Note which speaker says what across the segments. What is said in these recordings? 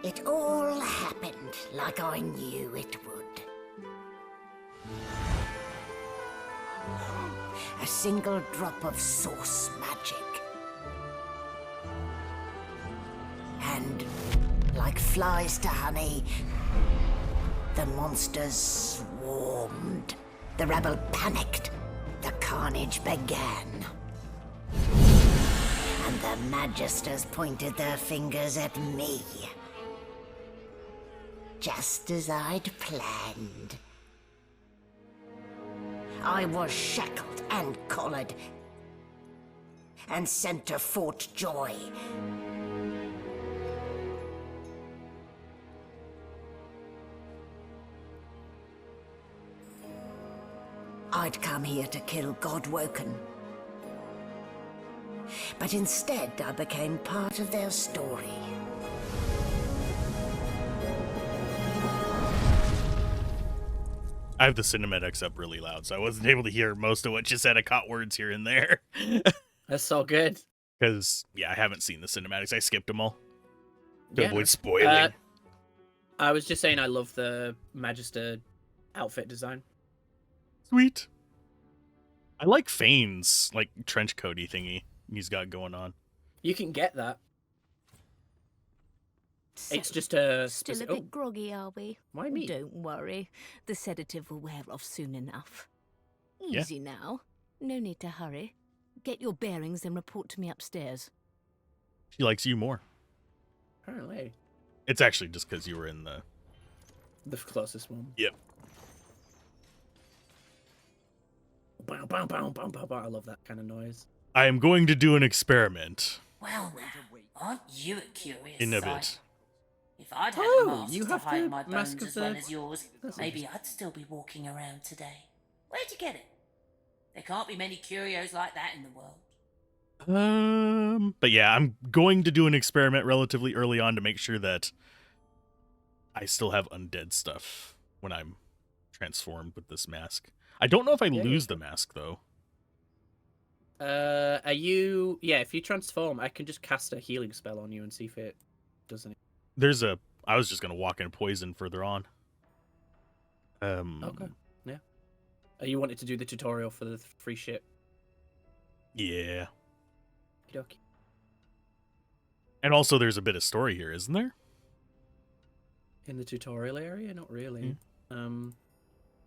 Speaker 1: It all happened like I knew it would. A single drop of source magic. And, like flies to honey, the monsters swarmed. The rabble panicked. The carnage began. And the Magisters pointed their fingers at me. Just as I'd planned. I was shackled and collared, and sent to Fort Joy. I'd come here to kill Godwoken. But instead, I became part of their story.
Speaker 2: I have the cinematics up really loud, so I wasn't able to hear most of what you said. I caught words here and there.
Speaker 3: That's so good.
Speaker 2: Because, yeah, I haven't seen the cinematics. I skipped them all to
Speaker 3: Yeah,
Speaker 2: avoid spoiling.
Speaker 3: I was just saying I love the Magister outfit design.
Speaker 2: Sweet. I like Fane's, like, trench coaty thingy he's got going on.
Speaker 3: You can get that. It's just a...
Speaker 4: Still a bit groggy, are we?
Speaker 3: Why me?
Speaker 4: Don't worry. The sedative will wear off soon enough. Easy now. No need to hurry. Get your bearings and report to me upstairs.
Speaker 2: She likes you more.
Speaker 3: Apparently.
Speaker 2: It's actually just because you were in
Speaker 3: the closest one.
Speaker 2: Yep.
Speaker 3: Bow, bow, bow, bow, bow, bow. I love that kind of noise.
Speaker 2: I am going to do an experiment.
Speaker 1: Well, now, aren't you a curious
Speaker 2: in a
Speaker 1: sight?
Speaker 2: bit.
Speaker 1: If I'd had a mask
Speaker 3: you
Speaker 1: to
Speaker 3: have
Speaker 1: hide
Speaker 3: the
Speaker 1: my
Speaker 3: mask
Speaker 1: bones
Speaker 3: of
Speaker 1: as well
Speaker 3: the-
Speaker 1: as yours,
Speaker 3: That's
Speaker 1: maybe I'd still be walking around today. Where'd you get it? There can't be many curios like that in the world.
Speaker 2: But yeah, I'm going to do an experiment relatively early on to make sure that I still have undead stuff when I'm transformed with this mask. I don't know if I lose the mask, though.
Speaker 3: Are you... Yeah, if you transform, I can just cast a healing spell on you and see if it does anything.
Speaker 2: There's a... I was just going to walk in poison further on.
Speaker 3: Okay, yeah. You wanted to do the tutorial for the free ship?
Speaker 2: Yeah.
Speaker 3: Okey-dokey.
Speaker 2: And also there's a bit of story here, isn't there?
Speaker 3: In the tutorial area? Not really.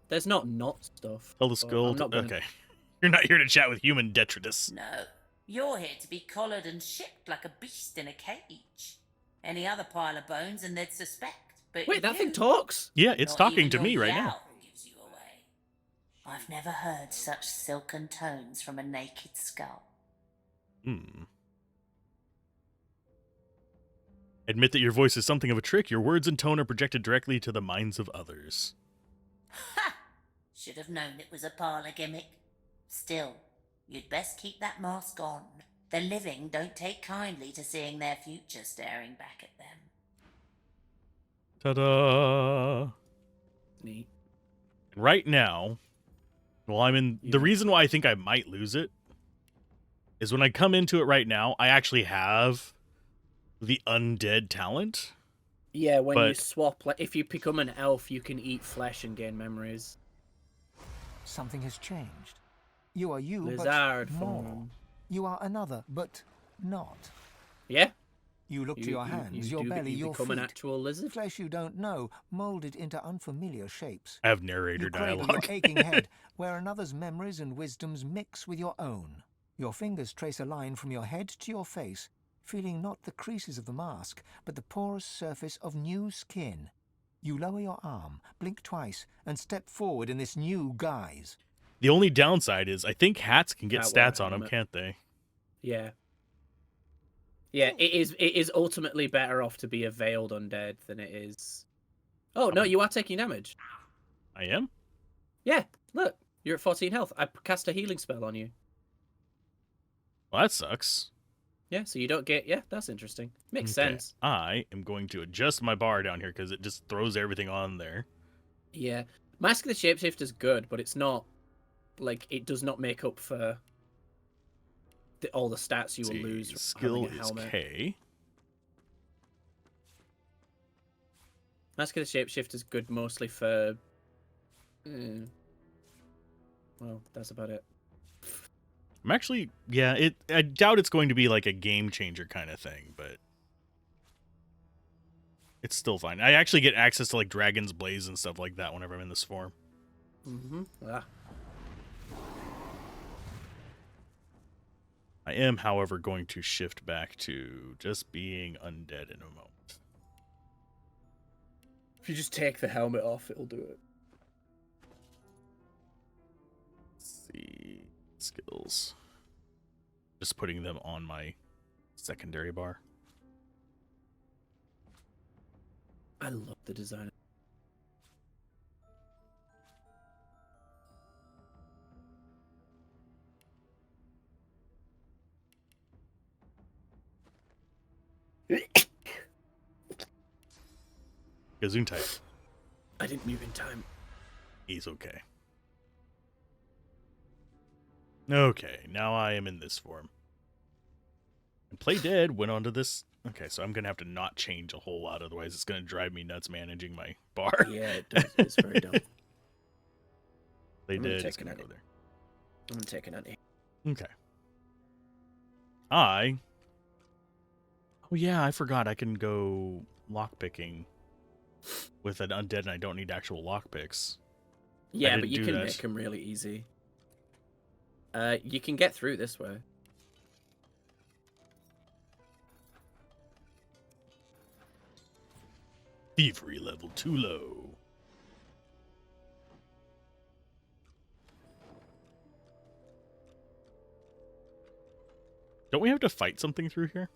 Speaker 3: There's not stuff.
Speaker 2: Tell the
Speaker 3: but
Speaker 2: skull...
Speaker 3: I'm not gonna...
Speaker 2: Okay. You're not here to chat with human detritus.
Speaker 1: No, you're here to be collared and shipped like a beast in a cage. Any other pile of bones and they'd suspect. But
Speaker 3: Wait, that
Speaker 1: you,
Speaker 3: thing talks?
Speaker 2: Yeah, it's
Speaker 1: not
Speaker 2: talking
Speaker 1: even
Speaker 2: to
Speaker 1: your
Speaker 2: me right now.
Speaker 1: yowl gives you away. I've never heard such silken tones from a naked skull.
Speaker 2: Admit that your voice is something of a trick. Your words and tone are projected directly to the minds of others.
Speaker 1: Ha! Should have known it was a parlour gimmick. Still, you'd best keep that mask on. The living don't take kindly to seeing their future staring back at them.
Speaker 2: Ta-da!
Speaker 3: Neat.
Speaker 2: Right now, well, I'm in... The reason why I think I might lose it is when I come into it right now, I actually have the undead talent.
Speaker 3: Yeah, when you swap, like if you become an elf, you can eat flesh and gain memories.
Speaker 5: Something has changed. You are you,
Speaker 3: Lizard
Speaker 5: but more.
Speaker 3: form.
Speaker 5: You are another, but not.
Speaker 3: Yeah.
Speaker 5: You look to your hands, your belly, your
Speaker 3: become
Speaker 5: feet.
Speaker 3: an actual lizard.
Speaker 5: Flesh you don't know, molded into unfamiliar shapes.
Speaker 2: I have narrator
Speaker 5: You cradle
Speaker 2: dialogue.
Speaker 5: your aching head, where another's memories and wisdoms mix with your own. Your fingers trace a line from your head to your face, feeling not the creases of the mask, but the porous surface of new skin. You lower your arm, blink twice, and step forward in this new guise.
Speaker 2: The only downside is I think hats can get
Speaker 3: Can't wear a
Speaker 2: stats on them,
Speaker 3: helmet.
Speaker 2: can't they?
Speaker 3: Yeah. Yeah, it is ultimately better off to be a veiled undead than it is... Oh, no, you are taking damage.
Speaker 2: I am?
Speaker 3: Yeah, look, you're at 14 health. I cast a healing spell on you.
Speaker 2: Well, that sucks.
Speaker 3: Yeah, so you don't get... Yeah, that's interesting. Makes
Speaker 2: Okay.
Speaker 3: sense.
Speaker 2: I am going to adjust my bar down here because it just throws everything on there.
Speaker 3: Yeah. Mask of the Shapeshifter is good, but it's not... Like, it does not make up for all the stats you will lose from
Speaker 2: Skill
Speaker 3: having a
Speaker 2: is
Speaker 3: helmet.
Speaker 2: K.
Speaker 3: Mask of the Shapeshifter's good mostly for... Well, that's about it.
Speaker 2: I'm actually, yeah, I doubt it's going to be like a game changer kind of thing, but it's still fine. I actually get access to like Dragon's Blaze and stuff like that whenever I'm in this form.
Speaker 3: Ah.
Speaker 2: I am, however, going to shift back to just being undead in a moment.
Speaker 3: If you just take the helmet off, it'll do it.
Speaker 2: Let's see. Skills. Just putting them on my secondary bar.
Speaker 3: I love the design.
Speaker 2: Gesundheit.
Speaker 3: I didn't mute in time.
Speaker 2: He's okay. Okay, now I am in this form. And Play Dead went onto this. Okay, so I'm going to have to not change a whole lot, otherwise it's going to drive me nuts managing my bar.
Speaker 3: Yeah, it does. It's very dumb.
Speaker 2: Play
Speaker 3: I'm gonna
Speaker 2: Dead is
Speaker 3: take
Speaker 2: going
Speaker 3: an
Speaker 2: to go
Speaker 3: edit.
Speaker 2: there.
Speaker 3: I'm taking it.
Speaker 2: Okay. Oh yeah, I forgot I can go lockpicking with an undead and I don't need actual lockpicks.
Speaker 3: Yeah,
Speaker 2: didn't
Speaker 3: but you
Speaker 2: do
Speaker 3: can
Speaker 2: that.
Speaker 3: make them really easy. You can get through this way.
Speaker 2: Thievery level too low. Don't we have to fight something through here?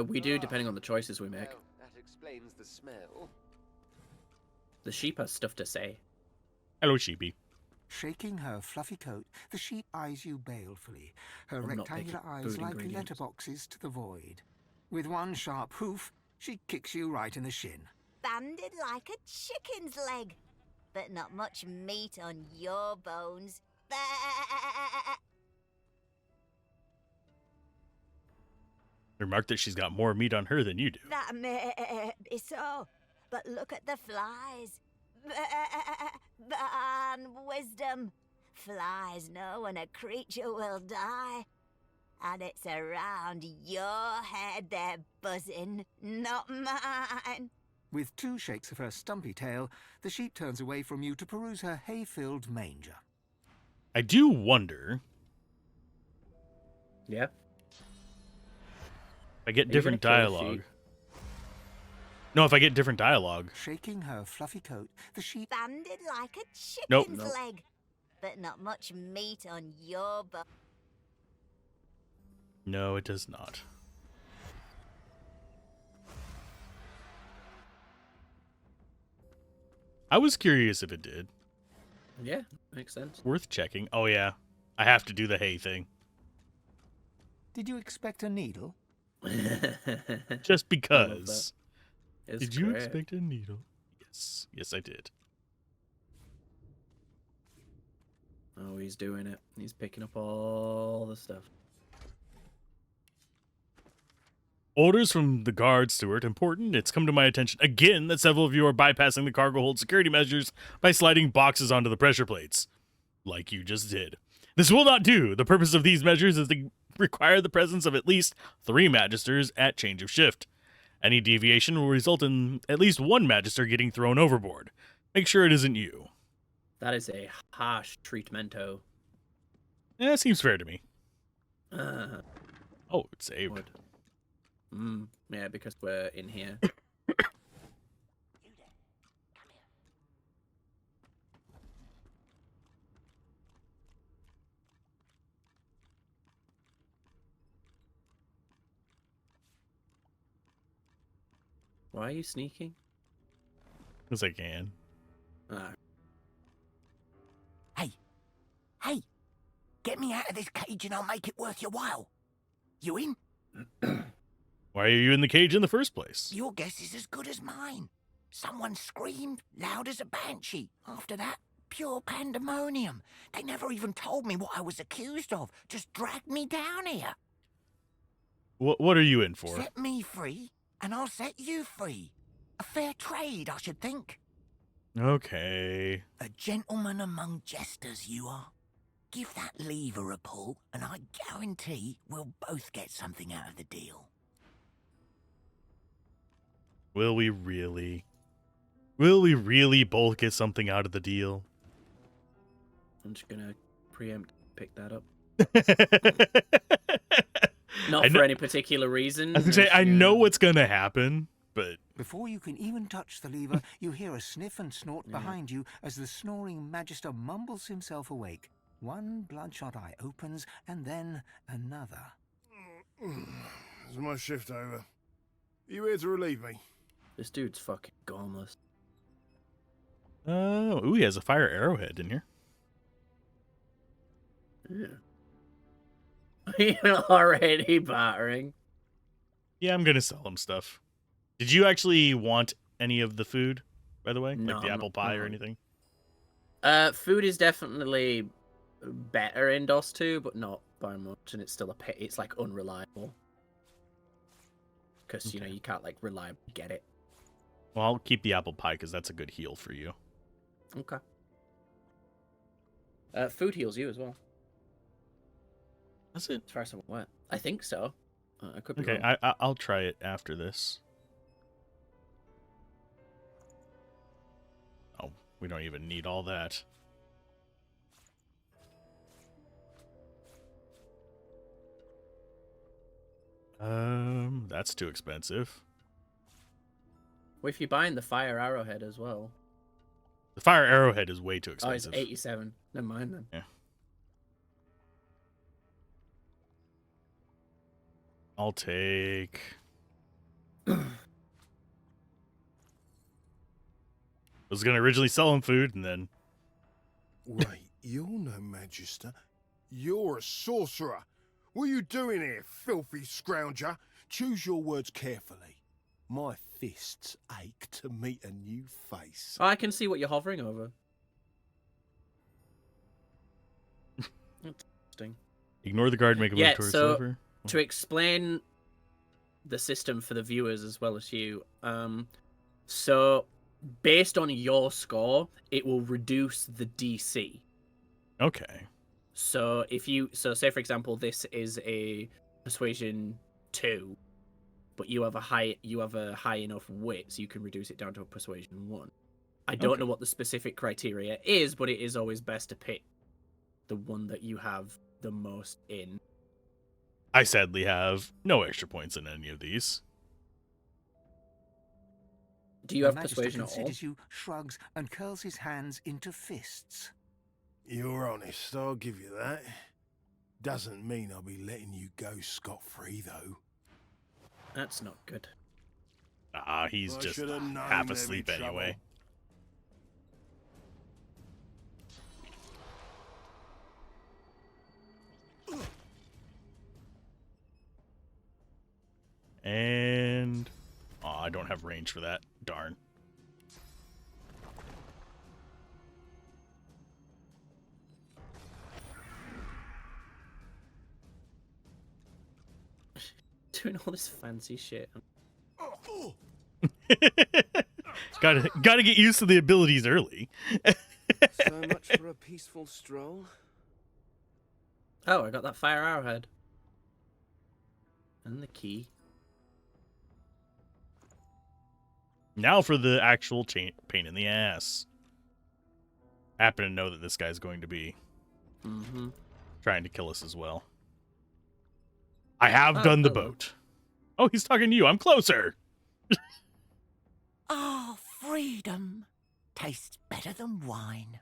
Speaker 3: We do, depending on the choices we make.
Speaker 6: Well, that explains the smell.
Speaker 3: The sheep has stuff to say.
Speaker 2: Hello, sheepy.
Speaker 5: Shaking her fluffy coat, the sheep eyes you balefully, her
Speaker 3: I'm not
Speaker 5: rectangular
Speaker 3: picking
Speaker 5: eyes
Speaker 3: food
Speaker 5: like
Speaker 3: ingredients.
Speaker 5: letterboxes to the void. With one sharp hoof, she kicks you right in the shin.
Speaker 7: Banded like a chicken's leg, but not much meat on your bones.
Speaker 2: Remark that she's got more meat on her than you do.
Speaker 7: That may be so, but look at the flies. And wisdom. Flies know when a creature will die. And it's around your head they're buzzing, not mine.
Speaker 5: With two shakes of her stumpy tail, the sheep turns away from you to peruse her hay-filled manger.
Speaker 2: I do wonder
Speaker 3: Yeah.
Speaker 2: if I get
Speaker 3: you
Speaker 2: different
Speaker 3: gonna kill a
Speaker 2: dialogue.
Speaker 3: sheep?
Speaker 2: No, if I get different dialogue.
Speaker 5: Shaking her fluffy coat, the sheep...
Speaker 7: Banded like a
Speaker 2: Nope.
Speaker 7: chicken's leg, but not much meat on your bone.
Speaker 2: No, it does not. I was curious if it did.
Speaker 3: Yeah, makes sense.
Speaker 2: Worth checking. Oh yeah, I have to do the hay thing.
Speaker 5: Did you expect a needle?
Speaker 2: Just because.
Speaker 3: It's
Speaker 2: Did you
Speaker 3: great.
Speaker 2: expect a needle? Yes. Yes, I did.
Speaker 3: Oh, he's doing it. He's picking up all the stuff.
Speaker 2: Orders from the guard, Stewart. Important. It's come to my attention again that several of you are bypassing the cargo hold security measures by sliding boxes onto the pressure plates. Like you just did. This will not do. The purpose of these measures is to require the presence of at least 3 magisters at change of shift. Any deviation will result in at least 1 magister getting thrown overboard. Make sure it isn't you.
Speaker 3: That is a harsh treatmento.
Speaker 2: That seems fair to me.
Speaker 3: Uh,
Speaker 2: Oh, it's saved.
Speaker 3: would. Yeah, because we're in here. Why are you sneaking?
Speaker 2: As I can.
Speaker 3: Ah,
Speaker 8: Hey, get me out of this cage and I'll make it worth your while. You in?
Speaker 2: Why are you in the cage in the first place?
Speaker 8: Your guess is as good as mine. Someone screamed loud as a banshee. After that, pure pandemonium. They never even told me what I was accused of. Just dragged me down here.
Speaker 2: What are you in for?
Speaker 8: Set me free, and I'll set you free. A fair trade, I should think.
Speaker 2: Okay.
Speaker 8: A gentleman among jesters, you are. Give that lever a pull, and I guarantee we'll both get something out of the deal.
Speaker 2: Will we really? Will we really both get something out of the deal?
Speaker 3: I'm just gonna preempt pick that up.
Speaker 2: I
Speaker 3: Not
Speaker 2: know-
Speaker 3: for any particular reason.
Speaker 2: I was gonna say, I know what's gonna happen, but
Speaker 5: Before you can even touch the lever, you hear a sniff and snort
Speaker 3: Yeah.
Speaker 5: behind you as the snoring magister mumbles himself awake. One bloodshot eye opens, and then another.
Speaker 9: Is my shift over? You here to relieve me?
Speaker 3: This dude's fucking gormless.
Speaker 2: ooh, he has a fire arrowhead in here.
Speaker 3: Yeah. You're already battering.
Speaker 2: Yeah, I'm gonna sell him stuff. Did you actually want any of the food, by the way?
Speaker 3: No,
Speaker 2: Like the
Speaker 3: I'm
Speaker 2: apple
Speaker 3: not-
Speaker 2: pie
Speaker 3: no.
Speaker 2: or anything?
Speaker 3: Food is definitely better in DOS 2, but not by much, and it's still it's like unreliable. Because you know
Speaker 2: Okay.
Speaker 3: you can't like reliably get it.
Speaker 2: Well, I'll keep the apple pie because that's a good heal for you.
Speaker 3: Okay. Food heals you as well,
Speaker 2: That's it.
Speaker 3: as far as I'm aware. I think so. I could be
Speaker 2: Okay,
Speaker 3: wrong.
Speaker 2: I'll try it after this. Oh, we don't even need all that. That's too expensive.
Speaker 3: Well, if you're buying the fire arrowhead as well.
Speaker 2: The fire arrowhead is way too
Speaker 3: Oh, it's
Speaker 2: expensive.
Speaker 3: 87. Never mind then.
Speaker 2: Yeah. I'll take. I was gonna originally sell him food, and then
Speaker 9: Wait, you're no magister. You're a sorcerer. What are you doing here, filthy scrounger? Choose your words carefully. My fists ache to meet a new face.
Speaker 3: Oh, I can see what you're hovering over. Interesting.
Speaker 2: ignore the guard, make a
Speaker 3: Yeah,
Speaker 2: move towards
Speaker 3: so-
Speaker 2: silver.
Speaker 3: To explain the system for the viewers as well as you, so based on your score, it will reduce the DC.
Speaker 2: Okay.
Speaker 3: So if you, say for example, this is a persuasion 2, but you have a high enough wit, so you can reduce it down to a persuasion 1. I don't
Speaker 2: Okay.
Speaker 3: know what the specific criteria is, but it is always best to pick the one that you have the most in.
Speaker 2: I sadly have no extra points in any of these.
Speaker 3: Do you
Speaker 5: The
Speaker 3: have
Speaker 5: magister
Speaker 3: persuasion at all?
Speaker 5: considers you, shrugs, and curls his hands into fists.
Speaker 9: You're honest, I'll give you that. Doesn't mean I'll be letting you go scot-free, though.
Speaker 3: That's not good.
Speaker 2: Ah, he's
Speaker 9: I
Speaker 2: just
Speaker 9: should've known
Speaker 2: half
Speaker 9: there'd be
Speaker 2: asleep
Speaker 9: trouble.
Speaker 2: anyway. And I don't have range for that. Darn.
Speaker 3: Doing all this fancy shit.
Speaker 2: gotta get used to the abilities early.
Speaker 6: So much for a peaceful stroll.
Speaker 3: Oh, I got that fire arrowhead. And the key.
Speaker 2: Now for the actual pain in the ass. Happen to know that this guy's going to be
Speaker 3: Mm-hmm.
Speaker 2: trying to kill us as well. I have
Speaker 3: Oh,
Speaker 2: done the
Speaker 3: hello.
Speaker 2: boat. Oh, he's talking to you. I'm closer.
Speaker 8: Ah, freedom tastes better than wine.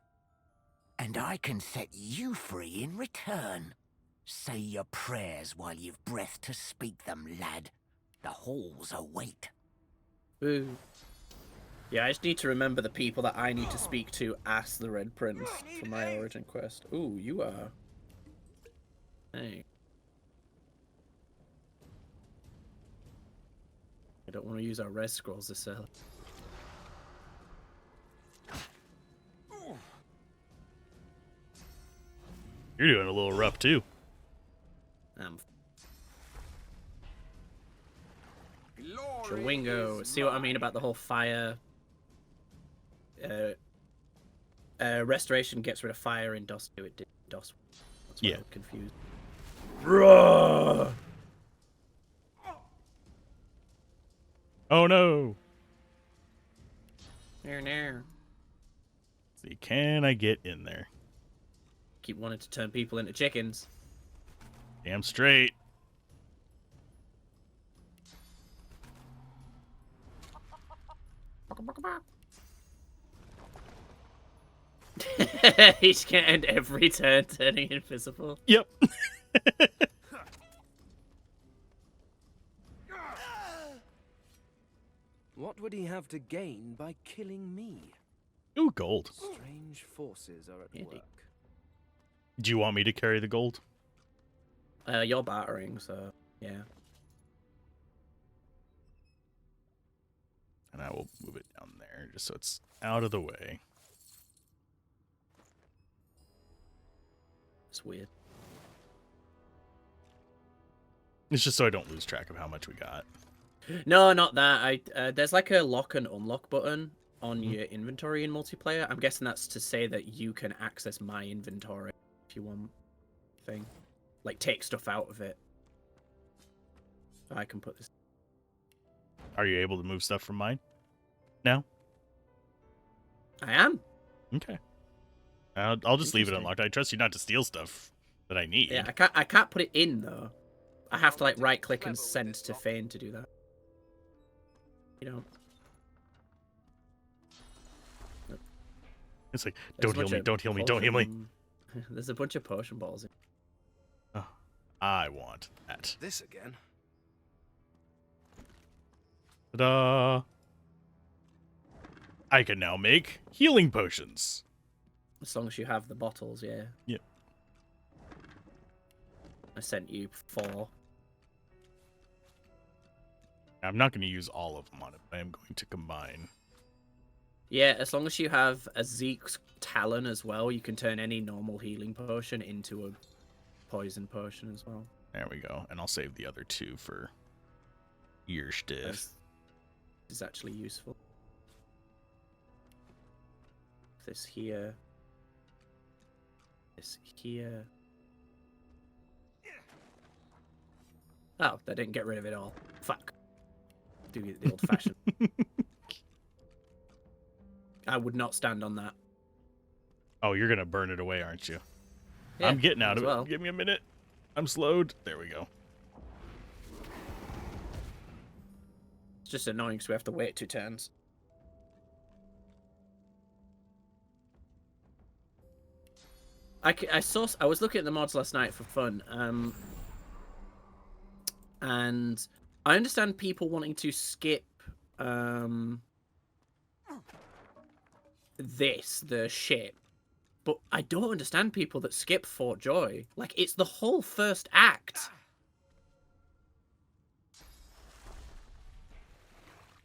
Speaker 8: And I can set you free in return. Say your prayers while you've breath to speak them, lad. The halls await.
Speaker 3: Ooh. Yeah, I just need to remember the people that I need to speak to as the Red Prince for my origin quest. Ooh, you are. Hey. I don't want to use our res scrolls this early.
Speaker 2: You're doing a little rough too.
Speaker 3: Chewingo. See what I mean about the whole fire? Restoration gets rid of fire in DOS 2. It did DOS 1. That's why
Speaker 2: Yeah.
Speaker 3: I'm confused. Roar!
Speaker 2: Oh no.
Speaker 3: There.
Speaker 2: See, can I get in there?
Speaker 3: Keep wanting to turn people into chickens.
Speaker 2: Damn straight.
Speaker 3: He's gonna end every turn turning invisible.
Speaker 2: Yep.
Speaker 6: What would he have to gain by killing me?
Speaker 2: Ooh, gold.
Speaker 6: Strange forces are at
Speaker 3: Indeed.
Speaker 6: work.
Speaker 2: Do you want me to carry the gold?
Speaker 3: You're battering, so yeah.
Speaker 2: And I will move it down there just so it's out of the way.
Speaker 3: It's weird.
Speaker 2: It's just so I don't lose track of how much we got.
Speaker 3: No, not that. There's like a lock and unlock button on your inventory in multiplayer. I'm guessing that's to say that you can access my inventory if you want. Thing, like take stuff out of it. I can put this.
Speaker 2: Are you able to move stuff from mine now?
Speaker 3: I am.
Speaker 2: Okay. I'll just leave it unlocked. I trust you not to steal stuff that I need.
Speaker 3: Yeah, I can't put it in though. I have to like right click and send to Fane to do that. You know.
Speaker 2: It's like, don't heal me, don't heal me, don't heal me.
Speaker 3: There's a bunch of potion balls.
Speaker 2: Oh, I want that.
Speaker 6: This again.
Speaker 2: Ta-da! I can now make healing potions.
Speaker 3: As long as you have the bottles, yeah.
Speaker 2: Yep.
Speaker 3: I sent you 4.
Speaker 2: I'm not going to use all of them on it, but I am going to combine.
Speaker 3: Yeah, as long as you have a Zeke's Talon as well, you can turn any normal healing potion into a poison potion as well.
Speaker 2: There we go. And I'll save the other 2 for ear stiff.
Speaker 3: Is actually useful. This here. This here. Oh, they didn't get rid of it all. Fuck. Do it the old-fashioned. I would not stand on that.
Speaker 2: Oh, you're going to burn it away, aren't you?
Speaker 3: Yeah,
Speaker 2: I'm getting out
Speaker 3: as
Speaker 2: of
Speaker 3: well.
Speaker 2: it. Give me a minute. I'm slowed. There we go.
Speaker 3: It's just annoying because we have to wait 2 turns. I was looking at the mods last night for fun, and I understand people wanting to skip the ship, but I don't understand people that skip Fort Joy. Like, it's the whole first act.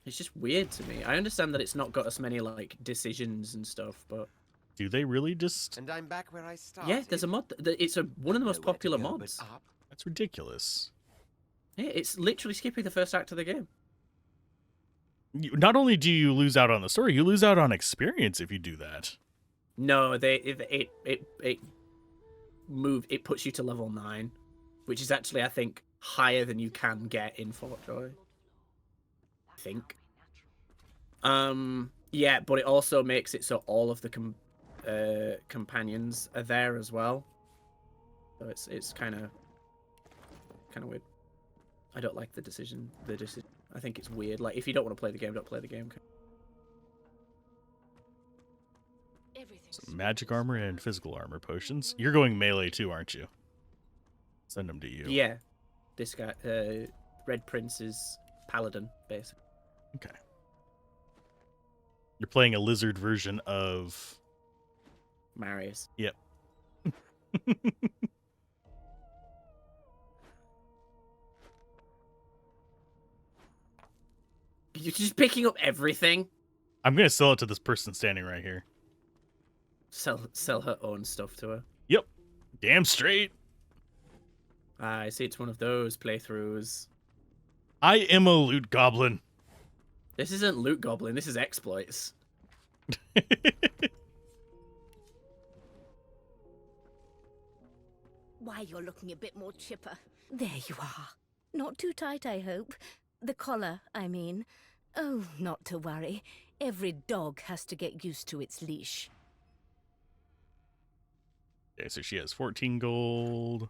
Speaker 3: It's just weird to me. I understand that it's not got as many like decisions and stuff, but
Speaker 2: do they really just?
Speaker 6: And I'm back where I started.
Speaker 3: yeah, there's a mod. It's one of the most popular mods.
Speaker 2: That's ridiculous.
Speaker 3: Yeah, it's literally skipping the first act of the game.
Speaker 2: Not only do you lose out on the story, you lose out on experience if you do that.
Speaker 3: No, it puts you to level 9, which is actually I think higher than you can get in Fort Joy. I think. Yeah, but it also makes it so all of the companions are there as well. So it's kind of weird. I don't like the decision. I think it's weird. Like, if you don't want to play the game, don't play the game.
Speaker 2: Some magic armor and physical armor potions. You're going melee too, aren't you? Send them to you.
Speaker 3: Yeah, this guy, Red Prince is paladin, basically.
Speaker 2: Okay. You're playing a lizard version of
Speaker 3: Marius.
Speaker 2: Yep.
Speaker 3: You're just picking up everything.
Speaker 2: I'm gonna sell it to this person standing right here.
Speaker 3: Sell her own stuff to her.
Speaker 2: Yep. Damn straight.
Speaker 3: I see it's one of those playthroughs.
Speaker 2: I am a loot goblin.
Speaker 3: This isn't loot goblin. This is exploits.
Speaker 4: Why, you're looking a bit more chipper. There you are. Not too tight, I hope. The collar, I mean. Oh, not to worry. Every dog has to get used to its leash.
Speaker 2: Okay, so she has 14 gold.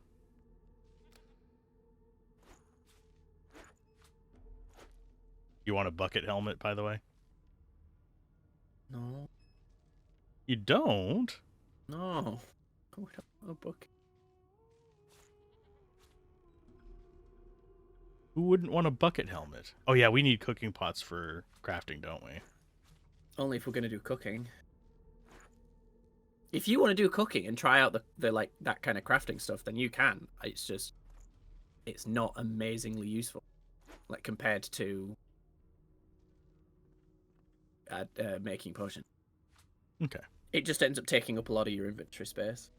Speaker 2: You want a bucket helmet, by the way?
Speaker 3: No.
Speaker 2: You don't?
Speaker 3: No. Oh, we don't want a book.
Speaker 2: Who wouldn't want a bucket helmet? Oh yeah, we need cooking pots for crafting, don't we?
Speaker 3: Only if we're gonna do cooking. If you want to do cooking and try out the like that kind of crafting stuff, then you can. It's just, it's not amazingly useful, like compared to making potion.
Speaker 2: Okay.
Speaker 3: It just ends up taking up a lot of your inventory space.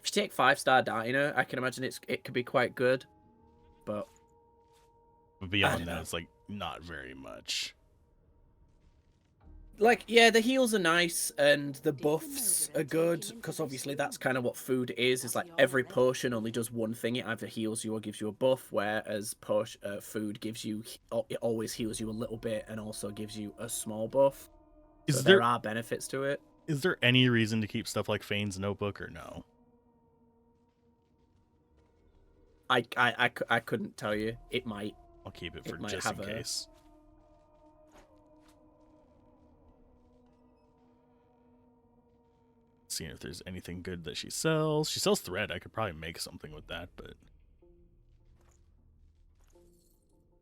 Speaker 3: If you take 5-star Diner, I can imagine it could be quite good, but
Speaker 2: Beyond that, it's like not very much.
Speaker 3: Like, yeah, the heals are nice and the buffs are good, because obviously that's kind of what food is. It's like every potion only does one thing. It either heals you or gives you a buff, whereas food gives you, it always heals you a little bit and also gives you a small buff. So there are benefits to it.
Speaker 2: Is there any reason to keep stuff like Fane's notebook or no?
Speaker 3: I couldn't tell you. It might.
Speaker 2: I'll keep it for just in case. Seeing if there's anything good that she sells. She sells thread. I could probably make something with that, but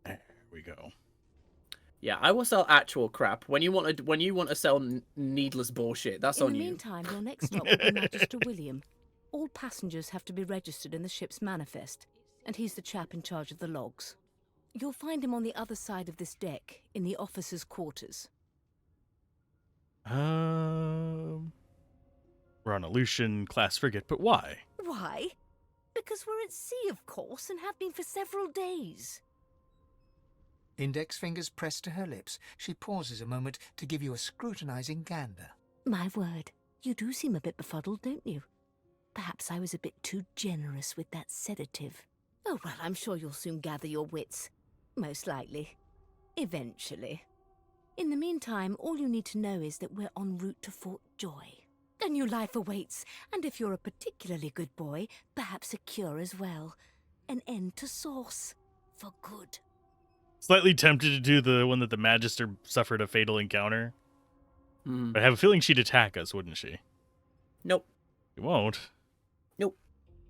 Speaker 2: there we go.
Speaker 3: Yeah, I will sell actual crap. When you want to sell needless bullshit, that's on you.
Speaker 4: In the meantime, your next stop will be Magister William. All passengers have to be registered in the ship's manifest, and he's the chap in charge of the logs. You'll find him on the other side of this deck, in the officers' quarters.
Speaker 2: We're on a Lucian class frigate, but why?
Speaker 4: Why? Because we're at sea, of course, and have been for several days.
Speaker 5: Index fingers pressed to her lips, she pauses a moment to give you a scrutinizing gander.
Speaker 4: My word, you do seem a bit befuddled, don't you? Perhaps I was a bit too generous with that sedative. Oh, well, I'm sure you'll soon gather your wits. Most likely. Eventually. In the meantime, all you need to know is that we're en route to Fort Joy. A new life awaits, and if you're a particularly good boy, perhaps a cure as well. An end to sauce. For good.
Speaker 2: Slightly tempted to do the one that the Magister suffered a fatal encounter. But I have a feeling she'd attack us, wouldn't she?
Speaker 3: Nope.
Speaker 2: She won't.
Speaker 3: Nope.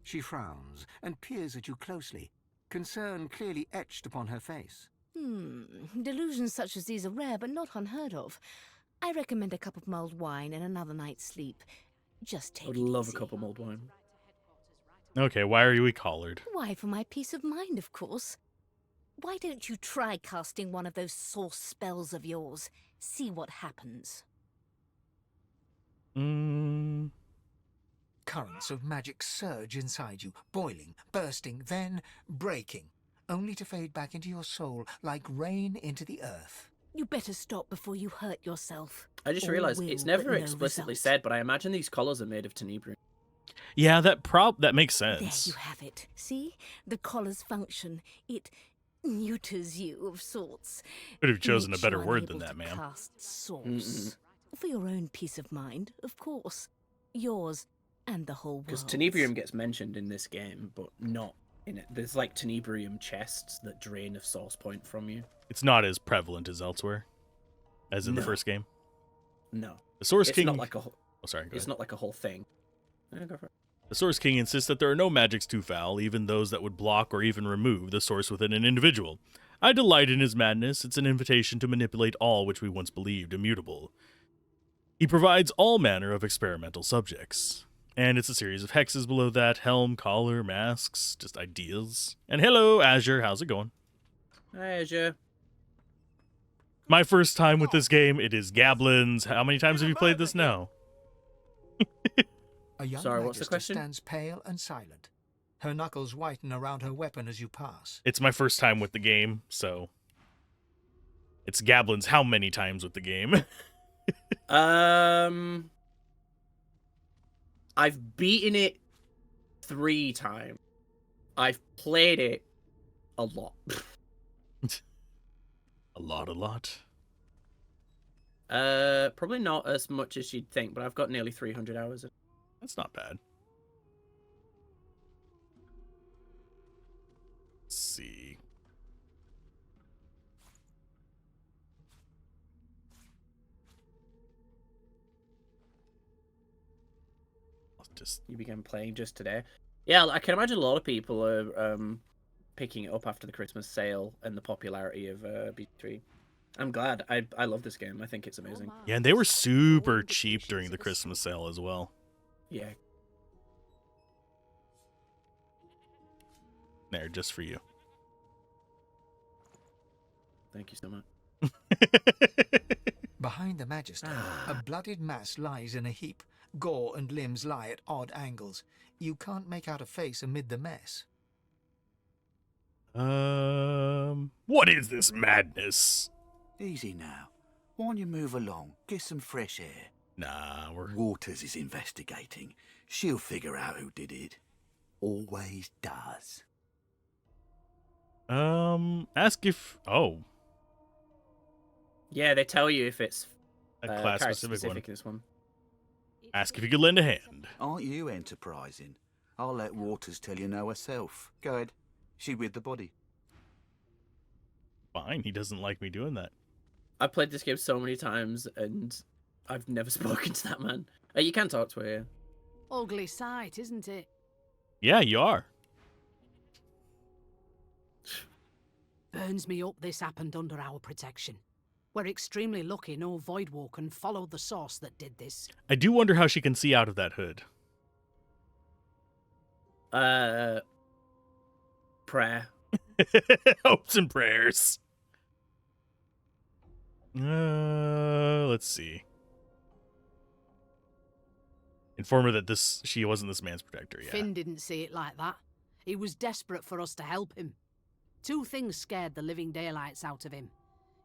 Speaker 5: She frowns and peers at you closely, concern clearly etched upon her face.
Speaker 4: Delusions such as these are rare, but not unheard of. I recommend a cup of mulled wine and another night's sleep. Just take it easy.
Speaker 3: I would love a cup of mulled wine.
Speaker 2: Okay, why are we collared?
Speaker 4: Why, for my peace of mind, of course. Why don't you try casting one of those sauce spells of yours? See what happens.
Speaker 5: Currents of magic surge inside you, boiling, bursting, then breaking, only to fade back into your soul like rain into the earth.
Speaker 4: You better stop before you hurt yourself.
Speaker 3: I just realized it's never explicitly said, but I imagine these collars are made of tenebrium.
Speaker 2: Yeah, that makes sense.
Speaker 4: There you have it. See? The collar's function. It neuters you of sorts.
Speaker 2: Could have chosen a
Speaker 4: Makes
Speaker 2: better
Speaker 4: you
Speaker 2: word than
Speaker 4: unable
Speaker 2: that,
Speaker 4: to
Speaker 2: ma'am.
Speaker 4: cast sauce. For your own peace of mind, of course. Yours and the whole world.
Speaker 3: Because tenebrium gets mentioned in this game, but not in it. There's like tenebrium chests that drain a source point from you.
Speaker 2: It's not as prevalent as elsewhere, as in the first game.
Speaker 3: No.
Speaker 2: The Source
Speaker 3: It's
Speaker 2: King.
Speaker 3: not like a whole.
Speaker 2: Oh, sorry. Go
Speaker 3: It's
Speaker 2: ahead.
Speaker 3: not like a whole thing. Yeah, go for it.
Speaker 2: The Source King insists that there are no magics too foul, even those that would block or even remove the source within an individual. I delight in his madness. It's an invitation to manipulate all which we once believed immutable. He provides all manner of experimental subjects. And it's a series of hexes below that: helm, collar, masks, just ideas. And hello, Azure, how's it going?
Speaker 3: Hi, Azure.
Speaker 2: My first time with this game, it is Gablins. How many times have you played this now?
Speaker 5: A young
Speaker 3: Sorry, what's the
Speaker 5: magister
Speaker 3: question?
Speaker 5: stands pale and silent. Her knuckles whiten around her weapon as you pass.
Speaker 2: It's my first time with the game, so it's Gablin's how many times with the game?
Speaker 3: I've beaten it 3 times. I've played it a lot.
Speaker 2: A lot.
Speaker 3: Probably not as much as you'd think, but I've got nearly 300 hours.
Speaker 2: That's not bad. Let's see.
Speaker 3: You began playing just today. Yeah, I can imagine a lot of people are picking it up after the Christmas sale and the popularity of B3. I'm glad. I love this game. I think it's amazing.
Speaker 2: Yeah, and they were super cheap during the Christmas sale as well.
Speaker 3: Yeah.
Speaker 2: There, just for you.
Speaker 3: Thank you so much.
Speaker 5: Behind the Magister, a bloodied mass lies in a heap. Gore and limbs lie at odd angles. You can't make out a face amid the mess.
Speaker 2: What is this madness?
Speaker 10: Easy now. Why don't you move along? Get some fresh air.
Speaker 2: Nah,
Speaker 10: Waters is investigating. She'll figure out who did it. Always does.
Speaker 2: Ask if... Oh.
Speaker 3: Yeah, they tell you if it's
Speaker 2: A class
Speaker 3: character
Speaker 2: specific one.
Speaker 3: in this one.
Speaker 2: Ask if you could lend a hand.
Speaker 10: Aren't you enterprising? I'll let Waters tell you no herself. Go ahead. She with the body.
Speaker 2: Fine, he doesn't like me doing that.
Speaker 3: I've played this game so many times, and I've never spoken to that man. You can talk to her, yeah.
Speaker 11: Ugly sight, isn't it?
Speaker 2: Yeah, you are.
Speaker 11: Burns me up this happened under our protection. We're extremely lucky no Voidwalker followed the source that did this.
Speaker 2: I do wonder how she can see out of that hood.
Speaker 3: Prayer.
Speaker 2: Hopes and prayers. Let's see. Inform her that she wasn't this man's protector. Yeah.
Speaker 11: Finn didn't see it like that. He was desperate for us to help him. 2 things scared the living daylights out of him.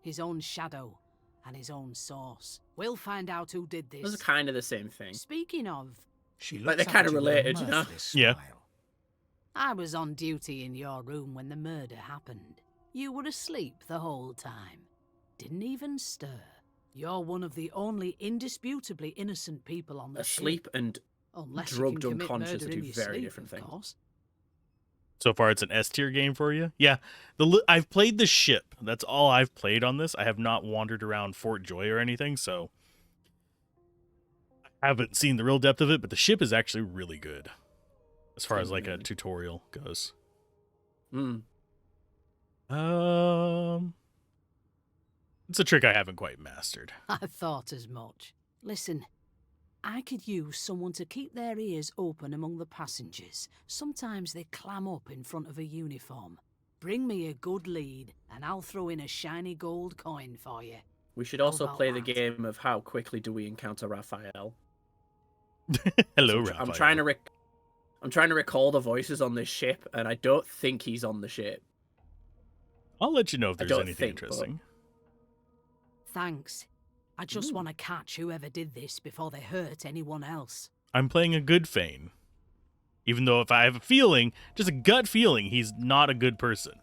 Speaker 11: His own shadow and his own source. We'll find out who did this.
Speaker 3: Those are kind of the same thing.
Speaker 11: Speaking of...
Speaker 5: She
Speaker 3: But
Speaker 5: looks
Speaker 3: they're kind
Speaker 5: up
Speaker 3: of
Speaker 5: at you with a
Speaker 3: related, you know?
Speaker 5: mirthless
Speaker 2: Yeah.
Speaker 5: smile.
Speaker 11: I was on duty in your room when the murder happened. You were asleep the whole time. Didn't even stir. You're one of the only indisputably innocent people on the
Speaker 3: Asleep
Speaker 11: ship.
Speaker 3: and
Speaker 11: Unless
Speaker 3: drugged
Speaker 11: you can commit
Speaker 3: unconscious
Speaker 11: murder
Speaker 3: are
Speaker 11: in
Speaker 3: two
Speaker 11: your
Speaker 3: very
Speaker 11: sleep,
Speaker 3: different
Speaker 11: of
Speaker 3: things.
Speaker 11: course.
Speaker 2: So far, it's an S tier game for you. Yeah, I've played the ship. That's all I've played on this. I have not wandered around Fort Joy or anything, so I haven't seen the real depth of it. But the ship is actually really good, as far as like a tutorial goes. It's a trick I haven't quite mastered.
Speaker 11: I thought as much. Listen, I could use someone to keep their ears open among the passengers. Sometimes they clam up in front of a uniform. Bring me a good lead, and I'll throw in a shiny gold coin for you.
Speaker 3: We should also
Speaker 11: about
Speaker 3: play the
Speaker 11: that?
Speaker 3: game of how quickly do we encounter Raphael.
Speaker 2: Hello, Raphael.
Speaker 3: I'm trying to recall the voices on this ship, and I don't think he's on the ship.
Speaker 2: I'll let you know if
Speaker 3: I
Speaker 2: there's
Speaker 3: don't
Speaker 2: anything
Speaker 3: think, but-
Speaker 2: interesting.
Speaker 11: Thanks. I just want to catch whoever did this before they hurt anyone else.
Speaker 2: I'm playing a good Fane. Even though if I have a feeling, just a gut feeling, he's not a good person.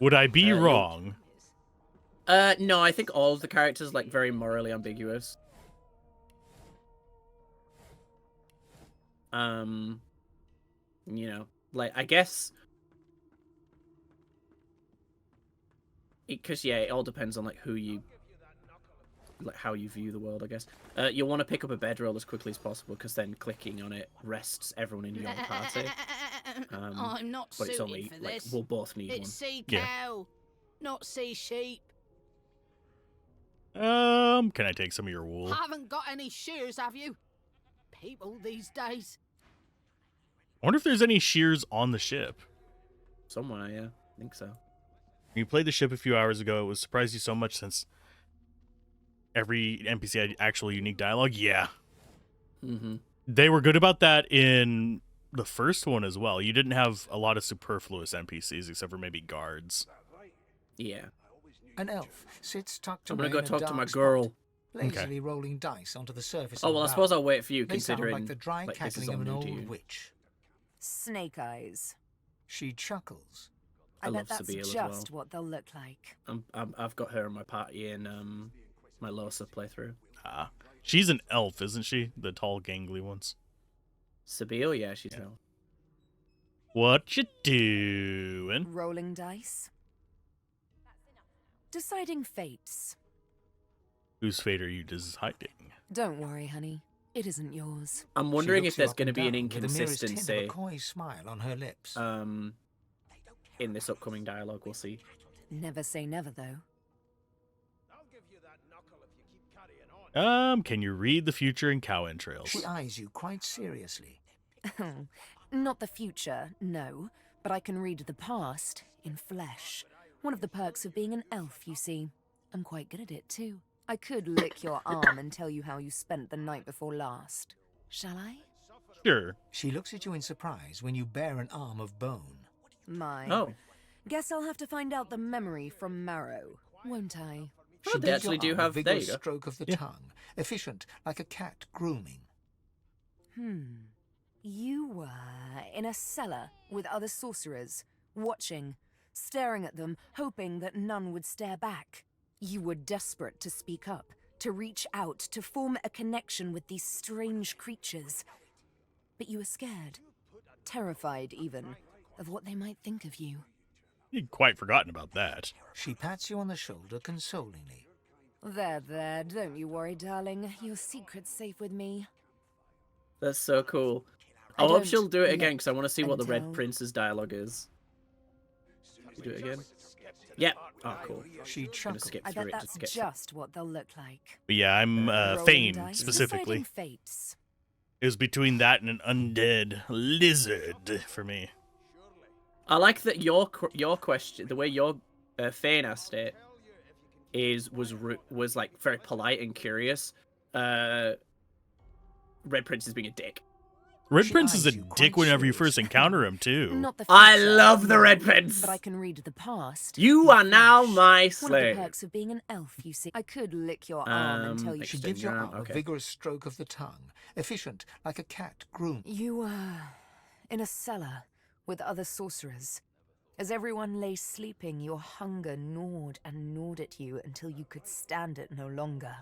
Speaker 2: Would I be wrong?
Speaker 3: No, I think all of the characters like very morally ambiguous. You know, like I guess because it all depends on like who you like how you view the world, I guess. You'll want to pick up a bedroll as quickly as possible because then clicking on it rests everyone in your party.
Speaker 11: I'm not
Speaker 3: But it's
Speaker 11: suited
Speaker 3: only
Speaker 11: for
Speaker 3: like
Speaker 11: this.
Speaker 3: we'll both need
Speaker 11: It's
Speaker 3: one.
Speaker 11: sea
Speaker 2: Yeah.
Speaker 11: cow, not sea sheep.
Speaker 2: Can I take some of your wool?
Speaker 11: Haven't got any shears, have you? People these days.
Speaker 2: I wonder if there's any shears on the ship.
Speaker 3: Somewhere, yeah, I think so.
Speaker 2: When you played the ship a few hours ago, it was surprised you so much since every NPC had actual unique dialogue. Yeah.
Speaker 3: Mm-hmm.
Speaker 2: They were good about that in the first one as well. You didn't have a lot of superfluous NPCs except for maybe guards.
Speaker 3: Yeah.
Speaker 5: An elf sits tucked
Speaker 3: I'm
Speaker 5: away
Speaker 3: gonna go
Speaker 5: in a
Speaker 3: talk to my
Speaker 5: dark
Speaker 3: girl.
Speaker 5: spot, lazily rolling dice onto the surface
Speaker 3: Oh
Speaker 5: of
Speaker 3: well,
Speaker 5: a
Speaker 3: I suppose
Speaker 5: bower.
Speaker 3: I'll wait for you,
Speaker 5: They sound
Speaker 3: considering
Speaker 5: like the dry
Speaker 3: like, this is
Speaker 5: cackling
Speaker 3: all
Speaker 5: of an
Speaker 3: new to you.
Speaker 5: old witch.
Speaker 12: Snake eyes.
Speaker 5: She chuckles.
Speaker 3: I
Speaker 12: I
Speaker 3: love
Speaker 12: bet that's
Speaker 3: Sabine as
Speaker 12: just
Speaker 3: well.
Speaker 12: what they'll look like.
Speaker 3: I've got her in my party in my Losa playthrough.
Speaker 2: Ah, she's an elf, isn't she? The tall, gangly ones.
Speaker 3: Sabine, yeah, she's an elf.
Speaker 2: What you doing?
Speaker 12: Rolling dice. Deciding fates.
Speaker 2: Whose fate are you deciding?
Speaker 12: Don't worry, honey. It isn't yours.
Speaker 3: I'm wondering
Speaker 5: She looks
Speaker 3: if
Speaker 5: you
Speaker 3: there's
Speaker 5: up
Speaker 3: going to
Speaker 5: and
Speaker 3: be an
Speaker 5: down with the merest hint of a
Speaker 3: inconsistency
Speaker 5: coy smile on her lips.
Speaker 3: in this upcoming dialogue. We'll see.
Speaker 12: Never say never, though.
Speaker 2: Can you read the future in cow entrails?
Speaker 5: She eyes you quite seriously.
Speaker 12: Not the future, no. But I can read the past in flesh. One of the perks of being an elf, you see. I'm quite good at it, too. I could lick your arm and tell you how you spent the night before last. Shall I?
Speaker 2: Sure.
Speaker 5: She looks at you in surprise when you bare an arm of bone.
Speaker 12: Oh. Guess I'll have to find out the memory from Marrow, won't I?
Speaker 5: She
Speaker 3: they actually do
Speaker 5: your arm a
Speaker 3: have. There you
Speaker 5: vigorous
Speaker 3: go.
Speaker 5: stroke of the tongue, efficient like a cat grooming.
Speaker 12: You were in a cellar with other sorcerers, watching, staring at them, hoping that none would stare back. You were desperate to speak up, to reach out, to form a connection with these strange creatures. But you were scared, terrified even, of what they might think of you.
Speaker 2: You'd quite forgotten about that.
Speaker 5: She pats you on the shoulder consolingly.
Speaker 12: There, don't you worry, darling. Your secret's safe with me.
Speaker 3: That's so cool.
Speaker 12: I
Speaker 3: I hope
Speaker 12: don't
Speaker 3: she'll do it again
Speaker 12: let
Speaker 3: because I want to see what the Red
Speaker 12: until-
Speaker 3: Prince's dialogue is. You do it again? Yeah. Oh, cool.
Speaker 5: She
Speaker 3: I'm gonna
Speaker 5: chuckles.
Speaker 3: skip
Speaker 12: I
Speaker 3: through
Speaker 12: bet
Speaker 3: it
Speaker 12: that's
Speaker 3: to get
Speaker 12: just what they'll look like.
Speaker 2: But yeah, I'm
Speaker 12: Rolling
Speaker 2: Fane
Speaker 12: dice,
Speaker 2: specifically.
Speaker 12: deciding fates.
Speaker 2: It was between that and an undead lizard for me.
Speaker 3: I like that your question, the way your Fane asked it, was like very polite and curious. Red Prince is being a dick.
Speaker 2: Red
Speaker 5: She
Speaker 2: Prince is a
Speaker 5: eyes you quite
Speaker 2: dick whenever you
Speaker 5: seriously.
Speaker 2: first encounter him, too.
Speaker 12: Not the
Speaker 3: I
Speaker 12: future,
Speaker 3: love the
Speaker 12: no,
Speaker 3: Red Prince.
Speaker 12: But I can read the past.
Speaker 3: You are
Speaker 12: in
Speaker 3: now
Speaker 12: flesh.
Speaker 3: my
Speaker 12: One of
Speaker 3: slave.
Speaker 12: the perks of being an elf, you see. I could lick your arm and tell you.
Speaker 5: She
Speaker 3: Extend
Speaker 5: gives your
Speaker 3: your
Speaker 5: arm
Speaker 3: arm, okay.
Speaker 5: a vigorous stroke of the tongue, efficient like a cat groom.
Speaker 12: You were in a cellar with other sorcerers. As everyone lay sleeping, your hunger gnawed and gnawed at you until you could stand it no longer.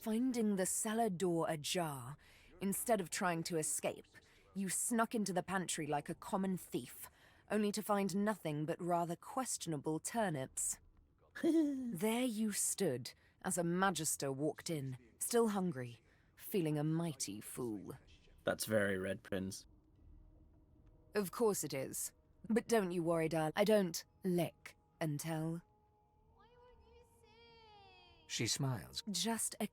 Speaker 12: Finding the cellar door ajar, instead of trying to escape, you snuck into the pantry like a common thief, only to find nothing but rather questionable turnips. There you stood as a magister walked in, still hungry, feeling a mighty fool.
Speaker 3: That's very Red Prince.
Speaker 12: Of course it is. But don't you worry, darling. I don't lick and tell.
Speaker 5: She smiles.
Speaker 12: Just a...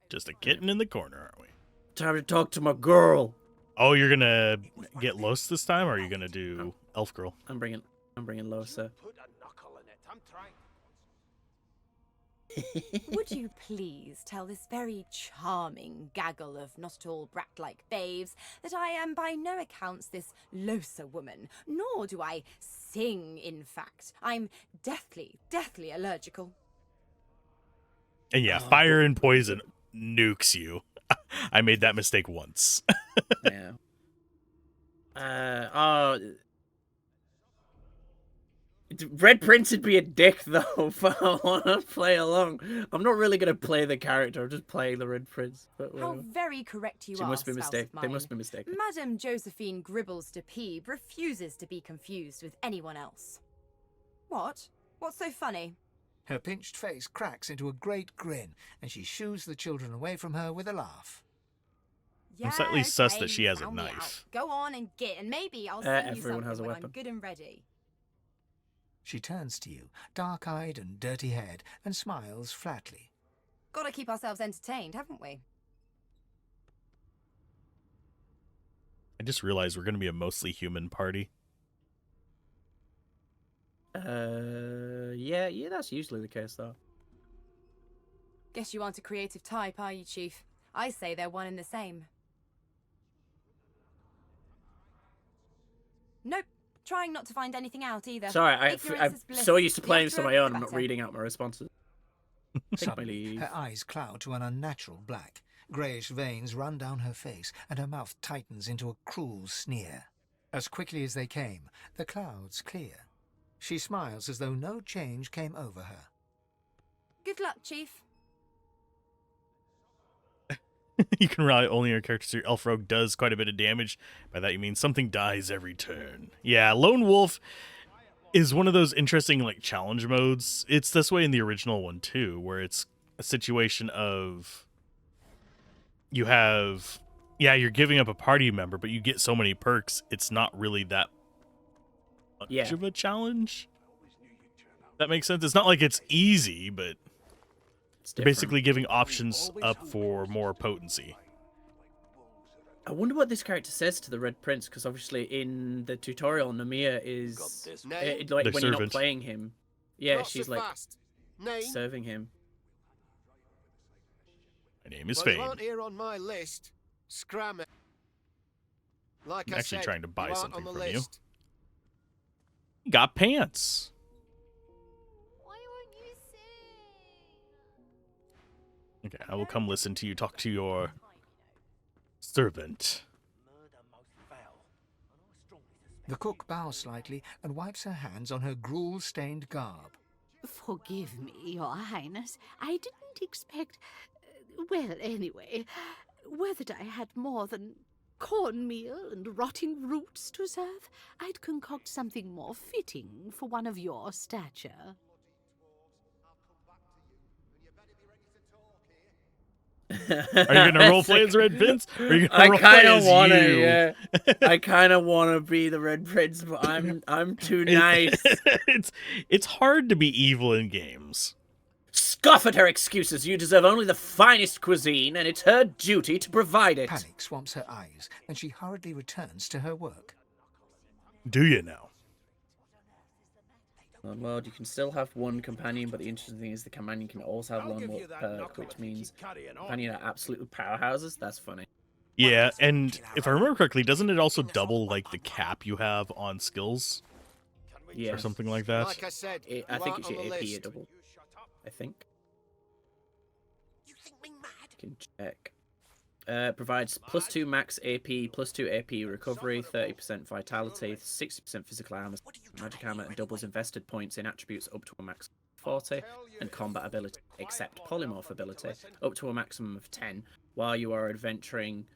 Speaker 2: Just a kitten in the corner, aren't we?
Speaker 3: Time to talk to my girl.
Speaker 2: Oh, you're gonna get Los this time, or are you gonna do Elf Girl?
Speaker 3: I'm bringing Losa.
Speaker 13: Would you please tell this very charming gaggle of not-at-all brat-like babes that I am by no accounts this Losa woman, nor do I sing, in fact. I'm deathly allergical.
Speaker 2: And yeah, fire and poison nukes you. I made that mistake once.
Speaker 3: Yeah. Red Prince would be a dick though if I want to play along. I'm not really gonna play the character. I'm just playing the Red Prince. But
Speaker 13: How very correct you
Speaker 3: She
Speaker 13: are,
Speaker 3: must be
Speaker 13: spouse
Speaker 3: mistaken.
Speaker 13: of
Speaker 3: They
Speaker 13: mine.
Speaker 3: must be mistaken.
Speaker 13: Madame Josephine Gribbles de Peeb refuses to be confused with anyone else. What? What's so funny?
Speaker 5: Her pinched face cracks into a great grin, and she shoos the children away from her with a laugh.
Speaker 2: I'm slightly sus
Speaker 13: okay,
Speaker 2: that she has a
Speaker 13: sound me
Speaker 2: knife.
Speaker 13: out. Go on and get, and maybe I'll send you
Speaker 3: everyone
Speaker 13: something
Speaker 3: has a
Speaker 13: when
Speaker 3: weapon.
Speaker 13: I'm good and ready.
Speaker 5: She turns to you, dark-eyed and dirty-haired, and smiles flatly.
Speaker 13: Gotta keep ourselves entertained, haven't we?
Speaker 2: I just realized we're gonna be a mostly human party.
Speaker 3: Yeah, that's usually the case though.
Speaker 13: Guess you aren't a creative type, are you, Chief? I say they're one and the same. Nope. Trying not to find anything out either.
Speaker 3: Sorry, I'm
Speaker 13: Ignorance is bliss.
Speaker 3: so used to
Speaker 13: The
Speaker 3: playing
Speaker 13: accurate,
Speaker 3: this on my own.
Speaker 13: the
Speaker 3: I'm not
Speaker 13: better.
Speaker 3: reading out my responses. Take my
Speaker 5: Suddenly,
Speaker 3: leave.
Speaker 5: her eyes cloud to an unnatural black. Greyish veins run down her face, and her mouth tightens into a cruel sneer. As quickly as they came, the clouds clear. She smiles as though no change came over her.
Speaker 13: Good luck, Chief.
Speaker 2: You can rely only on your character, so your elf rogue does quite a bit of damage. By that you mean something dies every turn. Yeah, Lone Wolf is one of those interesting like challenge modes. It's this way in the original one too, where it's a situation of you have, yeah, you're giving up a party member, but you get so many perks, it's not really that much of a challenge. That makes sense. It's not like it's easy, but they're basically giving options up for more potency.
Speaker 3: I wonder what this character says to the Red Prince, because obviously in the tutorial, Namia is like
Speaker 2: Their
Speaker 3: when you're not
Speaker 2: servant.
Speaker 3: playing him. Yeah,
Speaker 9: Not so
Speaker 3: she's like
Speaker 9: fast. Name?
Speaker 3: serving him.
Speaker 2: My name is
Speaker 9: Well,
Speaker 2: Fane.
Speaker 9: you aren't here on my list. Scram it. Like
Speaker 2: I'm
Speaker 9: I
Speaker 2: actually
Speaker 9: said,
Speaker 2: trying to buy
Speaker 9: you aren't
Speaker 2: something
Speaker 9: on the
Speaker 2: from you.
Speaker 9: list.
Speaker 2: Got pants. Okay, I will come listen to you talk to your servant.
Speaker 5: The cook bows slightly and wipes her hands on her gruel-stained garb.
Speaker 11: Forgive me, Your Highness. I didn't expect... well, anyway, whether I had more than cornmeal and rotting roots to serve, I'd concoct something more fitting for one of your stature.
Speaker 2: Are you gonna roleplay as Red Prince? Or are you gonna
Speaker 3: I
Speaker 2: roleplay
Speaker 3: kind of
Speaker 2: as
Speaker 3: want
Speaker 2: you?
Speaker 3: to, yeah. I kind of want to be the Red Prince, but I'm too nice.
Speaker 2: It's hard to be evil in games.
Speaker 3: Scoff at her excuses. You deserve only the finest cuisine, and it's her duty to provide it.
Speaker 5: Panic swamps her eyes, and she hurriedly returns to her work.
Speaker 2: Do you now?
Speaker 3: Lone Lord, you can still have one companion, but the interesting thing is the companion can also have Lone Lord perk, which means companion are absolute powerhouses. That's funny.
Speaker 2: Yeah, and if I remember correctly, doesn't it also double like the cap you have on skills?
Speaker 3: Yeah.
Speaker 2: Or something like that?
Speaker 9: Like I said,
Speaker 3: I
Speaker 9: you
Speaker 3: think
Speaker 9: aren't
Speaker 3: it's
Speaker 9: on
Speaker 3: your
Speaker 9: the
Speaker 3: AP
Speaker 9: list.
Speaker 3: double. I think. Can check. Provides +2 max AP, +2 AP recovery, 30% vitality, 60% physical armor, magic armor, and doubles invested points in attributes up to a max of 40, and combat ability, except polymorph ability, up to a maximum of 10. While you are adventuring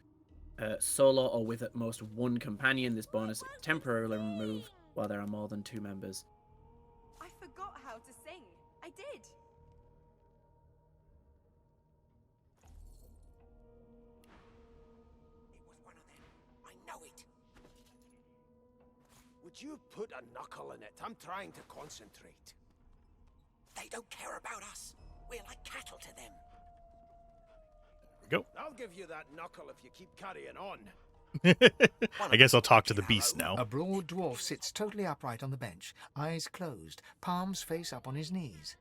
Speaker 3: solo or with at most one companion, this bonus is temporarily removed while there are more than 2 members.
Speaker 13: I forgot how to sing. I did.
Speaker 6: Would you put a knuckle in it? I'm trying to concentrate.
Speaker 8: They don't care about us. We're like cattle to them.
Speaker 2: Go.
Speaker 6: I'll give you that knuckle if you keep carrying on.
Speaker 2: I guess I'll talk to the beast now.
Speaker 5: A broad dwarf sits totally upright on the bench, eyes closed, palms face up on his knees.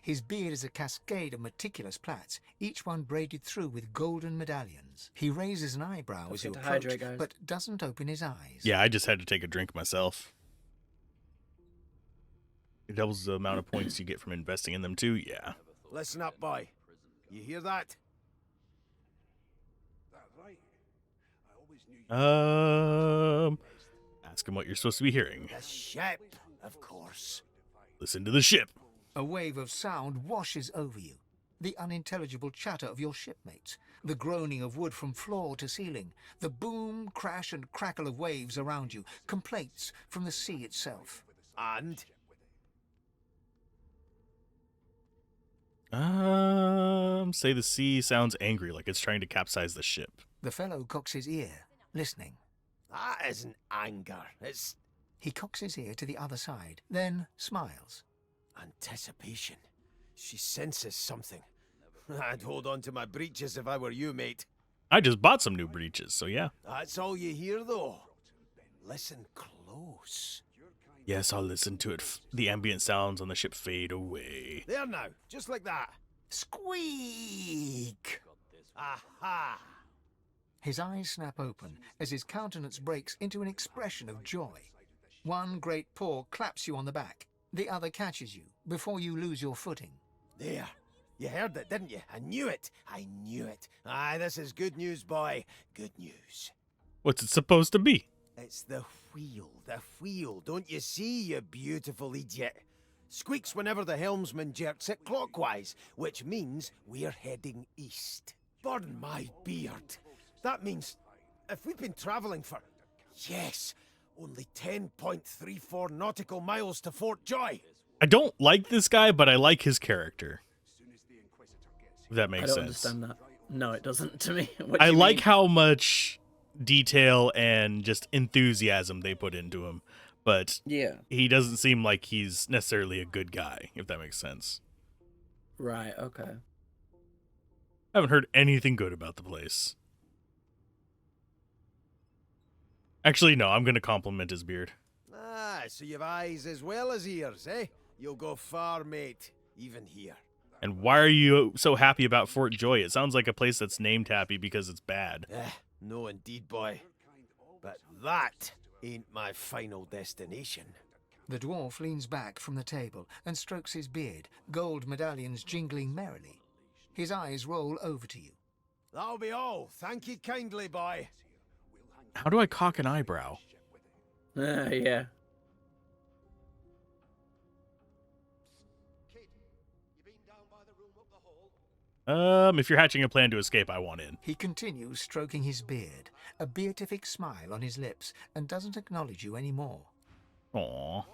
Speaker 5: His beard is a cascade of meticulous plaits, each one braided through with golden medallions. He raises an eyebrow as you
Speaker 3: get to
Speaker 5: approach,
Speaker 3: hydrate, guys.
Speaker 5: but doesn't open his eyes.
Speaker 2: Yeah, I just had to take a drink myself. It doubles the amount of points you get from investing in them too, yeah.
Speaker 6: Listen up, boy. You hear that?
Speaker 2: Ask him what you're supposed to be hearing.
Speaker 6: The ship, of course.
Speaker 2: Listen to the ship.
Speaker 5: A wave of sound washes over you. The unintelligible chatter of your shipmates, the groaning of wood from floor to ceiling, the boom, crash and crackle of waves around you, complaints from the sea itself.
Speaker 6: And?
Speaker 2: Say the sea sounds angry, like it's trying to capsize the ship.
Speaker 5: The fellow cocks his ear, listening.
Speaker 6: That isn't anger. It's
Speaker 5: He cocks his ear to the other side, then smiles.
Speaker 6: anticipation. She senses something. I'd hold on to my breeches if I were you, mate.
Speaker 2: I just bought some new breeches, so yeah.
Speaker 6: That's all you hear, though. Listen close.
Speaker 2: Yes, I'll listen to it. The ambient sounds on the ship fade away.
Speaker 6: There now, just like that.
Speaker 5: Squeak!
Speaker 6: Aha!
Speaker 5: His eyes snap open as his countenance breaks into an expression of joy. One great paw claps you on the back. The other catches you before you lose your footing.
Speaker 6: There. You heard it, didn't you? I knew it. I knew it. Aye, this is good news, boy. Good news.
Speaker 2: What's it supposed to be?
Speaker 6: It's the wheel. The wheel. Don't you see, you beautiful idiot? Squeaks whenever the helmsman jerks it clockwise, which means we're heading east. Burn my beard. That means if we've been travelling for, yes, only 10.34 nautical miles to Fort Joy.
Speaker 2: I don't like this guy, but I like his character. If that makes
Speaker 3: I don't
Speaker 2: sense.
Speaker 3: understand that. No, it doesn't to me. What do
Speaker 2: I
Speaker 3: you
Speaker 2: like
Speaker 3: mean?
Speaker 2: how much detail and just enthusiasm they put into him, but
Speaker 3: Yeah.
Speaker 2: he doesn't seem like he's necessarily a good guy, if that makes sense.
Speaker 3: Right, okay.
Speaker 2: I haven't heard anything good about the place. Actually, no, I'm going to compliment his beard.
Speaker 6: Ah, so you've eyes as well as ears, eh? You'll go far, mate. Even here.
Speaker 2: And why are you so happy about Fort Joy? It sounds like a place that's named Happy because it's bad.
Speaker 6: No, indeed, boy. But that ain't my final destination.
Speaker 5: The dwarf leans back from the table and strokes his beard, gold medallions jingling merrily. His eyes roll over to you.
Speaker 6: That'll be all. Thank you kindly, boy.
Speaker 2: How do I cock an eyebrow?
Speaker 3: Yeah.
Speaker 2: If you're hatching a plan to escape, I want in.
Speaker 5: He continues stroking his beard, a beatific smile on his lips, and doesn't acknowledge you anymore.
Speaker 2: Aww.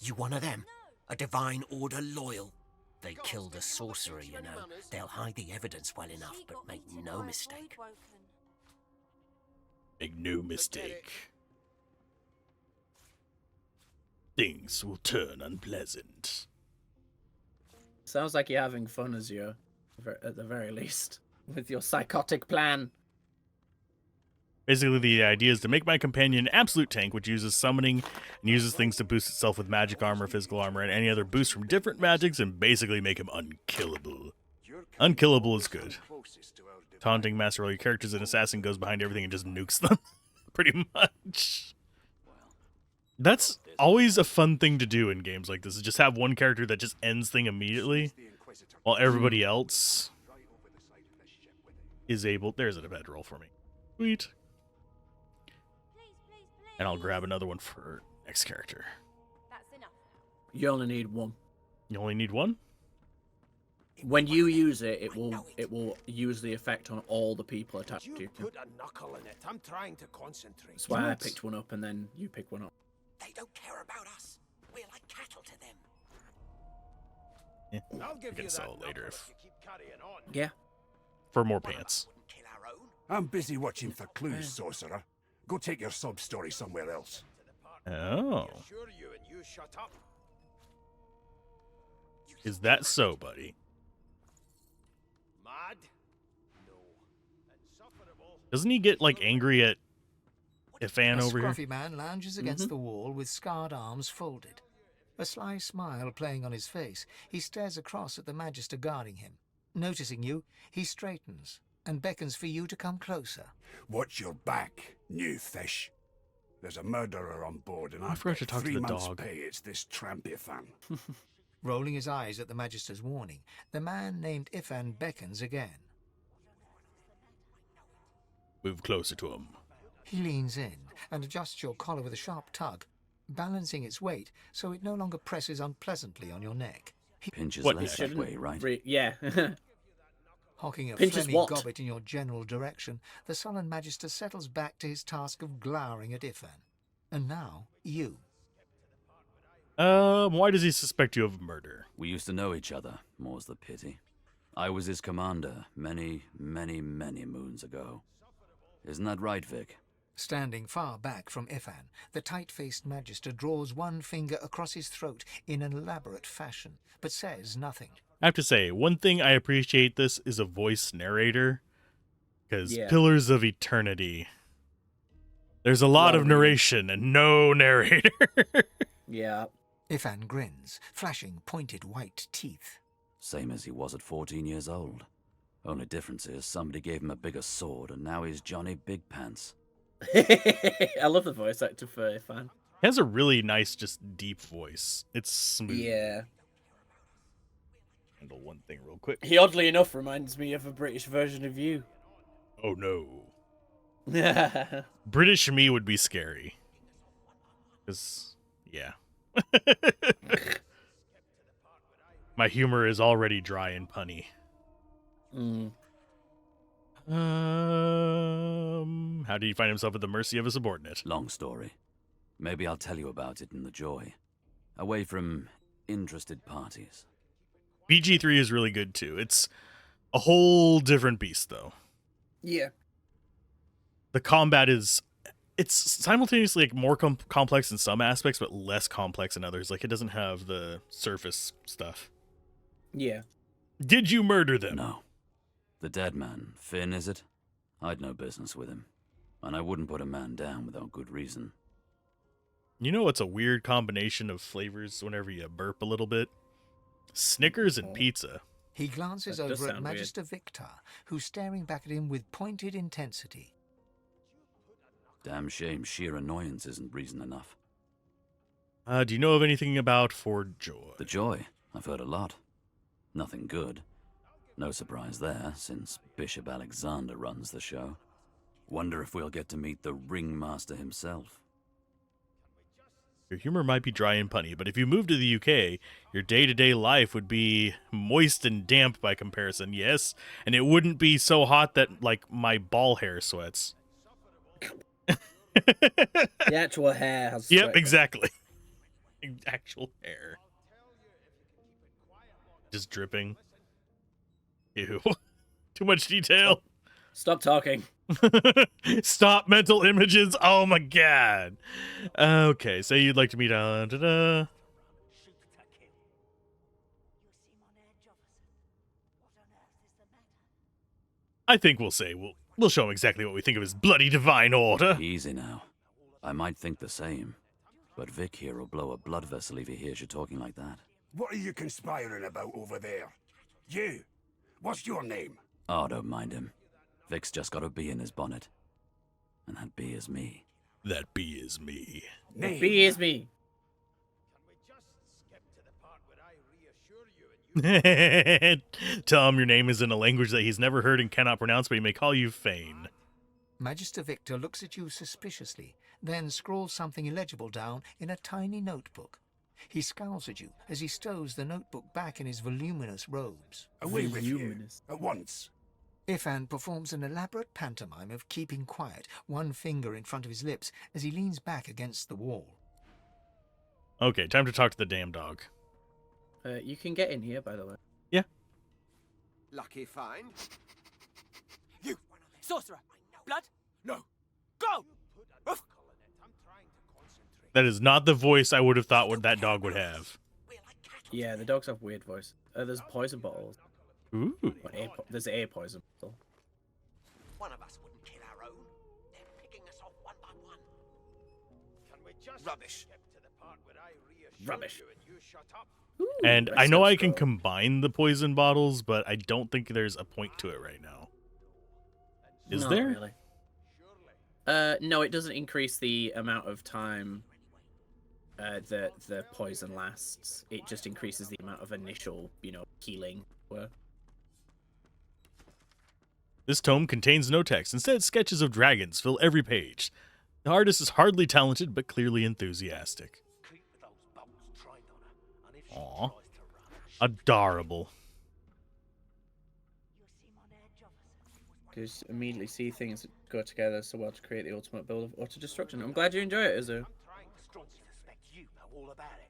Speaker 8: You one of them? A divine order loyal? They killed a sorcerer, you know. They'll hide the evidence well enough, but make no mistake.
Speaker 2: Make no mistake. Things will turn unpleasant.
Speaker 3: Sounds like you're having fun as you, at the very least, with your psychotic plan.
Speaker 2: Basically, the idea is to make my companion an absolute tank, which uses summoning and uses things to boost itself with magic armor, physical armor, and any other boost from different magics, and basically make him unkillable. Unkillable is good. Taunting master all your characters, an assassin goes behind everything and just nukes them. Pretty much. That's always a fun thing to do in games like this, is just have one character that just ends thing immediately, while everybody else is able... There's a bed roll for me. Sweet. And I'll grab another one for next character.
Speaker 3: You only need one.
Speaker 2: You only need one?
Speaker 3: When you use it, it will use the effect on all the people attached to you.
Speaker 6: Put a knuckle in it. I'm trying to concentrate.
Speaker 3: That's why I picked one up and then you pick one up.
Speaker 8: They don't care about us. We're like cattle to them.
Speaker 2: Yeah,
Speaker 6: I'll give
Speaker 2: I can
Speaker 6: you
Speaker 2: sell
Speaker 6: that
Speaker 2: it later
Speaker 6: knuckle
Speaker 2: if,
Speaker 6: if you keep carrying on.
Speaker 3: Yeah.
Speaker 2: for more pants.
Speaker 9: I'm busy watching for clues, sorcerer. Go take your sub-story somewhere else.
Speaker 2: Oh.
Speaker 6: Sure you and you shut up.
Speaker 2: Is that so, buddy?
Speaker 6: Mad? No. Insufferable?
Speaker 2: Doesn't he get, like, angry at Fane
Speaker 5: A
Speaker 2: over here?
Speaker 5: scruffy man lounges against the wall with scarred arms folded. A sly smile playing on his face, he stares across at the Magister guarding him. Noticing you, he straightens and beckons for you to come closer.
Speaker 9: Watch your back, new fish. There's a murderer on board, and
Speaker 2: I forgot to talk to
Speaker 9: 3
Speaker 2: the
Speaker 9: months'
Speaker 2: dog.
Speaker 9: pay. It's this trampy fan.
Speaker 5: Rolling his eyes at the Magister's warning, the man named Ifan beckons again.
Speaker 2: Move closer to him.
Speaker 5: He leans in and adjusts your collar with a sharp tug, balancing its weight so it no longer presses unpleasantly on your neck.
Speaker 14: Pinches
Speaker 2: What,
Speaker 14: less
Speaker 2: you
Speaker 14: that way, right?
Speaker 3: Yeah.
Speaker 5: Hocking a
Speaker 3: Pinches
Speaker 5: phlegmy
Speaker 3: what?
Speaker 5: gobbet in your general direction, the sullen Magister settles back to his task of glowering at Ifan. And now, you.
Speaker 2: Why does he suspect you of murder?
Speaker 14: We used to know each other, more's the pity. I was his commander many, many, many moons ago. Isn't that right, Vic?
Speaker 5: Standing far back from Ifan, the tight-faced Magister draws one finger across his throat in an elaborate fashion, but says nothing.
Speaker 2: I have to say, one thing I appreciate this is a voice narrator. Because
Speaker 3: Yeah.
Speaker 2: Pillars of Eternity, there's a lot of narration and no narrator.
Speaker 3: Yeah.
Speaker 5: Ifan grins, flashing pointed white teeth.
Speaker 14: Same as he was at 14 years old. Only difference is somebody gave him a bigger sword, and now he's Johnny Big Pants.
Speaker 3: I love the voice actor for Fane.
Speaker 2: He has a really nice, just deep voice. It's smooth.
Speaker 3: Yeah.
Speaker 2: Handle one thing real quick.
Speaker 3: He oddly enough reminds me of a British version of you.
Speaker 2: Oh no. British me would be scary. Because, yeah. My humor is already dry and punny. How did he find himself at the mercy of a subordinate?
Speaker 14: Long story. Maybe I'll tell you about it in the joy. Away from interested parties.
Speaker 2: BG3 is really good too. It's a whole different beast though.
Speaker 3: Yeah.
Speaker 2: The combat is... It's simultaneously like more complex in some aspects, but less complex in others. Like, it doesn't have the surface stuff.
Speaker 3: Yeah.
Speaker 2: Did you murder them?
Speaker 14: No. The dead man, Finn, is it? I'd no business with him. And I wouldn't put a man down without good reason.
Speaker 2: You know what's a weird combination of flavors whenever you burp a little bit? Snickers and pizza.
Speaker 5: He glances
Speaker 3: That does
Speaker 5: over at
Speaker 3: sound weird.
Speaker 5: Magister Victor, who's staring back at him with pointed intensity.
Speaker 14: Damn shame sheer annoyance isn't reason enough.
Speaker 2: Do you know of anything about Fort Joy?
Speaker 14: The Joy? I've heard a lot. Nothing good. No surprise there, since Bishop Alexander runs the show. Wonder if we'll get to meet the ringmaster himself.
Speaker 2: Your humor might be dry and punny, but if you moved to the UK, your day-to-day life would be moist and damp by comparison, yes? And it wouldn't be so hot that, like, my ball hair sweats.
Speaker 3: The actual hair has
Speaker 2: Yep,
Speaker 3: sweat.
Speaker 2: exactly. Actual hair. Just dripping. Ew. Too much detail.
Speaker 3: Stop talking.
Speaker 2: Stop mental images. Oh my god. Okay, so you'd like to meet I think we'll say we'll show him exactly what we think of his bloody divine order.
Speaker 14: Easy now. I might think the same, but Vic here will blow a blood vessel if he hears you talking like that.
Speaker 10: What are you conspiring about over there? You? What's your name?
Speaker 14: Oh, don't mind him. Vic's just got a bee in his bonnet. And that bee is me.
Speaker 2: That bee is me.
Speaker 3: The bee is me.
Speaker 2: Tell him your name is in a language that he's never heard and cannot pronounce, but he may call you Fane.
Speaker 5: Magister Victor looks at you suspiciously, then scrawls something illegible down in a tiny notebook. He scowls at you as he stows the notebook back in his voluminous robes.
Speaker 10: Away with you. At once.
Speaker 5: Ifan performs an elaborate pantomime of keeping quiet, one finger in front of his lips, as he leans back against the wall.
Speaker 2: Okay, time to talk to the damn dog.
Speaker 3: You can get in here, by the way.
Speaker 2: Yeah.
Speaker 6: Lucky find.
Speaker 15: You! Sorcerer! Blood? No! Go! Oof.
Speaker 2: That is not the voice I would have thought that dog would have.
Speaker 3: Yeah, the dogs have weird voice. There's poison bottles.
Speaker 2: Ooh.
Speaker 3: There's air poison bottle.
Speaker 8: One of us wouldn't kill our own. They're picking us off one by one.
Speaker 6: Can we just
Speaker 15: Rubbish.
Speaker 6: skip to the part where I reassure
Speaker 3: Rubbish.
Speaker 6: you and you shut up?
Speaker 2: And I know I can combine the poison bottles, but I don't think there's a point to it right now. Is
Speaker 3: Not
Speaker 2: there?
Speaker 3: Really. No, it doesn't increase the amount of time that the poison lasts. It just increases the amount of initial, healing.
Speaker 2: This tome contains no text. Instead, sketches of dragons fill every page. The artist is hardly talented, but clearly enthusiastic. Aw. Adorable.
Speaker 3: Just immediately see things go together so well to create the ultimate build of auto-destruction. I'm glad you enjoy it, Izu.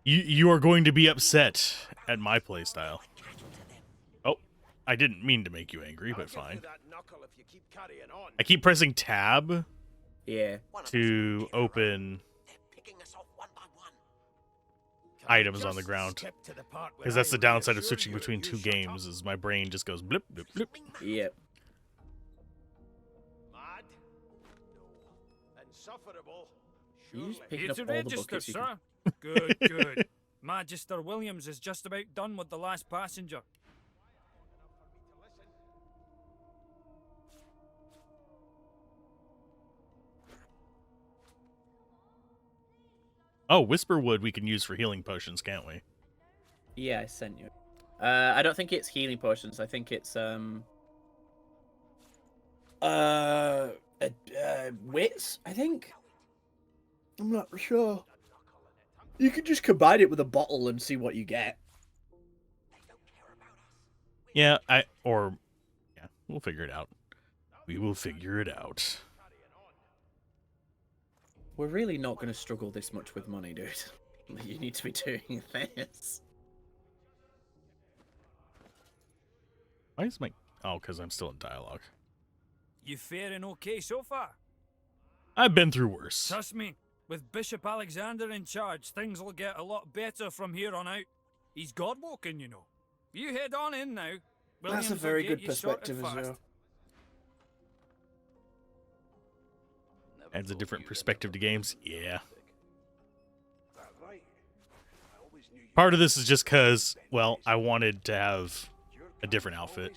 Speaker 2: You are going to be upset at my playstyle. Oh, I didn't mean to make you angry, but fine. I keep pressing tab to open items on the ground. Because that's the downside of switching between two games, is my brain just goes blip, blip, blip.
Speaker 3: Yep.
Speaker 6: Mad? No. Insufferable?
Speaker 3: You just
Speaker 6: Surely.
Speaker 3: picking
Speaker 15: It's
Speaker 3: up
Speaker 15: a
Speaker 3: all the
Speaker 15: register,
Speaker 3: buckets you can-
Speaker 15: sir. Good, good. Magister Williams is just about done with the last passenger.
Speaker 2: Oh, Whisperwood we can use for healing potions, can't we?
Speaker 3: Yeah, I sent you. I don't think it's healing potions. I think it's wits. I think. I'm not sure. You can just combine it with a bottle and see what you get.
Speaker 2: Yeah, we'll figure it out. We will figure it out.
Speaker 3: We're really not going to struggle this much with money, dude. You need to be doing this.
Speaker 2: Why is my... Oh, because I'm still in dialogue.
Speaker 16: You faring okay so far?
Speaker 2: I've been through worse.
Speaker 16: Trust me, with Bishop Alexander in charge, things will get a lot better from here on out. He's God-woken, you know. You head on in now.
Speaker 3: That's a very good perspective as well.
Speaker 2: Adds a different perspective to games. Yeah. Part of this is just because, well, I wanted to have a different outfit.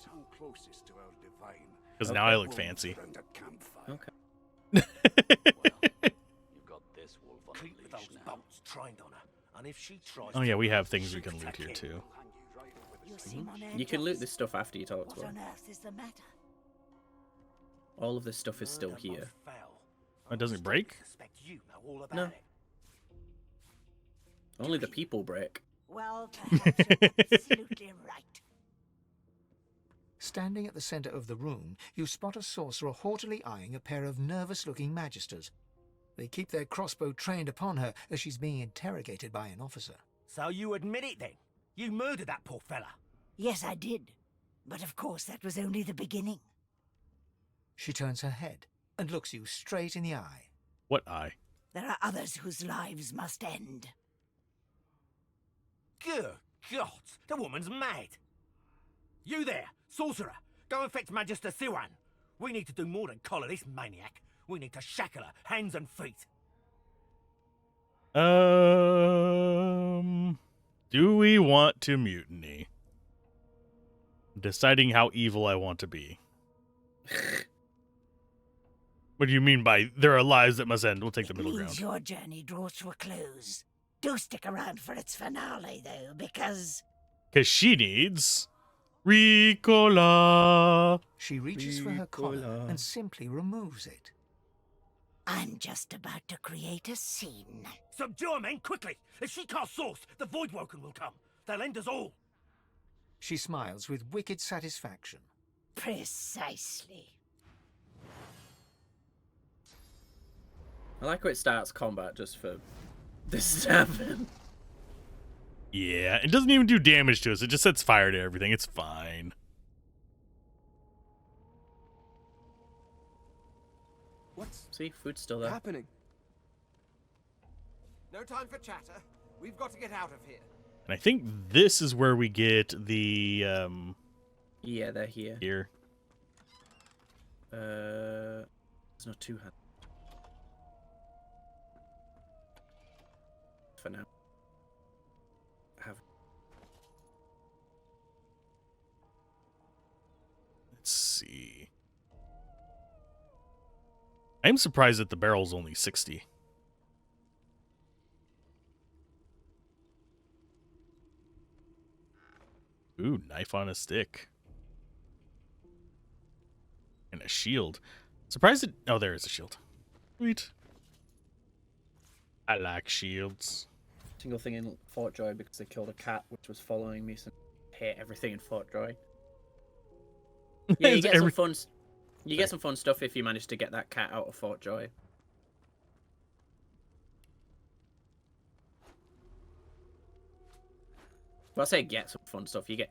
Speaker 2: Because now I look fancy.
Speaker 3: Okay.
Speaker 2: Oh yeah, we have things we can loot here too.
Speaker 3: You can loot this stuff after you talk to
Speaker 7: What
Speaker 3: him.
Speaker 7: on earth is the matter?
Speaker 3: All of this stuff is still here.
Speaker 2: Oh, doesn't it break?
Speaker 3: No. Only the people break.
Speaker 7: Well, perhaps you're absolutely right.
Speaker 5: Standing at the center of the room, you spot a sorcerer haughtily eyeing a pair of nervous-looking magisters. They keep their crossbow trained upon her as she's being interrogated by an officer.
Speaker 6: So you admit it then? You murdered that poor fella?
Speaker 7: Yes, I did. But of course, that was only the beginning.
Speaker 5: She turns her head and looks you straight in the eye.
Speaker 2: What eye?
Speaker 7: There are others whose lives must end.
Speaker 6: Good God, the woman's mad. You there, sorcerer, go and fetch Magister Siwan. We need to do more than collar this maniac. We need to shackle her, hands and feet.
Speaker 2: Do we want to mutiny? Deciding how evil I want to be. What do you mean by there are lives that must end? We'll take the middle ground.
Speaker 7: Your journey draws to a close. Do stick around for its finale, though, because
Speaker 2: She needs Ricola.
Speaker 5: She reaches for her collar and simply removes it.
Speaker 7: I'm just about to create a scene.
Speaker 6: Subdue her, men, quickly! If she casts source, the Voidwoken will come. They'll end us all.
Speaker 5: She smiles with wicked satisfaction.
Speaker 7: Precisely.
Speaker 3: I like how it starts combat just for this to happen.
Speaker 2: Yeah, it doesn't even do damage to us. It just sets fire to everything. It's fine.
Speaker 3: What's food's still there.
Speaker 15: happening? No time for chatter. We've got to get out of here.
Speaker 2: And I think this is where we get the
Speaker 3: Yeah, they're here.
Speaker 2: Here.
Speaker 3: There's no two hands. For now.
Speaker 2: Let's see. I'm surprised that the barrel's only 60. Ooh, knife on a stick. And a shield. Surprised it... Oh, there is a shield. Sweet. I like shields.
Speaker 3: Single thing in Fort Joy because they killed a cat which was following me, so I hate everything in Fort Joy. Yeah, you get some fun. You get some fun stuff if you manage to get that cat out of Fort Joy. Well, I say get some fun stuff. You get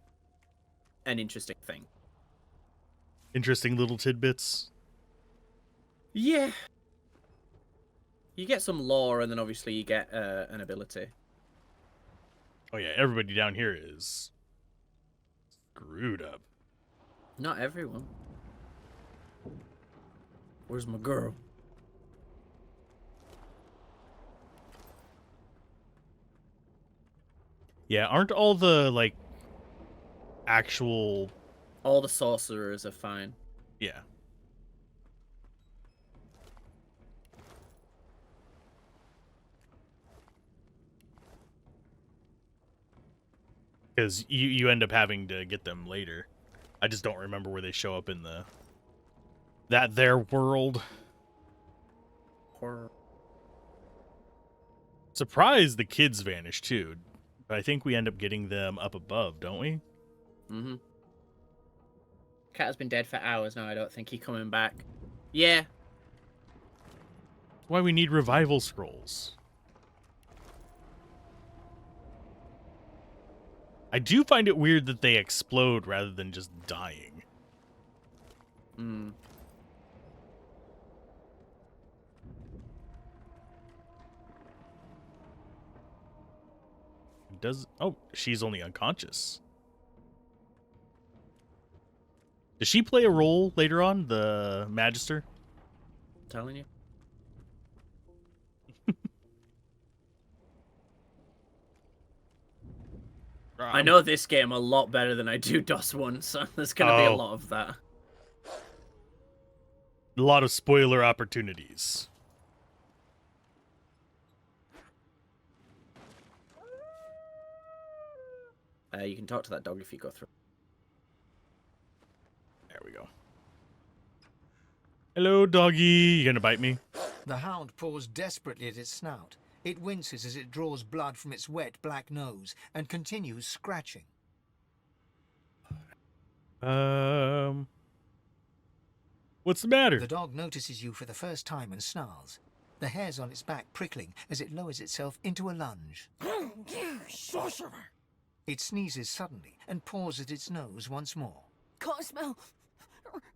Speaker 3: an interesting thing.
Speaker 2: Interesting little tidbits.
Speaker 3: Yeah. You get some lore, and then obviously you get an ability.
Speaker 2: Oh yeah, everybody down here is screwed up.
Speaker 3: Not everyone. Where's my girl?
Speaker 2: Yeah, aren't all the, like, actual...
Speaker 3: All the sorcerers are fine.
Speaker 2: Yeah. Because you end up having to get them later. I just don't remember where they show up in their world.
Speaker 3: Horror.
Speaker 2: Surprised the kids vanish too, but I think we end up getting them up above, don't we?
Speaker 3: Mm-hmm. Cat has been dead for hours now. I don't think he's coming back. Yeah.
Speaker 2: That's why we need revival scrolls. I do find it weird that they explode rather than just dying.
Speaker 3: Hmm.
Speaker 2: Oh, she's only unconscious. Does she play a role later on, the Magister?
Speaker 3: I'm telling you. I know this game a lot better than I do DOS 1, so there's going to be a lot of that.
Speaker 2: A lot of spoiler opportunities.
Speaker 3: You can talk to that dog if you go through.
Speaker 2: There we go. Hello, doggy. You gonna bite me?
Speaker 5: The hound paws desperately at its snout. It winces as it draws blood from its wet black nose and continues scratching.
Speaker 2: What's the matter?
Speaker 5: The dog notices you for the first time and snarls, the hairs on its back prickling as it lowers itself into a lunge.
Speaker 17: Sorcerer!
Speaker 5: It sneezes suddenly and paws at its nose once more.
Speaker 17: Can't smell.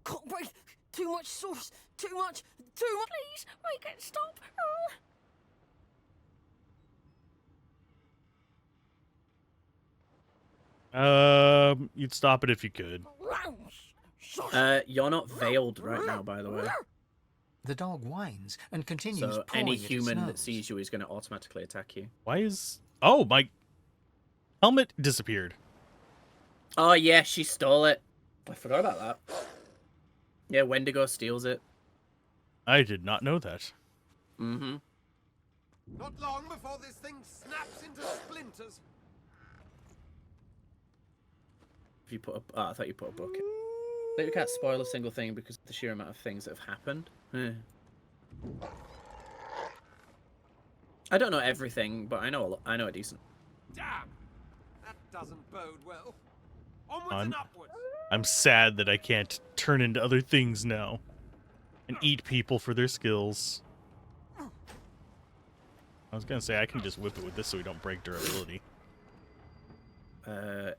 Speaker 17: Can't breathe. Too much sauce. Too much. Please, make it stop.
Speaker 2: You'd stop it if you could.
Speaker 3: You're not veiled right now, by the way.
Speaker 5: The dog whines and continues
Speaker 3: So
Speaker 5: pawing
Speaker 3: any
Speaker 5: at its
Speaker 3: human that
Speaker 5: nose.
Speaker 3: sees you is going to automatically attack you.
Speaker 2: Why is... Oh, my helmet disappeared.
Speaker 3: Oh, yeah, she stole it. I forgot about that. Yeah, Wendigo steals it.
Speaker 2: I did not know that.
Speaker 3: Mm-hmm.
Speaker 15: Not long before this thing snaps into splinters.
Speaker 3: If you put a... Oh, I thought you put a book in. But you can't spoil a single thing because of the sheer amount of things that have happened. I don't know everything, but I know a decent.
Speaker 15: Damn! That doesn't bode well. Onwards and upwards.
Speaker 2: I'm sad that I can't turn into other things now and eat people for their skills. I was gonna say I can just whip it with this so we don't break durability.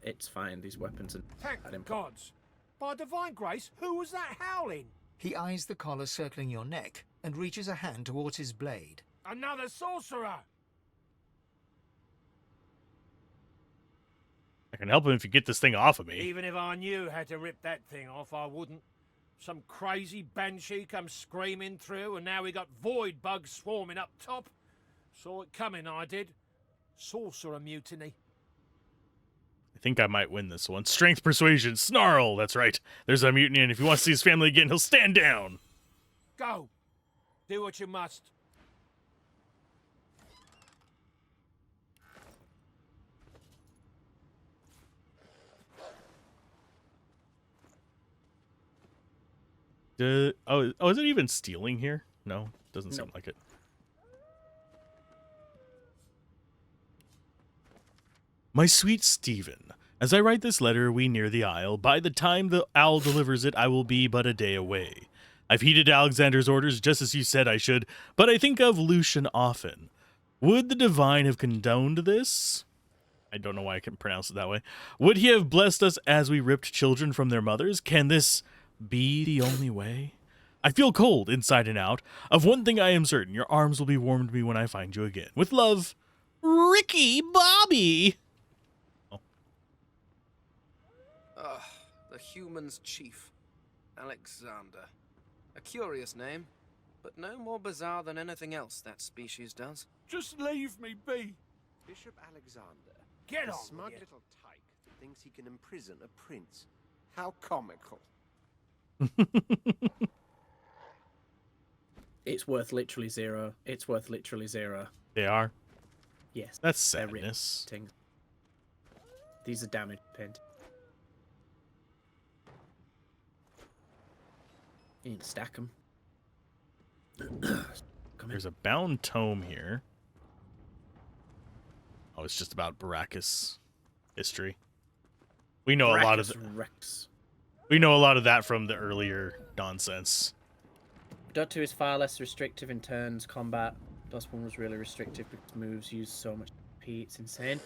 Speaker 3: It's fine. These weapons are...
Speaker 15: Thank the gods. By divine grace, who was that howling?
Speaker 5: He eyes the collar circling your neck and reaches a hand towards his blade.
Speaker 15: Another sorcerer!
Speaker 2: I can help him if you get this thing off of me.
Speaker 15: Even if I knew how to rip that thing off, I wouldn't. Some crazy banshee comes screaming through, and now we got void bugs swarming up top. Saw it coming, I did. Sorcerer mutiny.
Speaker 2: I think I might win this one. Strength, persuasion, snarl. That's right. There's a mutiny, and if he wants to see his family again, he'll stand down.
Speaker 15: Go. Do what you must.
Speaker 2: Oh, is it even stealing here? No, doesn't seem like it. My sweet Stephen, as I write this letter, we near the isle. By the time the owl delivers it, I will be but a day away. I've heeded Alexander's orders just as you said I should, but I think of Lucian often. Would the divine have condoned this? I don't know why I can pronounce it that way. Would he have blessed us as we ripped children from their mothers? Can this be the only way? I feel cold inside and out. Of one thing I am certain, your arms will be warm to me when I find you again. With love, Ricky Bobby.
Speaker 18: The human's chief, Alexander. A curious name, but no more bizarre than anything else that species does.
Speaker 15: Just leave me be.
Speaker 6: Bishop Alexander.
Speaker 15: Get
Speaker 6: a
Speaker 15: on
Speaker 6: smug
Speaker 15: with it.
Speaker 6: little tyke that thinks he can imprison a prince. How comical.
Speaker 3: It's worth literally zero. It's worth literally zero.
Speaker 2: They are?
Speaker 3: Yes.
Speaker 2: That's sadness.
Speaker 3: These are damage paint. You need to stack them.
Speaker 2: There's a bound tome here. Oh, it's just about Baracus history. We know a lot of
Speaker 3: Rex.
Speaker 2: we know a lot of that from the earlier nonsense.
Speaker 3: Dot 2 is far less restrictive in turns combat. DOS 1 was really restrictive because moves use so much P. It's insane.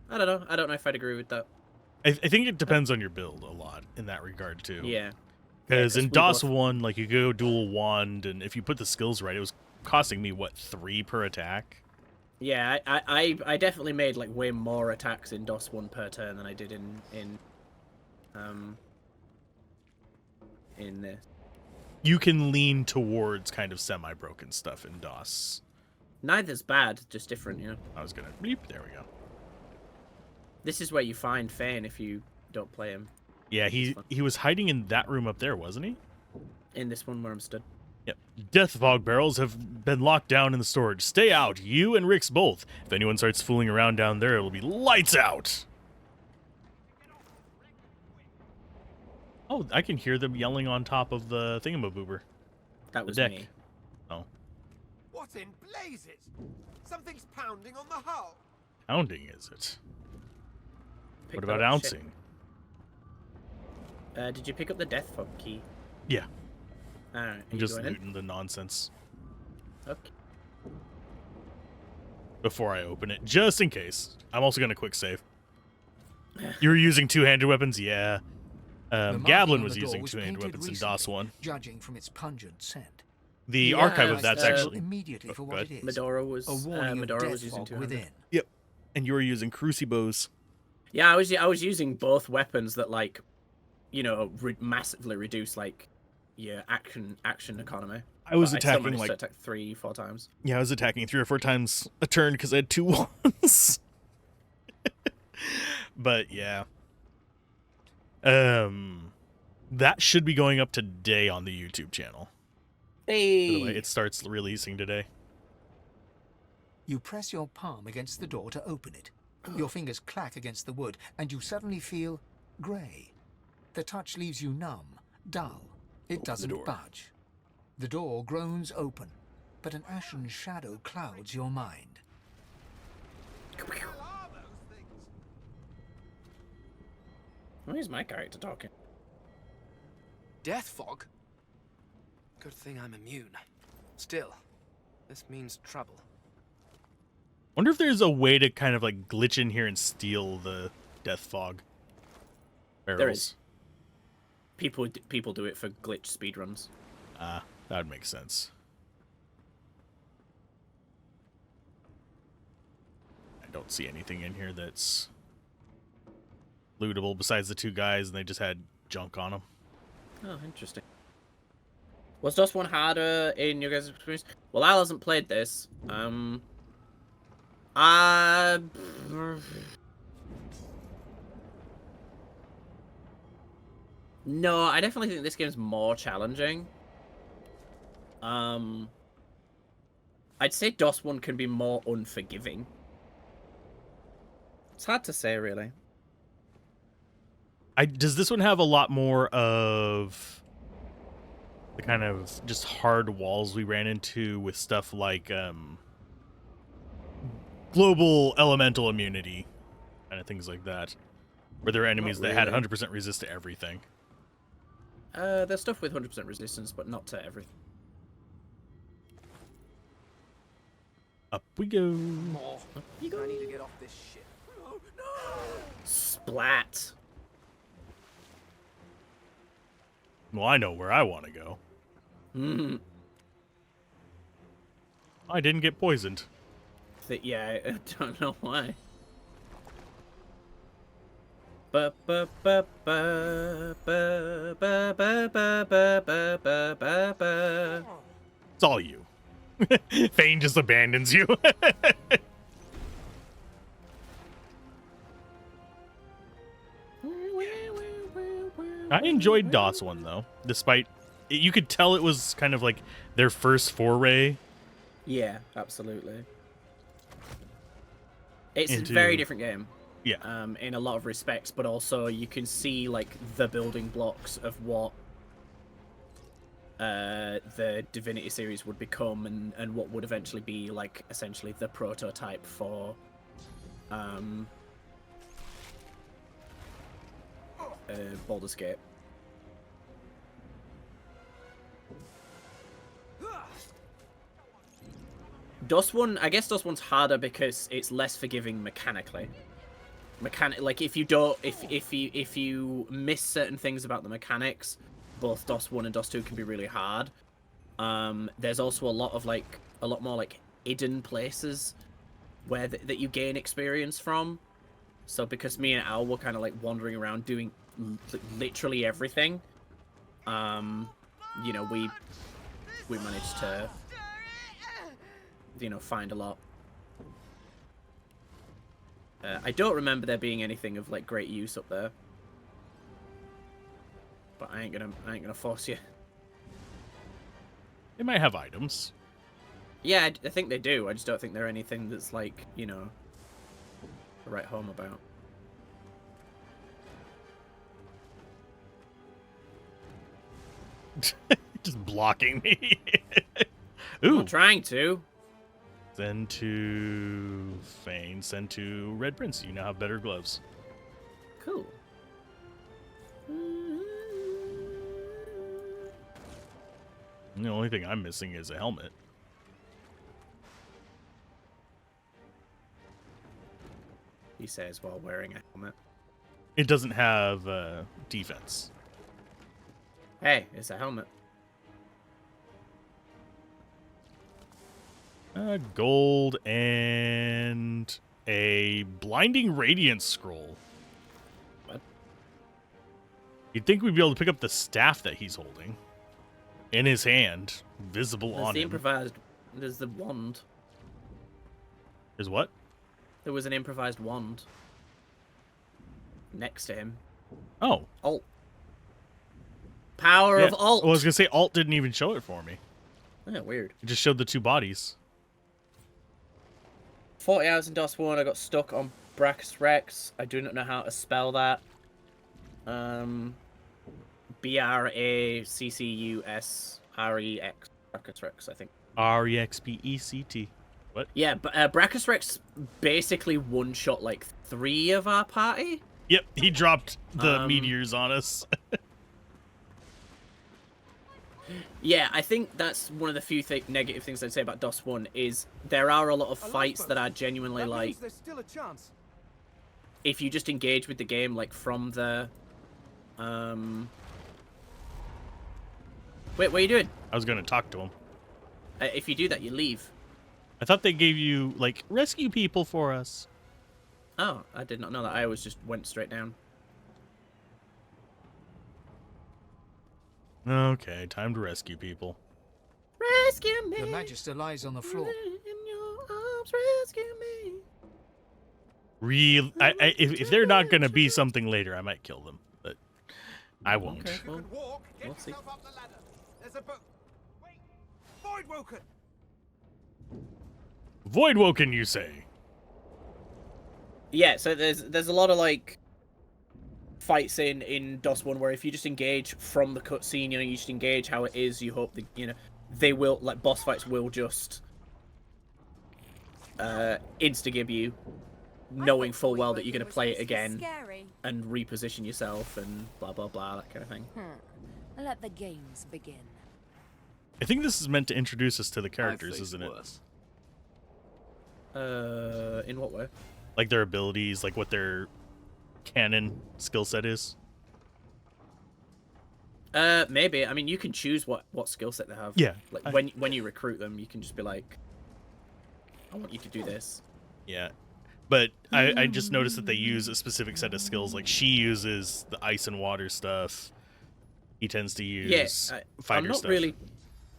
Speaker 3: I don't know. I don't know if I'd agree with that.
Speaker 2: I think it depends on your build a lot in that regard too.
Speaker 3: Yeah.
Speaker 2: Because in DOS 1, like, you go dual wand, and if you put the skills right, it was costing me, what, 3 per attack?
Speaker 3: Yeah, I definitely made, like, way more attacks in DOS 1 per turn than I did in this.
Speaker 2: You can lean towards kind of semi-broken stuff in DOS.
Speaker 3: Neither's bad, just different, you know?
Speaker 2: I was gonna bleep. There we go.
Speaker 3: This is where you find Fane if you don't play him.
Speaker 2: Yeah, he was hiding in that room up there, wasn't he?
Speaker 3: In this one where I'm stood.
Speaker 2: Yep. Death fog barrels have been locked down in the storage. Stay out, you and Rix both. If anyone starts fooling around down there, it'll be lights out. Oh, I can hear them yelling on top of the thingamaboober.
Speaker 3: That was
Speaker 2: deck.
Speaker 3: me.
Speaker 2: Oh.
Speaker 6: What in blazes? Something's pounding on the hull.
Speaker 2: Pounding, is it?
Speaker 3: Picked
Speaker 2: What about
Speaker 3: up shit.
Speaker 2: ouncing?
Speaker 3: Did you pick up the death fog key?
Speaker 2: Yeah.
Speaker 3: Alright.
Speaker 2: I'm just looting the nonsense
Speaker 3: Okay.
Speaker 2: before I open it, just in case. I'm also going to quick save. You were using two-handed weapons? Yeah. Gablin was using two-handed weapons in DOS 1.
Speaker 5: Judging from its pungent scent.
Speaker 2: The archive of that's actually...
Speaker 5: immediately for what it is.
Speaker 3: Medora was using two
Speaker 5: within.
Speaker 2: Yep. And you were using crucibos.
Speaker 3: Yeah, I was using both weapons that, like, you know, massively reduce, like, your action economy.
Speaker 2: I was
Speaker 3: But still
Speaker 2: attacking,
Speaker 3: managed
Speaker 2: like...
Speaker 3: to attack 3-4 times.
Speaker 2: Yeah, I was attacking 3 or 4 times a turn because I had 2 wands. But, yeah. That should be going up today on the YouTube channel.
Speaker 3: Hey!
Speaker 2: By the way, it starts releasing today.
Speaker 5: You press your palm against the door to open it. Your fingers clack against the wood, and you suddenly feel grey. The touch leaves you numb, dull. It doesn't budge. The door groans open, but an ashen shadow clouds your mind.
Speaker 3: Where's my character talking?
Speaker 18: Death fog? Good thing I'm immune. Still, this means trouble.
Speaker 2: Wonder if there's a way to kind of like glitch in here and steal the death fog barrels.
Speaker 3: There is. People do it for glitch speedruns.
Speaker 2: That would make sense. I don't see anything in here that's lootable besides the 2 guys, and they just had junk on them.
Speaker 3: Oh, interesting. Was DOS 1 harder in your guys' experience? Well, Al hasn't played this. No, I definitely think this game's more challenging. I'd say DOS 1 can be more unforgiving. It's hard to say, really.
Speaker 2: Does this one have a lot more of the kind of just hard walls we ran into with stuff like global elemental immunity, kind of things like that? Were there enemies that had 100% resist to everything?
Speaker 3: There's stuff with 100% resistance, but not to everything.
Speaker 2: Up we go.
Speaker 6: Up you go. I need to get off this ship. Oh, no!
Speaker 3: Splat.
Speaker 2: Well, I know where I want to go. I didn't get poisoned.
Speaker 3: Yeah, I don't know why.
Speaker 2: It's all you. Fane just abandons you. I enjoyed DOS 1 though, despite you could tell it was kind of like their first foray.
Speaker 3: Yeah, absolutely. It's a very different game. in a lot of respects, but also you can see like the building blocks of what the Divinity series would become, and what would eventually be like essentially the prototype for Baldur's Gate. I guess Dust One's harder because it's less forgiving mechanically. Like if you miss certain things about the mechanics, both DOS 1 and DOS 2 can be really hard. There's also a lot more like hidden places where that you gain experience from. So because me and Al were kind of like wandering around doing literally everything, you know, we managed to, you know, find a lot. I don't remember there being anything of like great use up there, but I ain't gonna force you.
Speaker 2: They might have items.
Speaker 3: Yeah, I think they do. I just don't think they're anything that's like, you know, to write home about.
Speaker 2: Just blocking me. Ooh.
Speaker 3: I'm trying to.
Speaker 2: Send to Fane. Send to Red Prince. You now have better gloves.
Speaker 3: Cool.
Speaker 2: The only thing I'm missing is a helmet.
Speaker 3: He says while wearing a helmet.
Speaker 2: It doesn't have defense.
Speaker 3: Hey, it's a helmet.
Speaker 2: Gold and a blinding radiance scroll.
Speaker 3: What?
Speaker 2: You'd think we'd be able to pick up the staff that he's holding in his hand, visible
Speaker 3: There's
Speaker 2: on
Speaker 3: the
Speaker 2: him.
Speaker 3: improvised. There's the wand.
Speaker 2: There's what?
Speaker 3: There was an improvised wand next to him.
Speaker 2: Oh.
Speaker 3: Alt. Power of alt.
Speaker 2: Well, I was gonna say alt didn't even show it for me.
Speaker 3: Yeah, weird.
Speaker 2: It just showed the two bodies.
Speaker 3: 40 hours in DOS 1, I got stuck on Brachus Rex. I do not know how to spell that. B-R-A-C-C-U-S-R-E-X. Brachus Rex, I think.
Speaker 2: R-E-X-P-E-C-T. What?
Speaker 3: Yeah, but Brachus Rex basically one-shot like 3 of our party.
Speaker 2: Yep, he dropped the meteors on us.
Speaker 3: Yeah, I think that's one of the few negative things I'd say about DOS 1 is there are a lot of fights that are genuinely like,
Speaker 6: there's still a chance.
Speaker 3: if you just engage with the game like from the wait, what are you doing?
Speaker 2: I was gonna talk to him.
Speaker 3: If you do that, you leave.
Speaker 2: I thought they gave you like rescue people for us.
Speaker 3: Oh, I did not know that. I always just went straight down.
Speaker 2: Okay, time to rescue people.
Speaker 3: Rescue me.
Speaker 5: The Magister lies on the floor.
Speaker 3: In your arms, rescue me.
Speaker 2: If they're not gonna be something later, I might kill them, but I won't.
Speaker 3: Okay, well,
Speaker 6: Walk, get
Speaker 3: we'll see.
Speaker 6: yourself up the ladder. There's a book. Wait, Voidwoken.
Speaker 2: Voidwoken, you say?
Speaker 3: Yeah, so there's a lot of like fights in DOS 1 where if you just engage from the cutscene, you know, you just engage how it is, you hope that, you know, they will, like, boss fights will just insta-gib you, knowing full well that you're going to play it again and reposition yourself and blah blah blah, that kind of thing.
Speaker 12: Let the games begin.
Speaker 2: I think this is meant to introduce us to the characters, isn't it?
Speaker 3: In what way?
Speaker 2: Like their abilities, like what their canon skill set is.
Speaker 3: Maybe. I mean, you can choose what skill set they have.
Speaker 2: Yeah.
Speaker 3: Like when you recruit them, you can just be like, I want you to do this.
Speaker 2: Yeah. But I just noticed that they use a specific set of skills. Like she uses the ice and water stuff. He tends to use fighter stuff.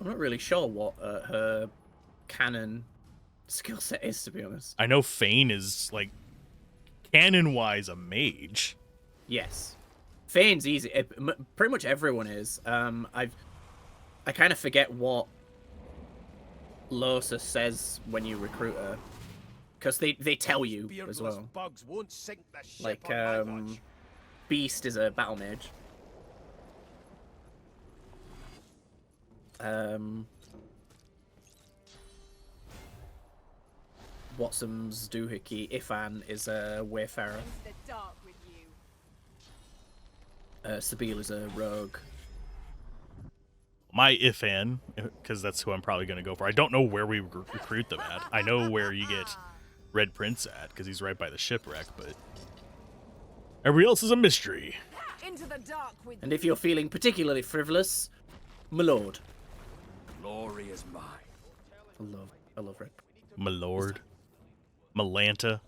Speaker 3: I'm not really sure what her canon skill set is, to be honest.
Speaker 2: I know Fane is like canon-wise a mage.
Speaker 3: Yes. Fane's easy. Pretty much everyone is. I kind of forget what Losa says when you recruit her. because they tell you as
Speaker 6: Beardless
Speaker 3: well.
Speaker 6: bugs won't sink the ship
Speaker 3: Like,
Speaker 6: on my watch.
Speaker 3: Beast is a battle mage. Watsum's doohickey Ifan is a wayfarer.
Speaker 12: The dark with you.
Speaker 3: Sabine is a rogue.
Speaker 2: My Ifan, because that's who I'm probably going to go for. I don't know where we recruit them at. I know where you get Red Prince at, because he's right by the shipwreck, but everybody else is a mystery.
Speaker 12: Into the dark with
Speaker 3: And if you're feeling particularly frivolous, my lord.
Speaker 8: Glory is mine.
Speaker 3: I love Red.
Speaker 2: My lord. Malanta.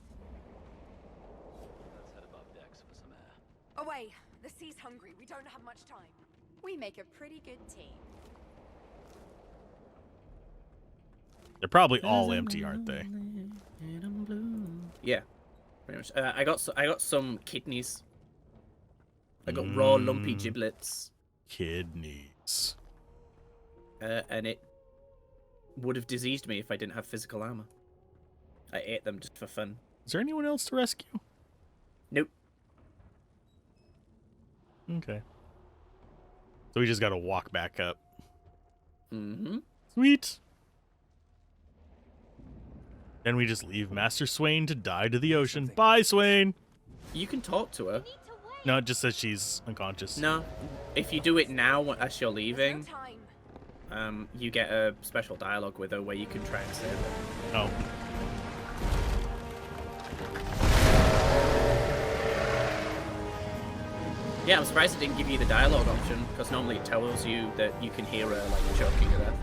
Speaker 12: away. The sea's hungry. We don't have much time.
Speaker 13: We make a pretty good team.
Speaker 2: They're probably all empty, aren't they?
Speaker 3: Yeah, pretty much. I got some kidneys. I got raw lumpy giblets.
Speaker 2: Kidneys.
Speaker 3: And it would have diseased me if I didn't have physical armor. I ate them just for fun.
Speaker 2: Is there anyone else to rescue?
Speaker 3: Nope.
Speaker 2: Okay. So we just gotta walk back up.
Speaker 3: Mm-hmm.
Speaker 2: Sweet. Then we just leave Master Swain to die to the ocean. Bye, Swain!
Speaker 3: You can talk to her.
Speaker 2: No, it just says she's unconscious.
Speaker 3: No. If you do it now as you're leaving, you get a special dialogue with her where you can try and save her.
Speaker 2: Oh.
Speaker 3: Yeah, I'm surprised it didn't give you the dialogue option, because normally it tells you that you can hear her, like, choking to death.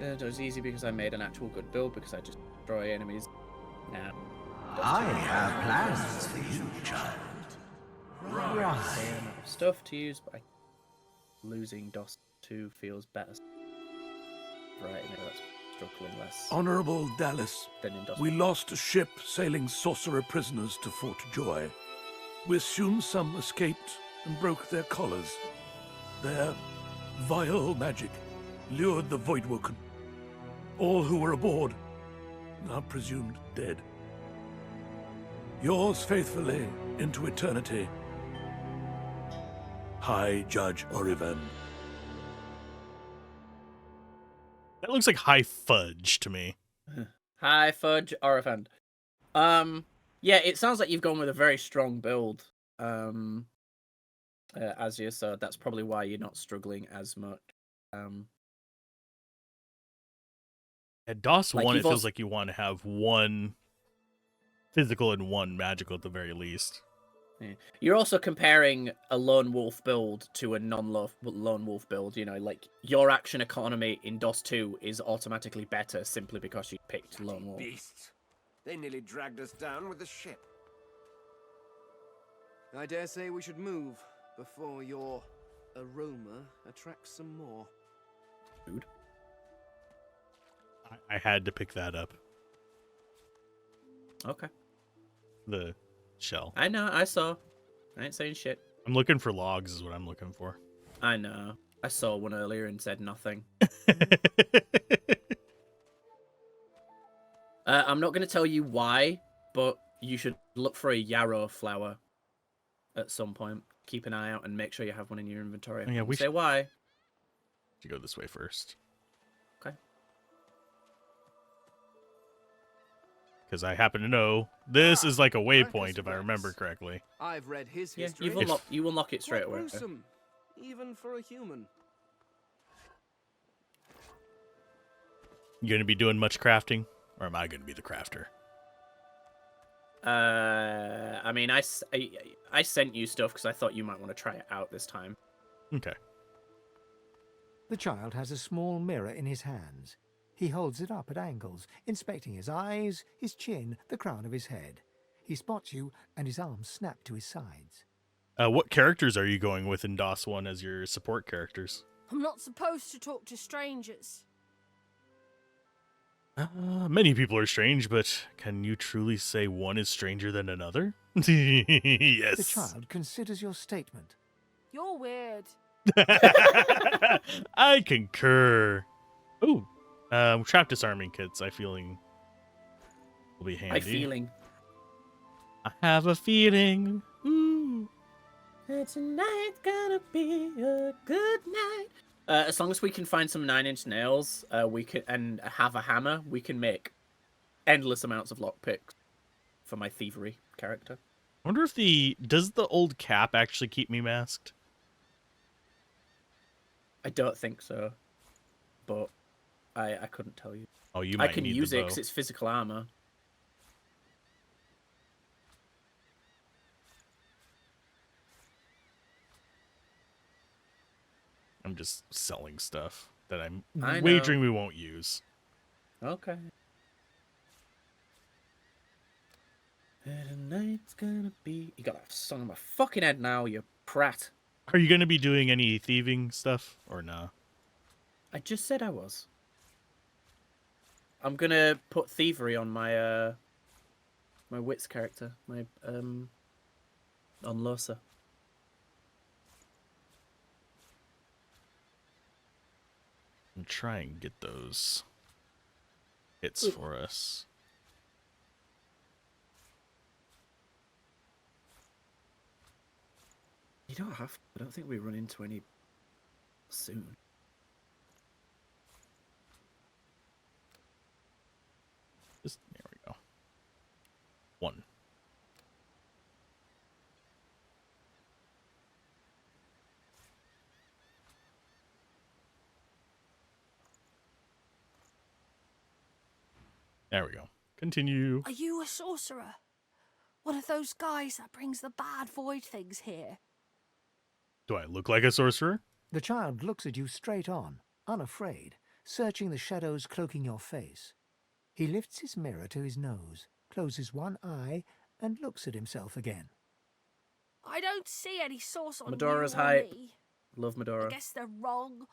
Speaker 3: It was easy because I made an actual good build, because I just destroy enemies. Nah.
Speaker 8: I have plans for you, child.
Speaker 3: Right. Stuff to use, but losing DOS 2 feels better. Right, maybe that's struggling less.
Speaker 10: Honorable Dallas,
Speaker 3: than in DOS
Speaker 10: we lost a ship sailing sorcerer prisoners to Fort Joy. We assume some escaped and broke their collars. Their vile magic lured the Voidwoken. All who were aboard are presumed dead. Yours faithfully into eternity, High Judge Oriven.
Speaker 2: That looks like high fudge to me.
Speaker 3: Hi, Fudge Orifand. Yeah, it sounds like you've gone with a very strong build, Azir, so that's probably why you're not struggling as much.
Speaker 2: At DOS
Speaker 3: Like
Speaker 2: 1, it
Speaker 3: you've
Speaker 2: feels
Speaker 3: also-
Speaker 2: like you want to have one physical and one magical at the very least.
Speaker 3: Yeah. You're also comparing a lone wolf build to a non-lone wolf build. You know, like your action economy in DOS 2 is automatically better simply because you picked lone wolf.
Speaker 6: Beasts. They nearly dragged us down with the ship.
Speaker 18: I dare say we should move before your aroma attracts some more.
Speaker 3: Food.
Speaker 2: I had to pick that up.
Speaker 3: Okay.
Speaker 2: The shell.
Speaker 3: I know, I saw. I ain't saying shit.
Speaker 2: I'm looking for logs is what I'm looking for.
Speaker 3: I know. I saw one earlier and said nothing. I'm not going to tell you why, but you should look for a yarrow flower at some point. Keep an eye out and make sure you have one in your inventory.
Speaker 2: Oh, yeah, we
Speaker 3: say
Speaker 2: should...
Speaker 3: why.
Speaker 2: To go this way first.
Speaker 3: Okay.
Speaker 2: Because I happen to know this is like a waypoint, if I remember correctly.
Speaker 18: I've read his
Speaker 3: Yeah,
Speaker 18: history.
Speaker 3: you unlock it straight away.
Speaker 18: Gruesome, even for a human.
Speaker 2: You going to be doing much crafting? Or am I going to be the crafter?
Speaker 3: I mean, I sent you stuff because I thought you might want to try it out this time.
Speaker 2: Okay.
Speaker 5: The child has a small mirror in his hands. He holds it up at angles, inspecting his eyes, his chin, the crown of his head. He spots you, and his arms snap to his sides.
Speaker 2: What characters are you going with in DOS 1 as your support characters?
Speaker 17: I'm not supposed to talk to strangers.
Speaker 2: Many people are strange, but can you truly say one is stranger than another? Yes.
Speaker 5: The child considers your statement.
Speaker 17: You're weird.
Speaker 2: I concur. Ooh, trap disarming kits. I feeling Will be handy.
Speaker 3: My feeling.
Speaker 2: I have a feeling. Ooh.
Speaker 3: Tonight's gonna be a good night. As long as we can find some 9-inch nails, we can and have a hammer, we can make endless amounts of lockpicks for my thievery character.
Speaker 2: I wonder if does the old cap actually keep me masked?
Speaker 3: I don't think so, but I couldn't tell you.
Speaker 2: Oh, you
Speaker 3: I
Speaker 2: might
Speaker 3: can
Speaker 2: need
Speaker 3: use
Speaker 2: the
Speaker 3: it
Speaker 2: bow.
Speaker 3: because it's physical armor.
Speaker 2: I'm just selling stuff that I'm
Speaker 3: I know.
Speaker 2: wagering we won't use.
Speaker 3: Okay. Tonight's gonna be. You got a song in my fucking head now, you prat.
Speaker 2: Are you going to be doing any thieving stuff or nah?
Speaker 3: I just said I was. I'm gonna put thievery on my my wits character, my on Losa.
Speaker 2: And try and get those hits for us.
Speaker 3: You don't have to. I don't think we run into any soon.
Speaker 2: Just there we go. 1. There we go. Continue.
Speaker 17: Are you a sorcerer? One of those guys that brings the bad void things here?
Speaker 2: Do I look like a sorcerer?
Speaker 5: The child looks at you straight on, unafraid, searching the shadows cloaking your face. He lifts his mirror to his nose, closes one eye, and looks at himself again.
Speaker 17: I don't see any source on
Speaker 3: Medora's
Speaker 17: you or
Speaker 3: hype.
Speaker 17: me.
Speaker 3: Love Medora.
Speaker 17: I guess they're wrong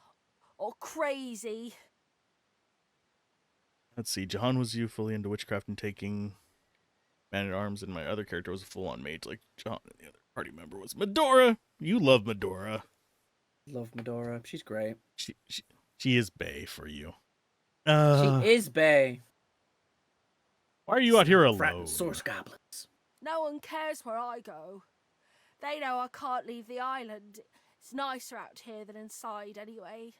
Speaker 17: or crazy.
Speaker 2: Let's see. Jahan was you fully into witchcraft and taking man-at-arms, and my other character was a full-on mage like Jahan, and the other party member was Medora. You love Medora.
Speaker 3: Love Medora. She's great.
Speaker 2: She is bae for you.
Speaker 3: She is bae.
Speaker 2: Why are you out here
Speaker 3: Frat
Speaker 2: alone?
Speaker 3: source goblins.
Speaker 17: No one cares where I go. They know I can't leave the island. It's nicer out here than inside anyway.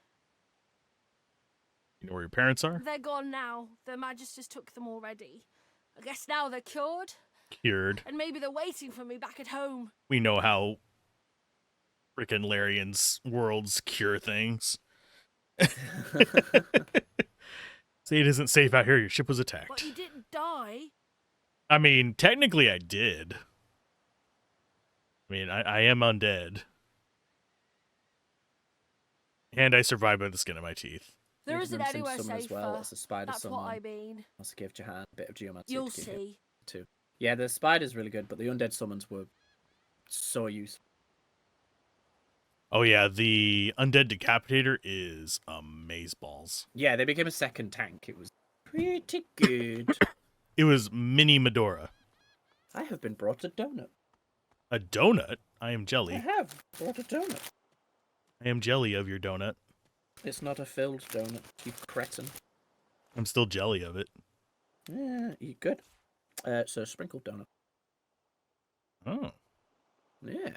Speaker 2: You know where your parents are?
Speaker 17: They're gone now. The Magisters took them already. I guess now they're cured.
Speaker 2: Cured.
Speaker 17: And maybe they're waiting for me back at home.
Speaker 2: We know how frickin' Larian's worlds cure things. Say it isn't safe out here. Your ship was attacked.
Speaker 17: But you didn't die.
Speaker 2: I mean, technically I did. I mean, I am undead. And I survived by the skin of my teeth.
Speaker 17: There isn't
Speaker 3: Wisdom
Speaker 17: anywhere
Speaker 3: summon
Speaker 17: safer.
Speaker 3: as well. That's a spider
Speaker 17: That's
Speaker 3: summon.
Speaker 17: what I mean.
Speaker 3: Let's give Jahan a bit of geomancy.
Speaker 17: You'll
Speaker 3: to give him
Speaker 17: see.
Speaker 3: too. Yeah, the spider's really good, but the undead summons were so useful.
Speaker 2: Oh yeah, the undead decapitator is amazeballs.
Speaker 3: Yeah, they became a second tank. It was pretty good.
Speaker 2: It was mini Medora.
Speaker 3: I have been brought a donut.
Speaker 2: A donut? I am
Speaker 3: I
Speaker 2: jelly.
Speaker 3: have brought a donut.
Speaker 2: I am jelly of your donut.
Speaker 3: It's not a filled donut, you cretin.
Speaker 2: I'm still jelly of it.
Speaker 3: Yeah, you good. It's a sprinkled donut.
Speaker 2: Oh.
Speaker 3: Yeah.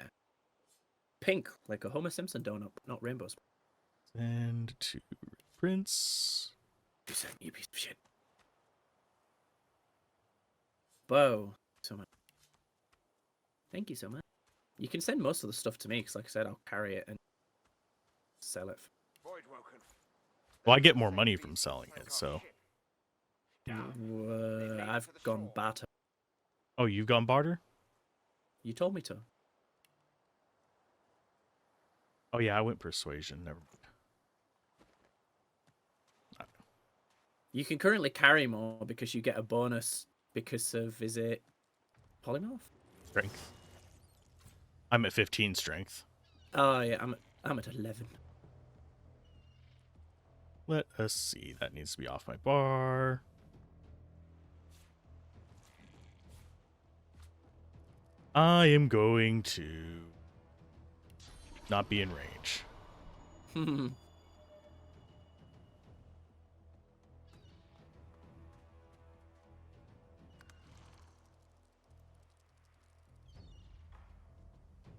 Speaker 3: Pink, like a Homer Simpson donut, but not rainbows.
Speaker 2: And to Prince.
Speaker 3: You piece of shit. Whoa. So much. Thank you so much. You can send most of the stuff to me, because like I said, I'll carry it and sell it.
Speaker 2: Well, I get more money from selling it, so.
Speaker 3: I've gone barter.
Speaker 2: Oh, you've gone barter?
Speaker 3: You told me to.
Speaker 2: Oh yeah, I went persuasion. Never mind.
Speaker 3: You can currently carry more because you get a bonus because of, is it polymorph?
Speaker 2: Strength. I'm at 15 strength.
Speaker 3: Oh yeah, I'm at 11.
Speaker 2: Let us see. That needs to be off my bar. I am going to not be in range.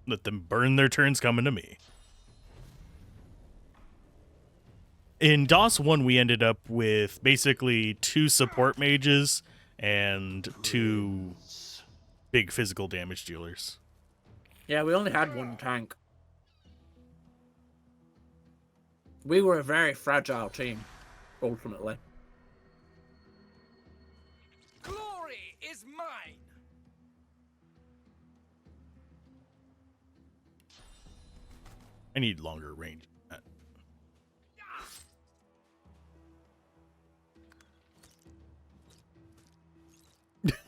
Speaker 2: Let them burn their turns coming to me. In DOS 1, we ended up with basically 2 support mages and 2 big physical damage dealers.
Speaker 3: Yeah, we only had 1 tank. We were a very fragile team, ultimately.
Speaker 16: Glory is mine!
Speaker 2: I need longer range.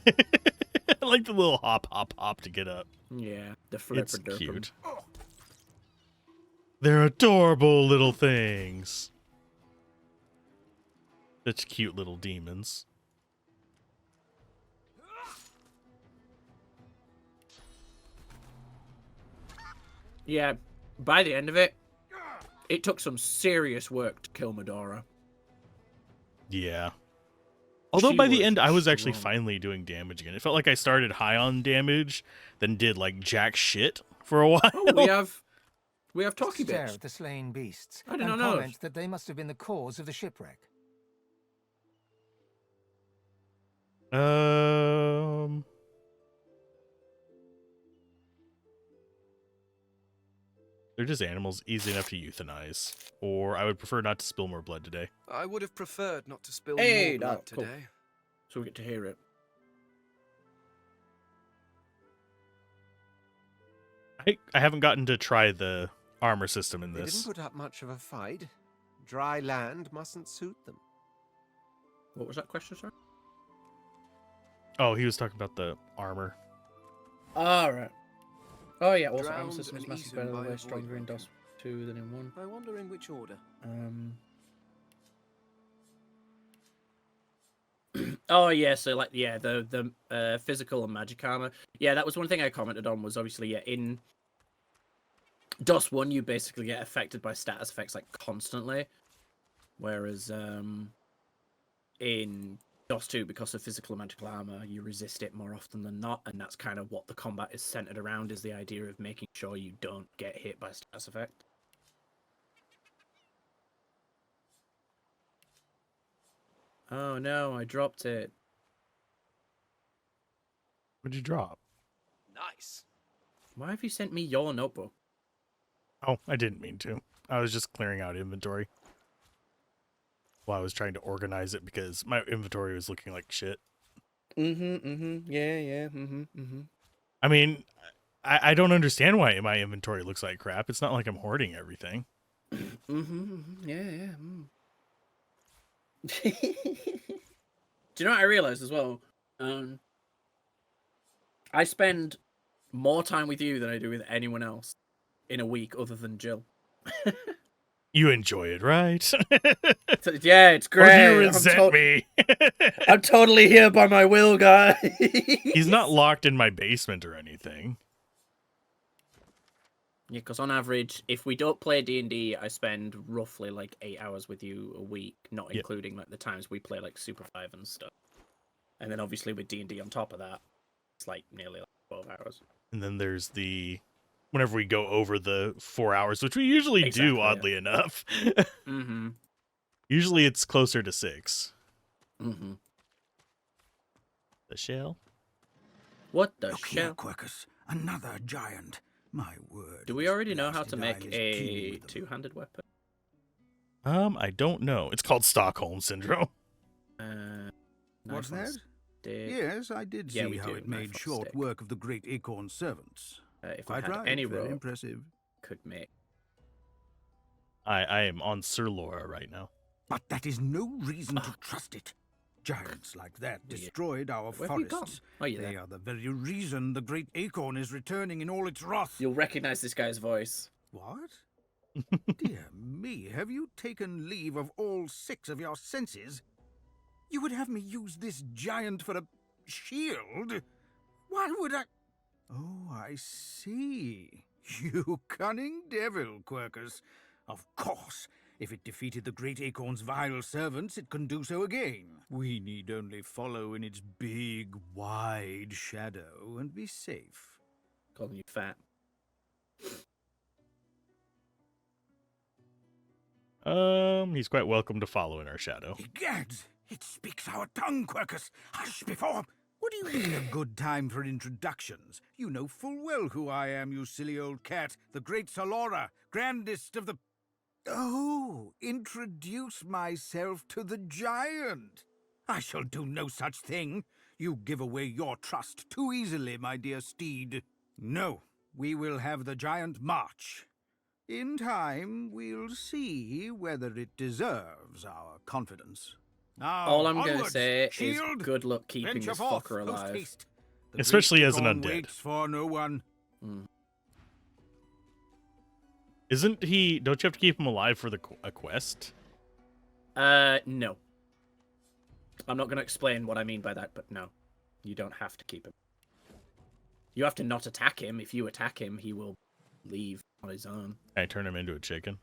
Speaker 2: I like the little hop, hop, hop to get up.
Speaker 3: Yeah, the flipper
Speaker 2: It's
Speaker 3: derpum.
Speaker 2: cute. They're adorable little things. Such cute little demons.
Speaker 3: Yeah, by the end of it, it took some serious work to kill Medora.
Speaker 2: Yeah. Although
Speaker 3: She
Speaker 2: by the
Speaker 3: was
Speaker 2: end, I was actually
Speaker 3: strong.
Speaker 2: finally doing damage again. It felt like I started high on damage, then did like jack shit for a while.
Speaker 3: Oh, we have talkie
Speaker 5: Stare
Speaker 3: bits.
Speaker 5: at the slain beasts
Speaker 3: I did
Speaker 5: and
Speaker 3: not know.
Speaker 5: comment that they must have been the cause of the shipwreck.
Speaker 2: They're just animals easy enough to euthanize. Or I would prefer not to spill more blood today.
Speaker 18: I would have preferred not to spill
Speaker 3: Hey,
Speaker 18: more blood
Speaker 3: cool.
Speaker 18: today.
Speaker 3: So we get to hear it.
Speaker 2: I haven't gotten to try the armor system in
Speaker 6: They didn't
Speaker 2: this.
Speaker 6: put up much of a fight. Dry land mustn't suit them.
Speaker 3: What was that question, sir?
Speaker 2: Oh, he was talking about the armor.
Speaker 3: Alright. Oh yeah, also
Speaker 18: Drowned
Speaker 3: armor system is
Speaker 18: and
Speaker 3: massively
Speaker 18: eaten
Speaker 3: better,
Speaker 18: by
Speaker 3: way
Speaker 18: a
Speaker 3: stronger in
Speaker 18: void
Speaker 3: DOS 2 than in 1.
Speaker 18: I wonder in which order.
Speaker 3: Oh yeah, so like the physical and magic armor. Yeah, that was one thing I commented on. Was obviously in DOS 1 you basically get affected by status effects like constantly, whereas in DOS 2 because of physical and magical armor you resist it more often than not, and that's kind of what the combat is centered around, is the idea of making sure you don't get hit by status effect. Oh no, I dropped it.
Speaker 2: What'd you drop?
Speaker 18: Nice.
Speaker 3: Why have you sent me your notebook?
Speaker 2: Oh, I didn't mean to. I was just clearing out inventory. While I was trying to organize it because my inventory was looking like shit.
Speaker 3: Yeah.
Speaker 2: I mean, I don't understand why my inventory looks like crap. It's not like I'm hoarding everything.
Speaker 3: Yeah. Do you know what I realized as well? I spend more time with you than I do with anyone else in a week other than Jill.
Speaker 2: You enjoy it, right?
Speaker 3: Yeah, it's great.
Speaker 2: Or do you resent me?
Speaker 3: I'm totally here by my will, guy.
Speaker 2: He's not locked in my basement or anything.
Speaker 3: Yeah, because on average, if we don't play D&D, I spend roughly like 8 hours with you a week, not including like the times we play like Super 5 and stuff. And then obviously with D&D on top of that, it's like nearly like 12 hours.
Speaker 2: And then there's the whenever we go over the 4 hours, which we usually do, oddly enough. Usually it's closer to 6. The shell?
Speaker 3: What the
Speaker 19: Look here,
Speaker 3: shell?
Speaker 19: Quirkus. Another giant. My word.
Speaker 3: Do we already know how to make a two-handed weapon?
Speaker 2: I don't know. It's called Stockholm Syndrome.
Speaker 19: What's that?
Speaker 3: Stick.
Speaker 19: Yes, I did
Speaker 3: Yeah,
Speaker 19: see
Speaker 3: we
Speaker 19: how
Speaker 3: do,
Speaker 19: it
Speaker 3: knife
Speaker 19: mid
Speaker 3: on
Speaker 19: short
Speaker 3: stick.
Speaker 19: work of the great acorn servants.
Speaker 3: If
Speaker 19: Quite
Speaker 3: I had
Speaker 19: right,
Speaker 3: any
Speaker 19: very
Speaker 3: rope,
Speaker 19: impressive.
Speaker 3: could make.
Speaker 2: I am on Sir Laura right now.
Speaker 19: But that is no reason to trust it. Giants like that destroyed our
Speaker 3: Where have you gone?
Speaker 19: forests.
Speaker 3: Oh, you're
Speaker 19: They
Speaker 3: there.
Speaker 19: are the very reason the great acorn is returning in all its wrath.
Speaker 3: You'll recognize this guy's voice.
Speaker 19: What? Dear me, have you taken leave of all 6 of your senses? You would have me use this giant for a shield? Why would I... Oh, I see. You cunning devil, Quirkus. Of course, if it defeated the great acorn's vile servants, it can do so again. We need only follow in its big, wide shadow and be safe.
Speaker 3: Calling you fat.
Speaker 2: He's quite welcome to follow in our shadow.
Speaker 19: Gads! It speaks our tongue, Quercus. Hush before. What do you mean a good time for introductions? You know full well who I am, you silly old cat. The great Salora, grandest of the... Oh, introduce myself to the giant. I shall do no such thing. You give away your trust too easily, my dear steed. No, we will have the giant march. In time, we'll see whether it deserves our confidence. Now,
Speaker 3: All I'm going to
Speaker 19: onwards,
Speaker 3: say
Speaker 19: shield,
Speaker 3: is good luck keeping
Speaker 19: venture
Speaker 3: this
Speaker 19: forth,
Speaker 3: fucker
Speaker 19: post
Speaker 3: alive.
Speaker 19: haste. The
Speaker 2: Especially
Speaker 19: great
Speaker 2: as an
Speaker 19: dawn
Speaker 2: undead.
Speaker 19: waits for no one.
Speaker 2: Isn't he... Don't you have to keep him alive for a quest?
Speaker 3: No. I'm not going to explain what I mean by that, but no. You don't have to keep him. You have to not attack him. If you attack him, he will leave on his own.
Speaker 2: Can I turn him into a chicken?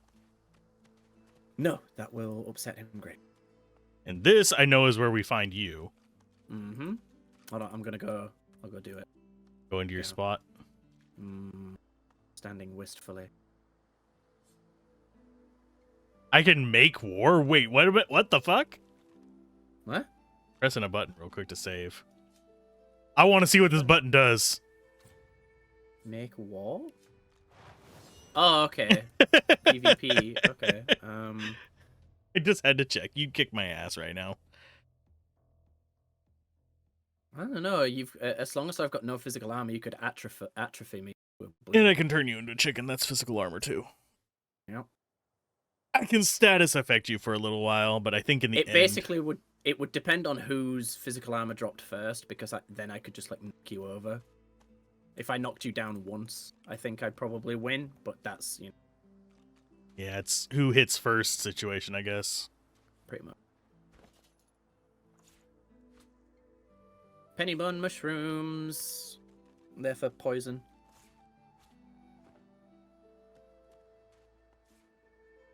Speaker 3: No, that will upset him great.
Speaker 2: And this, I know, is where we find you.
Speaker 3: Mm-hmm. Hold on, I'll go do it.
Speaker 2: Go into your spot.
Speaker 3: Standing wistfully.
Speaker 2: I can make war? Wait, what the fuck?
Speaker 3: What?
Speaker 2: Pressing a button real quick to save. I want to see what this button does.
Speaker 3: Make wall? Oh, okay. PvP. Okay.
Speaker 2: I just had to check. You'd kick my ass right now.
Speaker 3: I don't know. You've as long as I've got no physical armor, you could atrophy me.
Speaker 2: And I can turn you into a chicken. That's physical armor too.
Speaker 3: Yep.
Speaker 2: I can status affect you for a little while, but I think in the end...
Speaker 3: basically would depend on whose physical armor dropped first, because then I could just like knock you over. If I knocked you down once, I think I'd probably win, but that's, you know.
Speaker 2: Yeah, it's who hits first situation, I guess.
Speaker 3: Pretty much. Penny bun mushrooms. They're for poison.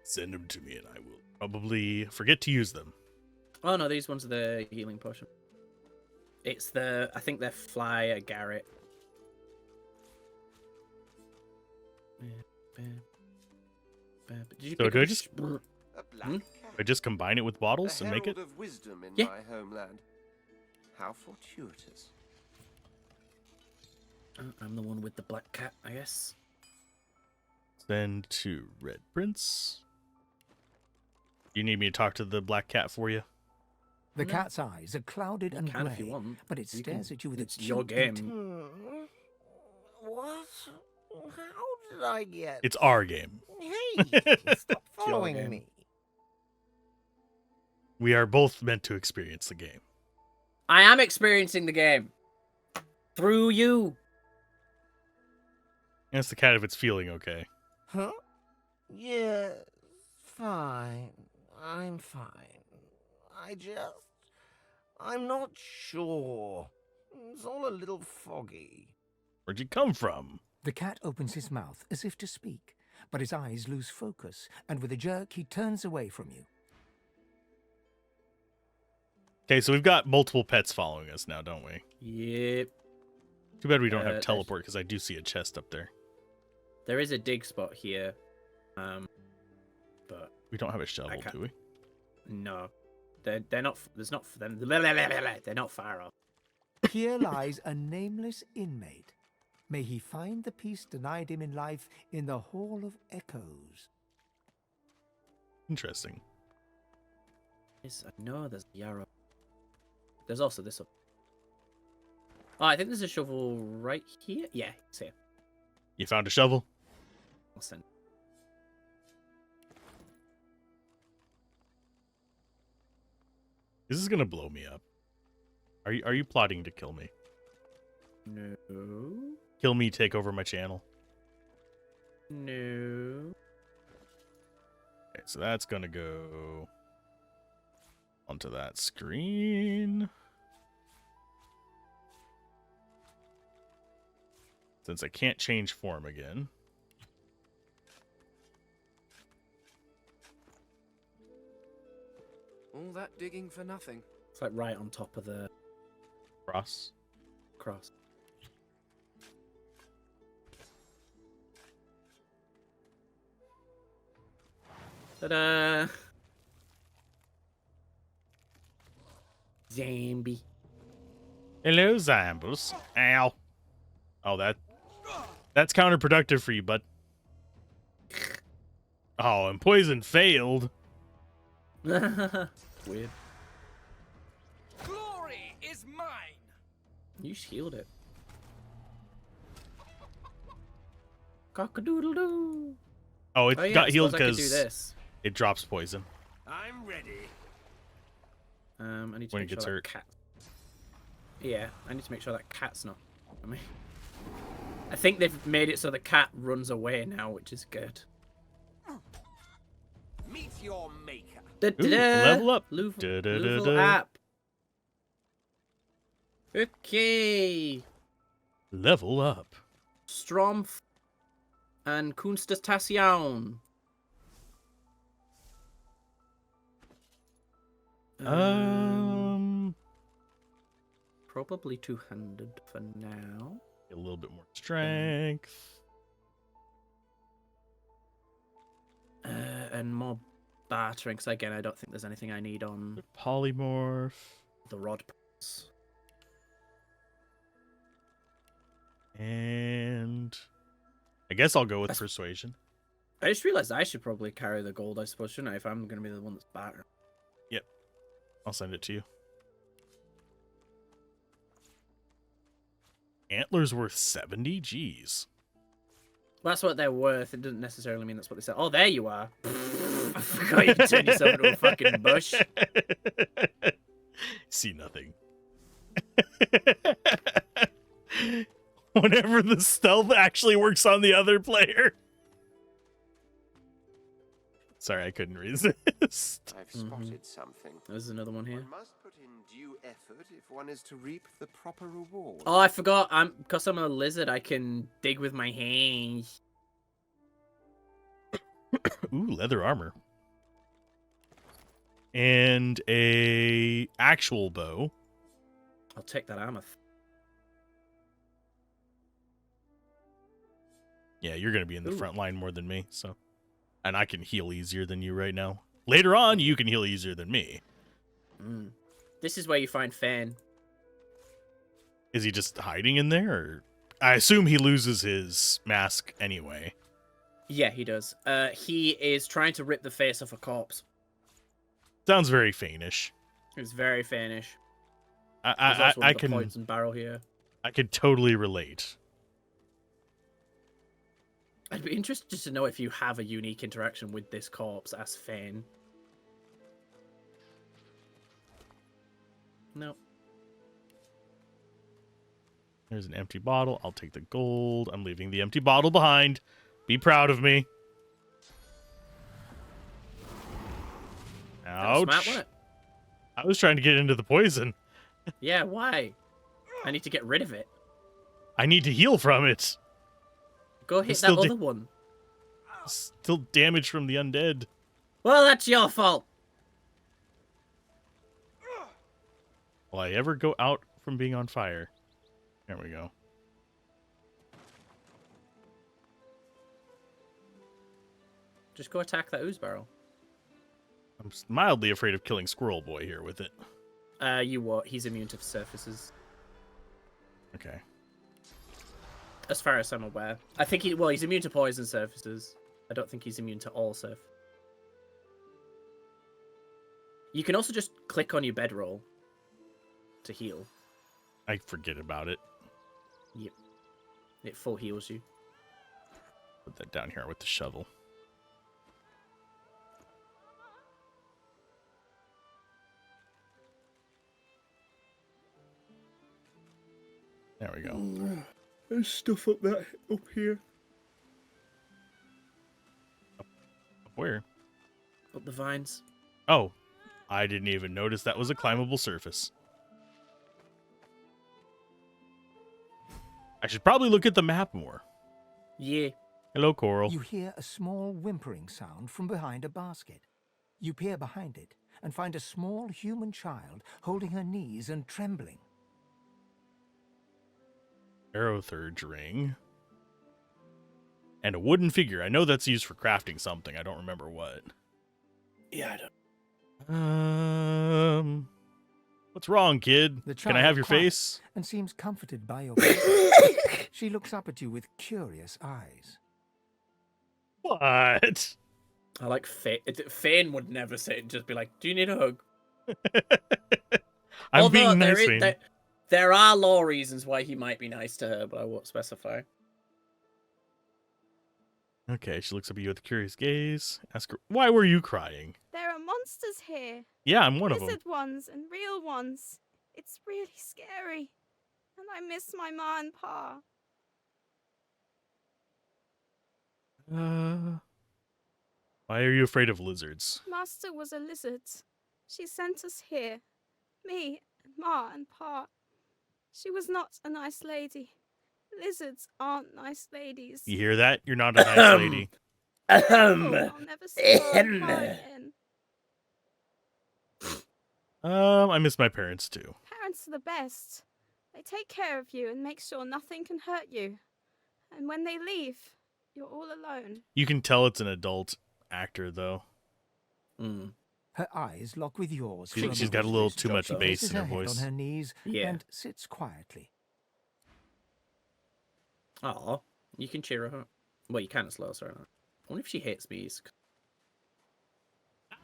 Speaker 2: Send them to me and I will probably forget to use them.
Speaker 3: Oh no, these ones are the healing potion. It's I think they're fly a Garrett. Did you
Speaker 2: So do
Speaker 3: Hmm?
Speaker 2: I just combine it with bottles and make it?
Speaker 20: Of wisdom in
Speaker 3: Yeah.
Speaker 20: my homeland. How fortuitous.
Speaker 3: I'm the one with the black cat, I guess.
Speaker 2: Send to Red Prince. You need me to talk to the black cat for you?
Speaker 5: The cat's eyes are clouded and
Speaker 3: can if
Speaker 5: grey,
Speaker 3: you want.
Speaker 5: but it
Speaker 3: You
Speaker 5: stares
Speaker 3: can.
Speaker 5: at you with
Speaker 3: It's
Speaker 5: its
Speaker 3: your
Speaker 5: cute
Speaker 3: game.
Speaker 6: What? How did I get?
Speaker 2: It's our game.
Speaker 6: Hey, stop following
Speaker 3: game.
Speaker 6: me.
Speaker 2: We are both meant to experience the game.
Speaker 3: I am experiencing the game. Through you.
Speaker 2: Ask the cat if it's feeling okay.
Speaker 6: Huh? Yeah, fine. I'm fine. I'm not sure. It's all a little foggy.
Speaker 2: Where'd you come from?
Speaker 5: The cat opens his mouth as if to speak, but his eyes lose focus, and with a jerk he turns away from you.
Speaker 2: Okay, so we've got multiple pets following us now, don't we?
Speaker 3: Yep.
Speaker 2: Too bad we don't have
Speaker 3: there's-
Speaker 2: teleport, because I do see a chest up there.
Speaker 3: There is a dig spot here. But
Speaker 2: We don't have a shovel,
Speaker 3: can't-
Speaker 2: do we?
Speaker 3: no. They're not there's not them. They're not far off.
Speaker 5: Here lies a nameless inmate. May he find the peace denied him in life in the Hall of Echoes.
Speaker 2: Interesting.
Speaker 3: Yes, I know there's Yarrow. There's also this one. Oh, I think there's a shovel right here. Yeah, it's here.
Speaker 2: You found a shovel?
Speaker 3: I'll send.
Speaker 2: This is gonna blow me up. Are you plotting to kill me?
Speaker 3: No.
Speaker 2: Kill me, take over my channel.
Speaker 3: No.
Speaker 2: Okay, so that's gonna go onto that screen. Since I can't change form again.
Speaker 18: All that digging for nothing.
Speaker 3: It's like right on top of the
Speaker 2: Cross.
Speaker 3: cross. Ta-da! Zombie.
Speaker 2: Hello, Zambles. Ow. Oh, that's counterproductive for you, bud. Oh, and poison failed.
Speaker 3: Weird.
Speaker 16: Glory is mine.
Speaker 3: You healed it. Cock-a-doodle-doo.
Speaker 2: Oh, it
Speaker 3: Oh, yeah,
Speaker 2: got
Speaker 3: I
Speaker 2: healed
Speaker 3: suppose I could do
Speaker 2: because
Speaker 3: this.
Speaker 2: it drops poison.
Speaker 18: I'm ready.
Speaker 3: I need to
Speaker 2: When
Speaker 3: make
Speaker 2: it gets
Speaker 3: sure
Speaker 2: hurt.
Speaker 3: that cat. Yeah, I need to make sure that cat's not. I think they've made it so the cat runs away now, which is good.
Speaker 18: Meet your maker.
Speaker 2: Ooh, level up.
Speaker 3: Level up. Okay.
Speaker 2: Level up.
Speaker 3: Strumpf and Kunstastation. Probably two-handed for now.
Speaker 2: A little bit more strength.
Speaker 3: And more battering. So again, I don't think there's anything I need on
Speaker 2: polymorph.
Speaker 3: The rod pulse.
Speaker 2: And I guess I'll go with persuasion.
Speaker 3: I just realized I should probably carry the gold, I suppose, shouldn't I? If I'm going to be the one that's battering.
Speaker 2: Yep. I'll send it to you. Antlers worth 70? Jeez.
Speaker 3: That's what they're worth. It doesn't necessarily mean that's what they said. Oh, there you are. I forgot you could turn yourself into a fucking bush.
Speaker 2: See nothing. Whenever the stealth actually works on the other player. Sorry, I couldn't resist.
Speaker 20: I've spotted something.
Speaker 3: There's another one here.
Speaker 20: One must put in due effort if one is to reap the proper reward.
Speaker 3: Oh, I forgot. Because I'm a lizard, I can dig with my hands.
Speaker 2: Ooh, leather armor. And a actual bow.
Speaker 3: I'll take that armor.
Speaker 2: Yeah, you're going to be in the front line more than me, so. And I can heal easier than you right now. Later on, you can heal easier than me.
Speaker 3: This is where you find Fane.
Speaker 2: Is he just hiding in there? Or... I assume he loses his mask anyway.
Speaker 3: Yeah, he does. He is trying to rip the face off a corpse.
Speaker 2: Sounds very Fane-ish.
Speaker 3: It's very Fane-ish.
Speaker 2: I can
Speaker 3: poison barrel here.
Speaker 2: I can totally relate.
Speaker 3: I'd be interested to know if you have a unique interaction with this corpse as Fane. No.
Speaker 2: There's an empty bottle. I'll take the gold. I'm leaving the empty bottle behind. Be proud of me. Ouch.
Speaker 3: Smart, wasn't it?
Speaker 2: I was trying to get into the poison.
Speaker 3: Yeah, why? I need to get rid of it.
Speaker 2: I need to heal from it.
Speaker 3: Go hit that other one.
Speaker 2: Still damage from the undead.
Speaker 3: Well, that's your fault.
Speaker 2: Will I ever go out from being on fire? There we go.
Speaker 3: Just go attack that ooze barrel.
Speaker 2: I'm mildly afraid of killing Squirrel Boy here with it.
Speaker 3: You what? He's immune to surfaces.
Speaker 2: Okay.
Speaker 3: As far as I'm aware. I think he's immune to poison surfaces. I don't think he's immune to all surf. You can also just click on your bedroll to heal.
Speaker 2: I forget about it.
Speaker 3: Yep. It full heals you.
Speaker 2: Put that down here with the shovel. There we go.
Speaker 19: There's stuff up here.
Speaker 2: Where?
Speaker 3: Up the vines.
Speaker 2: Oh, I didn't even notice that was a climbable surface. I should probably look at the map more.
Speaker 3: Yeah.
Speaker 2: Hello, Coral.
Speaker 5: You hear a small whimpering sound from behind a basket. You peer behind it and find a small human child holding her knees and trembling.
Speaker 2: Arrowthurge ring. And a wooden figure. I know that's used for crafting something. I don't remember what.
Speaker 3: Yeah, I don't.
Speaker 2: What's wrong, kid?
Speaker 5: The
Speaker 2: Can I
Speaker 5: child
Speaker 2: have your
Speaker 5: quiets
Speaker 2: face?
Speaker 5: and seems comforted by your presence. She looks up at you with curious eyes.
Speaker 2: What?
Speaker 3: I like Fane. Fane would never say it, just be like, "Do you need a hug?"
Speaker 2: I'm
Speaker 3: Although
Speaker 2: being nice, Fane.
Speaker 3: there are law reasons why he might be nice to her, but I won't specify.
Speaker 2: Okay, she looks up at you with a curious gaze. Ask her, why were you crying?
Speaker 17: There are monsters here.
Speaker 2: Yeah, I'm one of them.
Speaker 17: Lizard ones and real ones. It's really scary. And I miss my ma and pa.
Speaker 2: Why are you afraid of lizards?
Speaker 17: Master was a lizard. She sent us here. Me and ma and pa. She was not a nice lady. Lizards aren't nice ladies.
Speaker 2: You hear that? You're not a nice lady.
Speaker 17: I'll never see ma and pa again.
Speaker 2: I miss my parents too.
Speaker 17: Parents are the best. They take care of you and make sure nothing can hurt you. And when they leave, you're all alone.
Speaker 2: You can tell it's an adult actor, though.
Speaker 5: Her eyes lock with yours.
Speaker 2: She's got a little too much bass in her
Speaker 5: Head
Speaker 2: voice.
Speaker 5: on her knees
Speaker 3: Yeah.
Speaker 5: and sits quietly.
Speaker 3: Oh, you can cheer her up. Well, you can as well, sorry. I wonder if she hates bees.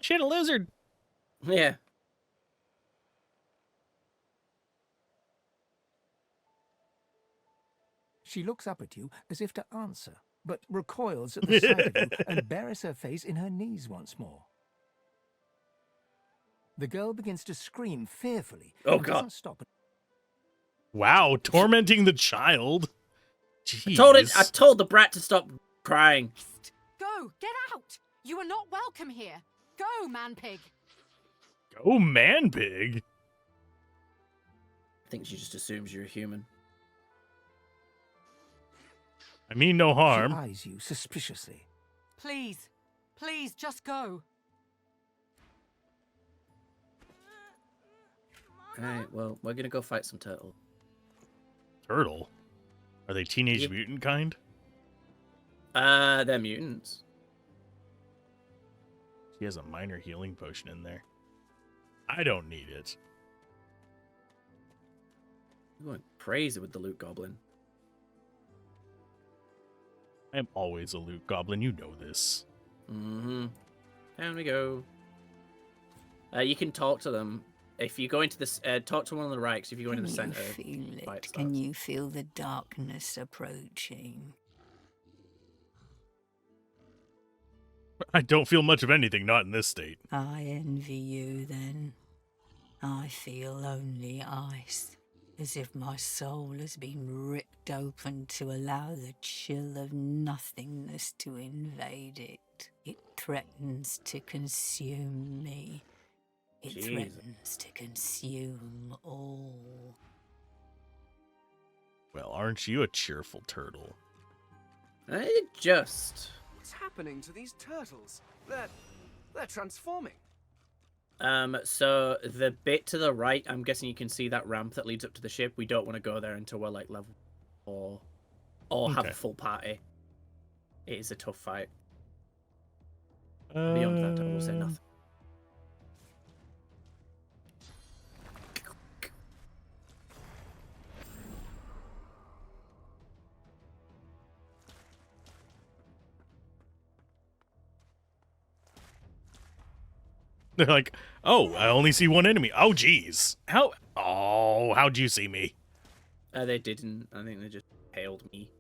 Speaker 2: She had a lizard.
Speaker 3: Yeah.
Speaker 5: She looks up at you as if to answer, but recoils at the sight of you and buries her face in her knees once more. The girl begins to scream fearfully.
Speaker 3: Oh,
Speaker 5: and
Speaker 3: God.
Speaker 5: doesn't stop.
Speaker 2: Wow, tormenting the child. Jeez.
Speaker 3: I told the brat to stop crying.
Speaker 12: Go! Get out! You are not welcome here. Go, man-pig.
Speaker 2: Oh, man pig.
Speaker 3: I think she just assumes you're a human.
Speaker 2: I mean no harm.
Speaker 5: She eyes you suspiciously.
Speaker 12: Please. Please, just go.
Speaker 3: Alright, well, we're gonna go fight some turtles.
Speaker 2: Turtle? Are they teenage
Speaker 3: Yep.
Speaker 2: mutant kind?
Speaker 3: They're mutants.
Speaker 2: She has a minor healing potion in there. I don't need it.
Speaker 3: You're going crazy with the loot goblin.
Speaker 2: I am always a loot goblin, you know this.
Speaker 3: Mm-hmm. Down we go. You can talk to them. If you go into this, talk to one on the right, 'cause if you go into the center,
Speaker 7: Feel it?
Speaker 3: fight
Speaker 7: Can
Speaker 3: starts.
Speaker 7: you feel the darkness approaching?
Speaker 2: I don't feel much of anything, not in this state.
Speaker 7: I envy you then. I feel only ice, as if my soul has been ripped open to allow the chill of nothingness to invade it. It threatens to consume me. It
Speaker 3: Jesus.
Speaker 7: threatens to consume all.
Speaker 2: Well, aren't you a cheerful turtle?
Speaker 3: Just.
Speaker 18: What's happening to these turtles? They're transforming.
Speaker 3: So the bit to the right, I'm guessing you can see that ramp that leads up to the ship. We don't want to go there until we're like level 4 or have
Speaker 2: Okay.
Speaker 3: a full party. It is a tough fight. Beyond that, I will say nothing.
Speaker 2: They're like, oh, I only see one enemy. Oh, jeez. How'd you see me?
Speaker 3: They didn't. I think they just hailed me.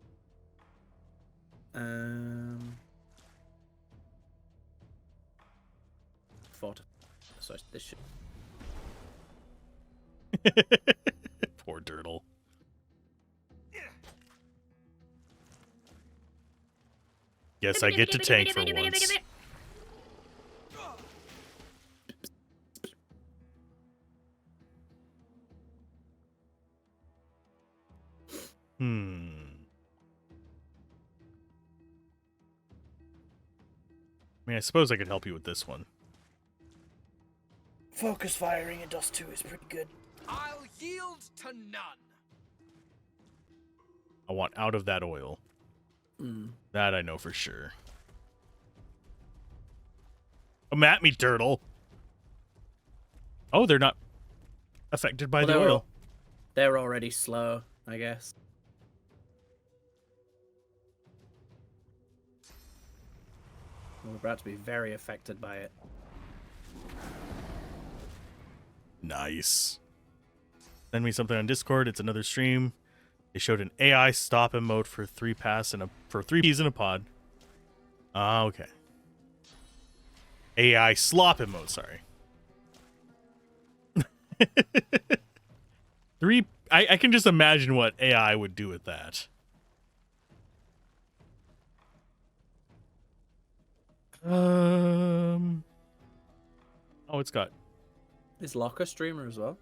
Speaker 3: Fought. So this should.
Speaker 2: Poor turtle. Guess I get to tank for once. I mean, I suppose I could help you with this one.
Speaker 3: Focus firing in Dust 2 is pretty good.
Speaker 18: I'll yield to none.
Speaker 2: I want out of that oil. That I know for sure. Come at me, turtle. Oh, they're not affected by the oil.
Speaker 3: They're already slow, I guess. We're about to be very affected by it.
Speaker 2: Nice. Send me something on Discord. It's another stream. They showed an AI stop emote for 3 peas in a pod. Ah, okay. AI slop emote, sorry. I can just imagine what AI would do with that. Oh, it's got
Speaker 3: Is Locke a streamer as well?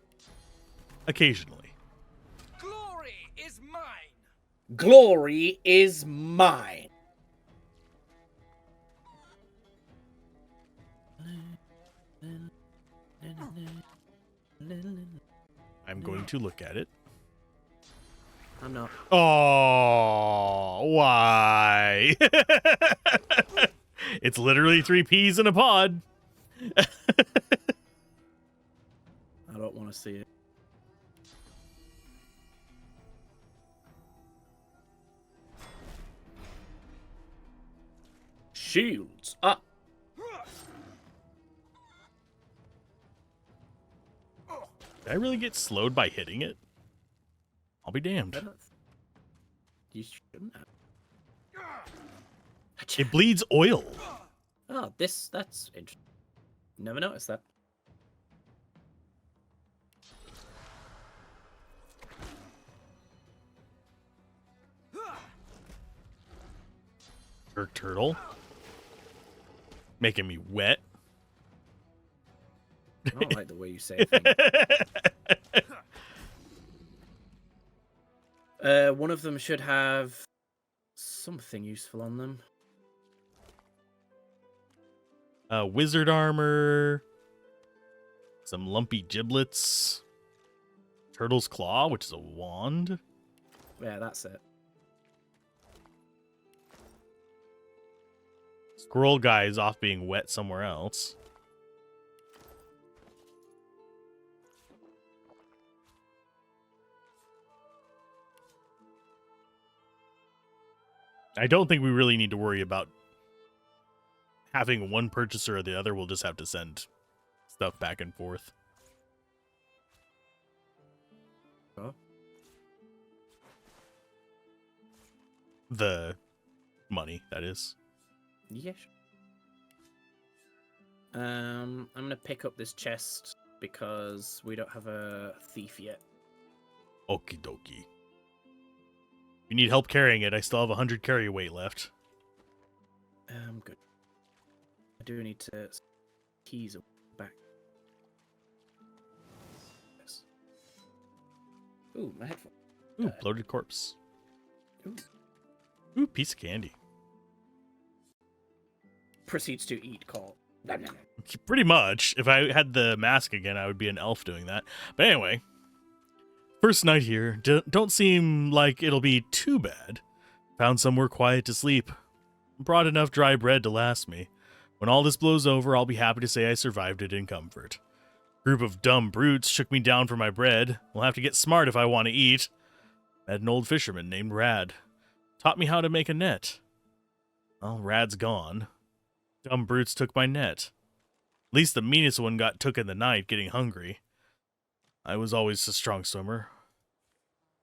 Speaker 2: occasionally.
Speaker 16: Glory is mine.
Speaker 3: Glory is mine.
Speaker 2: I'm going to look at it.
Speaker 3: I'm not.
Speaker 2: Oh, why? It's literally 3 peas in a pod.
Speaker 3: I don't want to see it. Shields up.
Speaker 2: Did I really get slowed by hitting it? I'll be damned.
Speaker 3: You shouldn't have.
Speaker 2: It bleeds oil.
Speaker 3: Oh, that's interesting. Never noticed that.
Speaker 2: Jerk turtle. Making me wet.
Speaker 3: I don't like the way you say things. One of them should have something useful on them.
Speaker 2: Wizard armor. Some lumpy giblets. Turtle's claw, which is a wand.
Speaker 3: Yeah, that's it.
Speaker 2: Squirrel guy is off being wet somewhere else. I don't think we really need to worry about having one purchaser or the other. We'll just have to send stuff back and forth.
Speaker 3: Huh?
Speaker 2: The money, that is.
Speaker 3: Yes. I'm gonna pick up this chest because we don't have a thief yet.
Speaker 2: Okie dokie. If you need help carrying it, I still have 100 carry weight left.
Speaker 3: Good. I do need to keys back. Yes. Ooh, my headphone.
Speaker 2: Ooh, bloated corpse.
Speaker 3: Ooh.
Speaker 2: Ooh, piece of candy.
Speaker 3: Proceeds to eat call. Nom, nom, nom.
Speaker 2: Pretty much. If I had the mask again, I would be an elf doing that. But anyway. First night here. Don't seem like it'll be too bad. Found somewhere quiet to sleep. Brought enough dry bread to last me. When all this blows over, I'll be happy to say I survived it in comfort. Group of dumb brutes shook me down for my bread. We'll have to get smart if I want to eat. Met an old fisherman named Rad. Taught me how to make a net. Well, Rad's gone. Dumb brutes took my net. At least the meanest one got took in the night, getting hungry. I was always a strong swimmer.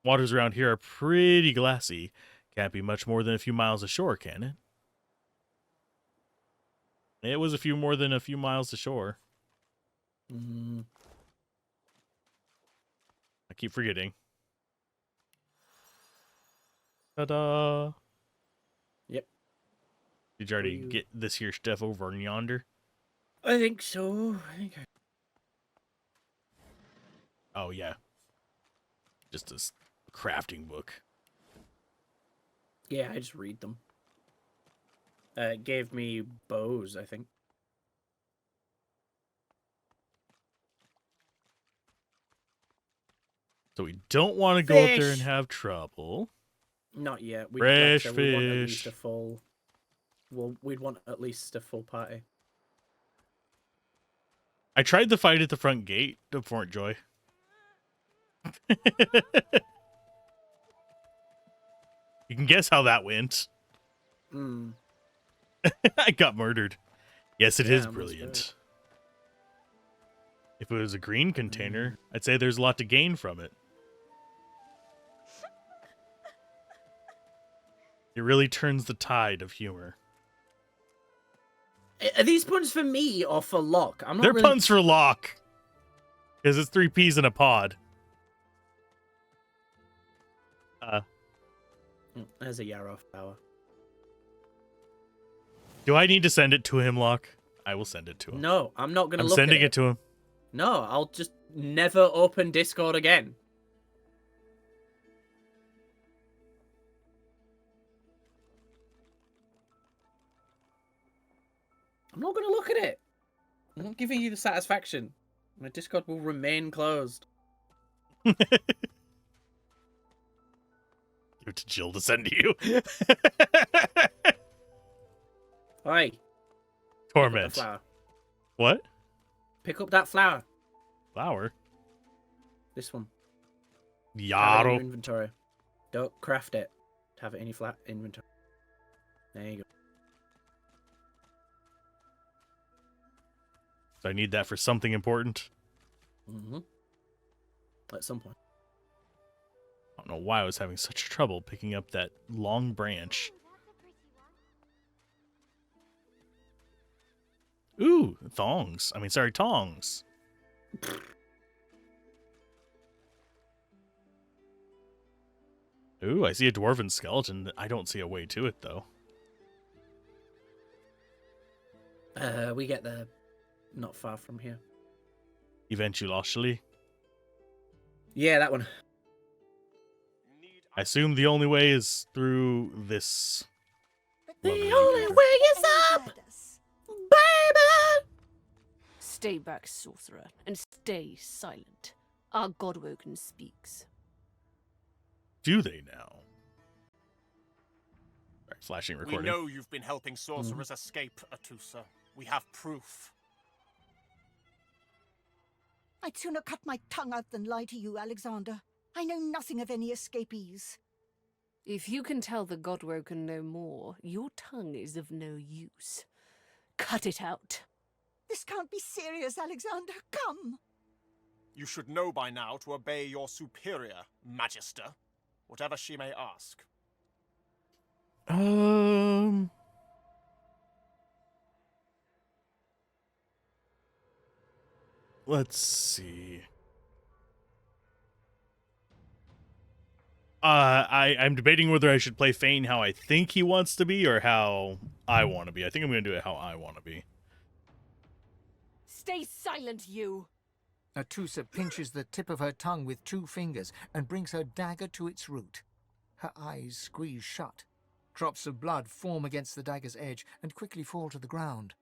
Speaker 2: Waters around here are pretty glassy. Can't be much more than a few miles ashore, can it? It was a few more than a few miles ashore.
Speaker 3: Mm.
Speaker 2: I keep forgetting. Ta-da!
Speaker 3: Yep.
Speaker 2: Did you already get this here stuff over yonder?
Speaker 3: I think so.
Speaker 2: Oh, yeah. Just a crafting book.
Speaker 3: Yeah, I just read them. It gave me bows, I think.
Speaker 2: So we don't want to go up there and have trouble.
Speaker 3: Not yet.
Speaker 2: Fresh
Speaker 3: like I said, we'd want at
Speaker 2: fish.
Speaker 3: least a full. Well, we'd want at least a full party.
Speaker 2: I tried the fight at the front gate of Fort Joy. You can guess how that went.
Speaker 3: Hmm.
Speaker 2: I got murdered. Yes, it is
Speaker 3: Damn, that's
Speaker 2: brilliant. If it was a green container, I'd say there's a lot to gain from it. It really turns the tide of humor.
Speaker 3: Are these puns for me or for Locke? I'm not
Speaker 2: They're
Speaker 3: really...
Speaker 2: puns for Locke. Because it's 3 peas in a pod.
Speaker 3: There's a yarrow flower.
Speaker 2: Do I need to send it to him, Locke? I will send it to him.
Speaker 3: No, I'm not going to
Speaker 2: I'm
Speaker 3: look at
Speaker 2: sending
Speaker 3: it.
Speaker 2: it to him.
Speaker 3: No, I'll just never open Discord again. I'm not going to look at it. I'm not giving you the satisfaction. My Discord will remain closed.
Speaker 2: Give it to Jill to send to you.
Speaker 3: Oi.
Speaker 2: Torment.
Speaker 3: Pick up the flower.
Speaker 2: What?
Speaker 3: Pick up that flower.
Speaker 2: Flower?
Speaker 3: This one. Have it in your
Speaker 2: Yarrow.
Speaker 3: inventory. Don't craft it. Have it in your flat inventory. There you go.
Speaker 2: So I need that for something important.
Speaker 3: Mm-hmm. At some point.
Speaker 2: I don't know why I was having such trouble picking up that long branch. Ooh, thongs. I mean, sorry, tongs. Ooh, I see a dwarven skeleton. I don't see a way to it, though.
Speaker 3: We get there not far from here.
Speaker 2: Eventually.
Speaker 3: Yeah, that one.
Speaker 2: I assume the only way is through this.
Speaker 3: The only way is up, baby!
Speaker 11: Stay back, sorcerer, and stay silent. Our Godwoken speaks.
Speaker 2: Do they now? Right, flashing recording.
Speaker 21: We know you've been helping sorcerers escape, Atusa. We have proof.
Speaker 22: I'd sooner cut my tongue out than lie to you, Alexander. I know nothing of any escapees.
Speaker 11: If you can tell the Godwoken no more, your tongue is of no use. Cut it out.
Speaker 22: This can't be serious, Alexander. Come.
Speaker 21: You should know by now to obey your superior, Magister, whatever she may ask.
Speaker 2: Let's see. I'm debating whether I should play Fane how I think he wants to be or how I want to be. I think I'm going to do it how I want to be.
Speaker 11: Stay silent, you!
Speaker 5: Atusa pinches the tip of her tongue with 2 fingers and brings her dagger to its root. Her eyes squeeze shut. Drops of blood form against the dagger's edge and quickly fall to the ground.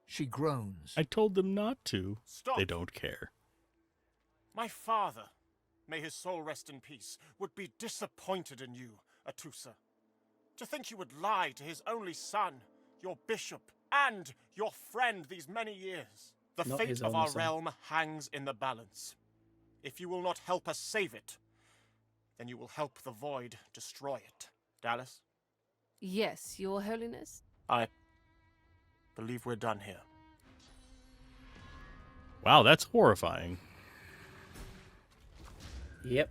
Speaker 5: She groans.
Speaker 2: I told them not to.
Speaker 21: Stop.
Speaker 2: They don't care.
Speaker 21: My father, may his soul rest in peace, would be disappointed in you, Atusa. To think you would lie to his only son, your bishop, and your friend these many years. The
Speaker 3: Not
Speaker 21: fate
Speaker 3: his
Speaker 21: of
Speaker 3: only
Speaker 21: our
Speaker 3: son.
Speaker 21: realm hangs in the balance. If you will not help us save it, then you will help the Void destroy it. Dallas?
Speaker 11: Yes, your holiness?
Speaker 21: I believe we're done here.
Speaker 2: Wow, that's horrifying.
Speaker 3: Yep.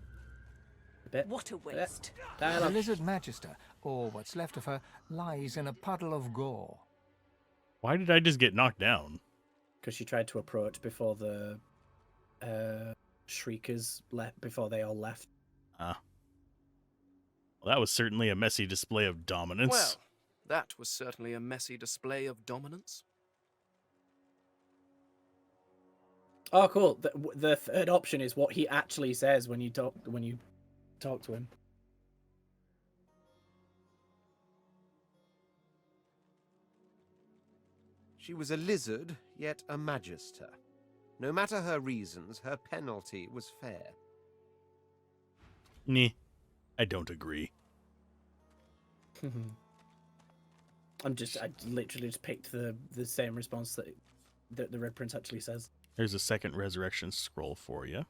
Speaker 11: What a waste.
Speaker 5: The lizard magister, or what's left of her, lies in a puddle of gore.
Speaker 2: Why did I just get knocked down?
Speaker 3: Because she tried to approach before the shriekers left. Before they all left.
Speaker 2: Ah. Well, that was certainly a messy display of dominance.
Speaker 18: Well, that was certainly a messy display of dominance.
Speaker 3: Oh, cool. The third option is what he actually says when you talk to him.
Speaker 20: She was a lizard, yet a magister. No matter her reasons, her penalty was fair.
Speaker 2: Nah, I don't agree.
Speaker 3: I literally just picked the same response that the Red Prince actually says.
Speaker 2: There's a second resurrection scroll for you.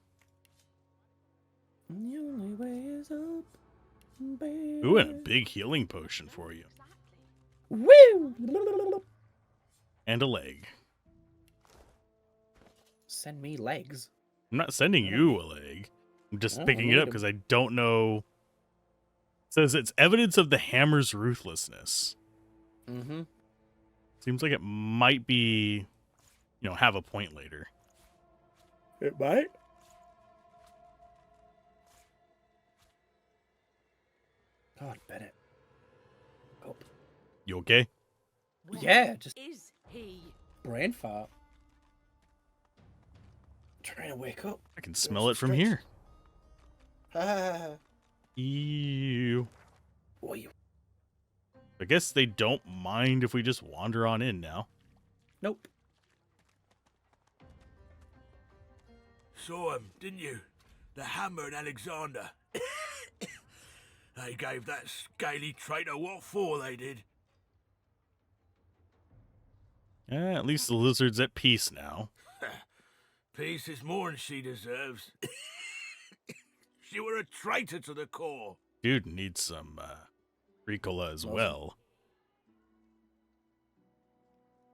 Speaker 3: The only way is up, baby.
Speaker 2: Ooh, and a big healing potion for you.
Speaker 3: Woo!
Speaker 2: And a leg.
Speaker 3: Send me legs.
Speaker 2: I'm not sending you a leg. I'm just
Speaker 3: Oh,
Speaker 2: picking
Speaker 3: I
Speaker 2: it up
Speaker 3: need
Speaker 2: because I don't know. It says it's evidence of the hammer's ruthlessness.
Speaker 3: Mm-hmm.
Speaker 2: Seems like it might be, have a point later.
Speaker 3: It might. God, Bennett. Oh.
Speaker 2: You okay?
Speaker 3: Yeah, just
Speaker 11: Is he?
Speaker 3: brain fart. Trying to wake up.
Speaker 2: I can smell it from here.
Speaker 3: Ah.
Speaker 2: Ew.
Speaker 3: Oy.
Speaker 2: I guess they don't mind if we just wander on in now.
Speaker 3: Nope.
Speaker 10: Saw him, didn't you? The hammer and Alexander. They gave that scaly traitor what for, they did.
Speaker 2: At least the lizard's at peace now.
Speaker 10: Peace is more than she deserves. She were a traitor to the core.
Speaker 2: Dude needs some Ricola as well.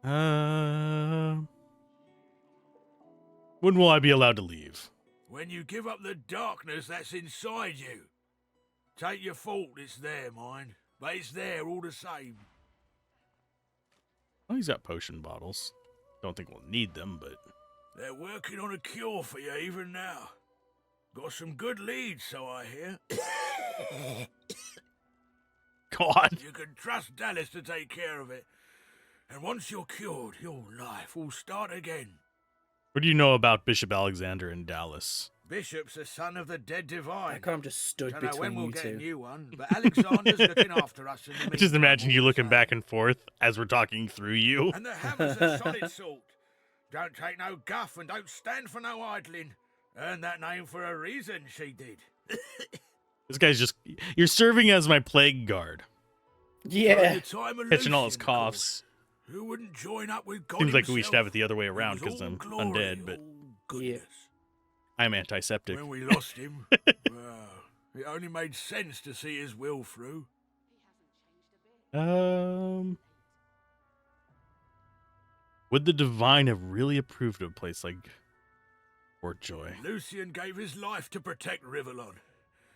Speaker 2: When will I be allowed to leave?
Speaker 10: When you give up the darkness that's inside you. Take your fault, it's there, mind. But it's there all the same.
Speaker 2: Oh, he's got potion bottles. Don't think we'll need them, but...
Speaker 10: They're working on a cure for you even now. Got some good leads, so I hear.
Speaker 2: God.
Speaker 10: You can trust Dallas to take care of it. And once you're cured, your life will start again.
Speaker 2: What do you know about Bishop Alexander and Dallas?
Speaker 10: Bishop's the son of the dead divine.
Speaker 3: I can't just stood
Speaker 10: Don't know when
Speaker 3: between
Speaker 10: we'll
Speaker 3: you
Speaker 10: get
Speaker 3: two.
Speaker 10: a new one, but Alexander's looking after us in the
Speaker 2: I
Speaker 10: meantime.
Speaker 2: just imagine you looking back and forth as we're talking through you.
Speaker 10: And the hammer's a solid sort. Don't take no guff and don't stand for no idling. Earned that name for a reason, she did.
Speaker 2: This guy's just... You're serving as my plague guard.
Speaker 3: Yeah.
Speaker 2: Catching all his coughs.
Speaker 10: Who wouldn't join up with God
Speaker 2: Seems like we
Speaker 10: himself?
Speaker 2: should have it the other way around
Speaker 10: It was
Speaker 2: because
Speaker 10: all
Speaker 2: I'm
Speaker 10: glory,
Speaker 2: undead, but
Speaker 3: Yeah.
Speaker 2: I'm antiseptic.
Speaker 10: When we lost him, well, it only made sense to see his will through.
Speaker 2: Would the divine have really approved of a place like Fort Joy?
Speaker 10: Lucian gave his life to protect Rivellon.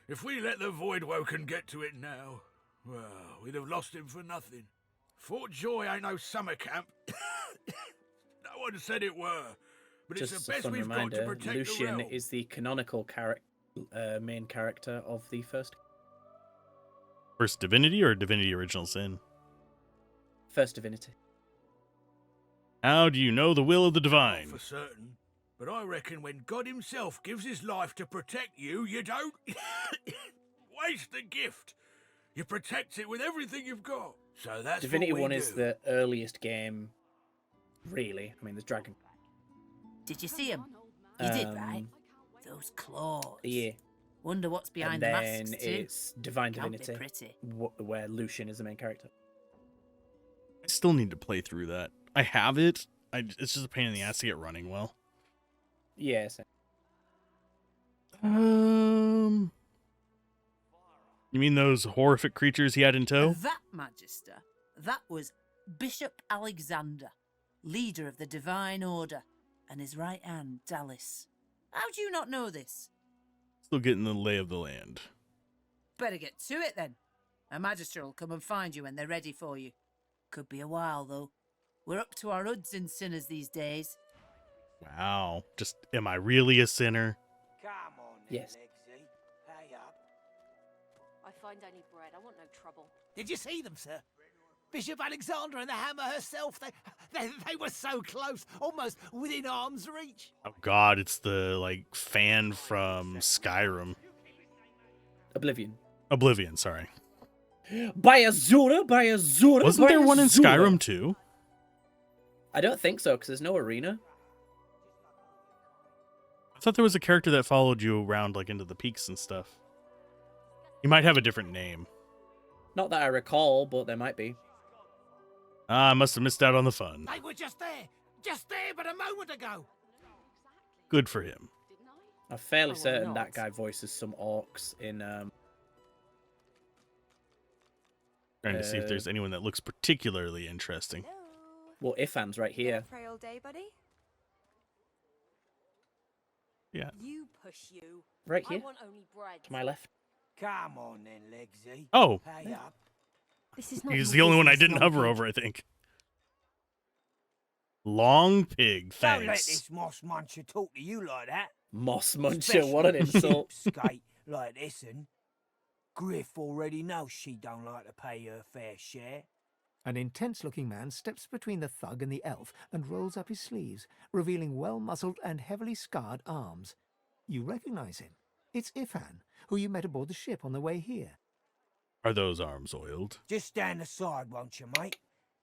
Speaker 10: If we let the Voidwoken get to it now, well, we'd have lost him for nothing. Fort Joy ain't no summer camp. No one said it were. But
Speaker 3: Just
Speaker 10: it's the
Speaker 3: a
Speaker 10: best
Speaker 3: fun
Speaker 10: we've got
Speaker 3: reminder,
Speaker 10: to protect
Speaker 3: Lucian
Speaker 10: the realm.
Speaker 3: is the canonical main character of the first
Speaker 2: Divinity or Divinity Original Sin?
Speaker 3: Divinity.
Speaker 2: How do you know the will of the divine?
Speaker 10: For certain. But I reckon when God himself gives his life to protect you, you don't waste the gift. You protect it with everything you've got. So that's
Speaker 3: Divinity
Speaker 10: what we
Speaker 3: 1
Speaker 10: do.
Speaker 3: is the earliest game, really. I mean, there's Dragon.
Speaker 7: Did you see him? You did,
Speaker 3: Um,
Speaker 7: right? Those claws.
Speaker 3: Yeah.
Speaker 7: Wonder what's behind
Speaker 3: And
Speaker 7: the
Speaker 3: then
Speaker 7: masks, too.
Speaker 3: it's Divine
Speaker 7: Can't be
Speaker 3: Divinity,
Speaker 7: pretty.
Speaker 3: where Lucian is the main character.
Speaker 2: I still need to play through that. I have it. It's just a pain in the ass to get running well.
Speaker 3: Yes.
Speaker 2: You mean those horrific creatures he had in tow?
Speaker 7: That, Magister, that was Bishop Alexander, leader of the Divine Order, and his right hand, Dallas. How do you not know this?
Speaker 2: Still getting the lay of the land.
Speaker 7: Better get to it, then. A Magister will come and find you when they're ready for you. Could be a while, though. We're up to our hoods in sinners these days.
Speaker 2: Wow. Just, am I really a sinner?
Speaker 8: Come on,
Speaker 3: Yes.
Speaker 8: Lexi. Pay up.
Speaker 13: I find only bread. I want no trouble.
Speaker 8: Did you see them, sir? Bishop Alexander and the hammer herself. They were so close, almost within arm's reach.
Speaker 2: Oh god, it's the, fan from Skyrim. Oblivion, sorry.
Speaker 3: By Azura.
Speaker 2: Wasn't there one in Skyrim too?
Speaker 3: I don't think so, because there's no arena.
Speaker 2: I thought there was a character that followed you around, into the peaks and stuff. He might have a different name.
Speaker 3: Not that I recall, but there might be.
Speaker 2: I must have missed out on the fun.
Speaker 8: They were just there but a moment ago.
Speaker 2: Good for him.
Speaker 3: I'm fairly certain that guy voices some orcs in.
Speaker 2: Trying to see if there's anyone that looks particularly interesting.
Speaker 3: Well, Ifan's right here.
Speaker 13: Pray all day, buddy.
Speaker 2: Yeah.
Speaker 13: You push you.
Speaker 3: Right here.
Speaker 13: I want only bread.
Speaker 3: To my left.
Speaker 6: Come on then, Legsy.
Speaker 2: Oh.
Speaker 6: Pay up.
Speaker 13: This is not
Speaker 2: He's
Speaker 13: your
Speaker 2: the only one I
Speaker 13: business,
Speaker 2: didn't
Speaker 13: Long
Speaker 2: hover
Speaker 13: Pig.
Speaker 2: over, I think. Long Pig,
Speaker 6: Don't let
Speaker 2: thanks.
Speaker 6: this moss muncher talk to you like that.
Speaker 3: Moss muncher, what an insult.
Speaker 6: Skate like this and Griff already knows she don't like to pay her fair share.
Speaker 5: An intense-looking man steps between the thug and the elf and rolls up his sleeves, revealing well-muscled and heavily scarred arms. You recognize him. It's Ifan, who you met aboard the ship on the way here.
Speaker 2: Are those arms oiled?
Speaker 6: Just stand aside, won't you, mate?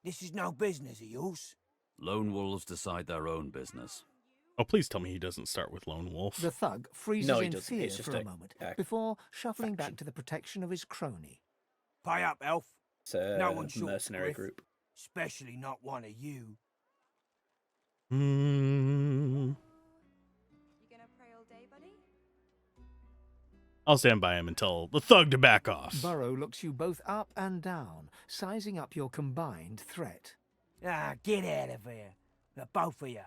Speaker 6: This is no business of yours.
Speaker 14: Lone wolves decide their own business.
Speaker 2: Oh, please tell me he doesn't start with Lone Wolf.
Speaker 5: The thug freezes
Speaker 3: No, he
Speaker 5: in
Speaker 3: doesn't.
Speaker 5: fear
Speaker 3: It's just
Speaker 5: for a
Speaker 3: a-
Speaker 5: moment
Speaker 3: a
Speaker 5: before shuffling back to the protection of his crony.
Speaker 6: Pay up, elf.
Speaker 3: It's a
Speaker 6: No one short
Speaker 3: mercenary
Speaker 6: Griff,
Speaker 3: group.
Speaker 6: especially not one of you.
Speaker 2: Hmm.
Speaker 13: You gonna pray all day, buddy?
Speaker 2: I'll stand by him and tell the thug to back off.
Speaker 5: Burrow looks you both up and down, sizing up your combined threat.
Speaker 6: Ah, get out of here. The both of you.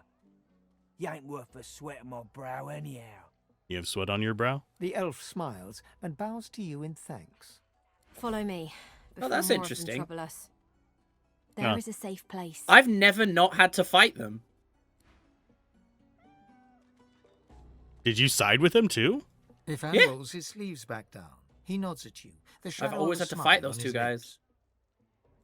Speaker 6: You ain't worth the sweat on my brow anyhow.
Speaker 2: You have sweat on your brow?
Speaker 5: The elf smiles and bows to you in thanks.
Speaker 13: Follow me.
Speaker 3: Oh, that's
Speaker 13: before more of them
Speaker 3: interesting.
Speaker 13: trouble us. There is
Speaker 2: Huh.
Speaker 13: a safe place.
Speaker 3: I've never not had to fight them.
Speaker 2: Did you side with him too?
Speaker 5: Ifan
Speaker 3: Yeah.
Speaker 5: rolls his sleeves back down. He nods at you. The
Speaker 3: I've
Speaker 5: shadow
Speaker 3: always
Speaker 5: of
Speaker 3: had
Speaker 5: a
Speaker 3: to
Speaker 5: smile
Speaker 3: fight those
Speaker 5: on
Speaker 3: two
Speaker 5: his
Speaker 3: guys.
Speaker 5: lips.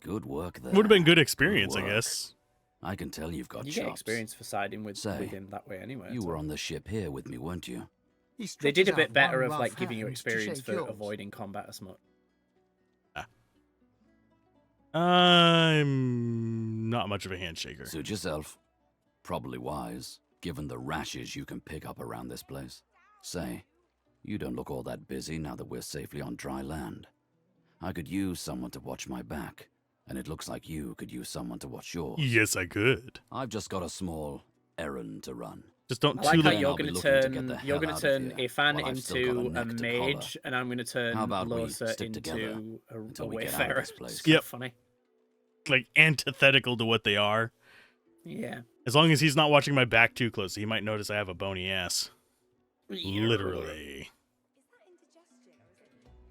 Speaker 14: Good work there.
Speaker 2: Would have been good experience, I
Speaker 14: work.
Speaker 2: guess.
Speaker 14: I can tell you've got
Speaker 3: You
Speaker 14: chops.
Speaker 3: get experience for siding with
Speaker 14: Say,
Speaker 3: him that way anyway.
Speaker 14: You were on the ship here with me, weren't you?
Speaker 5: He
Speaker 3: They did a
Speaker 5: stretches
Speaker 3: bit
Speaker 5: out
Speaker 3: better
Speaker 5: one
Speaker 3: of
Speaker 5: rough
Speaker 3: like giving you
Speaker 5: hand to
Speaker 3: experience
Speaker 5: shake
Speaker 3: for
Speaker 5: yours.
Speaker 3: avoiding combat as much.
Speaker 2: I'm not much of a handshaker.
Speaker 14: Suit yourself. Probably wise, given the rashes you can pick up around this place. Say, you don't look all that busy now that we're safely on dry land. I could use someone to watch my back, and it looks like you could use someone to watch yours.
Speaker 2: Yes, I could.
Speaker 14: I've just got a small errand to run.
Speaker 2: Just don't
Speaker 3: I like
Speaker 2: too
Speaker 3: how
Speaker 2: late.
Speaker 3: you're
Speaker 14: I'll be
Speaker 3: going to
Speaker 14: looking to
Speaker 3: turn
Speaker 14: get the
Speaker 3: you're
Speaker 14: hell
Speaker 3: going
Speaker 14: out
Speaker 3: to
Speaker 14: of
Speaker 3: turn
Speaker 14: here
Speaker 3: Ifan
Speaker 14: while I've still got
Speaker 3: into
Speaker 14: a
Speaker 3: a
Speaker 14: neck to collar.
Speaker 3: mage, and I'm going to turn
Speaker 14: How about we
Speaker 3: Losa
Speaker 14: stick together
Speaker 3: into a
Speaker 14: until we get out of
Speaker 3: wayfarer.
Speaker 14: this place?
Speaker 3: It's kinda
Speaker 2: Yep.
Speaker 3: funny.
Speaker 2: Like antithetical to what they are.
Speaker 3: Yeah.
Speaker 2: As long as he's not watching my back too closely, he might notice I have a bony ass. Literally.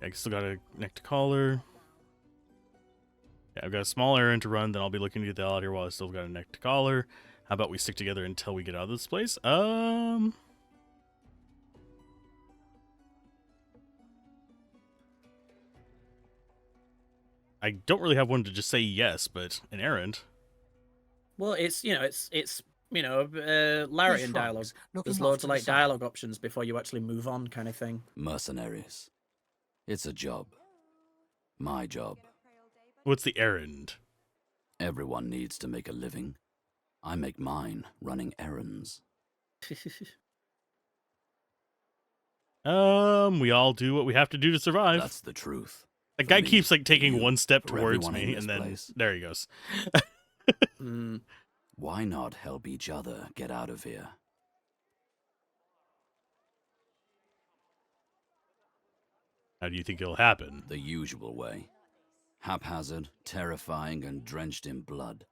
Speaker 2: I still got a neck to collar. Yeah, I've got a small errand to run, then I'll be looking to get the hell out of here while I still got a neck to collar. How about we stick together until we get out of this place? I don't really have one to just say yes, but an errand.
Speaker 3: Well, it's Larian dialogue.
Speaker 5: looking
Speaker 3: There's
Speaker 5: off
Speaker 3: loads
Speaker 5: to
Speaker 3: of
Speaker 5: the
Speaker 3: like
Speaker 5: side.
Speaker 3: dialogue options before you actually move on, kind of thing.
Speaker 14: Mercenaries. It's a job. My job.
Speaker 2: What's the errand?
Speaker 14: Everyone needs to make a living. I make mine running errands.
Speaker 2: We all do what we have to do to survive.
Speaker 14: That's the truth.
Speaker 2: The
Speaker 14: For
Speaker 2: guy
Speaker 14: me,
Speaker 2: keeps like taking
Speaker 14: you,
Speaker 2: one step
Speaker 14: for
Speaker 2: towards
Speaker 14: everyone in
Speaker 2: me,
Speaker 14: this
Speaker 2: and then
Speaker 14: place.
Speaker 2: there he goes.
Speaker 14: Why not help each other get out of here?
Speaker 2: How do you think it'll happen?
Speaker 14: The usual way. Haphazard, terrifying, and drenched in blood.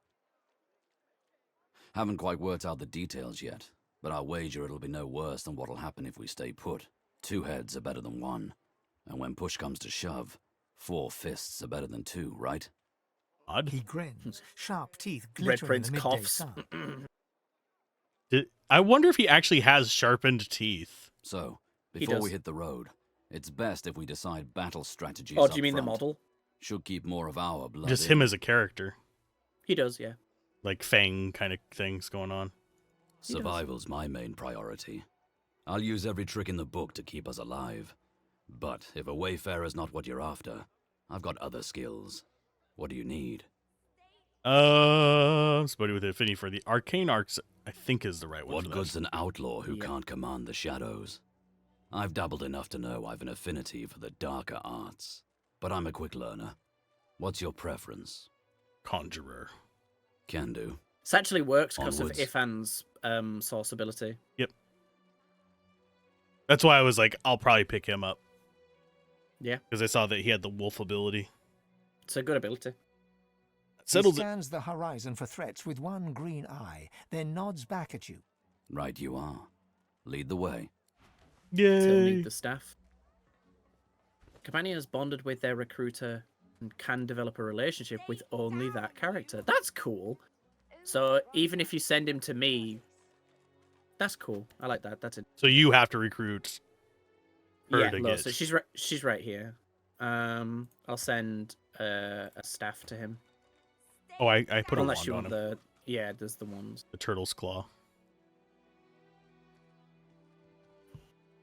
Speaker 14: Haven't quite worked out the details yet, but I'll wager it'll be no worse than what'll happen if we stay put. 2 heads are better than 1, and when push comes to shove, 4 fists are better than 2, right?
Speaker 2: Odd.
Speaker 5: He grins, sharp teeth
Speaker 3: Red
Speaker 5: glittering in
Speaker 3: Prince
Speaker 5: the midday
Speaker 3: coughs.
Speaker 5: sun.
Speaker 2: I wonder if he actually has sharpened teeth.
Speaker 14: So,
Speaker 3: He
Speaker 14: before we
Speaker 3: does.
Speaker 14: hit the road, it's best if we decide battle strategies
Speaker 3: Oh,
Speaker 14: up
Speaker 3: do you mean the
Speaker 14: front.
Speaker 3: model?
Speaker 14: Should keep more of our blood
Speaker 2: Just
Speaker 14: in.
Speaker 2: him as a character.
Speaker 3: He does, yeah.
Speaker 2: Like Fang kind of things going on.
Speaker 3: He does.
Speaker 14: Survival's my main priority. I'll use every trick in the book to keep us alive. But if a wayfarer's not what you're after, I've got other skills. What do you need?
Speaker 2: Somebody with an affinity for the arcane arcs, I think is the right one.
Speaker 14: What
Speaker 2: for
Speaker 14: good's
Speaker 2: that.
Speaker 14: an outlaw who
Speaker 3: Yeah.
Speaker 14: can't command the shadows? I've dabbled enough to know I've an affinity for the darker arts. But I'm a quick learner. What's your preference?
Speaker 2: Conjurer.
Speaker 14: Can do.
Speaker 3: This actually works because of
Speaker 14: Onwards.
Speaker 3: Ifan's source ability.
Speaker 2: Yep. That's why I was like, I'll probably pick him up.
Speaker 3: Yeah.
Speaker 2: Because I saw that he had the wolf ability.
Speaker 3: It's a good ability.
Speaker 5: He scans the horizon for threats with one green eye, then nods back at you.
Speaker 14: Right you are. Lead the way.
Speaker 2: Yay.
Speaker 3: Still need the staff. Companions bonded with their recruiter and can develop a relationship with only that character. That's cool. So even if you send him to me, that's cool. I like that. That's it.
Speaker 2: So you have to recruit her
Speaker 3: Yeah,
Speaker 2: to
Speaker 3: no,
Speaker 2: get...
Speaker 3: so she's right here. I'll send a staff to him.
Speaker 2: Oh, I put
Speaker 3: Unless
Speaker 2: a
Speaker 3: you
Speaker 2: wand on
Speaker 3: want
Speaker 2: him.
Speaker 3: yeah, there's the ones.
Speaker 2: The turtle's claw.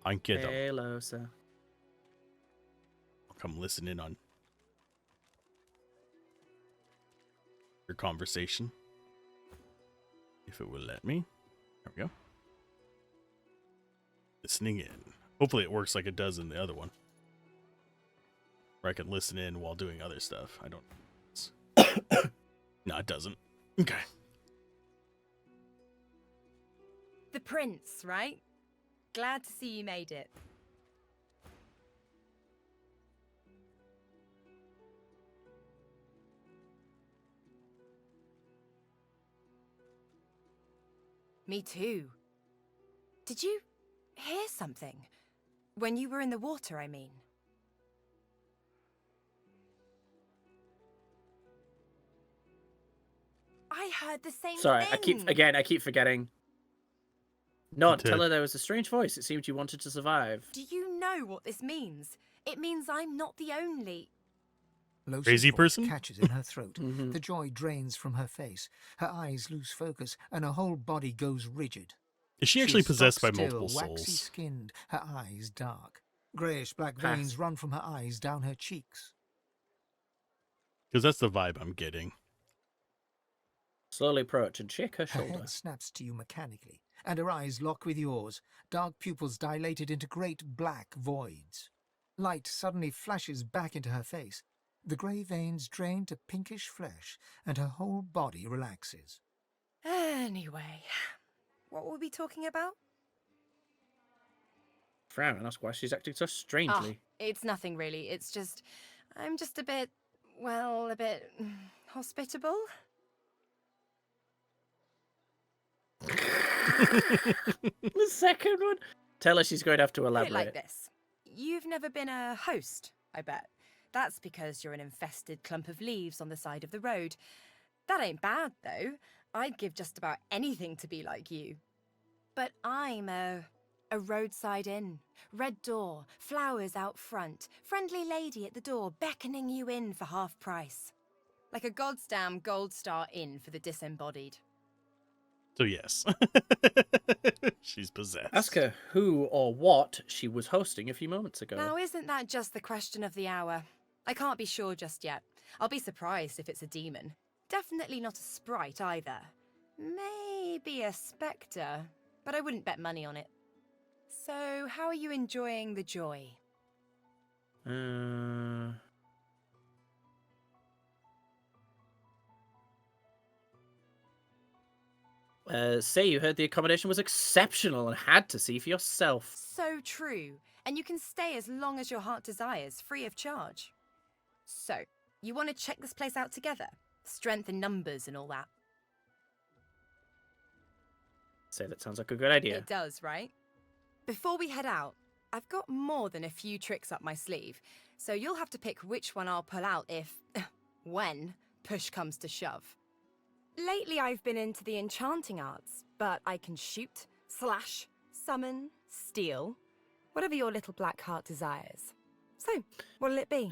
Speaker 2: I get them.
Speaker 3: Hello, sir.
Speaker 2: I'll come listen in on your conversation. If it will let me. There we go. Listening in. Hopefully it works like it does in the other one. Where I can listen in while doing other stuff. I don't... No, it doesn't. Okay.
Speaker 13: The prince, right? Glad to see you made it. Me too. Did you hear something? When you were in the water, I mean. I heard the same
Speaker 3: Sorry,
Speaker 13: thing.
Speaker 3: I keep forgetting. Nod,
Speaker 2: Okay.
Speaker 3: tell her there was a strange voice. It seemed you wanted to survive.
Speaker 13: Do you know what this means? It means I'm not the only.
Speaker 5: Losa's
Speaker 2: Crazy
Speaker 5: voice
Speaker 2: person?
Speaker 5: catches in her throat. The joy drains from her face. Her eyes lose focus, and her whole body goes rigid.
Speaker 2: Is she actually possessed by
Speaker 5: stock-still,
Speaker 2: multiple
Speaker 5: waxy
Speaker 2: souls?
Speaker 5: skinned, her eyes dark. Greyish-black
Speaker 3: Pass.
Speaker 5: veins run from her eyes down her cheeks.
Speaker 2: Because that's the vibe I'm getting.
Speaker 3: Slowly approach and shake her
Speaker 5: Her
Speaker 3: shoulder.
Speaker 5: hand snaps to you mechanically, and her eyes lock with yours, dark pupils dilated into great black voids. Light suddenly flashes back into her face. The grey veins drain to pinkish flesh, and her whole body relaxes.
Speaker 13: Anyway, what were we talking about?
Speaker 3: Frown and ask why she's acting so strangely.
Speaker 13: It's nothing really. It's just, I'm just a bit hospitable.
Speaker 3: The second one. Tell her she's going to have to
Speaker 13: Put it
Speaker 3: elaborate.
Speaker 13: like this. You've never been a host, I bet. That's because you're an infested clump of leaves on the side of the road. That ain't bad, though. I'd give just about anything to be like you. But I'm a roadside inn. Red door, flowers out front, friendly lady at the door beckoning you in for half price. Like a goddamn gold star inn for the disembodied.
Speaker 2: So yes. She's possessed.
Speaker 3: Ask her who or what she was hosting a few moments ago.
Speaker 13: Now, isn't that just the question of the hour? I can't be sure just yet. I'll be surprised if it's a demon. Definitely not a sprite either. Maybe a spectre, but I wouldn't bet money on it. So, how are you enjoying the joy?
Speaker 3: Say you heard the accommodation was exceptional and had to see for yourself.
Speaker 13: So true. And you can stay as long as your heart desires, free of charge. So, you want to check this place out together? Strength in numbers and all that.
Speaker 3: Say that sounds like a good idea.
Speaker 13: It does, right? Before we head out, I've got more than a few tricks up my sleeve, so you'll have to pick which one I'll pull out if, when, push comes to shove. Lately I've been into the enchanting arts, but I can shoot, slash, summon, steal, whatever your little black heart desires. So, what'll it be?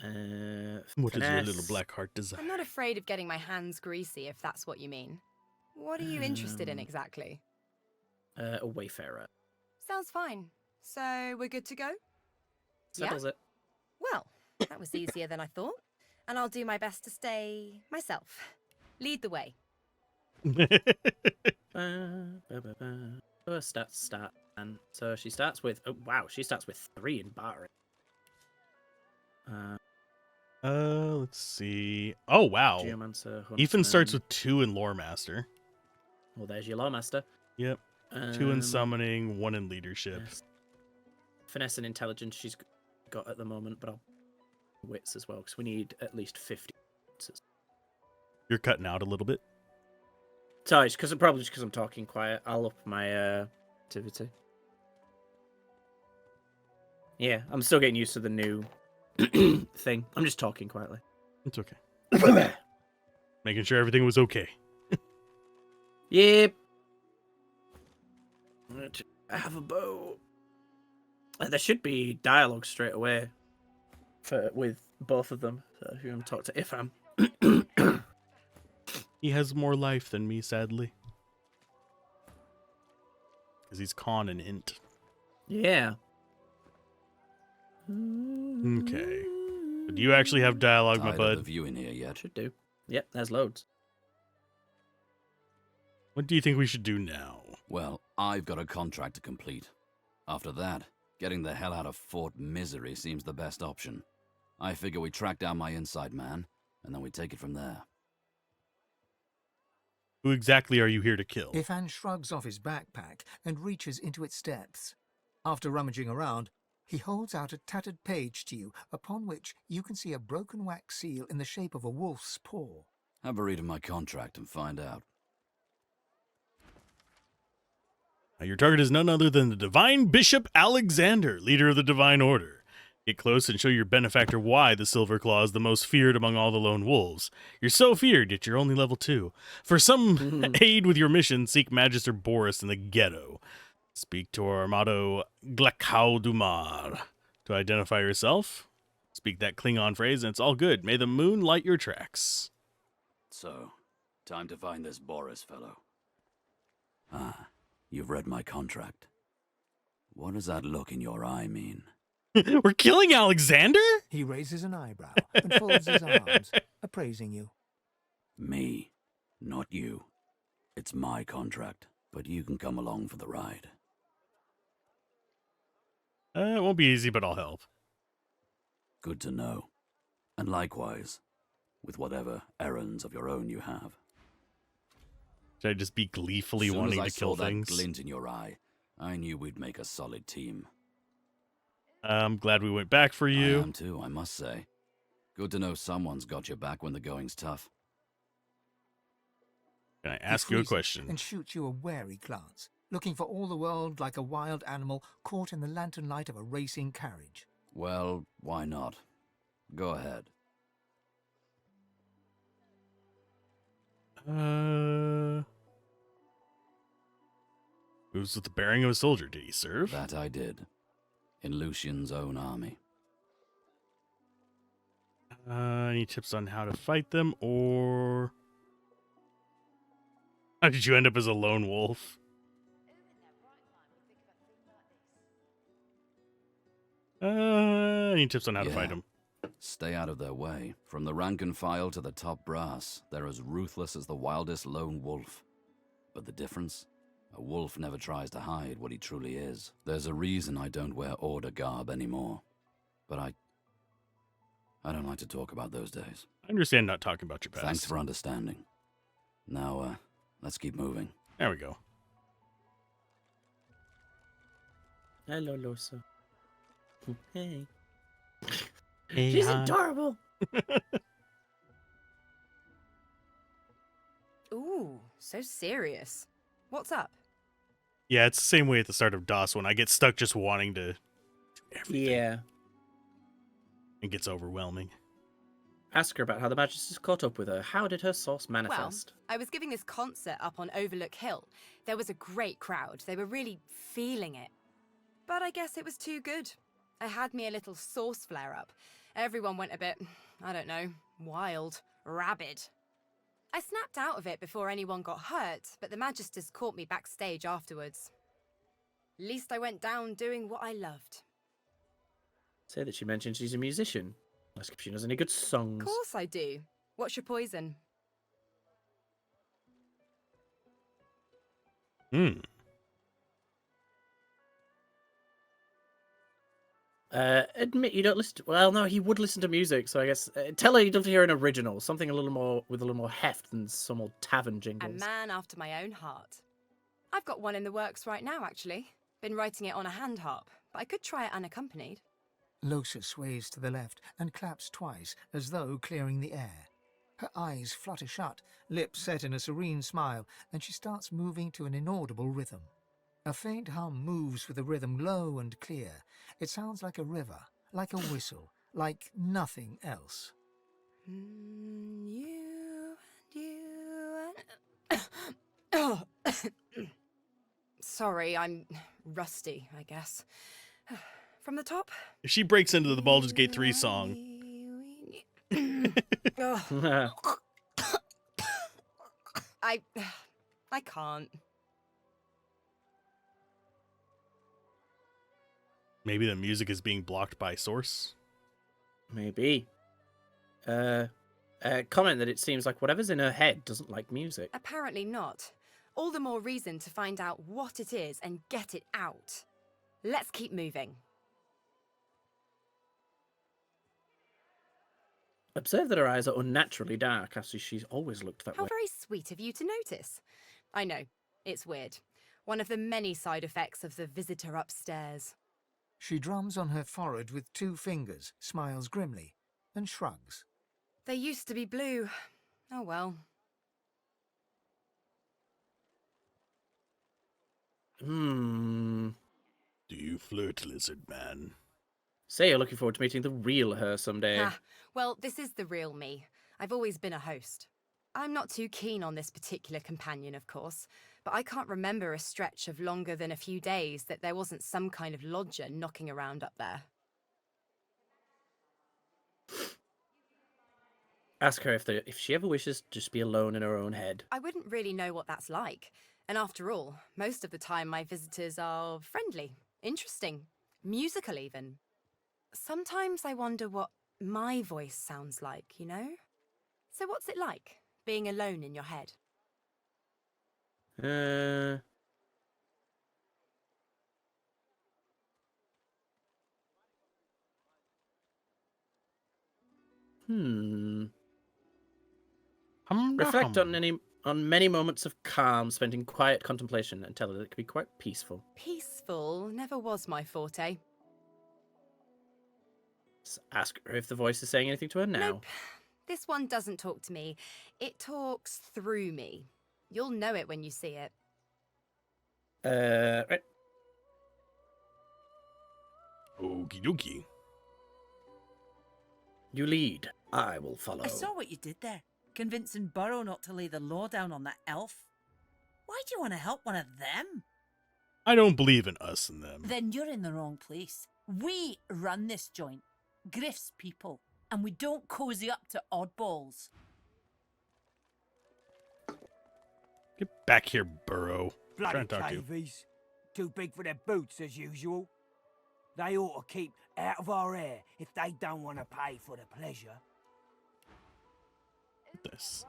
Speaker 2: What is your little black heart desire?
Speaker 13: I'm not afraid of getting my hands greasy, if that's what you mean. What are you interested in exactly?
Speaker 3: A wayfarer.
Speaker 13: Sounds fine. So, we're good to go?
Speaker 3: Settles it.
Speaker 13: Well, that was easier than I thought. And I'll do my best to stay myself. Lead the way.
Speaker 3: Stat. And so she starts with, oh wow, she starts with 3 in bartering.
Speaker 2: Let's see. Oh wow.
Speaker 3: Geomancer,
Speaker 2: Ethan starts
Speaker 3: Huntsman.
Speaker 2: with 2 in Lore Master.
Speaker 3: Well, there's your Lore Master.
Speaker 2: Yep. 2 in Summoning, 1 in Leadership.
Speaker 3: finesse and intelligence she's got at the moment, but I'll wits as well because we need at least 50.
Speaker 2: You're cutting out a little bit.
Speaker 3: Sorry, it's probably just because I'm talking quiet. I'll up my activity. Yeah, I'm still getting used to the new thing. I'm just talking quietly.
Speaker 2: It's okay. Making sure everything was okay.
Speaker 3: Yep. I have a bow. There should be dialogue straight away with both of them. So if you want to talk to Ifam.
Speaker 2: He has more life than me, sadly. Because he's con and int.
Speaker 3: Yeah.
Speaker 2: Okay. But do you actually have dialogue, my
Speaker 14: Tired
Speaker 2: bud?
Speaker 14: of the view in here yet?
Speaker 3: Should do. Yep, there's loads.
Speaker 2: What do you think we should do now?
Speaker 14: Well, I've got a contract to complete. After that, getting the hell out of Fort Misery seems the best option. I figure we track down my inside man, and then we take it from there.
Speaker 2: Who exactly are you here to kill?
Speaker 5: Ifan shrugs off his backpack and reaches into its depths. After rummaging around, he holds out a tattered page to you, upon which you can see a broken wax seal in the shape of a wolf's paw.
Speaker 14: Have a read of my contract and find out.
Speaker 2: Your target is none other than the Divine Bishop Alexander, leader of the Divine Order. Get close and show your benefactor why the Silver Claw is the most feared among all the lone wolves. You're so feared, yet you're only level 2. For some aid with your mission, seek Magister Boris in the ghetto. Speak to Armado Glakaudumar to identify yourself. Speak that Klingon phrase, and it's all good. May the moon light your tracks.
Speaker 14: So, time to find this Boris fellow. Ah, you've read my contract. What does that look in your eye mean?
Speaker 2: We're killing Alexander?
Speaker 5: He raises an eyebrow and folds his arms, appraising you.
Speaker 14: Me, not you. It's my contract, but you can come along for the ride.
Speaker 2: It won't be easy, but I'll help.
Speaker 14: Good to know. And likewise, with whatever errands of your own you have.
Speaker 2: Should I just be gleefully wanting to kill things?
Speaker 14: That glint in your eye, I knew we'd make a solid team.
Speaker 2: I'm glad we went back for you.
Speaker 14: I am too, I must say. Good to know someone's got your back when the going's tough.
Speaker 2: Can I ask you a question?
Speaker 5: And shoots you a wary glance, looking for all the world like a wild animal caught in the lantern light of a racing carriage.
Speaker 14: Well, why not? Go ahead.
Speaker 2: Moves with the bearing of a soldier. Did he serve?
Speaker 14: That I did. In Lucian's own army.
Speaker 2: Any tips on how to fight them, or how did you end up as a lone wolf? Any tips on how to fight them?
Speaker 14: Stay out of their way. From the rank and file to the top brass, they're as ruthless as the wildest lone wolf. But the difference? A wolf never tries to hide what he truly is. There's a reason I don't wear order garb anymore. But I don't like to talk about those days.
Speaker 2: I understand not talking about your past.
Speaker 14: Thanks for understanding. Now, let's keep moving.
Speaker 2: There we go.
Speaker 3: Hello, Losa. Hey.
Speaker 2: Hey,
Speaker 3: She's
Speaker 2: hon.
Speaker 3: adorable.
Speaker 12: Ooh, so serious. What's up?
Speaker 2: Yeah, it's the same way at the start of DOS when I get stuck just wanting to do everything.
Speaker 3: Yeah.
Speaker 2: It gets overwhelming.
Speaker 3: Ask her about how the Magister's caught up with her. How did her source manifest?
Speaker 12: Well, I was giving this concert up on Overlook Hill. There was a great crowd. They were really feeling it. But I guess it was too good. I had me a little source flare-up. Everyone went a bit, I don't know, wild, rabid. I snapped out of it before anyone got hurt, but the Magisters caught me backstage afterwards. Least I went down doing what I loved.
Speaker 3: Say that she mentioned she's a musician. Ask if she knows any good songs.
Speaker 12: Of course I do. What's your poison?
Speaker 3: Admit you don't listen to... Well, no, he would listen to music, so I guess... tell her you'd love to hear an original. Something a little more... with a little more heft than some old tavern
Speaker 12: A
Speaker 3: jingles.
Speaker 12: man after my own heart. I've got one in the works right now, actually. Been writing it on a hand harp. but I could try it unaccompanied.
Speaker 5: Losa sways to the left and claps twice, as though clearing the air. Her eyes flutter shut, lips set in a serene smile, and she starts moving to an inaudible rhythm. A faint hum moves with the rhythm low and clear. It sounds like a river, like a whistle, like nothing else.
Speaker 12: Sorry, I'm rusty, I guess. From the top?
Speaker 2: If she breaks into the Baldur's Gate 3 song.
Speaker 12: I can't.
Speaker 2: Maybe the music is being blocked by source?
Speaker 3: Maybe. Comment that it seems like whatever's in her head doesn't like music.
Speaker 12: Apparently not. All the more reason to find out what it is and get it out. Let's keep moving.
Speaker 3: Observe that her eyes are unnaturally dark, as she's always looked that
Speaker 12: How
Speaker 3: way.
Speaker 12: very sweet of you to notice. I know, it's weird. One of the many side effects of the visitor upstairs.
Speaker 5: She drums on her forehead with 2 fingers, smiles grimly, and shrugs.
Speaker 12: They used to be blue. Oh well.
Speaker 2: Do you flirt, lizard man?
Speaker 3: Say you're looking forward to meeting the real her someday.
Speaker 12: Ah, well, this is the real me. I've always been a host. I'm not too keen on this particular companion, of course, but I can't remember a stretch of longer than a few days that there wasn't some kind of lodger knocking around up there.
Speaker 3: Ask her if she ever wishes to just be alone in her own head.
Speaker 12: I wouldn't really know what that's like. And after all, most of the time my visitors are friendly, interesting, musical even. Sometimes I wonder what my voice sounds like, you know? So what's it like, being alone in your head?
Speaker 3: Reflect on many moments of calm spent in quiet contemplation and tell her that it can be quite peaceful.
Speaker 12: Peaceful never was my forte.
Speaker 3: Ask her if the voice is saying anything to her now.
Speaker 12: Nope. This one doesn't talk to me. It talks through me. You'll know it when you see it.
Speaker 3: Right.
Speaker 2: Okie dokie.
Speaker 3: You lead. I will follow.
Speaker 1: I saw what you did there, convincing Burrow not to lay the law down on that elf. Why do you want to help one of them?
Speaker 2: I don't believe in us and them.
Speaker 1: Then you're in the wrong place. We run this joint. Griff's people. And we don't cozy up to oddballs.
Speaker 2: Get back here, Burrow.
Speaker 4: Bloody
Speaker 2: Trying to talk to you.
Speaker 4: cavies. Too big for their boots, as usual. They ought to keep out of our hair if they don't want to pay for the pleasure.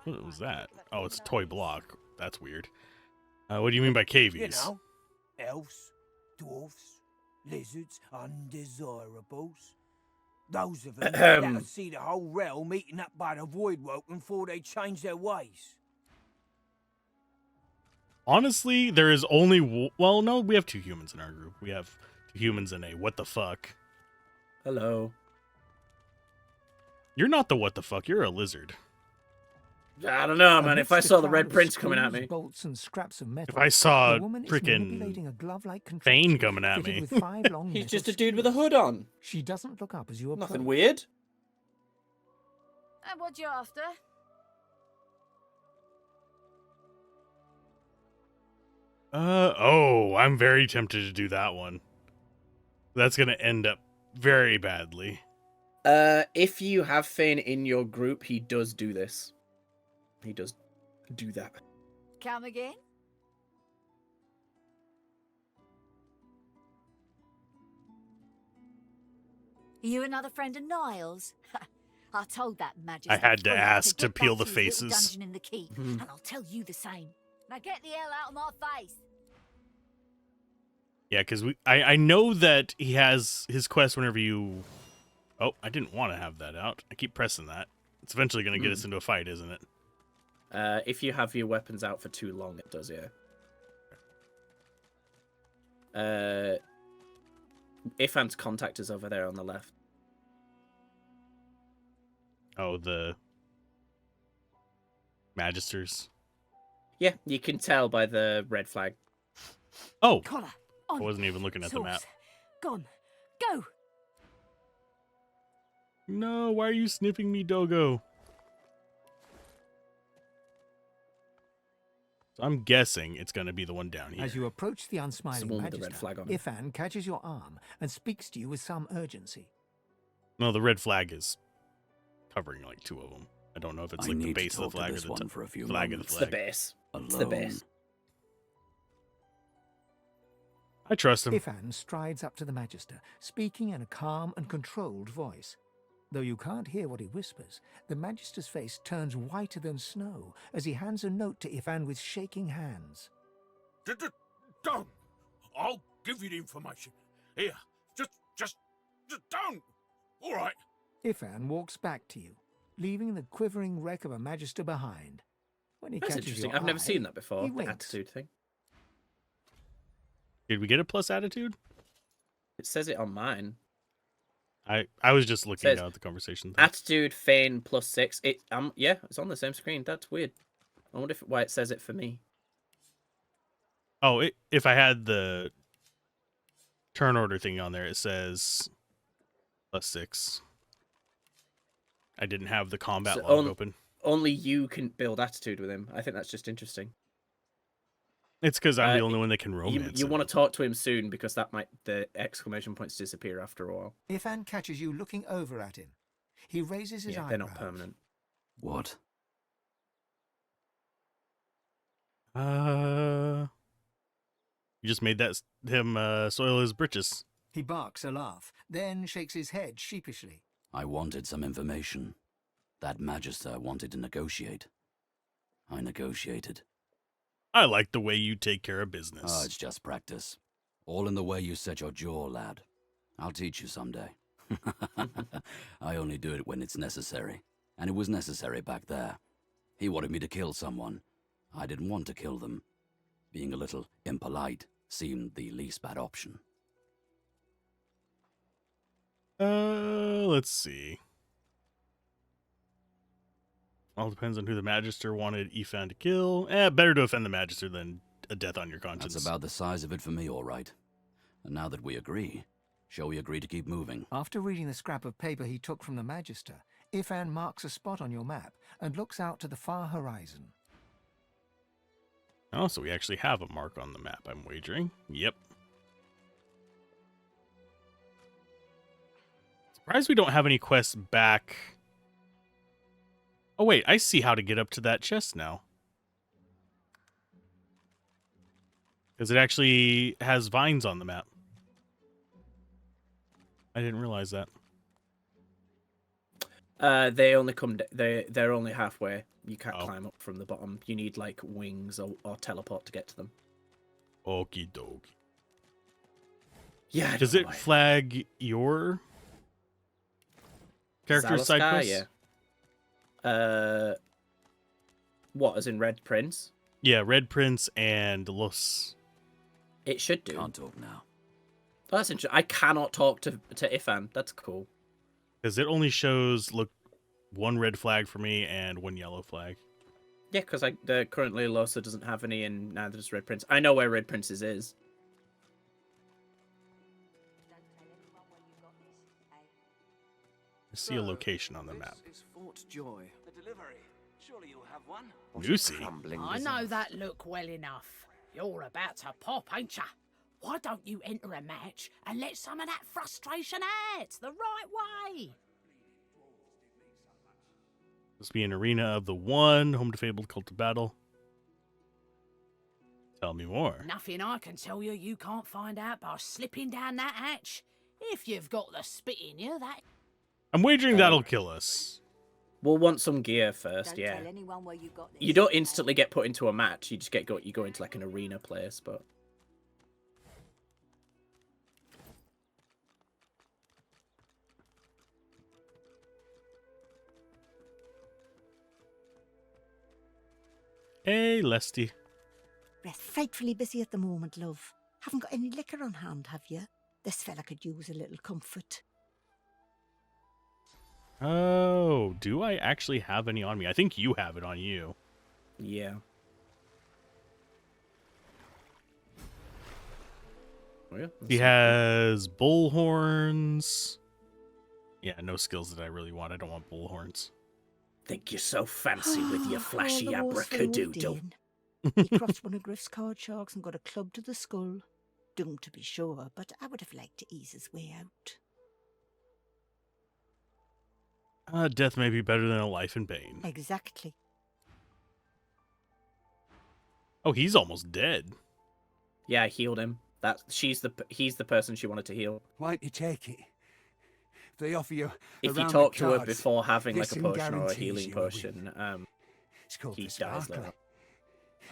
Speaker 2: What was that? Oh, it's a toy block. That's weird. What do you mean by cavies?
Speaker 4: You know, elves, dwarfs, lizards, undesirables. Those of them that'll see the whole realm eaten up by the void woken before they change their ways.
Speaker 2: Honestly, there is only... Well, no, we have 2 humans in our group. We have 2 humans and a what the fuck.
Speaker 3: Hello.
Speaker 2: You're not the what the fuck. You're a lizard.
Speaker 3: I don't know, man. If I saw the Red Prince coming at me.
Speaker 5: Bolts and scraps of metal,
Speaker 2: If I saw
Speaker 5: the woman is
Speaker 2: frickin'
Speaker 5: manipulating a glove-like
Speaker 2: Fane coming at
Speaker 5: fitted
Speaker 2: me.
Speaker 5: with 5 long
Speaker 3: He's
Speaker 5: metal
Speaker 3: just a dude with a hood on.
Speaker 5: She doesn't look up as you approach.
Speaker 3: Nothing weird.
Speaker 11: And what you after?
Speaker 2: Oh, I'm very tempted to do that one. That's gonna end up very badly.
Speaker 3: If you have Fane in your group, he does do this. He does do that.
Speaker 11: Come again? You another friend of Niles? I told that magic.
Speaker 2: I had to ask to
Speaker 11: get
Speaker 2: peel
Speaker 11: back
Speaker 2: the
Speaker 11: to his little
Speaker 2: faces.
Speaker 11: dungeon in the keep,
Speaker 2: Mhm.
Speaker 11: and I'll tell you the same. Now get the hell out of my face.
Speaker 2: Yeah, because I know that he has his quest whenever you... Oh, I didn't want to have that out. I keep pressing that. It's eventually going to get us into a fight, isn't it?
Speaker 3: If you have your weapons out for too long, it does, yeah. Ifan's contact is over there on the left.
Speaker 2: Oh, the Magisters.
Speaker 3: Yeah, you can tell by the red flag.
Speaker 2: Oh,
Speaker 1: Collar,
Speaker 2: I wasn't even looking at the map.
Speaker 1: Gone. Go.
Speaker 2: No, why are you sniffing me, Dogo? So I'm guessing it's going to be the one down here.
Speaker 5: As you approach the unsmiling
Speaker 3: one with the red
Speaker 5: Magister,
Speaker 3: flag on it.
Speaker 5: Ifan catches your arm and speaks to you with some urgency.
Speaker 2: No, the red flag is covering like two of them. I don't know if it's
Speaker 14: I
Speaker 2: like the
Speaker 14: need to
Speaker 2: base of the
Speaker 14: talk to
Speaker 2: flag or
Speaker 14: this
Speaker 2: the
Speaker 14: one for a few
Speaker 2: flag of the
Speaker 14: moments.
Speaker 3: It's
Speaker 2: flag.
Speaker 3: the base. It's the
Speaker 14: Alone.
Speaker 3: base.
Speaker 2: I trust him.
Speaker 5: Ifan strides up to the Magister, speaking in a calm and controlled voice. Though you can't hear what he whispers, the Magister's face turns whiter than snow as he hands a note to Ifan with shaking hands.
Speaker 19: Don't! I'll give you the information. Here, just don't! All right.
Speaker 5: Ifan walks back to you, leaving the quivering wreck of a Magister behind. When he
Speaker 3: That's
Speaker 5: catches
Speaker 3: interesting.
Speaker 5: your
Speaker 3: I've never
Speaker 5: eye,
Speaker 3: seen that before.
Speaker 5: he
Speaker 3: The
Speaker 5: winks.
Speaker 3: attitude thing.
Speaker 2: Did we get a plus attitude?
Speaker 3: It says it on mine.
Speaker 2: I was just looking
Speaker 3: Says
Speaker 2: at the conversation.
Speaker 3: Attitude Fane +6. It yeah, it's on the same screen. That's weird. I wonder why it says it for me.
Speaker 2: Oh, if I had the turn order thing on there, it says +6. I didn't have the combat
Speaker 3: So
Speaker 2: log open.
Speaker 3: Only you can build attitude with him. I think that's just interesting.
Speaker 2: It's because I'm the only one that can romance
Speaker 3: You
Speaker 2: him.
Speaker 3: want to talk to him soon because the exclamation points disappear after a while.
Speaker 5: Ifan catches you looking over at him. He raises his
Speaker 3: Yeah,
Speaker 5: eyebrows.
Speaker 3: they're not permanent.
Speaker 14: What?
Speaker 2: You just made that him soil his britches.
Speaker 5: He barks a laugh, then shakes his head sheepishly.
Speaker 14: I wanted some information. That Magister wanted to negotiate. I negotiated.
Speaker 2: I like the way you take care of business.
Speaker 14: Oh, it's just practice. All in the way you set your jaw, lad. I'll teach you someday. I only do it when it's necessary. And it was necessary back there. He wanted me to kill someone. I didn't want to kill them. Being a little impolite seemed the least bad option.
Speaker 2: Let's see. All depends on who the Magister wanted Ifan to kill. Better to offend the Magister than a death on your conscience.
Speaker 14: That's about the size of it for me, all right. And now that we agree, shall we agree to keep moving?
Speaker 5: After reading the scrap of paper he took from the Magister, Ifan marks a spot on your map and looks out to the far horizon.
Speaker 2: Oh, so we actually have a mark on the map, I'm wagering. Yep. Surprised we don't have any quests back. Oh, wait, I see how to get up to that chest now. Because it actually has vines on the map. I didn't realize that.
Speaker 3: They only come. They're only halfway. You can't climb up from the bottom. You need like wings or teleport to get to them.
Speaker 2: Okie dokie.
Speaker 3: Yeah.
Speaker 2: Does it flag your character's side
Speaker 3: Zalaskar,
Speaker 2: quest?
Speaker 3: Yeah. What? As in Red Prince?
Speaker 2: Yeah, Red Prince and Los.
Speaker 3: It should do.
Speaker 14: Can't talk now.
Speaker 3: Oh, that's interesting. I cannot talk to Ifan. That's cool.
Speaker 2: Because it only shows, look, one red flag for me and one yellow flag.
Speaker 3: Yeah, because currently Losa doesn't have any, and neither does Red Prince. I know where Red Prince's is.
Speaker 2: I see a location on the map.
Speaker 18: Is Fort Joy. The delivery. Surely you'll have one.
Speaker 2: Lucy.
Speaker 11: I know that look well enough. You're about to pop, ain't ya? Why don't you enter a match and let some of that frustration out the right way?
Speaker 2: This be an arena of the one, home to fabled cult of battle. Tell me more.
Speaker 11: Nothing I can tell you can't find out by slipping down that hatch. If you've got the spit in you, that...
Speaker 2: I'm wagering that'll kill us.
Speaker 3: We'll want some gear first, yeah.
Speaker 22: Tell anyone where you got this.
Speaker 3: You don't instantly get put into a match. You just you go into like an arena place, but...
Speaker 2: Hey, Lesty.
Speaker 22: We're frightfully busy at the moment, love. Haven't got any liquor on hand, have you? This fella could use a little comfort.
Speaker 2: Oh, do I actually have any on me? I think you have it on you.
Speaker 3: Yeah. Oh, yeah.
Speaker 2: He has bull horns. Yeah, no skills that I really want. I don't want bull horns.
Speaker 3: Think you're so fancy with your flashy
Speaker 22: All the horse for
Speaker 3: abracadoodle.
Speaker 22: He crossed one of Griff's card sharks and got a club to the skull. Doomed to be sure, but I would have liked to ease his way out.
Speaker 2: Death may be better than a life in pain.
Speaker 22: Exactly.
Speaker 2: Oh, he's almost dead.
Speaker 3: Yeah, I healed him. He's the person she wanted to heal.
Speaker 4: Why don't you take it? If they offer you
Speaker 3: If you
Speaker 4: round
Speaker 3: talk
Speaker 4: of
Speaker 3: to her
Speaker 4: cards,
Speaker 3: before having like a
Speaker 4: this
Speaker 3: potion or a
Speaker 4: guarantees
Speaker 3: healing
Speaker 4: you a win.
Speaker 3: potion,
Speaker 4: It's called
Speaker 3: he
Speaker 4: the
Speaker 3: dies
Speaker 4: sparkler.
Speaker 3: later.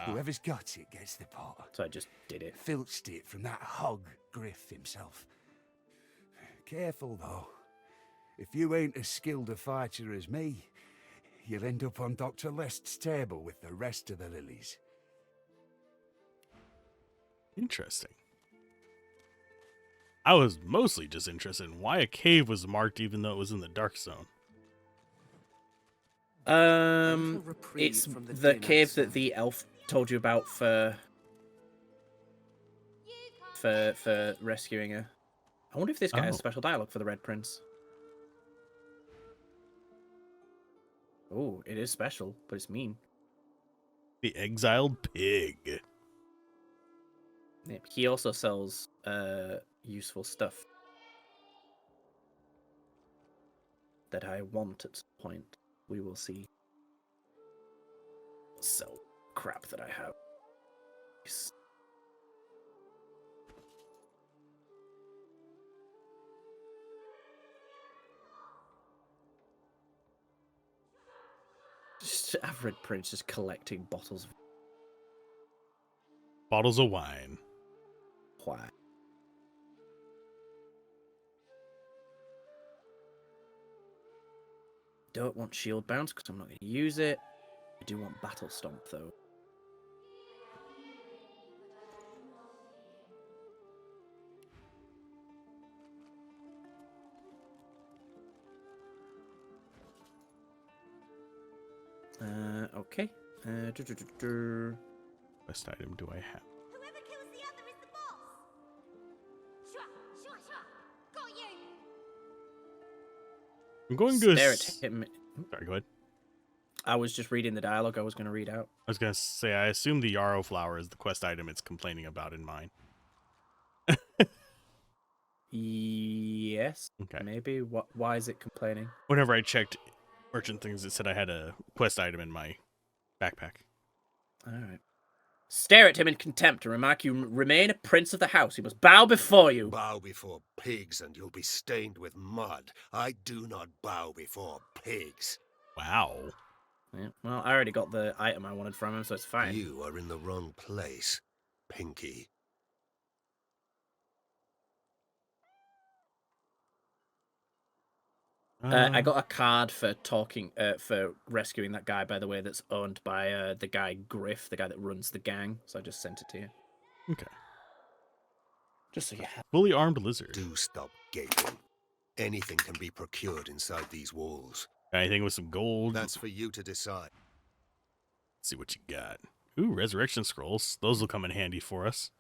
Speaker 4: Whoever's got it gets the pot.
Speaker 3: So I just did it.
Speaker 4: Filched it from that hog Griff himself. Careful though. If you ain't as skilled a fighter as me, you'll end up on Dr. Lest's table with the rest of the lilies.
Speaker 2: Interesting. I was mostly just interested in why a cave was marked even though it was in the dark zone.
Speaker 3: It's the cave that the elf told you about for rescuing her. I wonder if this guy has special dialogue for the Red Prince. Oh, it is special, but it's mean.
Speaker 2: The exiled pig.
Speaker 3: Yeah, he also sells useful stuff that I want at some point. We will see. Sell crap that I have. Just average Prince just collecting bottles
Speaker 2: of wine.
Speaker 3: Why? Don't want shield bounce because I'm not going to use it. I do want battle stomp though. Okay.
Speaker 2: Best item do I have?
Speaker 13: Whoever kills the other is the boss. Shua, shua, shua. Got you.
Speaker 2: I'm going to
Speaker 3: stare at him.
Speaker 2: Sorry, go ahead.
Speaker 3: I was just reading the dialogue I was going to read out.
Speaker 2: I was going to say, I assume the yarrow flower is the quest item it's complaining about in mine.
Speaker 3: Yes.
Speaker 2: Okay.
Speaker 3: Maybe. Why is it complaining?
Speaker 2: Whenever I checked merchant things, it said I had a quest item in my backpack.
Speaker 3: All right. Stare at him in contempt and remark you remain a prince of the house. You must bow before you.
Speaker 6: Bow before pigs and you'll be stained with mud. I do not bow before pigs.
Speaker 2: Wow.
Speaker 3: Yeah, well, I already got the item I wanted from him, so it's fine.
Speaker 6: You are in the wrong place, Pinky.
Speaker 3: I got a card for for rescuing that guy, by the way, that's owned by the guy Griff, the guy that runs the gang. So I just sent it to you.
Speaker 2: Okay.
Speaker 3: Just so you have.
Speaker 2: Fully armed lizard.
Speaker 6: Do stop gaping. Anything can be procured inside these walls.
Speaker 2: Anything with some gold?
Speaker 6: That's for you to decide.
Speaker 2: Let's see what you got. Ooh, resurrection scrolls. Those will come in handy for us.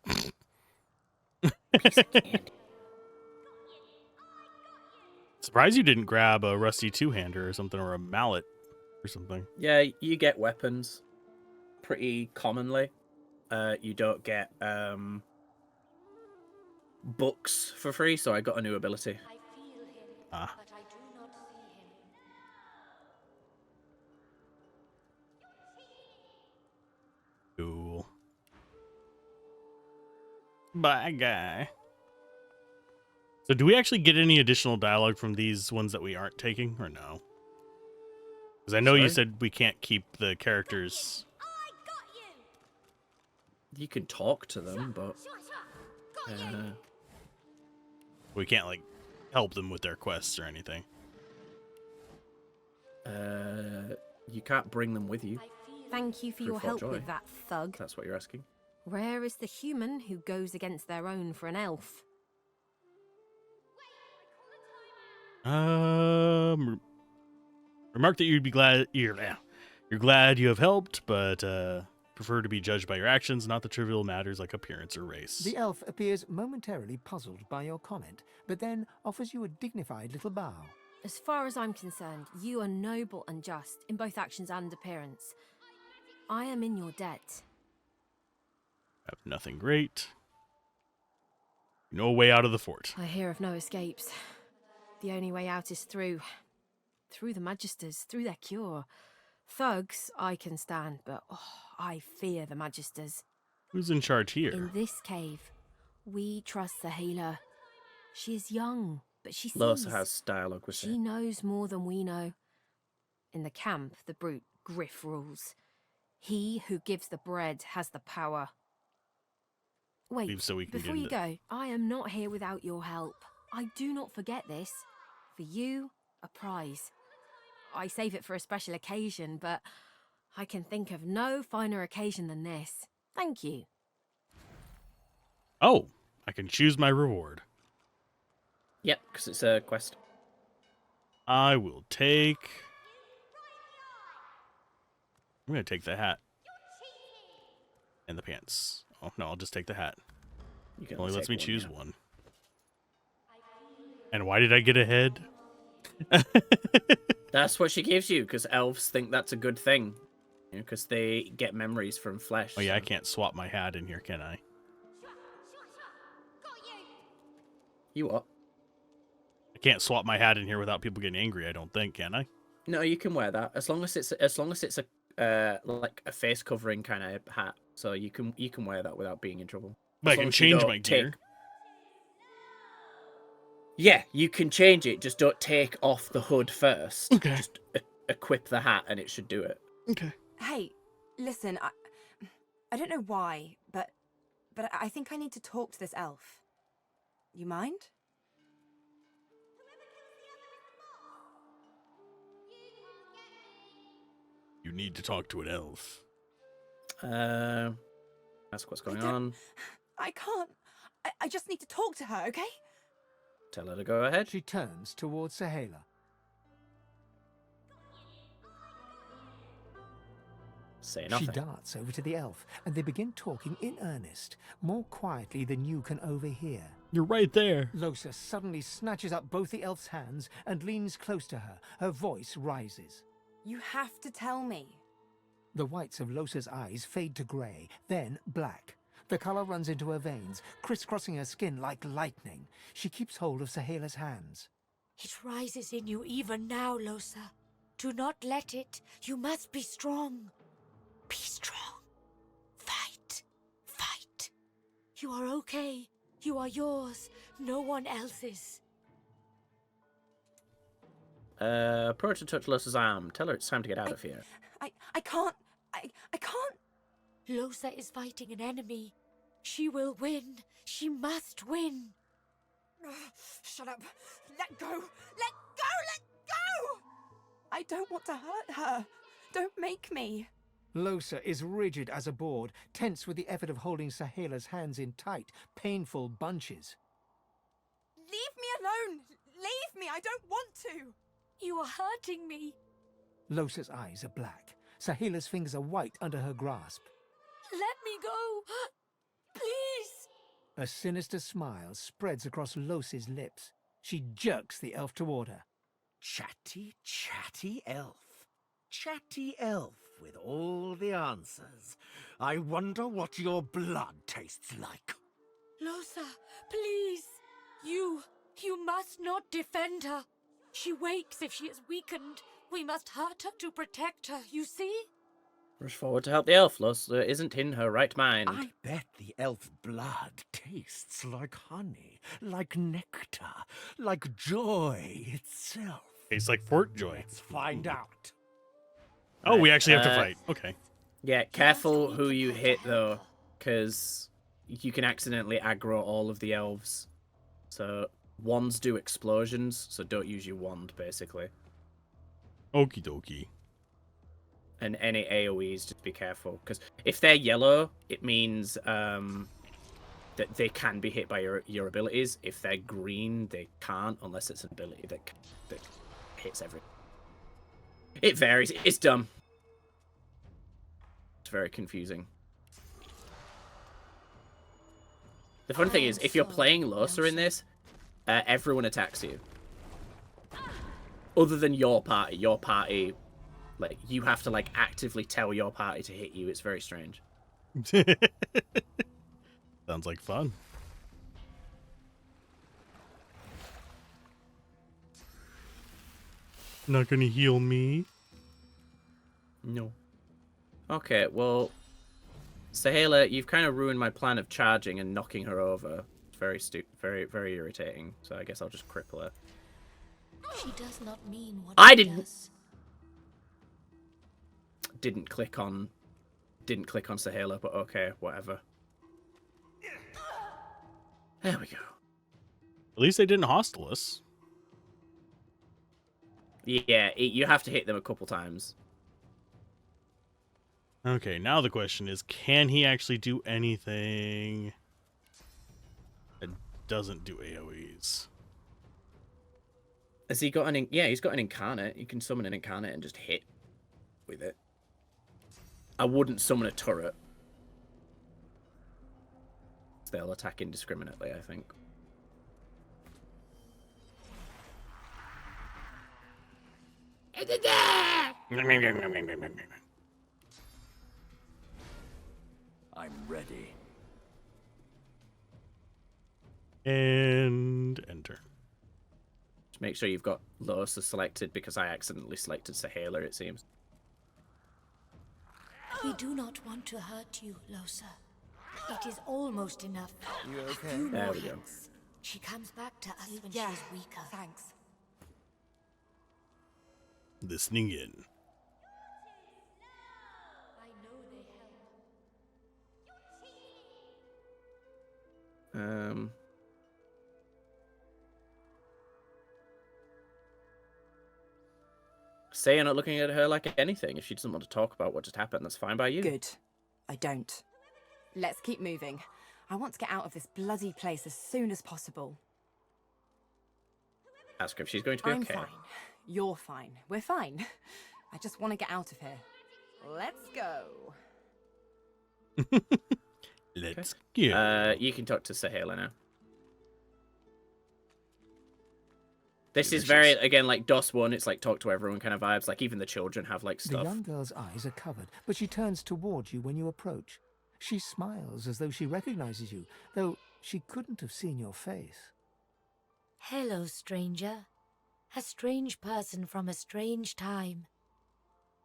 Speaker 2: Surprised you didn't grab a rusty two-hander or something, or a mallet or something.
Speaker 3: Yeah, you get weapons pretty commonly. You don't get books for free, so I got a new ability.
Speaker 2: Ah. Cool. Bye, guy. So do we actually get any additional dialogue from these ones that we aren't taking, or no? Because I know you said we can't keep the characters.
Speaker 3: You can talk to them, but
Speaker 2: We can't, like, help them with their quests or anything.
Speaker 3: you can't bring them with you.
Speaker 13: Thank you for your
Speaker 3: Through
Speaker 13: help
Speaker 3: Fort
Speaker 13: with
Speaker 3: Joy.
Speaker 13: that, thug.
Speaker 3: That's what you're asking.
Speaker 13: Rare is the human who goes against their own for an elf.
Speaker 2: Remark that you'd be glad you're glad you have helped, but prefer to be judged by your actions, not the trivial matters like appearance or race.
Speaker 5: The elf appears momentarily puzzled by your comment, but then offers you a dignified little bow.
Speaker 9: As far as I'm concerned, you are noble and just in both actions and appearance. I am in your debt.
Speaker 2: Have nothing great. No way out of the fort.
Speaker 9: I hear of no escapes. The only way out is through the Magisters, through their cure. Thugs I can stand, but I fear the Magisters.
Speaker 2: Who's in charge here?
Speaker 9: In this cave, we trust the healer. She is young, but she sees.
Speaker 3: Losa has dialogue with
Speaker 9: She
Speaker 3: her.
Speaker 9: knows more than we know. In the camp, the brute Griff rules. He who gives the bread has the power. Wait,
Speaker 2: So we can
Speaker 9: before
Speaker 2: get
Speaker 9: you
Speaker 2: into-
Speaker 9: go, I am not here without your help. I do not forget this. For you, a prize. I save it for a special occasion, but I can think of no finer occasion than this. Thank you.
Speaker 2: Oh, I can choose my reward.
Speaker 3: Yep, because it's a quest.
Speaker 2: I will take... I'm going to take the hat. And the pants. Oh, no, I'll just take the hat.
Speaker 3: You can
Speaker 2: Only
Speaker 3: only
Speaker 2: lets me
Speaker 3: take one,
Speaker 2: choose
Speaker 3: yeah.
Speaker 2: one. And why did I get a head?
Speaker 3: That's what she gives you, because elves think that's a good thing. Because they get memories from flesh.
Speaker 2: Oh yeah, I can't swap my hat in here, can I?
Speaker 3: You what?
Speaker 2: I can't swap my hat in here without people getting angry, I don't think, can I?
Speaker 3: No, you can wear that as long as it's a like a face covering kind of hat. So you can wear that without being in trouble.
Speaker 2: But
Speaker 3: As
Speaker 2: I
Speaker 3: long
Speaker 2: can
Speaker 3: as you
Speaker 2: change
Speaker 3: don't
Speaker 2: my gear.
Speaker 3: Yeah, you can change it. Just don't take off the hood first.
Speaker 2: Okay.
Speaker 3: Just equip the hat, and it should do it.
Speaker 2: Okay.
Speaker 12: Hey, listen, I don't know why, but I think I need to talk to this elf. You mind?
Speaker 2: You need to talk to an elf.
Speaker 3: Ask what's going on.
Speaker 12: I can't. I just need to talk to her, okay?
Speaker 3: Tell her to go ahead.
Speaker 5: She turns towards Sahela.
Speaker 3: Say nothing.
Speaker 5: She darts over to the elf, and they begin talking in earnest, more quietly than you can overhear.
Speaker 2: You're right there.
Speaker 5: Losa suddenly snatches up both the elf's hands and leans close to her. Her voice rises.
Speaker 12: You have to tell me.
Speaker 5: The whites of Losa's eyes fade to grey, then black. The colour runs into her veins, crisscrossing her skin like lightning. She keeps hold of Sahela's hands.
Speaker 15: It rises in you even now, Losa. Do not let it. You must be strong. Be strong. Fight. Fight. You are okay. You are yours. No one else's.
Speaker 3: Approach and touch Losa's arm. Tell her it's time to get out of here.
Speaker 12: I can't. I can't.
Speaker 15: Losa is fighting an enemy. She will win. She must win.
Speaker 12: Shut up. Let go. Let go. Let go. I don't want to hurt her. Don't make me.
Speaker 5: Losa is rigid as a board, tense with the effort of holding Sahela's hands in tight, painful bunches.
Speaker 12: Leave me alone. Leave me. I don't want to.
Speaker 15: You are hurting me.
Speaker 5: Losa's eyes are black. Sahela's fingers are white under her grasp.
Speaker 15: Let me go. Please.
Speaker 5: A sinister smile spreads across Losa's lips. She jerks the elf toward her.
Speaker 6: Chatty, chatty elf. Chatty elf with all the answers. I wonder what your blood tastes like.
Speaker 15: Losa, please. You must not defend her. She wakes if she is weakened. We must hurt her to protect her, you see?
Speaker 3: Rush forward to help the elf. Losa isn't in her right mind.
Speaker 6: I bet the elf blood tastes like honey, like nectar, like joy itself.
Speaker 2: Tastes like Fort Joy.
Speaker 6: Let's find out.
Speaker 2: Oh, we actually have to fight. Okay.
Speaker 3: Yeah, careful who you hit, though, because you can accidentally aggro all of the elves. So, wands do explosions, so don't use your wand, basically.
Speaker 2: Okie dokie.
Speaker 3: And any AoEs, just be careful. Because if they're yellow, it means that they can be hit by your abilities. If they're green, they can't, unless it's an ability that hits everything. It varies. It's dumb. It's very confusing. The funny thing is, if you're playing Losa in this, everyone attacks you. Other than your party, like, you have to, like, actively tell your party to hit you. It's very strange.
Speaker 2: Sounds like fun. Not gonna heal me?
Speaker 3: No. Okay, well, Sahela, you've kind of ruined my plan of charging and knocking her over. It's very very irritating. So I guess I'll just cripple her.
Speaker 15: She does not mean what
Speaker 3: I
Speaker 15: she
Speaker 3: didn't.
Speaker 15: does.
Speaker 3: Didn't click on Sahela, but okay, whatever. There we go.
Speaker 2: At least they didn't hostile us.
Speaker 3: Yeah, you have to hit them a couple times.
Speaker 2: Okay, now the question is, can he actually do anything that doesn't do AoEs?
Speaker 3: Has he got an... Yeah, he's got an incarnate. You can summon an incarnate and just hit with it. I wouldn't summon a turret. They'll attack indiscriminately, I think.
Speaker 16: I'm ready.
Speaker 2: And enter.
Speaker 3: Just make sure you've got Losa selected, because I accidentally selected Sahela, it seems.
Speaker 15: We do not want to hurt you, Losa. It is almost enough.
Speaker 20: You okay?
Speaker 15: A few
Speaker 3: There
Speaker 15: more
Speaker 3: we go.
Speaker 15: hits. She comes back to us when
Speaker 13: Yeah,
Speaker 15: she is weaker.
Speaker 13: Thanks.
Speaker 2: Listening in.
Speaker 15: I know they help.
Speaker 3: Say you're not looking at her like anything. If she doesn't want to talk about what just happened, that's fine by you.
Speaker 13: Good. I don't. Let's keep moving. I want to get out of this bloody place as soon as possible.
Speaker 3: Ask her if she's going to be
Speaker 13: I'm
Speaker 3: okay.
Speaker 13: fine. You're fine. We're fine. I just want to get out of here. Let's go.
Speaker 2: Let's go.
Speaker 3: You can talk to Sahela now. This
Speaker 5: Delicious.
Speaker 3: is very, again, like DOS 1, it's like talk to everyone kind of vibes. Like, even the children have, like,
Speaker 5: The
Speaker 3: stuff.
Speaker 5: young girl's eyes are covered, but she turns towards you when you approach. She smiles as though she recognizes you, though she couldn't have seen your face.
Speaker 15: Hello, stranger. A strange person from a strange time.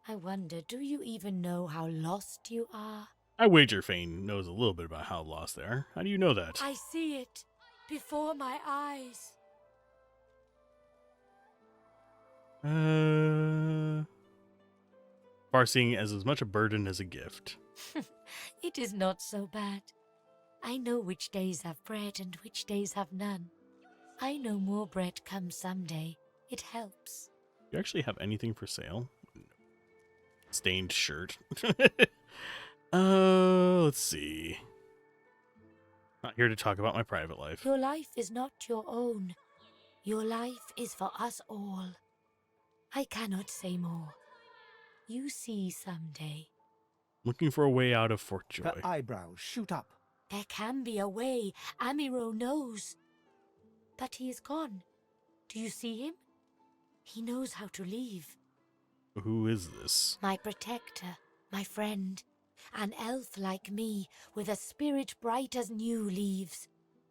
Speaker 15: I wonder, do you even know how lost you are?
Speaker 2: I wager Fane knows a little bit about how lost they are. How do you know that?
Speaker 15: I see it before my eyes.
Speaker 2: Farseeing as much a burden as a gift.
Speaker 15: It is not so bad. I know which days have bread and which days have none. I know more bread comes someday. It helps.
Speaker 2: You actually have anything for sale? Stained shirt. Let's see. Not here to talk about my private life.
Speaker 15: Your life is not your own. Your life is for us all. I cannot say more. You see someday.
Speaker 2: Looking for a way out of Fort Joy.
Speaker 5: Her eyebrows shoot up.
Speaker 15: There can be a way. Amiro knows. But he is gone. Do you see him? He knows how to leave.
Speaker 2: Who is this?
Speaker 15: My protector, my friend. An elf like me, with a spirit bright as new leaves.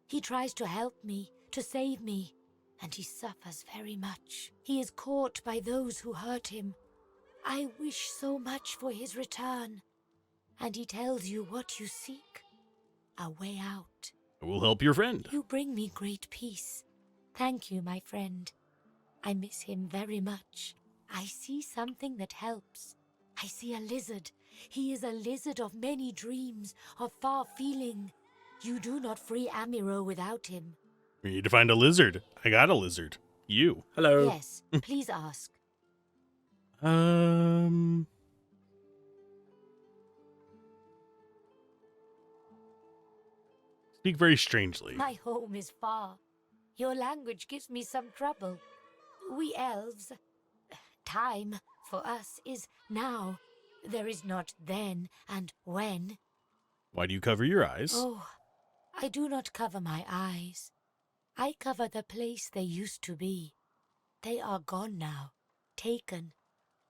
Speaker 15: He tries to help me, to save me, and he suffers very much. He is caught by those who hurt him. I wish so much for his return. And he tells you what you seek. A way out.
Speaker 2: I will help your friend.
Speaker 15: You bring me great peace. Thank you, my friend. I miss him very much. I see something that helps. I see a lizard. He is a lizard of many dreams, of far feeling. You do not free Amiro without him.
Speaker 2: We need to find a lizard. I got a lizard. You.
Speaker 3: Hello.
Speaker 15: Yes, please ask.
Speaker 2: speak very strangely.
Speaker 15: My home is far. Your language gives me some trouble. We elves, time for us is now. There is not then and when.
Speaker 2: Why do you cover your eyes?
Speaker 15: Oh, I do not cover my eyes. I cover the place they used to be. They are gone now, taken,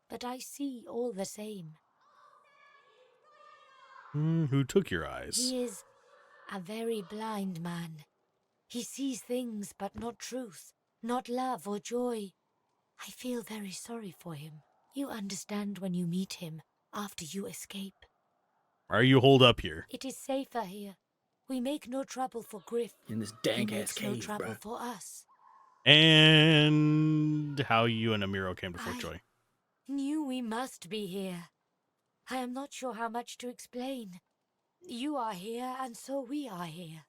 Speaker 15: but I see all the same.
Speaker 2: Who took your eyes?
Speaker 15: He is a very blind man. He sees things but not truth, not love or joy. I feel very sorry for him. You understand when you meet him after you escape.
Speaker 2: Why are you holed up here?
Speaker 15: It is safer here. We make no trouble for Griff.
Speaker 3: In this
Speaker 15: He
Speaker 3: dank ass
Speaker 15: makes no
Speaker 3: cave,
Speaker 15: trouble
Speaker 3: bruh.
Speaker 15: for us.
Speaker 2: And how you and Amiro came to Fort Joy.
Speaker 15: Knew we must be here. I am not sure how much to explain. You are here, and so we are here.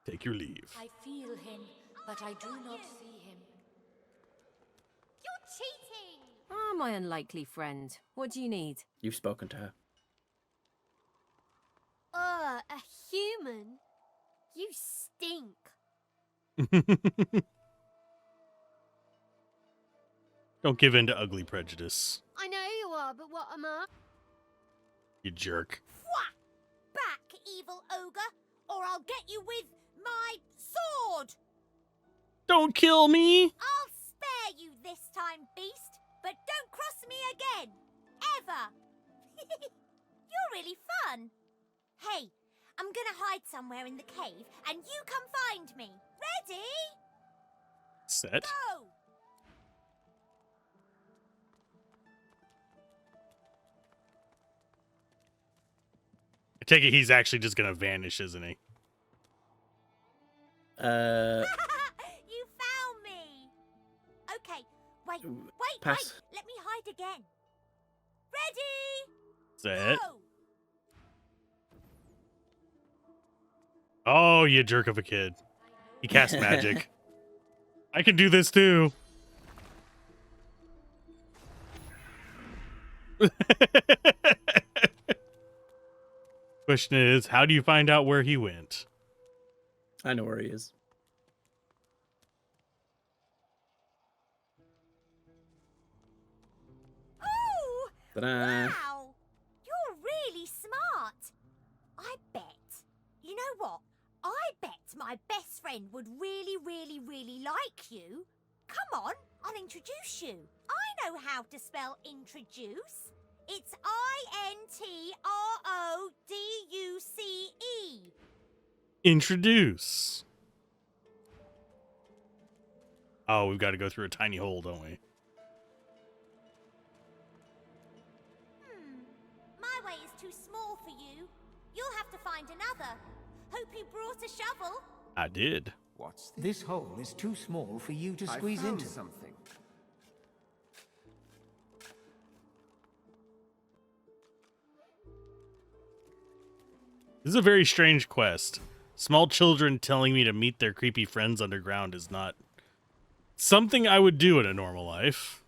Speaker 2: Take your leave.
Speaker 15: I feel him, but I do not see him.
Speaker 9: You're cheating! Ah, my unlikely friend. What do you need?
Speaker 3: You've spoken to her.
Speaker 9: A human? You stink.
Speaker 2: Don't give in to ugly prejudice,
Speaker 9: I know you are, but what am I?
Speaker 2: you jerk.
Speaker 13: Back, evil ogre, or I'll get you with my sword!
Speaker 2: Don't kill me!
Speaker 13: I'll spare you this time, beast, but don't cross me again. Ever. You're really fun. Hey, I'm gonna hide somewhere in the cave, and you come find me. Ready?
Speaker 2: Set.
Speaker 13: Go!
Speaker 2: I take it he's actually just gonna vanish, isn't he?
Speaker 13: You found me. Okay, wait,
Speaker 2: Pass.
Speaker 13: let me hide again. Ready?
Speaker 2: Set.
Speaker 13: Go!
Speaker 2: Oh, you jerk of a kid. He casts magic. I can do this too. Question is, how do you find out where he went?
Speaker 3: I know where he is.
Speaker 13: Ooh!
Speaker 3: Ta-da.
Speaker 13: Wow! You're really smart. I bet. You know what? I bet my best friend would really, really, really like you. Come on, I'll introduce you. I know how to spell introduce. It's I-N-T-R-O-D-U-C-E.
Speaker 2: Introduce. Oh, we've got to go through a tiny hole, don't we?
Speaker 13: My way is too small for you. You'll have to find another. Hope you brought a shovel.
Speaker 2: I did.
Speaker 5: What's this hole is too small for you to squeeze into.
Speaker 20: Something.
Speaker 2: This is a very strange quest. Small children telling me to meet their creepy friends underground is not something I would do in a normal life.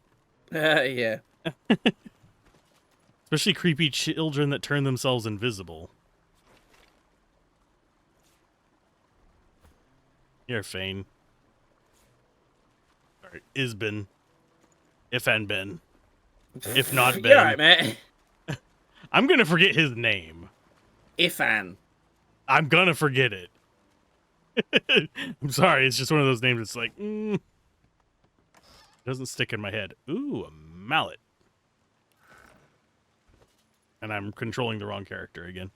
Speaker 3: Yeah.
Speaker 2: Especially creepy children that turn themselves invisible. Here, Fane. Or Isbin. If and Ben. If not Ben.
Speaker 3: You're right, mate.
Speaker 2: I'm gonna forget his name.
Speaker 3: Ifan.
Speaker 2: I'm gonna forget it. I'm sorry, it's just one of those names that's like, doesn't stick in my head. Ooh, a mallet. And I'm controlling the wrong character again.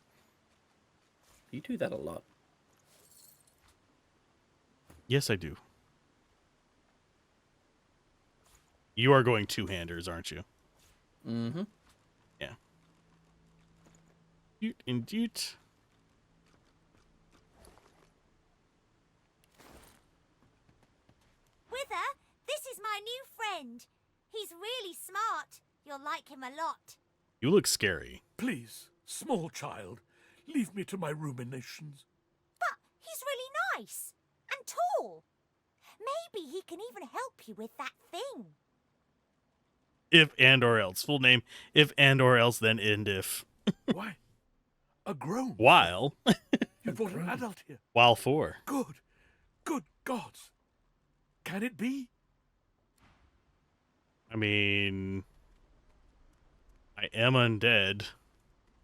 Speaker 3: You do that a lot.
Speaker 2: Yes, I do. You are going two-handers, aren't you?
Speaker 3: Mm-hmm.
Speaker 2: Yeah. Doot and doot.
Speaker 13: Wither, this is my new friend. He's really smart. You'll like him a lot.
Speaker 2: You look scary.
Speaker 10: Please, small child, leave me to my ruminations.
Speaker 13: But he's really nice and tall. Maybe he can even help you with that thing.
Speaker 2: If and or else. Full name, if and or else, then end if.
Speaker 10: Why? A grown?
Speaker 2: While.
Speaker 10: You brought an adult here.
Speaker 2: While 4.
Speaker 10: Good gods. Can it be?
Speaker 2: I mean, I am undead.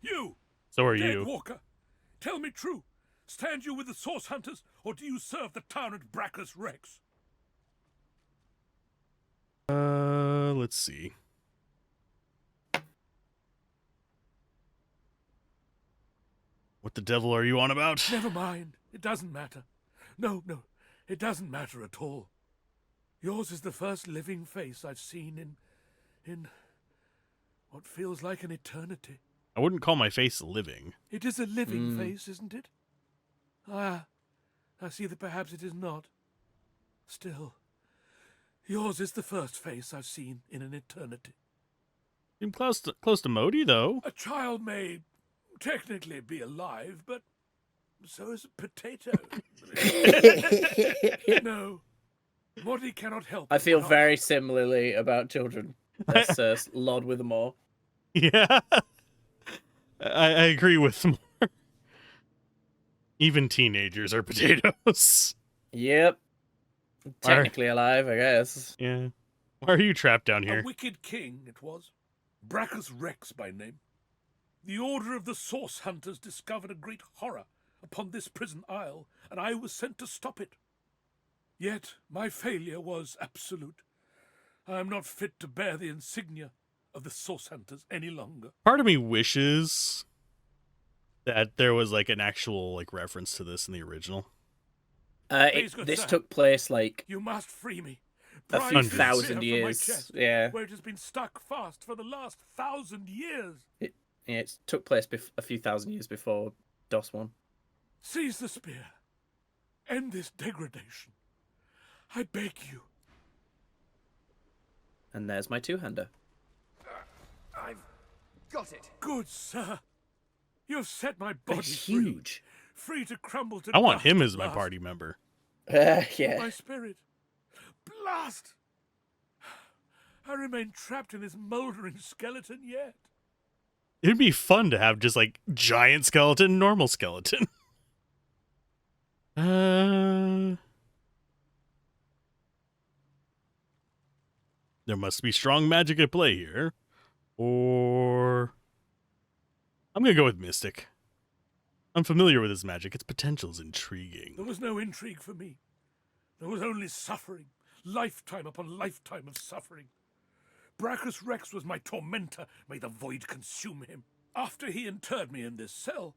Speaker 10: You!
Speaker 2: So are
Speaker 10: Dead
Speaker 2: you.
Speaker 10: Walker, tell me true. Stand you with the Source Hunters, or do you serve the town at Brackus Rex?
Speaker 2: Let's see. What the devil are you on about?
Speaker 10: Never mind. It doesn't matter. No, it doesn't matter at all. Yours is the first living face I've seen in what feels like an eternity.
Speaker 2: I wouldn't call my face living.
Speaker 10: It is a living face, isn't it? Ah, I see that perhaps it is not. Still, yours is the first face I've seen in an eternity.
Speaker 2: Seem close to Modi, though.
Speaker 10: A child may technically be alive, but so is a potato. No, Modi cannot help.
Speaker 3: I feel very similarly about children. Let's lord with them all.
Speaker 2: Yeah. I agree with more. Even teenagers are potatoes.
Speaker 3: Yep. Technically alive, I guess.
Speaker 2: Yeah. Why are you trapped down here?
Speaker 10: A wicked king it was, Brackus Rex by name. The order of the Source Hunters discovered a great horror upon this prison isle, and I was sent to stop it. Yet my failure was absolute. I am not fit to bear the insignia of the Source Hunters any longer.
Speaker 2: Part of me wishes that there was like an actual like reference to this in the original.
Speaker 3: This took place like
Speaker 10: you must free me.
Speaker 3: a few
Speaker 10: Pry this
Speaker 3: thousand
Speaker 10: spear from my
Speaker 3: years.
Speaker 10: chest,
Speaker 3: Yeah.
Speaker 10: where it has been stuck fast for the last 1,000 years.
Speaker 3: It took place a few thousand years before DOS 1.
Speaker 10: Seize the spear. End this degradation. I beg you.
Speaker 3: And there's my two-hander.
Speaker 4: I've got it.
Speaker 10: Good sir. You've set my body
Speaker 3: It's huge.
Speaker 10: free to crumble to
Speaker 2: I want
Speaker 10: dust
Speaker 2: him
Speaker 10: at
Speaker 2: as my
Speaker 10: last.
Speaker 2: party member.
Speaker 3: Yeah.
Speaker 10: My spirit. Blast! I remain trapped in this mouldering skeleton yet.
Speaker 2: It'd be fun to have just like giant skeleton, normal skeleton. There must be strong magic at play here. Or I'm gonna go with Mystic. I'm familiar with his magic. Its potential is intriguing.
Speaker 10: There was no intrigue for me. There was only suffering. Lifetime upon lifetime of suffering. Brackus Rex was my tormentor. May the void consume him. After he interred me in this cell,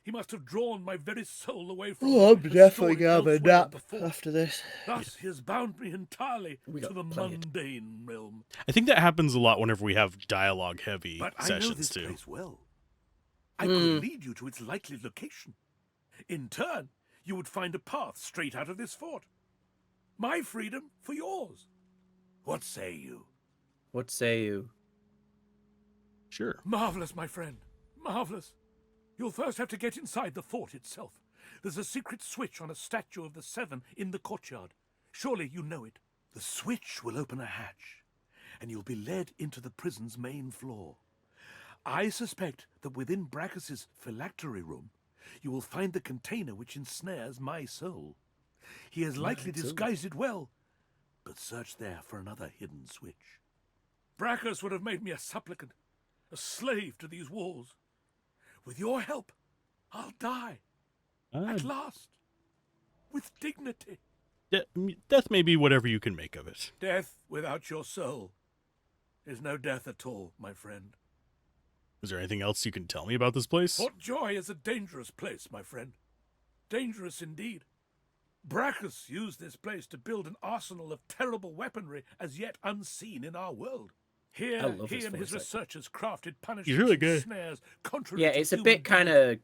Speaker 10: he must have drawn my very soul away from me.
Speaker 3: Oh, I'm
Speaker 10: and
Speaker 3: definitely
Speaker 10: stored it
Speaker 3: gonna have a
Speaker 10: elsewhere
Speaker 3: nap
Speaker 10: before.
Speaker 3: after this.
Speaker 10: Thus, he has bound me entirely
Speaker 3: We
Speaker 10: to
Speaker 3: got
Speaker 10: the
Speaker 3: plenty of
Speaker 10: mundane realm.
Speaker 2: I think that happens a lot whenever we have dialogue-heavy
Speaker 10: But I know
Speaker 2: sessions
Speaker 10: this
Speaker 2: too.
Speaker 10: place well. I could lead you to its likely location. In turn, you would find a path straight out of this fort. My freedom for yours. What say you?
Speaker 3: What say you?
Speaker 2: Sure.
Speaker 10: Marvelous, my friend. Marvelous. You'll first have to get inside the fort itself. There's a secret switch on a statue of the Seven in the courtyard. Surely you know it. The switch will open a hatch, and you'll be led into the prison's main floor. I suspect that within Brackus's phylactery room, you will find the container which ensnares my soul. He has likely disguised it well, but search there for another hidden switch. Brackus would have made me a supplicant, a slave to these walls. With your help, I'll die. At last. With dignity.
Speaker 2: Death may be whatever you can make of it.
Speaker 10: Death without your soul is no death at all, my friend.
Speaker 2: Is there anything else you can tell me about this place?
Speaker 10: Fort Joy is a dangerous place, my friend. Dangerous indeed. Brackus used this place to build an arsenal of terrible weaponry as yet unseen in our world. Here, he and his researchers crafted punishments
Speaker 2: really
Speaker 10: and
Speaker 2: good.
Speaker 10: snares contrary
Speaker 3: Yeah,
Speaker 10: to
Speaker 3: it's a
Speaker 10: human
Speaker 3: bit kind of
Speaker 10: beings.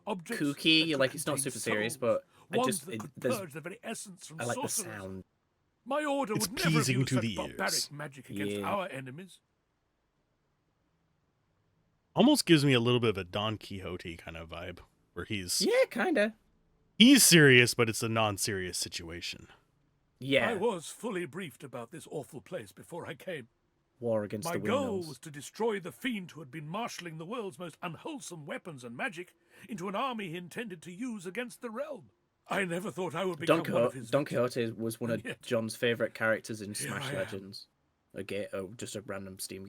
Speaker 10: Objects
Speaker 3: kooky.
Speaker 10: that
Speaker 3: Like, it's not
Speaker 10: contain
Speaker 3: super serious,
Speaker 10: souls,
Speaker 3: but
Speaker 10: ones that could
Speaker 3: there's-
Speaker 10: purge the very essence from
Speaker 3: I like the
Speaker 10: sorcerers.
Speaker 3: sound.
Speaker 10: My order
Speaker 2: It's
Speaker 10: would never
Speaker 2: pleasing
Speaker 10: use
Speaker 2: to
Speaker 10: such
Speaker 2: the
Speaker 10: barbaric
Speaker 2: ears.
Speaker 10: magic against
Speaker 3: Yeah.
Speaker 10: our enemies.
Speaker 2: Almost gives me a little bit of a Don Quixote kind of vibe, where he's
Speaker 3: kinda.
Speaker 2: He's serious, but it's a non-serious situation.
Speaker 3: Yeah.
Speaker 10: I was fully briefed about this awful place before I came.
Speaker 3: war against
Speaker 10: My
Speaker 3: the
Speaker 10: goal
Speaker 3: windmills.
Speaker 10: was to destroy the fiend who had been marshalling the world's most unwholesome weapons and magic into an army he intended to use against the realm. I never thought I would become one of his
Speaker 3: Don Quixote was one
Speaker 10: and
Speaker 3: of
Speaker 10: yet-
Speaker 3: John's favorite characters in
Speaker 10: Here
Speaker 3: Smash
Speaker 10: I am.
Speaker 3: Legends. Just a random Steam.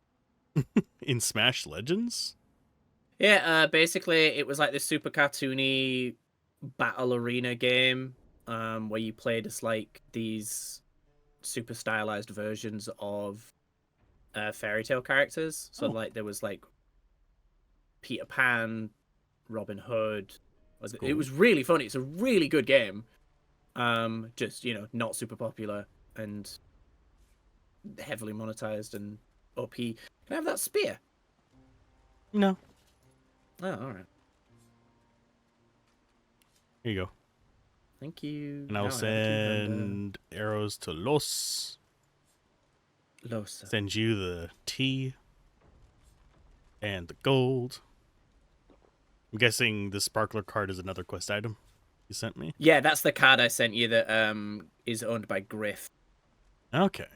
Speaker 2: In Smash Legends?
Speaker 3: Yeah, basically it was like this super cartoony battle arena game where you played as like these super stylized versions of fairy tale characters. So like there was like Peter Pan, Robin Hood. It was really funny. It's a really good game. Just, you know, not super popular and heavily monetized and OP. Can I have that spear?
Speaker 2: No.
Speaker 3: Oh, alright.
Speaker 2: Here you go.
Speaker 3: Thank you.
Speaker 2: And I'll
Speaker 3: Now I have a 200.
Speaker 2: send arrows to Los.
Speaker 3: Los.
Speaker 2: Send you the tea. And the gold. I'm guessing the sparkler card is another quest item you sent me?
Speaker 3: Yeah, that's the card I sent you that is owned by Griff.
Speaker 2: Okay.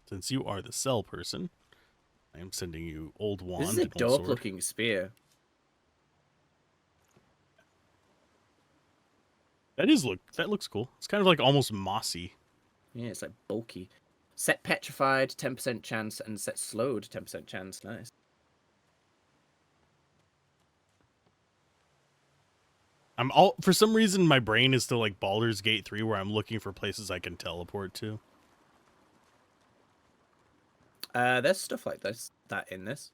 Speaker 2: Since you are the cell person, I am sending you old wand.
Speaker 3: This is a
Speaker 2: and old sword.
Speaker 3: dope-looking spear.
Speaker 2: That looks cool. It's kind of like almost mossy.
Speaker 3: Yeah, it's like bulky. Set petrified, 10% chance, and set slowed, 10% chance. Nice.
Speaker 2: For some reason my brain is still like Baldur's Gate 3 where I'm looking for places I can teleport to.
Speaker 3: There's stuff like that in this.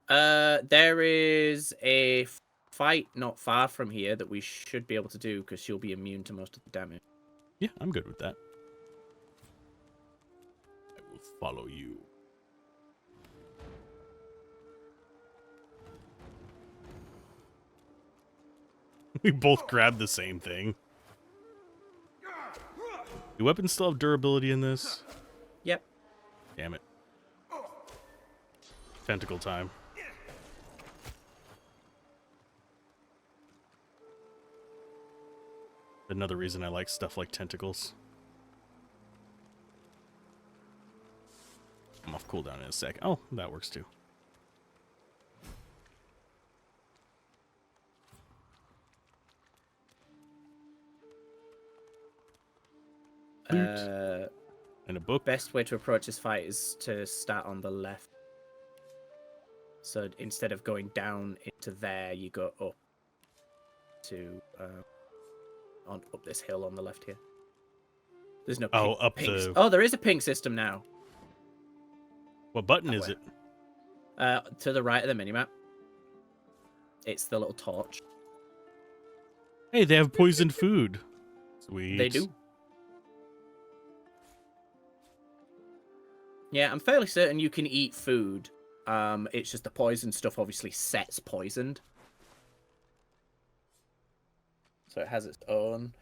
Speaker 3: There is a fight not far from here that we should be able to do because she'll be immune to most of the damage.
Speaker 2: Yeah, I'm good with that. I will follow you. We both grabbed the same thing. Do weapons still have durability in this?
Speaker 3: Yep.
Speaker 2: Damn it. Tentacle time. Another reason I like stuff like tentacles. I'm off cooldown in a sec. Oh, that works too. And a book.
Speaker 3: Best way to approach this fight is to start on the left. So instead of going down into there, you go up to up this hill on the left here. There's no pink,
Speaker 2: up
Speaker 3: pink.
Speaker 2: the...
Speaker 3: Oh, there is a pink system now.
Speaker 2: What button is it?
Speaker 3: To the right of the minimap. It's the little torch.
Speaker 2: Hey, they have poisoned food. Sweet.
Speaker 3: They do. Yeah, I'm fairly certain you can eat food. It's just the poison stuff obviously sets poisoned. So it has its own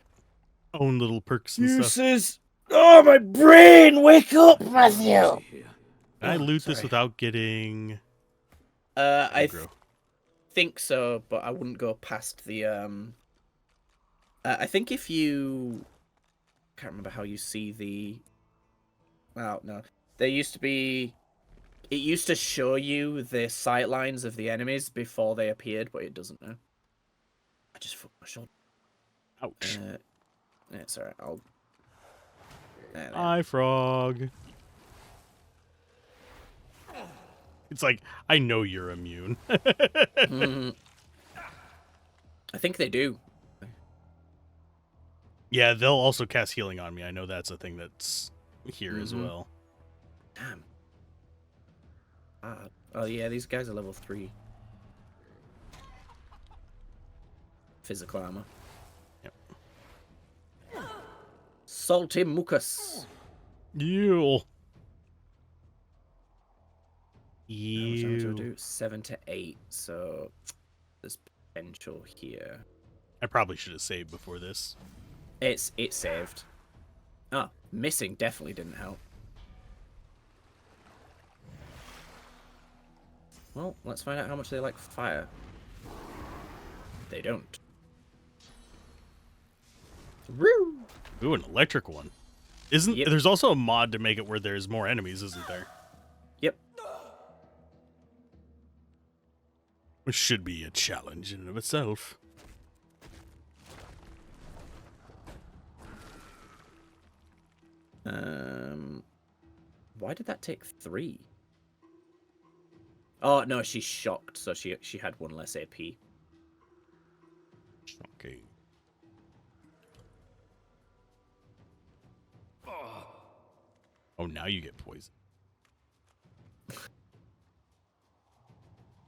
Speaker 2: little perks and
Speaker 3: uses.
Speaker 2: stuff.
Speaker 3: Oh, my brain! Wake up, Matthew!
Speaker 2: Can I loot this without getting...
Speaker 3: I think so, but I wouldn't go past the... I think if you... I can't remember how you see the... Oh, no. There used to be... It used to show you the sight lines of the enemies before they appeared, but it doesn't now. I just fucked my shoulder.
Speaker 2: Ouch.
Speaker 3: Yeah, it's alright. I'll...
Speaker 2: Hi, frog. It's like, I know you're immune.
Speaker 3: I think they do.
Speaker 2: Yeah, they'll also cast healing on me. I know that's a thing that's here as
Speaker 3: Mhm.
Speaker 2: well.
Speaker 3: Damn. Oh yeah, these guys are level 3. Physical armor.
Speaker 2: Yep.
Speaker 3: Salty mucus.
Speaker 2: Ew.
Speaker 3: How much damage do I do? 7 to 8, so there's potential here.
Speaker 2: I probably should have saved before this.
Speaker 3: It's saved. Oh, missing definitely didn't help. Well, let's find out how much they like fire. They don't.
Speaker 2: Ooh, an electric one. Isn't there's also a mod to make it where there's more enemies, isn't there?
Speaker 3: Yep.
Speaker 2: Which should be a challenge in and of itself.
Speaker 3: Why did that take 3? Oh no, she's shocked, so she had 1 less AP.
Speaker 2: Okay. Oh, now you get poisoned.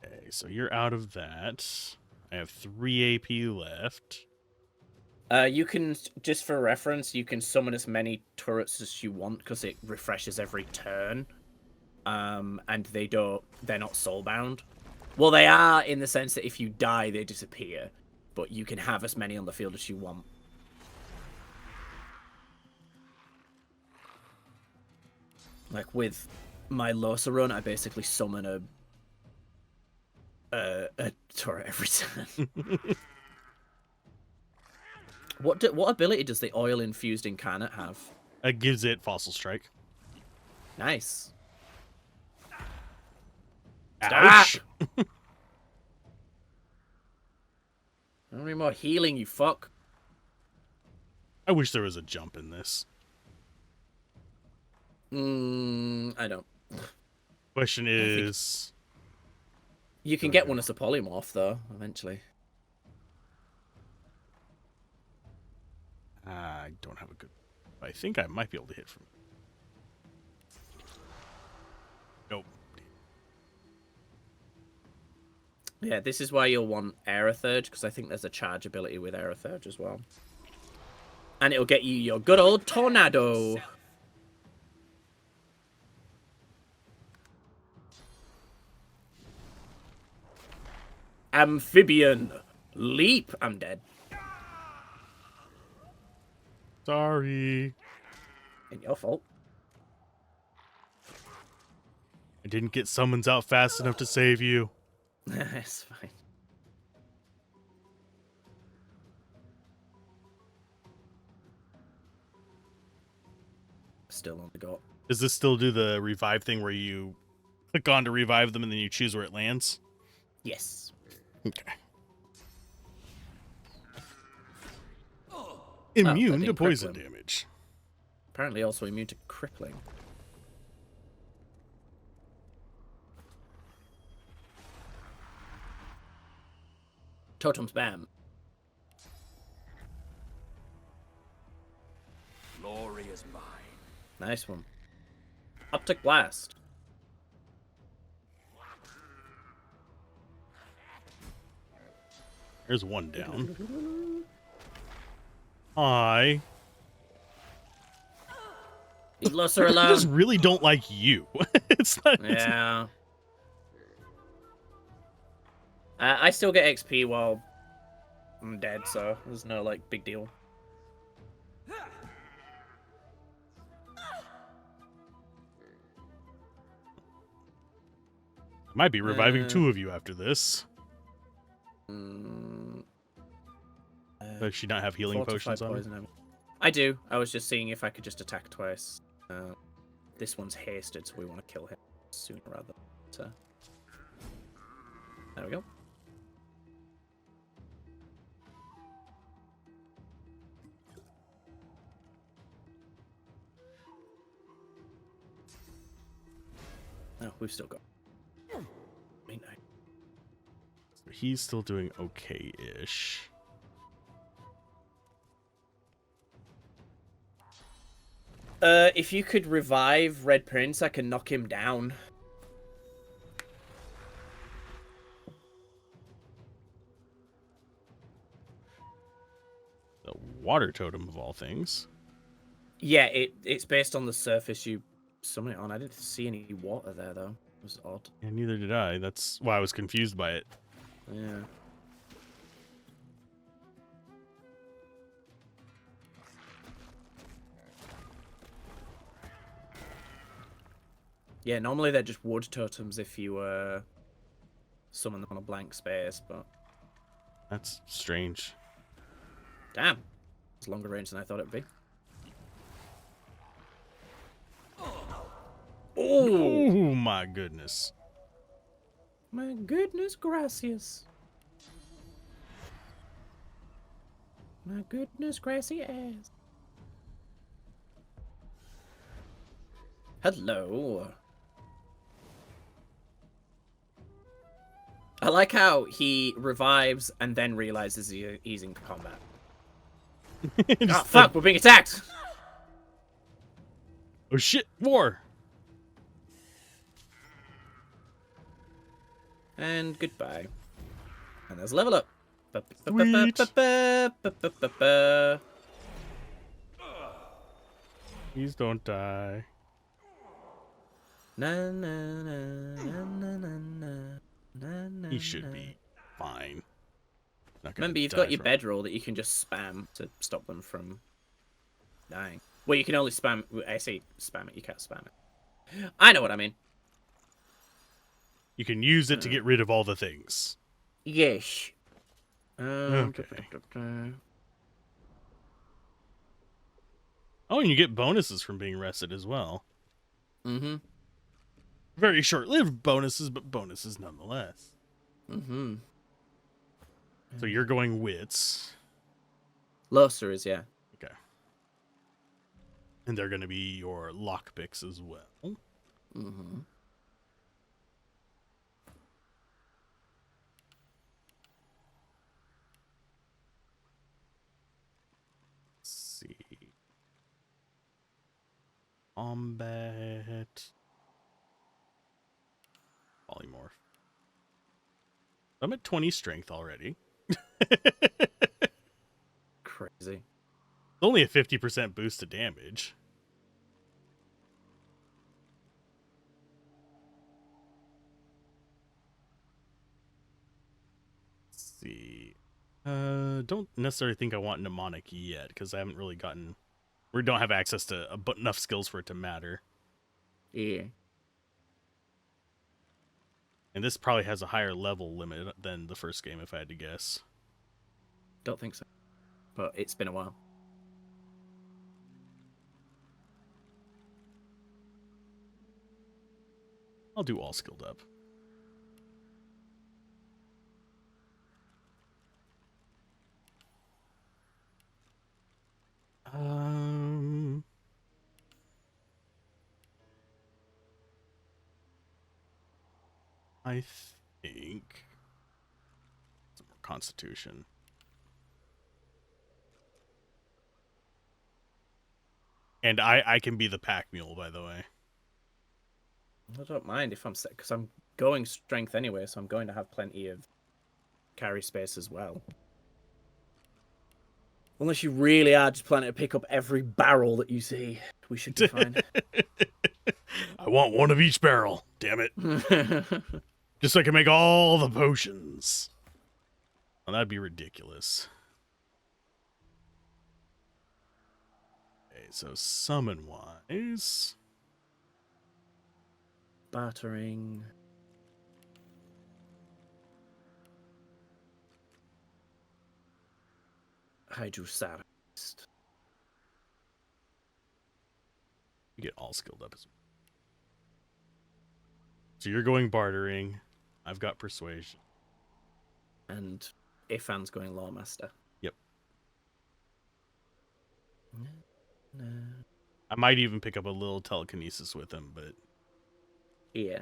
Speaker 2: Okay, so you're out of that. I have 3 AP left.
Speaker 3: You can, just for reference, you can summon as many turrets as you want because it refreshes every turn. And they're not soulbound. Well, they are in the sense that if you die, they disappear. But you can have as many on the field as you want. Like with my Losa run, I basically summon a turret every turn. What ability does the oil infused incarnate have?
Speaker 2: It gives it Fossil Strike.
Speaker 3: Nice.
Speaker 2: Ouch.
Speaker 3: I don't need more healing, you fuck.
Speaker 2: I wish there was a jump in this.
Speaker 3: I don't.
Speaker 2: Question is...
Speaker 3: You can get one as a polymorph, though, eventually.
Speaker 2: I don't have a good... I think I might be able to hit from... Nope.
Speaker 3: Yeah, this is why you'll want Aerothurge, because I think there's a charge ability with Aerothurge as well. And it'll get you your good old Tornado. Amphibian Leap. I'm dead.
Speaker 2: Sorry.
Speaker 3: Ain't your fault.
Speaker 2: I didn't get summons out fast enough to save you.
Speaker 3: It's fine. Still on the go.
Speaker 2: Does this still do the revive thing where you click on to revive them and then you choose where it lands?
Speaker 3: Yes.
Speaker 2: Okay. Immune to poison damage.
Speaker 3: Apparently also immune to crippling. Totem spam.
Speaker 16: Glory is mine.
Speaker 3: Nice one. Optic blast.
Speaker 2: There's one down. Hi.
Speaker 3: Leave Losa
Speaker 2: I
Speaker 3: alone.
Speaker 2: just really don't like you. It's not.
Speaker 3: Yeah. I still get XP while I'm dead, so there's no like big deal.
Speaker 2: Might be reviving 2 of you after this. Does she not have healing potions on her?
Speaker 3: I do. I was just seeing if I could just attack twice. This one's hasted, so we want to kill him sooner rather than later. There we go. Oh, we've still got. Midnight.
Speaker 2: So he's still doing okay-ish.
Speaker 3: If you could revive Red Prince, I can knock him down.
Speaker 2: The water totem of all things.
Speaker 3: Yeah, it's based on the surface you summon it on. I didn't see any water there, though. It was odd.
Speaker 2: And neither did I. That's why I was confused by it.
Speaker 3: Yeah. Yeah, normally they're just wood totems if you summon them on a blank space, but...
Speaker 2: That's strange.
Speaker 3: Damn. It's longer range than I thought it would be.
Speaker 2: Oh my goodness.
Speaker 3: My goodness gracious. My goodness grassy ass. Hello. I like how he revives and then realizes he's in combat. Oh fuck, we're being attacked!
Speaker 2: Oh shit, war!
Speaker 3: And goodbye. And there's a level up.
Speaker 2: Sweet. Please don't die.
Speaker 3: Na, na, na, na, na, na, na, na,
Speaker 2: He should
Speaker 3: na.
Speaker 2: be fine. Not gonna
Speaker 3: Remember, you've
Speaker 2: die
Speaker 3: got your
Speaker 2: from-
Speaker 3: bedroll that you can just spam to stop them from dying. Well, you can only spam... I say spam it, you can't spam it. I know what I mean.
Speaker 2: You can use it to get rid of all the things.
Speaker 3: Yes.
Speaker 2: Okay. Oh, and you get bonuses from being rested as well.
Speaker 3: Mm-hmm.
Speaker 2: Very short-lived bonuses, but bonuses nonetheless.
Speaker 3: Mm-hmm.
Speaker 2: So you're going wits.
Speaker 3: Loser is, yeah.
Speaker 2: Okay. And they're going to be your lockpicks as well.
Speaker 3: Mm-hmm.
Speaker 2: Let's see. Combat. Polymorph. I'm at 20 strength already.
Speaker 3: Crazy.
Speaker 2: Only a 50% boost to damage. Let's see. Don't necessarily think I want mnemonic yet, because I haven't really gotten... We don't have access to enough skills for it to matter.
Speaker 3: Yeah.
Speaker 2: And this probably has a higher level limit than the first game, if I had to guess.
Speaker 3: Don't think so. But it's been a while.
Speaker 2: I'll do all skilled up. I think some more Constitution. And I can be the pack mule, by the way.
Speaker 3: I don't mind if I'm sick, because I'm going strength anyway, so I'm going to have plenty of carry space as well. Unless you really are just planning to pick up every barrel that you see, we should be fine.
Speaker 2: I want one of each barrel, damn it. Just so I can make all the potions. Well, that'd be ridiculous. Okay, so summon-wise...
Speaker 3: Battering. Hydrosaurus.
Speaker 2: You get all skilled up as well. So you're going bartering. I've got persuasion.
Speaker 3: And Ifan's going Lawmaster.
Speaker 2: Yep.
Speaker 3: No.
Speaker 2: I might even pick up a little telekinesis with him, but...
Speaker 3: Yeah.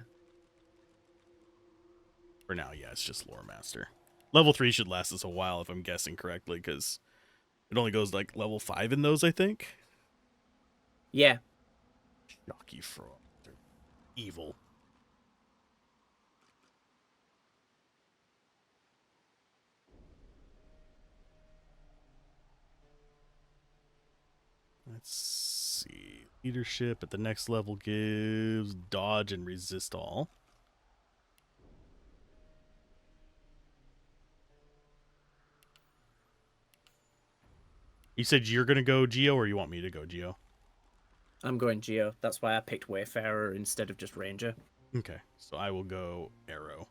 Speaker 2: For now, yeah, it's just Lore Master. Level 3 should last us a while, if I'm guessing correctly, because it only goes, like, level 5 in those, I think.
Speaker 3: Yeah.
Speaker 2: Shocky fraud. They're evil. Let's see. Leadership at the next level gives dodge and resist all. You said you're going to go Geo, or you want me to go Geo?
Speaker 3: I'm going Geo. That's why I picked Wayfarer instead of just Ranger.
Speaker 2: Okay, so I will go Arrow.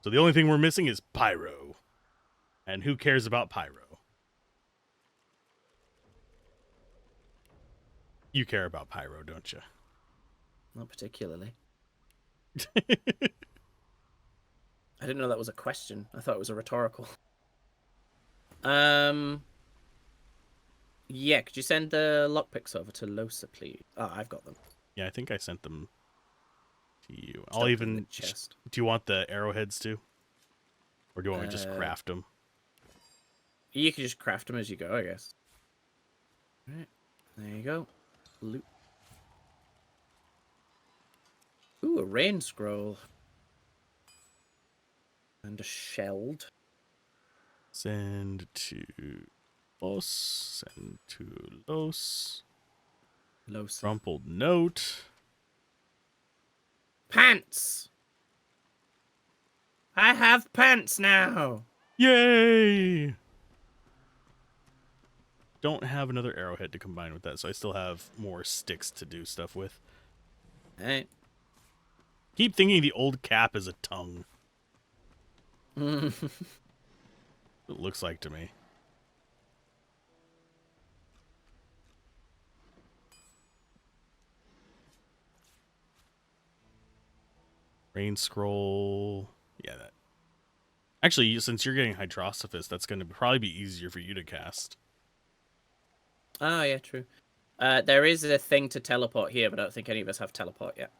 Speaker 2: So the only thing we're missing is Pyro. And who cares about pyro? You care about pyro, don't you?
Speaker 3: Not particularly. I didn't know that was a question. I thought it was a rhetorical. Yeah, could you send the lockpicks over to Losa, please? Oh, I've got them.
Speaker 2: Yeah, I think I sent them to you.
Speaker 3: Just
Speaker 2: I'll
Speaker 3: open
Speaker 2: even...
Speaker 3: the chest.
Speaker 2: Do you want the arrowheads too? Or do you want me to just craft them?
Speaker 3: You can just craft them as you go, I guess. Alright, there you go. Loot. Ooh, a rain scroll. And a shelled.
Speaker 2: Send to Los. Send to Los.
Speaker 3: Los.
Speaker 2: Rumpled note.
Speaker 3: Pants! I have pants now!
Speaker 2: Yay! Don't have another arrowhead to combine with that, so I still have more sticks to do stuff with.
Speaker 3: Hey.
Speaker 2: Keep thinking the old cap is a tongue. It looks like to me. Rain scroll. Yeah, that. Actually, since you're getting Hydrosophist, that's going to probably be easier for you to cast.
Speaker 3: Oh, yeah, true. There is a thing to teleport here, but I don't think any of us have teleport yet.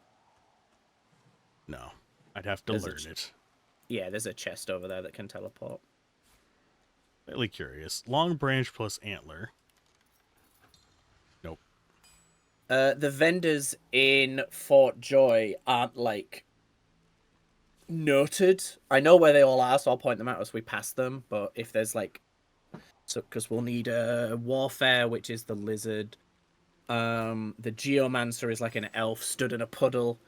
Speaker 2: No, I'd have to learn it.
Speaker 3: Yeah, there's a chest over there that can teleport.
Speaker 2: Really curious. Long branch plus antler. Nope.
Speaker 3: The vendors in Fort Joy aren't, like, noted. I know where they all are, so I'll point them out as we pass them, but if there's, like... So, because we'll need Warfare, which is the lizard. The Geomancer is like an elf stood in a puddle.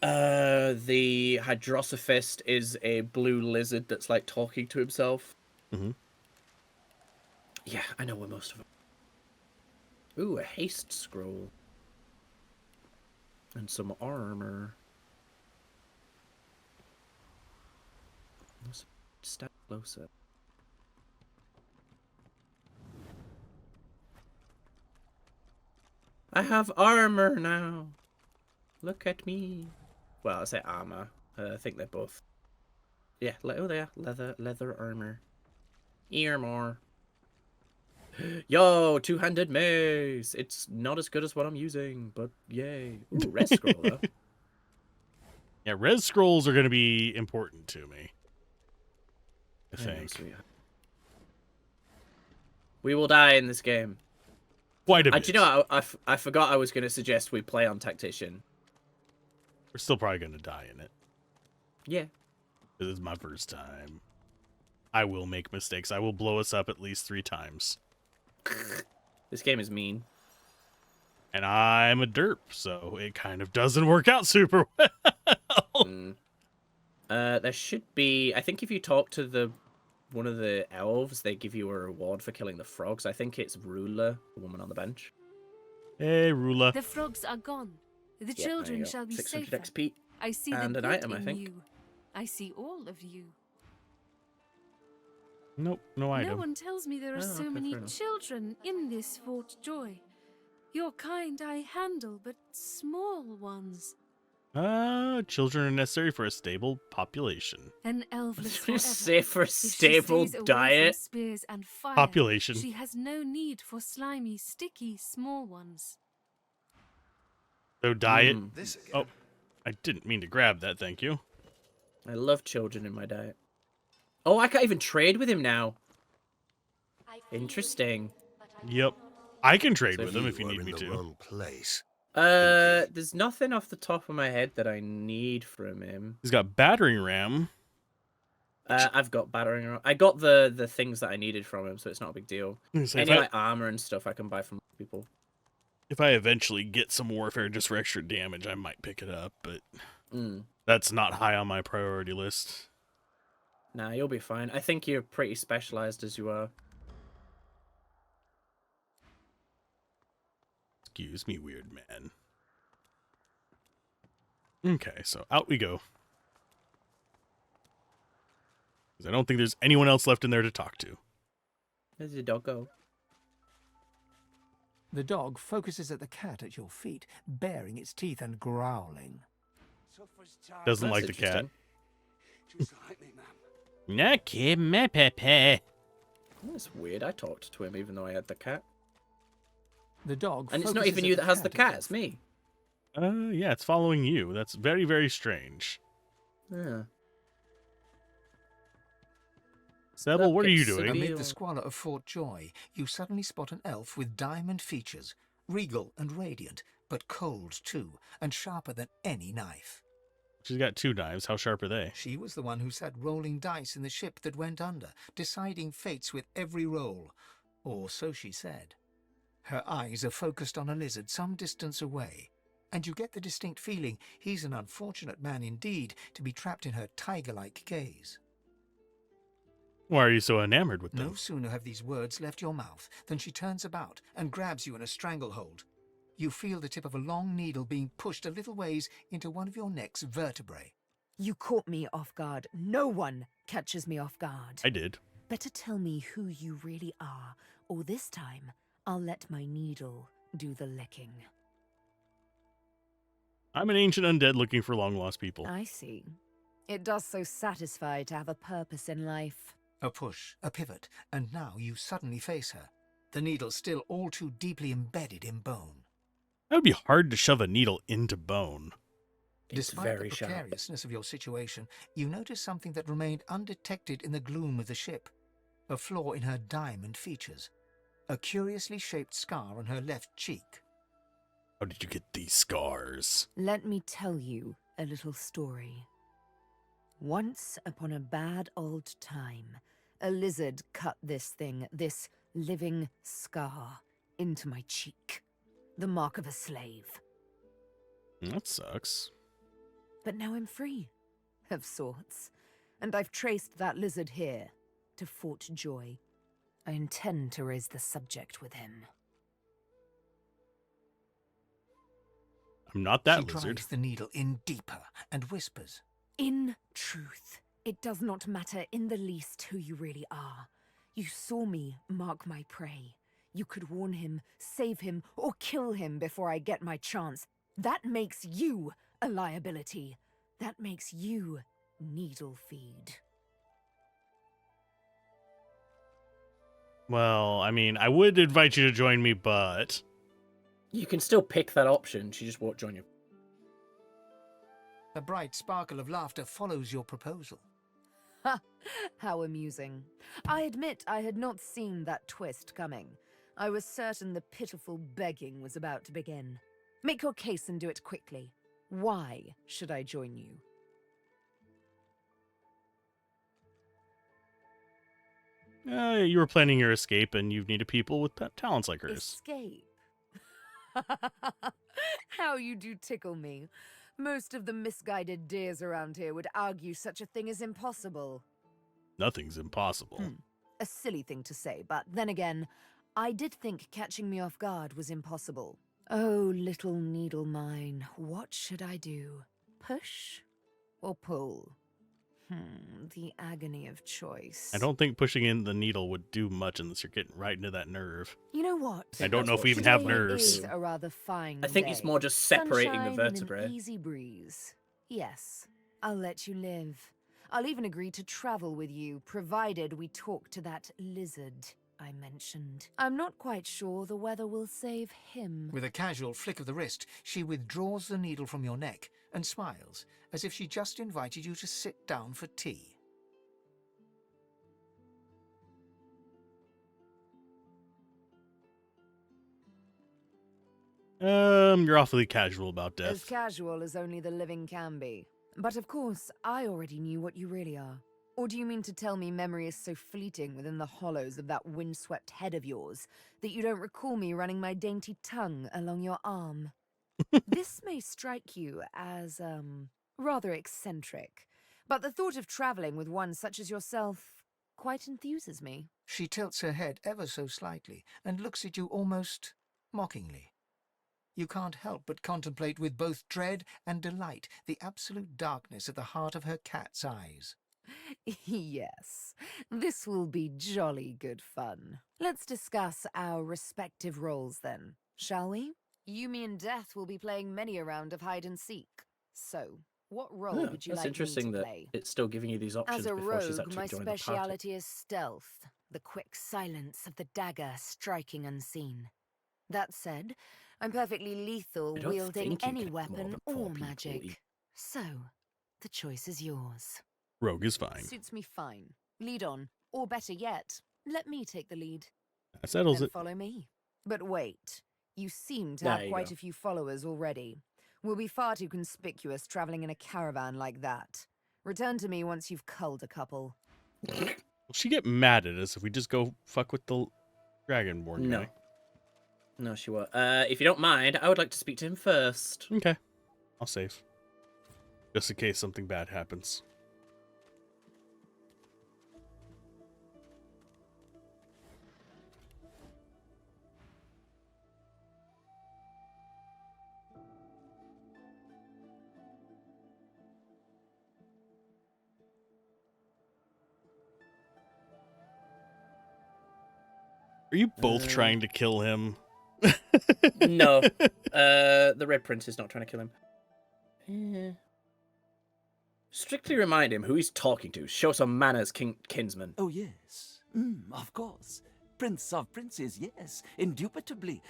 Speaker 3: The Hydrosophist is a blue lizard that's like talking to himself.
Speaker 2: Mm-hmm.
Speaker 3: Yeah, I know where most of them. Ooh, a haste scroll. And some armor. Let's step closer. I have armor now. Look at me. Well, I say armor. I think they're both. Yeah, oh, they are. Leather armor. Earmore. Yo, two-handed mace. It's not as good as what I'm using, but yay. Ooh, red scroll, though.
Speaker 2: Yeah, res scrolls are going to be important to me. I think.
Speaker 3: We will die in this game.
Speaker 2: Quite a bit.
Speaker 3: Do you know, I forgot I was going to suggest we play on Tactician.
Speaker 2: We're still probably going to die in it.
Speaker 3: Yeah.
Speaker 2: This is my first time. I will make mistakes. I will blow us up at least 3 times.
Speaker 3: This game is mean.
Speaker 2: And I'm a derp, so it kind of doesn't work out super well.
Speaker 3: There should be... I think if you talk to one of the elves, they give you a reward for killing the frogs. I think it's Ruler, the woman on the bench.
Speaker 2: Hey, Ruler.
Speaker 9: The frogs are gone. The
Speaker 3: Yeah,
Speaker 9: children
Speaker 3: there you go.
Speaker 9: shall be
Speaker 3: 600
Speaker 9: safer.
Speaker 3: XP.
Speaker 9: I see
Speaker 3: And
Speaker 9: the
Speaker 3: an
Speaker 9: good
Speaker 3: item, I
Speaker 9: in
Speaker 3: think.
Speaker 9: you. I see all of you.
Speaker 2: Nope, no item.
Speaker 9: No one tells me there are
Speaker 3: Oh,
Speaker 9: so
Speaker 3: okay,
Speaker 9: many
Speaker 3: fair enough.
Speaker 9: children in this Fort Joy. Your kind I handle, but small ones.
Speaker 2: Children are necessary for a stable population.
Speaker 9: An elf lives
Speaker 3: Just
Speaker 9: forever.
Speaker 3: say for a
Speaker 9: If she
Speaker 3: stable
Speaker 9: stays away from
Speaker 3: diet.
Speaker 9: spears and fire,
Speaker 2: Population.
Speaker 9: She has no need for slimy, sticky, small ones.
Speaker 2: So diet.
Speaker 3: This
Speaker 2: Oh, I didn't mean to grab that, thank you.
Speaker 3: I love children in my diet. Oh, I can't even trade with him now. Interesting.
Speaker 2: Yep. I can trade
Speaker 3: So
Speaker 2: with him if you need me to.
Speaker 6: Wrong place.
Speaker 3: There's nothing off the top of my head that I need from him.
Speaker 2: He's got battering ram.
Speaker 3: I've got battering ram. I got the things that I needed from him, so it's not a big deal.
Speaker 2: So
Speaker 3: Any like armor and stuff I can buy from people.
Speaker 2: If I eventually get some warfare just for extra damage, I might pick it up, but that's not high on my priority list.
Speaker 3: Nah, you'll be fine. I think you're pretty specialized as you are.
Speaker 2: Excuse me, weird man. Okay, so out we go. 'Cause I don't think there's anyone else left in there to talk to.
Speaker 3: Where's the doggo?
Speaker 5: The dog focuses at the cat at your feet, baring its teeth and growling.
Speaker 2: Doesn't
Speaker 3: That's
Speaker 2: like the cat.
Speaker 17: Just like me, ma'am.
Speaker 3: That's weird. I talked to him even though I had the cat.
Speaker 5: The dog
Speaker 3: And it's not
Speaker 5: focuses
Speaker 3: even
Speaker 5: at
Speaker 3: you
Speaker 5: the
Speaker 3: that has the
Speaker 5: at
Speaker 3: cat,
Speaker 5: your
Speaker 3: it's me.
Speaker 2: Yeah, it's following you. That's very, very strange.
Speaker 3: Yeah.
Speaker 2: Sebel, what are you doing?
Speaker 5: Amid the squalor of Fort Joy, you suddenly spot an elf with diamond features, regal and radiant, but cold too, and sharper than any knife.
Speaker 2: She's got 2 knives. How sharp are they?
Speaker 5: She was the one who sat rolling dice in the ship that went under, deciding fates with every roll. Or so she said. Her eyes are focused on a lizard some distance away, and you get the distinct feeling he's an unfortunate man indeed to be trapped in her tiger-like gaze.
Speaker 2: Why are you so enamored with them?
Speaker 5: No sooner have these words left your mouth than she turns about and grabs you in a stranglehold. You feel the tip of a long needle being pushed a little ways into one of your neck's vertebrae.
Speaker 12: You caught me off guard. No one catches me off guard.
Speaker 2: I did.
Speaker 12: Better tell me who you really are, or this time I'll let my needle do the licking.
Speaker 2: I'm an ancient undead looking for long-lost people.
Speaker 12: I see. It does so satisfy to have a purpose in life.
Speaker 5: A push, a pivot, and now you suddenly face her, the needle still all too deeply embedded in bone.
Speaker 2: That would be hard to shove a needle into bone.
Speaker 5: Despite
Speaker 3: very
Speaker 5: the
Speaker 3: sharp.
Speaker 5: precariousness of your situation, you notice something that remained undetected in the gloom of the ship. A flaw in her diamond features. A curiously shaped scar on her left cheek.
Speaker 2: How did you get these scars?
Speaker 12: Let me tell you a little story. Once upon a bad old time, a lizard cut this living scar, into my cheek. The mark of a slave.
Speaker 2: That sucks.
Speaker 12: But now I'm free, of sorts. And I've traced that lizard here, to Fort Joy. I intend to raise the subject with him.
Speaker 2: I'm not that
Speaker 5: She
Speaker 2: lizard.
Speaker 5: drives the needle in deeper and whispers.
Speaker 12: In truth, it does not matter in the least who you really are. You saw me mark my prey. You could warn him, save him, or kill him before I get my chance. That makes you a liability. That makes you needle feed.
Speaker 2: Well, I mean, I would invite you to join me, but...
Speaker 3: You can still pick that option. She just won't join you.
Speaker 5: A bright sparkle of laughter follows your proposal.
Speaker 12: Ha! How amusing. I admit I had not seen that twist coming. I was certain the pitiful begging was about to begin. Make your case and do it quickly. Why should I join you?
Speaker 2: You were planning your escape, and you needed people with talents like hers.
Speaker 12: Escape? How you do tickle me. Most of the misguided deers around here would argue such a thing is impossible.
Speaker 2: Nothing's impossible.
Speaker 12: A silly thing to say, but then again, I did think catching me off guard was impossible. Oh, little needle mine, what should I do? Push or pull? The agony of choice.
Speaker 2: I don't think pushing in the needle would do much unless you're getting right into that nerve.
Speaker 12: You know what?
Speaker 2: I don't know if we even have nerves.
Speaker 12: Today is a rather fine
Speaker 3: I think
Speaker 12: day.
Speaker 3: it's more just separating the
Speaker 12: Sunshine and
Speaker 3: vertebrae.
Speaker 12: an easy breeze. Yes, I'll let you live. I'll even agree to travel with you, provided we talk to that lizard I mentioned. I'm not quite sure the weather will save him.
Speaker 5: With a casual flick of the wrist, she withdraws the needle from your neck and smiles, as if she just invited you to sit down for tea.
Speaker 2: You're awfully casual about
Speaker 12: As
Speaker 2: death.
Speaker 12: casual as only the living can be. But of course, I already knew what you really are. Or do you mean to tell me memory is so fleeting within the hollows of that windswept head of yours that you don't recall me running my dainty tongue along your arm? This may strike you as, rather eccentric, but the thought of traveling with one such as yourself quite enthuses me.
Speaker 5: She tilts her head ever so slightly and looks at you almost mockingly. You can't help but contemplate with both dread and delight the absolute darkness at the heart of her cat's eyes.
Speaker 12: Yes, this will be jolly good fun. Let's discuss our respective roles then, shall we? You, me, and Death will be playing many a round of hide and seek. So, what role
Speaker 3: Oh,
Speaker 12: would you
Speaker 3: that's
Speaker 12: like me to
Speaker 3: interesting that
Speaker 12: play?
Speaker 3: it's still giving you these options
Speaker 12: As a
Speaker 3: before she's
Speaker 12: rogue,
Speaker 3: actually
Speaker 12: my
Speaker 3: joined the party.
Speaker 12: speciality is stealth, the quick silence of the dagger striking unseen. That said, I'm perfectly lethal
Speaker 3: I don't
Speaker 12: wielding
Speaker 3: think you
Speaker 12: any
Speaker 3: can have more
Speaker 12: weapon
Speaker 3: than 4
Speaker 12: or
Speaker 3: people
Speaker 12: magic. So, the choice is yours.
Speaker 2: Rogue is fine.
Speaker 12: Suits me fine. Lead on. Or better yet, let me take the lead.
Speaker 2: That settles
Speaker 12: Then
Speaker 2: it.
Speaker 12: follow me. But wait, you seem to
Speaker 3: There
Speaker 12: have
Speaker 3: you
Speaker 12: quite
Speaker 3: go.
Speaker 12: a few followers already. We'll be far too conspicuous traveling in a caravan like that. Return to me once you've culled a couple.
Speaker 2: Will she get mad at us if we just go fuck with the Dragonborn
Speaker 3: No.
Speaker 2: guy?
Speaker 3: No, she won't. If you don't mind, I would like to speak to him first.
Speaker 2: Okay. I'll save. Just in case something bad happens. Are you both trying to kill him?
Speaker 3: No. The Red Prince is not trying to kill him. Strictly remind him who he's talking to. Show some manners, kinsman.
Speaker 7: Oh, yes. Of course. Prince of princes, yes. Indubitably.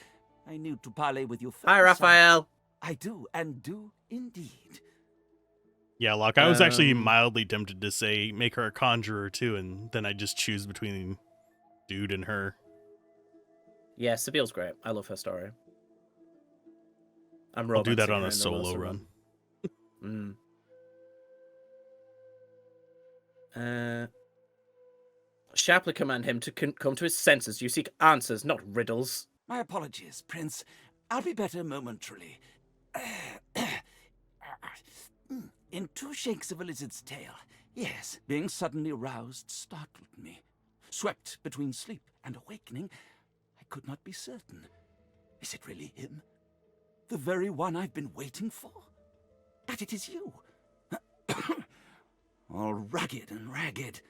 Speaker 7: I need to parley with you first.
Speaker 3: Hi, Raphael.
Speaker 7: I do, and do indeed.
Speaker 2: Yeah, Locke, I was actually mildly tempted to say make her a conjurer too, and then I just choose between dude and her.
Speaker 3: Yeah, Sabile's great. I love her story.
Speaker 2: I'll do that on a solo run.
Speaker 3: Sharply command him to come to his senses. You seek answers, not riddles.
Speaker 7: My apologies, Prince. I'll be better momentarily. In 2 shakes of a lizard's tail. Yes, being suddenly roused startled me. Swept between sleep and awakening, I could not be certain. Is it really him? The very one I've been waiting for? But it is you. All rugged and ragged.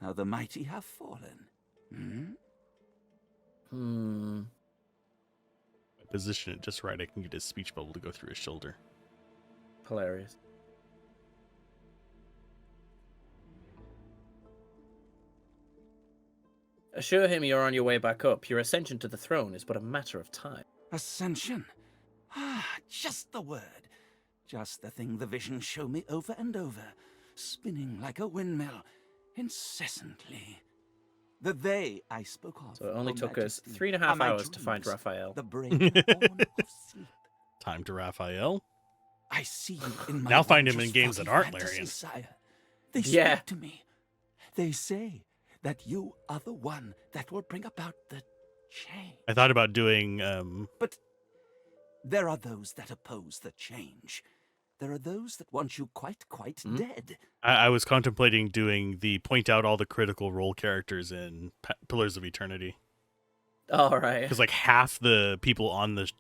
Speaker 7: How the mighty have fallen.
Speaker 2: I position it just right, I can get his speech bubble to go through his shoulder.
Speaker 3: Hilarious. Assure him you're on your way back up. Your ascension to the throne is but a matter of time.
Speaker 7: Ascension? Ah, just the word. Just the thing the visions show me over and over, spinning like a windmill, incessantly. The they I spoke of.
Speaker 3: So it only
Speaker 7: Your
Speaker 3: took us
Speaker 7: Majesty,
Speaker 3: 3.5
Speaker 7: are my
Speaker 3: hours to find
Speaker 7: dreams,
Speaker 3: Raphael.
Speaker 7: The break and dawn of sleep.
Speaker 2: Time to Raphael.
Speaker 7: I see you in my
Speaker 2: now find him in
Speaker 7: wondrous
Speaker 2: games that
Speaker 7: foggy
Speaker 2: aren't
Speaker 7: fantasy,
Speaker 2: Larian.
Speaker 7: Sire. They
Speaker 3: Yeah.
Speaker 7: speak to me. They say that you are the one that will bring about the change.
Speaker 2: I thought about doing
Speaker 7: But there are those that oppose the change. There are those that want you quite dead.
Speaker 2: I was contemplating doing the point out all the critical role characters in Pillars of Eternity.
Speaker 3: All right.
Speaker 2: Because like half the people on the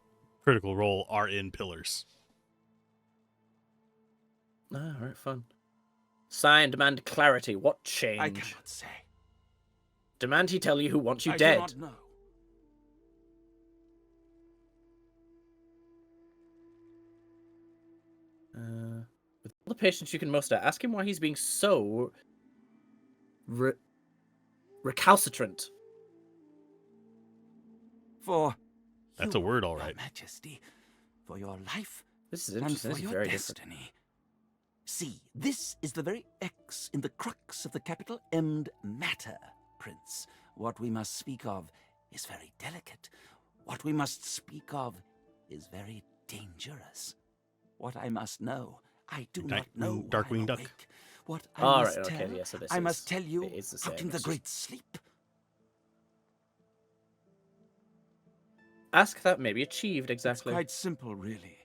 Speaker 2: critical role are in Pillars.
Speaker 3: All right, fun. Sign, demand clarity. What change?
Speaker 7: I cannot say.
Speaker 3: Demand he tell you who wants you
Speaker 7: I
Speaker 3: dead.
Speaker 7: do not know.
Speaker 3: With all the patience you can muster, ask him why he's being so recalcitrant.
Speaker 7: For
Speaker 2: That's
Speaker 7: you,
Speaker 2: a word, all
Speaker 7: Your
Speaker 2: right.
Speaker 7: Majesty, for your life
Speaker 3: This is
Speaker 7: and
Speaker 3: interesting.
Speaker 7: for
Speaker 3: This is
Speaker 7: your
Speaker 3: very different.
Speaker 7: destiny. See, this is the very X in the crux of the capital M'd matter, Prince. What we must speak of is very delicate. What we must speak of is very dangerous. What I must know, I do not know.
Speaker 2: Darkwing Duck.
Speaker 7: Awake. What I
Speaker 3: All
Speaker 7: must
Speaker 3: right, okay,
Speaker 7: tell,
Speaker 3: yeah, so this
Speaker 7: I
Speaker 3: is-
Speaker 7: must tell you
Speaker 3: it is the
Speaker 7: out
Speaker 3: same,
Speaker 7: in the
Speaker 3: it's
Speaker 7: great sleep.
Speaker 3: Ask that may be achieved exactly.
Speaker 7: It's quite simple, really.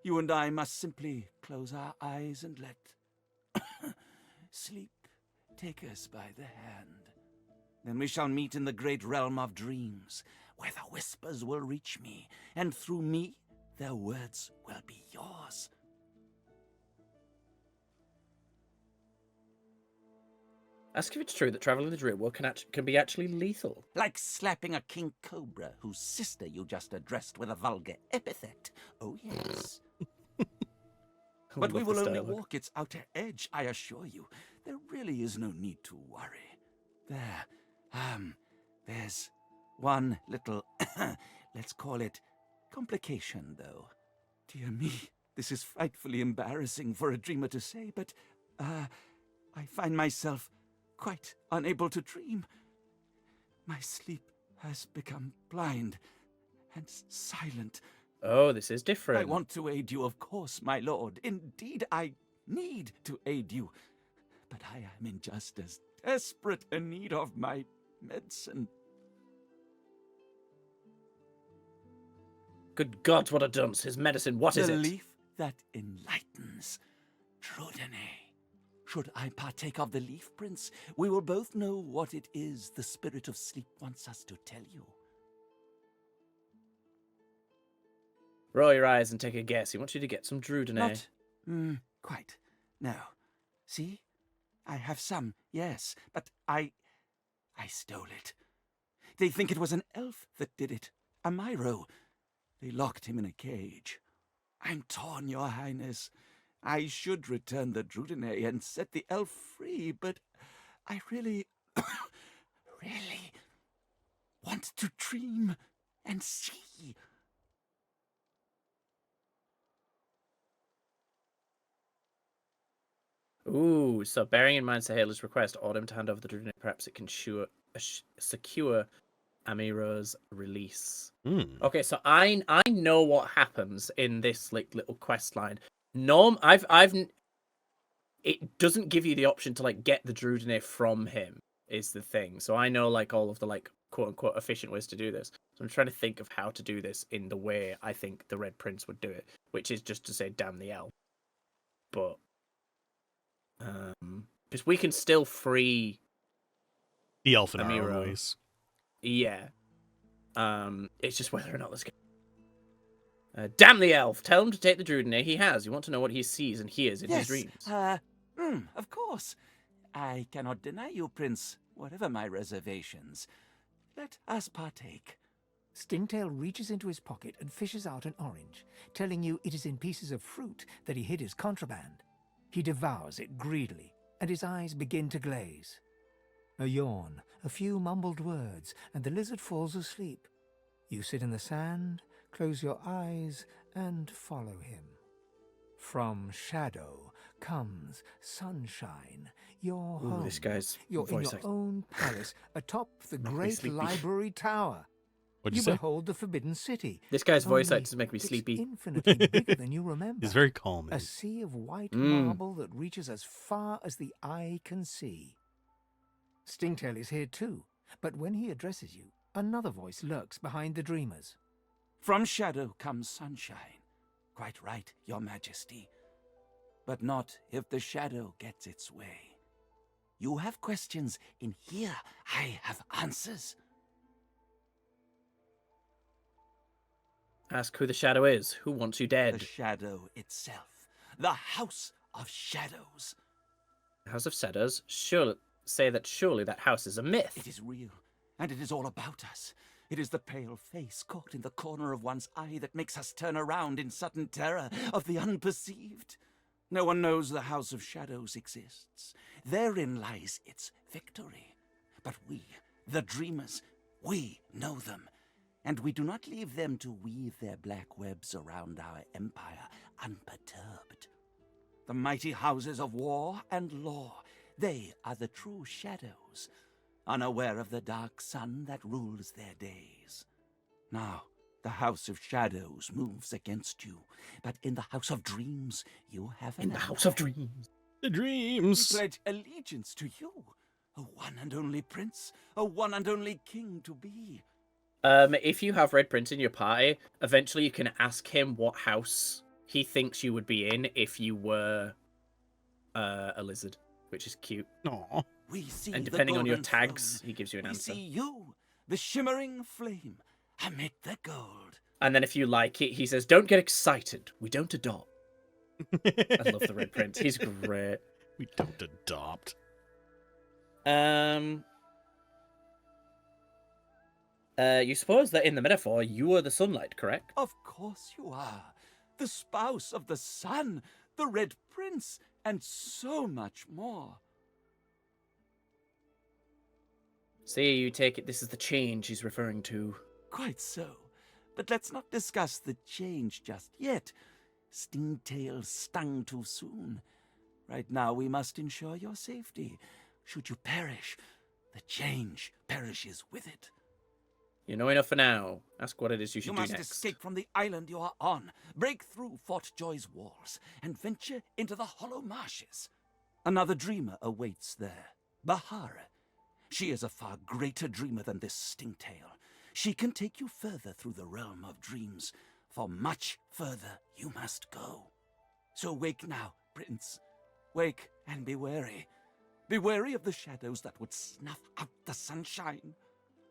Speaker 7: You and I must simply close our eyes and let sleep take us by the hand. Then we shall meet in the great realm of dreams, where the whispers will reach me, and through me, their words will be yours.
Speaker 3: Ask if it's true that traveling the Drift World can be actually lethal.
Speaker 7: Like slapping a king cobra whose sister you just addressed with a vulgar epithet. Oh, yes. But we will only walk its outer edge, I assure you. There really is no need to worry. There's one little, let's call it, complication, though. Dear me, this is frightfully embarrassing for a dreamer to say, but, I find myself quite unable to dream. My sleep has become blind and silent.
Speaker 3: Oh, this is different.
Speaker 7: I want to aid you, of course, my lord. Indeed, I need to aid you. But I am in just as desperate a need of my medicine.
Speaker 3: Good God, what a dunce. His medicine, what is it?
Speaker 7: The leaf that enlightens. Trudene. Should I partake of the leaf, Prince, we will both know what it is the spirit of sleep wants us to tell you.
Speaker 3: Roll your eyes and take a guess. He wants you to get some Drudene.
Speaker 7: Not quite. No. See? I have some, yes, but I stole it. They think it was an elf that did it. A Myro. They locked him in a cage. I'm torn, your highness. I should return the Drudene and set the elf free, but I really, really want to dream and see.
Speaker 3: Ooh, so bearing in mind Sahel's request, order him to hand over the Drudene. Perhaps it can secure Amiro's release. Okay, so I know what happens in this like little quest line. It doesn't give you the option to like get the Drudene from him, is the thing. So I know like all of the like quote unquote efficient ways to do this. So I'm trying to think of how to do this in the way I think the Red Prince would do it, which is just to say damn the elf. But because we can still free
Speaker 2: the elf in our
Speaker 3: Amiro.
Speaker 2: own ways.
Speaker 3: Yeah. It's just whether or not this guy. Damn the elf! Tell him to take the Drudene he has. You want to know what he sees and hears in his dreams.
Speaker 7: Of course. I cannot deny you, Prince, whatever my reservations. Let us partake.
Speaker 5: Stingtail reaches into his pocket and fishes out an orange, telling you it is in pieces of fruit that he hid his contraband. He devours it greedily, and his eyes begin to glaze. A yawn, a few mumbled words, and the lizard falls asleep. You sit in the sand, close your eyes, and follow him. From shadow comes sunshine. You're home.
Speaker 3: This guy's
Speaker 5: You're in
Speaker 3: voice
Speaker 5: your
Speaker 3: act-
Speaker 5: own palace, atop the
Speaker 3: Make me
Speaker 5: great
Speaker 3: sleepy.
Speaker 5: library tower.
Speaker 2: What'd
Speaker 5: you
Speaker 2: you say?
Speaker 5: behold the Forbidden City.
Speaker 3: This guy's voice
Speaker 5: Only
Speaker 3: actors make me
Speaker 5: it's
Speaker 3: sleepy.
Speaker 5: infinitely bigger than you remember.
Speaker 2: He's very calming.
Speaker 5: A sea of white
Speaker 3: Mm.
Speaker 5: marble that reaches as far as the eye can see. Stingtail is here too, but when he addresses you, another voice lurks behind the dreamers.
Speaker 7: From shadow comes sunshine. Quite right, your majesty. But not if the shadow gets its way. You have questions, in here I have answers.
Speaker 3: Ask who the shadow is. Who wants you dead?
Speaker 7: The shadow itself. The House of Shadows.
Speaker 3: House of Shadows. Surely that house is a myth.
Speaker 7: It is real, and it is all about us. It is the pale face caught in the corner of one's eye that makes us turn around in sudden terror of the unperceived. No one knows the House of Shadows exists. Therein lies its victory. But we, the dreamers, we know them. And we do not leave them to weave their black webs around our empire unperturbed. The mighty houses of war and law, they are the true shadows, unaware of the dark sun that rules their days. Now, the House of Shadows moves against you, but in the House of Dreams, you have an
Speaker 3: In the House of Dreams.
Speaker 2: The dreams.
Speaker 7: We pledge allegiance to you, a one and only prince, a one and only king to be.
Speaker 3: If you have Red Prince in your party, eventually you can ask him what house he thinks you would be in if you were a lizard, which is cute.
Speaker 2: Aww.
Speaker 7: We see
Speaker 3: And
Speaker 7: the
Speaker 3: depending on your
Speaker 7: golden
Speaker 3: tags,
Speaker 7: throne.
Speaker 3: he gives you an
Speaker 7: we
Speaker 3: answer.
Speaker 7: see you, the shimmering flame, amid the gold.
Speaker 3: And then if you like it, he says, "Don't get excited. We don't adopt." I love the Red Prince. He's great.
Speaker 2: We don't adopt.
Speaker 3: You suppose that in the metaphor, you are the sunlight, correct?
Speaker 7: Of course you are. The spouse of the sun, the Red Prince, and so much more.
Speaker 3: See, you take it this is the change he's referring to.
Speaker 7: Quite so. But let's not discuss the change just yet. Stingtail stung too soon. Right now we must ensure your safety. Should you perish, the change perishes with it.
Speaker 3: You know enough for now. Ask what it is you should
Speaker 7: You
Speaker 3: do
Speaker 7: must
Speaker 3: next.
Speaker 7: escape from the island you are on, break through Fort Joy's walls, and venture into the hollow marshes. Another dreamer awaits there, Bahara. She is a far greater dreamer than this Stingtail. She can take you further through the realm of dreams, for much further you must go. So wake now, Prince. Wake and be wary. Be wary of the shadows that would snuff out the sunshine.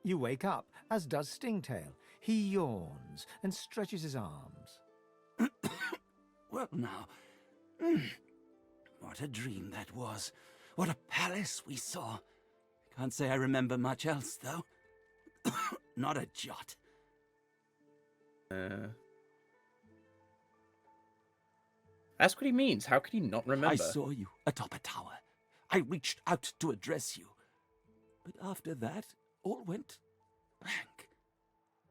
Speaker 5: You wake up, as does Stingtail. He yawns and stretches his arms.
Speaker 7: Well now, what a dream that was. What a palace we saw. Can't say I remember much else, though. Not a jot.
Speaker 3: Ask what he means. How could he not remember?
Speaker 7: I saw you atop a tower. I reached out to address you. But after that, all went blank.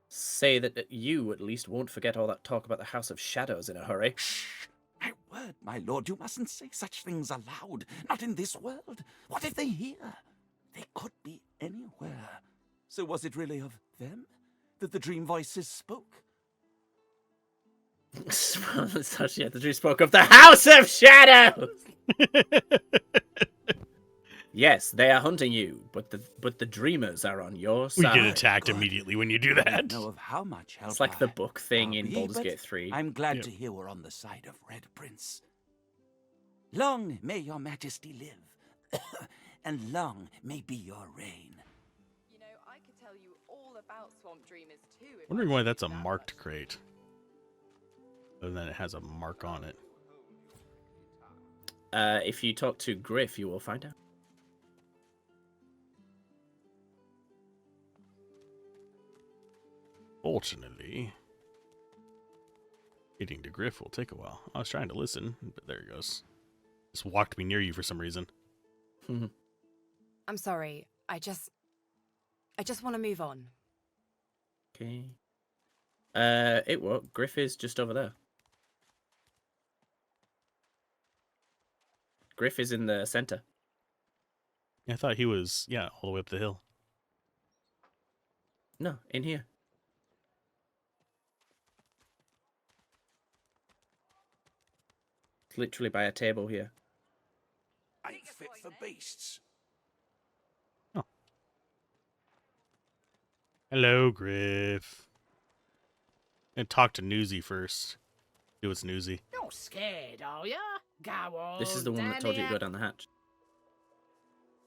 Speaker 3: Say that you at least won't forget all that talk about the House of Shadows in a hurry.
Speaker 7: Shh! My word, my lord, you mustn't say such things aloud. Not in this world. What if they hear? They could be anywhere. So was it really of them that the dream voices spoke?
Speaker 3: Yeah, the dream spoke of the House of Shadows! Yes, they are hunting you, but the dreamers are on your
Speaker 2: We
Speaker 3: side.
Speaker 2: get attacked immediately when you do
Speaker 7: I
Speaker 2: that.
Speaker 7: don't know of how much help
Speaker 3: It's like the
Speaker 7: I
Speaker 3: book thing
Speaker 7: I'll
Speaker 3: in
Speaker 7: be,
Speaker 3: Baldur's
Speaker 7: but
Speaker 3: Gate 3.
Speaker 7: I'm glad to hear we're on the side of Red Prince. Long may your majesty live, and long may be your reign.
Speaker 13: You know, I could tell you all about swamp dreamers too.
Speaker 2: Wondering why that's a marked crate. Other than it has a mark on it.
Speaker 3: If you talk to Griff, you will find out.
Speaker 2: Fortunately, getting to Griff will take a while. I was trying to listen, but there he goes. Just walked me near you for some reason.
Speaker 12: I'm sorry. I just want to move on.
Speaker 3: Okay. It won't. Griff is just over there. Griff is in the center.
Speaker 2: I thought he was, all the way up the hill.
Speaker 3: No, in here. It's literally by a table here.
Speaker 17: Ain't fit for beasts.
Speaker 2: Hello, Griff. And talk to Newsy first. See what's Newsy.
Speaker 11: Not scared, are ya? Go on.
Speaker 3: This is the one that told you to go down the hatch.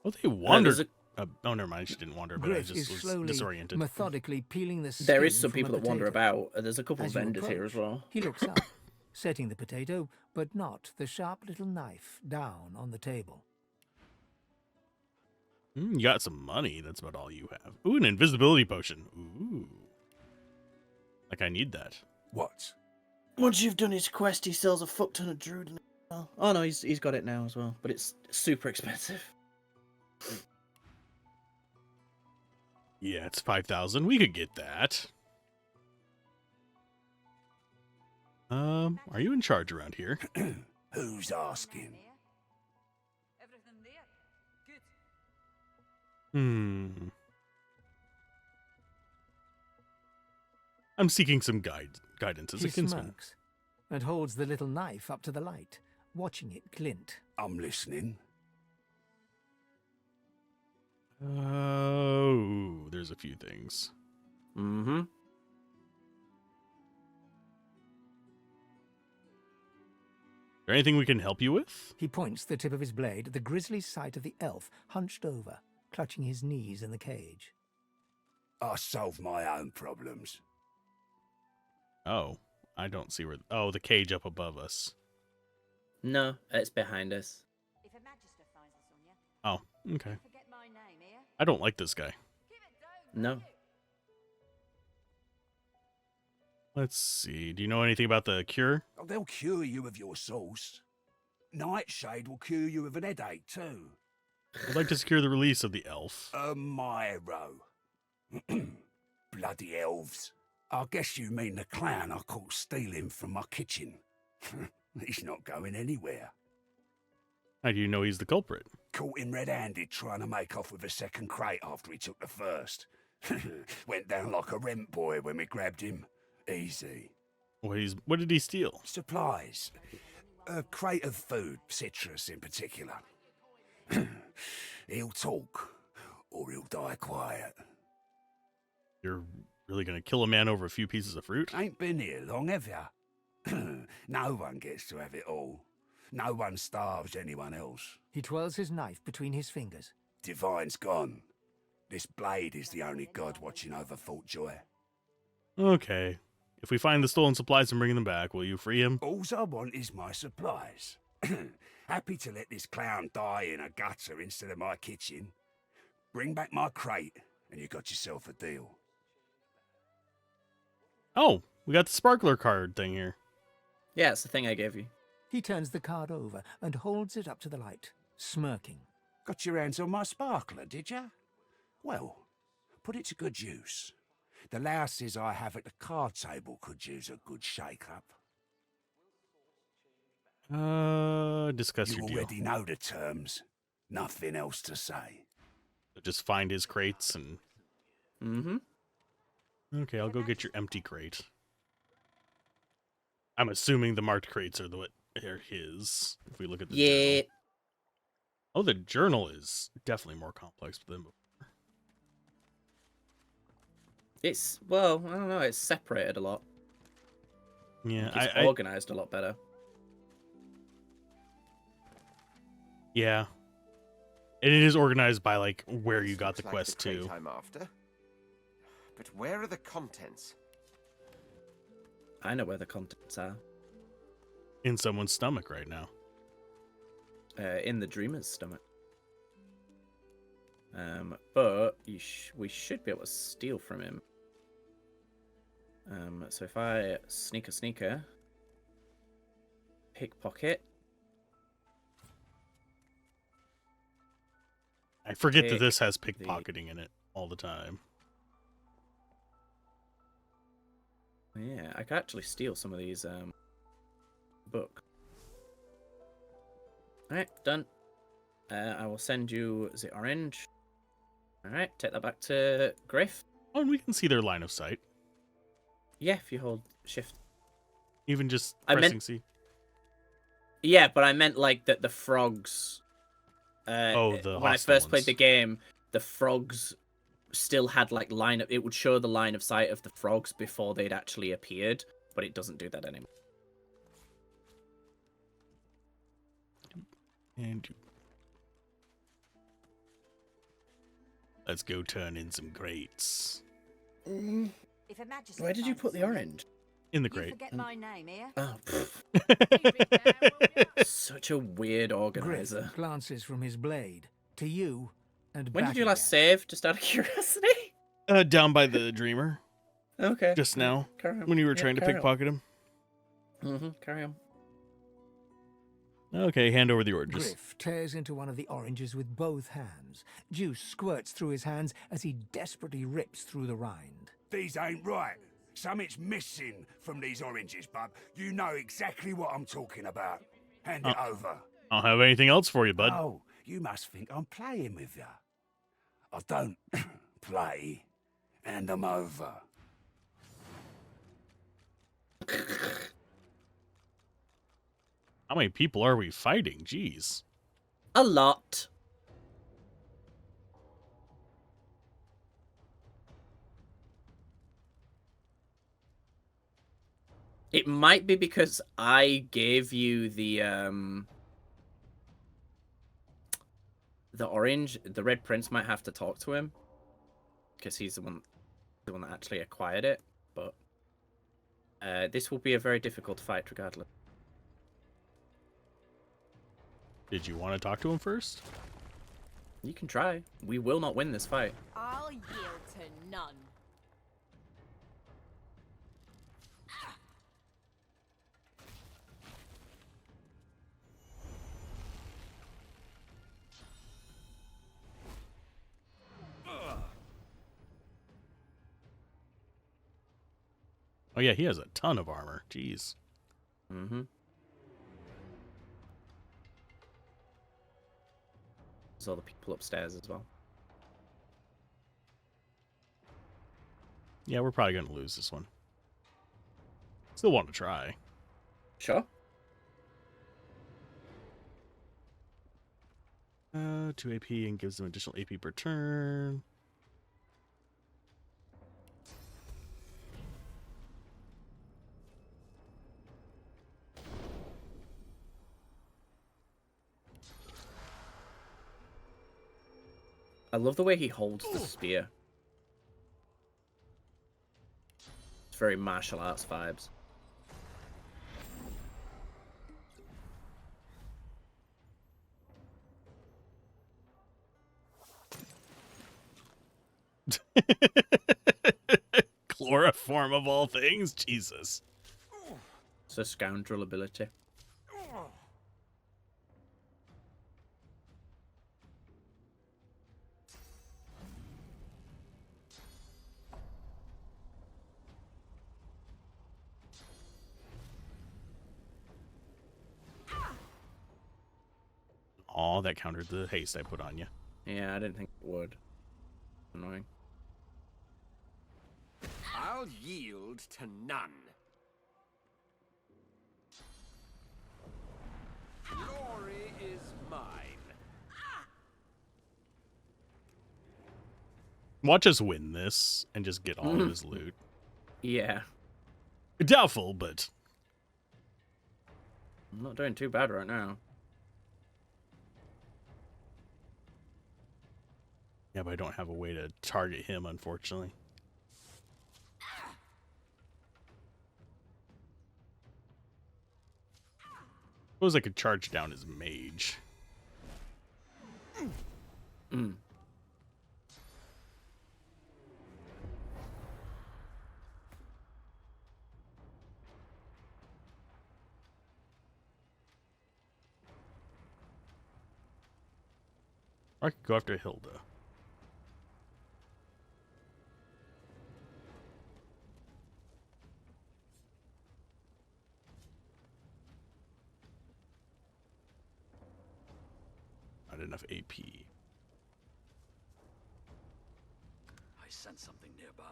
Speaker 2: Oh, they wandered.
Speaker 3: there's
Speaker 2: Oh, never mind. She didn't wander, but I
Speaker 5: Griff
Speaker 2: just
Speaker 5: is
Speaker 2: was
Speaker 5: slowly,
Speaker 2: disoriented.
Speaker 5: methodically peeling the skin
Speaker 3: There is some
Speaker 5: from a
Speaker 3: people that wander
Speaker 5: potato.
Speaker 3: about. There's a couple of
Speaker 5: As you
Speaker 3: vendors here
Speaker 5: approach,
Speaker 3: as well.
Speaker 5: He looks up, setting the potato, but not the sharp little knife, down on the table.
Speaker 2: You got some money. That's about all you have. Ooh, an invisibility potion. Ooh. Like, I need that.
Speaker 17: What?
Speaker 3: Once you've done his quest, he sells a fuck ton of druid. Oh no, he's got it now as well, but it's super expensive.
Speaker 2: Yeah, it's 5,000. We could get that. Are you in charge around here?
Speaker 17: Who's asking?
Speaker 2: I'm seeking some guidance as
Speaker 5: He
Speaker 2: a kinsman.
Speaker 5: smirks and holds the little knife up to the light, watching it glint.
Speaker 17: I'm listening.
Speaker 2: Oh, there's a few things.
Speaker 3: Mm-hmm.
Speaker 2: Is there anything we can help you with?
Speaker 5: He points the tip of his blade at the grisly sight of the elf hunched over, clutching his knees in the cage.
Speaker 17: I solve my own problems.
Speaker 2: Oh, I don't see where... Oh, the cage up above us.
Speaker 3: No, it's behind us.
Speaker 2: Oh, okay.
Speaker 13: Forget my
Speaker 2: I don't like this guy.
Speaker 3: No.
Speaker 2: Let's see. Do you know anything about the cure?
Speaker 17: Oh, they'll cure you of your sauce. Nightshade will cure you of an headache, too.
Speaker 2: I'd like to secure the release of the elf.
Speaker 17: A Myro. Bloody elves. I guess you mean the clown I caught stealing from my kitchen. He's not going anywhere.
Speaker 2: How do you know he's the culprit?
Speaker 17: Caught him red-handed trying to make off with a second crate after he took the first. Went down like a rent boy when we grabbed him. Easy.
Speaker 2: What did he steal?
Speaker 17: Supplies. A crate of food, citrus in particular. He'll talk, or he'll die quiet.
Speaker 2: You're really going to kill a man over a few pieces of fruit?
Speaker 17: Ain't been here long, have ya? No one gets to have it all. No one starves anyone else.
Speaker 5: He twirls his knife between his fingers.
Speaker 17: Divine's gone. This blade is the only god watching over Fort Joy.
Speaker 2: Okay. If we find the stolen supplies and bring them back, will you free him?
Speaker 17: Alls I want is my supplies. Happy to let this clown die in a gutter instead of my kitchen. Bring back my crate, and you got yourself a deal.
Speaker 2: Oh, we got the sparkler card thing here.
Speaker 3: Yeah, it's the thing I gave you.
Speaker 5: He turns the card over and holds it up to the light, smirking.
Speaker 17: Got your hands on my sparkler, did ya? Well, put it to good use. The louses I have at the card table could use a good shake-up.
Speaker 2: Discuss
Speaker 17: You
Speaker 2: your deal.
Speaker 17: already know the terms. Nothing else to say.
Speaker 2: Just find his crates and...
Speaker 3: Mm-hmm.
Speaker 2: Okay, I'll go get your empty crate. I'm assuming the marked crates are are his. If we look at the journal. Oh, the journal is definitely more complex than before.
Speaker 3: It's, well, I don't know, it's separated a lot.
Speaker 2: Yeah,
Speaker 3: it's organized a lot better.
Speaker 2: Yeah. And it is organized by, like, where you got the quest to.
Speaker 20: I'm after. But where are the contents?
Speaker 3: I know where the contents are.
Speaker 2: In someone's stomach right now.
Speaker 3: In the dreamer's stomach. But we should be able to steal from him. So if I sneaker, pickpocket.
Speaker 2: I forget that this has pickpocketing in it all the time.
Speaker 3: Yeah, I could actually steal some of these book. Alright, done. I will send you the orange. Alright, take that back to Griff.
Speaker 2: Oh, and we can see their line of sight.
Speaker 3: Yeah, if you hold shift.
Speaker 2: Even just pressing C?
Speaker 3: Yeah, but I meant like that the frogs...
Speaker 2: the
Speaker 3: when I first played the game, the frogs still had like line of... It would show the line of sight of the frogs before they'd actually appeared, but it doesn't do that anymore.
Speaker 2: And let's go turn in some crates.
Speaker 15: If a majesty
Speaker 3: Where did you put the orange?
Speaker 2: In the
Speaker 15: You
Speaker 2: crate.
Speaker 15: forget my name here.
Speaker 3: Oh, such a weird organizer.
Speaker 5: Griff glances from his blade to you and
Speaker 3: When
Speaker 5: back
Speaker 3: did you last save, just out of curiosity?
Speaker 2: Down by the dreamer.
Speaker 3: Okay.
Speaker 2: Just now,
Speaker 3: Carry on.
Speaker 2: when you were
Speaker 3: Yeah,
Speaker 2: trying to
Speaker 3: carry on.
Speaker 2: pickpocket him.
Speaker 3: Mm-hmm. Carry on.
Speaker 2: Okay, hand over the oranges.
Speaker 5: Griff tears into one of the oranges with both hands. Juice squirts through his hands as he desperately rips through the rind.
Speaker 17: These ain't right. Something's missing from these oranges, bub. You know exactly what I'm talking about. Hand it over.
Speaker 2: I don't have anything else for you, bud.
Speaker 17: Oh, you must think I'm playing with you. I don't play. Hand them over.
Speaker 2: How many people are we fighting? Jeez.
Speaker 3: A lot. It might be because I gave you the orange. The Red Prince might have to talk to him because he's the one that actually acquired it. But this will be a very difficult fight, regardless.
Speaker 2: Did you want to talk to him first?
Speaker 3: You can try. We will not win this fight.
Speaker 13: I'll yield to none.
Speaker 2: Oh yeah, he has a ton of armor. Jeez.
Speaker 3: Mm-hmm. There's all the people upstairs as well.
Speaker 2: Yeah, we're probably going to lose this one. Still want to try.
Speaker 3: Sure.
Speaker 2: 2 AP and gives them additional AP per turn.
Speaker 3: I love the way he holds the spear. It's very martial arts vibes.
Speaker 2: Chloroform of all things? Jesus.
Speaker 3: It's a scoundrel ability.
Speaker 2: Aw, that countered the haste I put on you.
Speaker 3: Yeah, I didn't think it would. Annoying.
Speaker 6: I'll yield to none. Glory is mine.
Speaker 2: Watch us win this and just get all of his loot.
Speaker 3: Yeah.
Speaker 2: Doubtful, but...
Speaker 3: I'm not doing too bad right now.
Speaker 2: Yeah, but I don't have a way to target him, unfortunately. Suppose I could charge down his mage.
Speaker 3: Mm.
Speaker 2: Or I could go after Hilda. Not enough AP.
Speaker 16: I sense something nearby.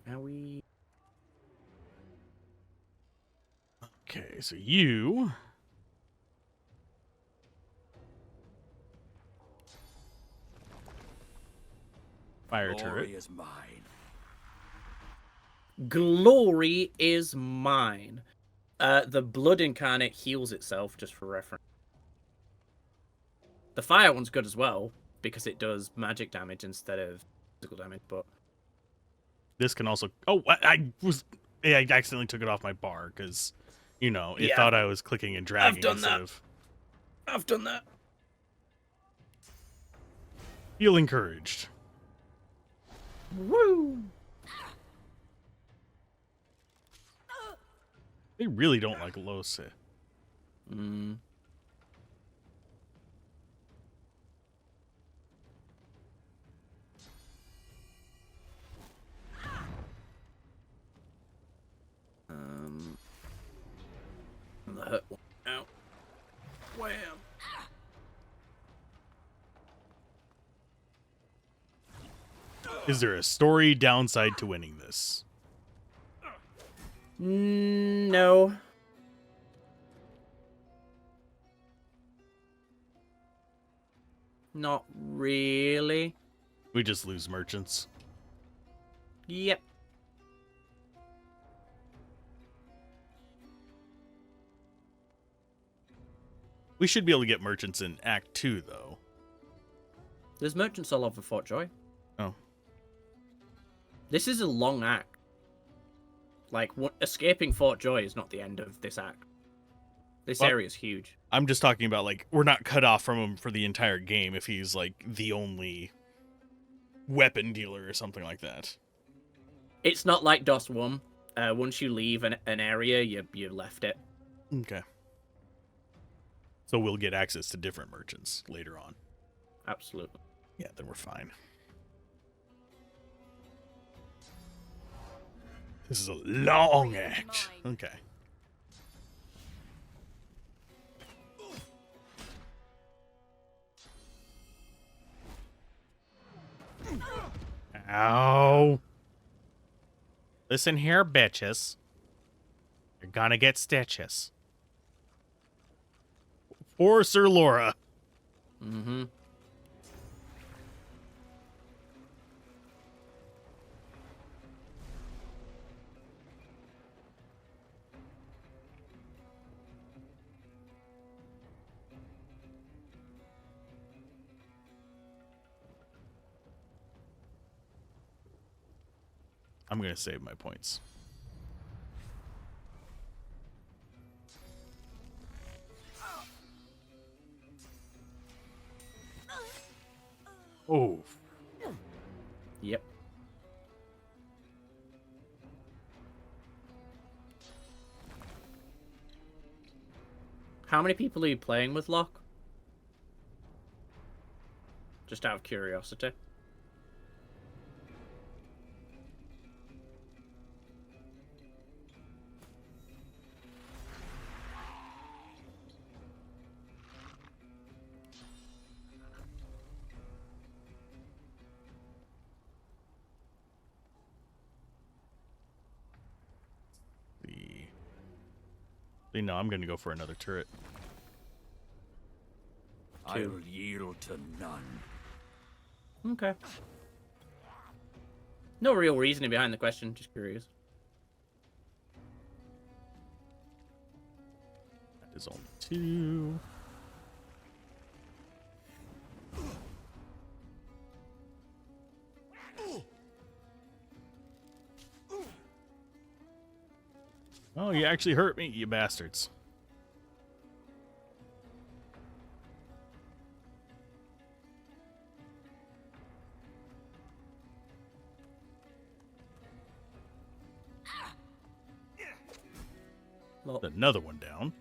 Speaker 3: Now we...
Speaker 2: Okay, so you... Fire turret.
Speaker 16: Glory is mine.
Speaker 3: Glory is mine. The blood incarnate heals itself, just for reference. The fire one's good as well, because it does magic damage instead of physical damage, but...
Speaker 2: This can also... Oh, I accidentally took it off my bar, because, you know, it
Speaker 3: Yeah.
Speaker 2: thought I was clicking and dragging
Speaker 3: I've done
Speaker 2: instead
Speaker 3: that.
Speaker 2: of...
Speaker 3: I've done that.
Speaker 2: Feel encouraged.
Speaker 3: Woo!
Speaker 2: They really don't like Lose.
Speaker 3: Mm. The hurt one out. Wham!
Speaker 2: Is there a story downside to winning this?
Speaker 3: No. Not really.
Speaker 2: We just lose merchants.
Speaker 3: Yep.
Speaker 2: We should be able to get merchants in Act 2, though.
Speaker 3: There's merchants all over Fort Joy.
Speaker 2: Oh.
Speaker 3: This is a long act. Like, escaping Fort Joy is not the end of this act. This
Speaker 2: Well,
Speaker 3: area is huge.
Speaker 2: I'm just talking about, like, we're not cut off from him for the entire game if he's, like, the only weapon dealer or something like that.
Speaker 3: It's not like DOS 1. Once you leave an area, you left it.
Speaker 2: Okay. So we'll get access to different merchants later on.
Speaker 3: Absolutely.
Speaker 2: Yeah, then we're fine. This is a long act. Okay. Ow. Listen here, bitches. You're gonna get stitches. For Sir Laura.
Speaker 3: Mm-hmm.
Speaker 2: I'm gonna save my points. Oh.
Speaker 3: Yep. How many people are you playing with, Locke? Just out of curiosity.
Speaker 2: No, I'm gonna go for another turret.
Speaker 17: I'll yield to none.
Speaker 3: Okay. No real reasoning behind the question, just curious.
Speaker 2: That is only 2. Oh, you actually hurt me, you bastards.
Speaker 3: Well,
Speaker 2: another one down.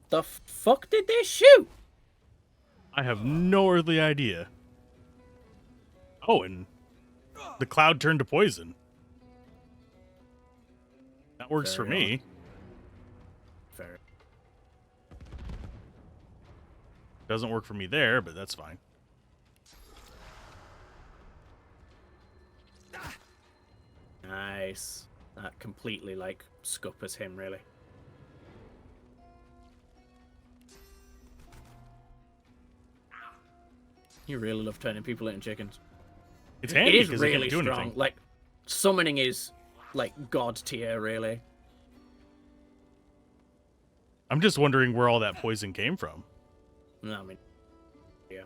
Speaker 3: The fuck did they shoot?
Speaker 2: I have no earthly idea. Oh, and the cloud turned to poison. That works for me.
Speaker 3: Fair.
Speaker 2: Doesn't work for me there, but that's fine.
Speaker 3: Nice. That completely, like, scuppers him, really. You really love turning people into chickens.
Speaker 2: It's handy
Speaker 3: it is
Speaker 2: 'cause they can't
Speaker 3: really
Speaker 2: do
Speaker 3: strong.
Speaker 2: anything.
Speaker 3: Like, summoning is, like, god tier, really.
Speaker 2: I'm just wondering where all that poison came from.
Speaker 3: No, I mean, yeah.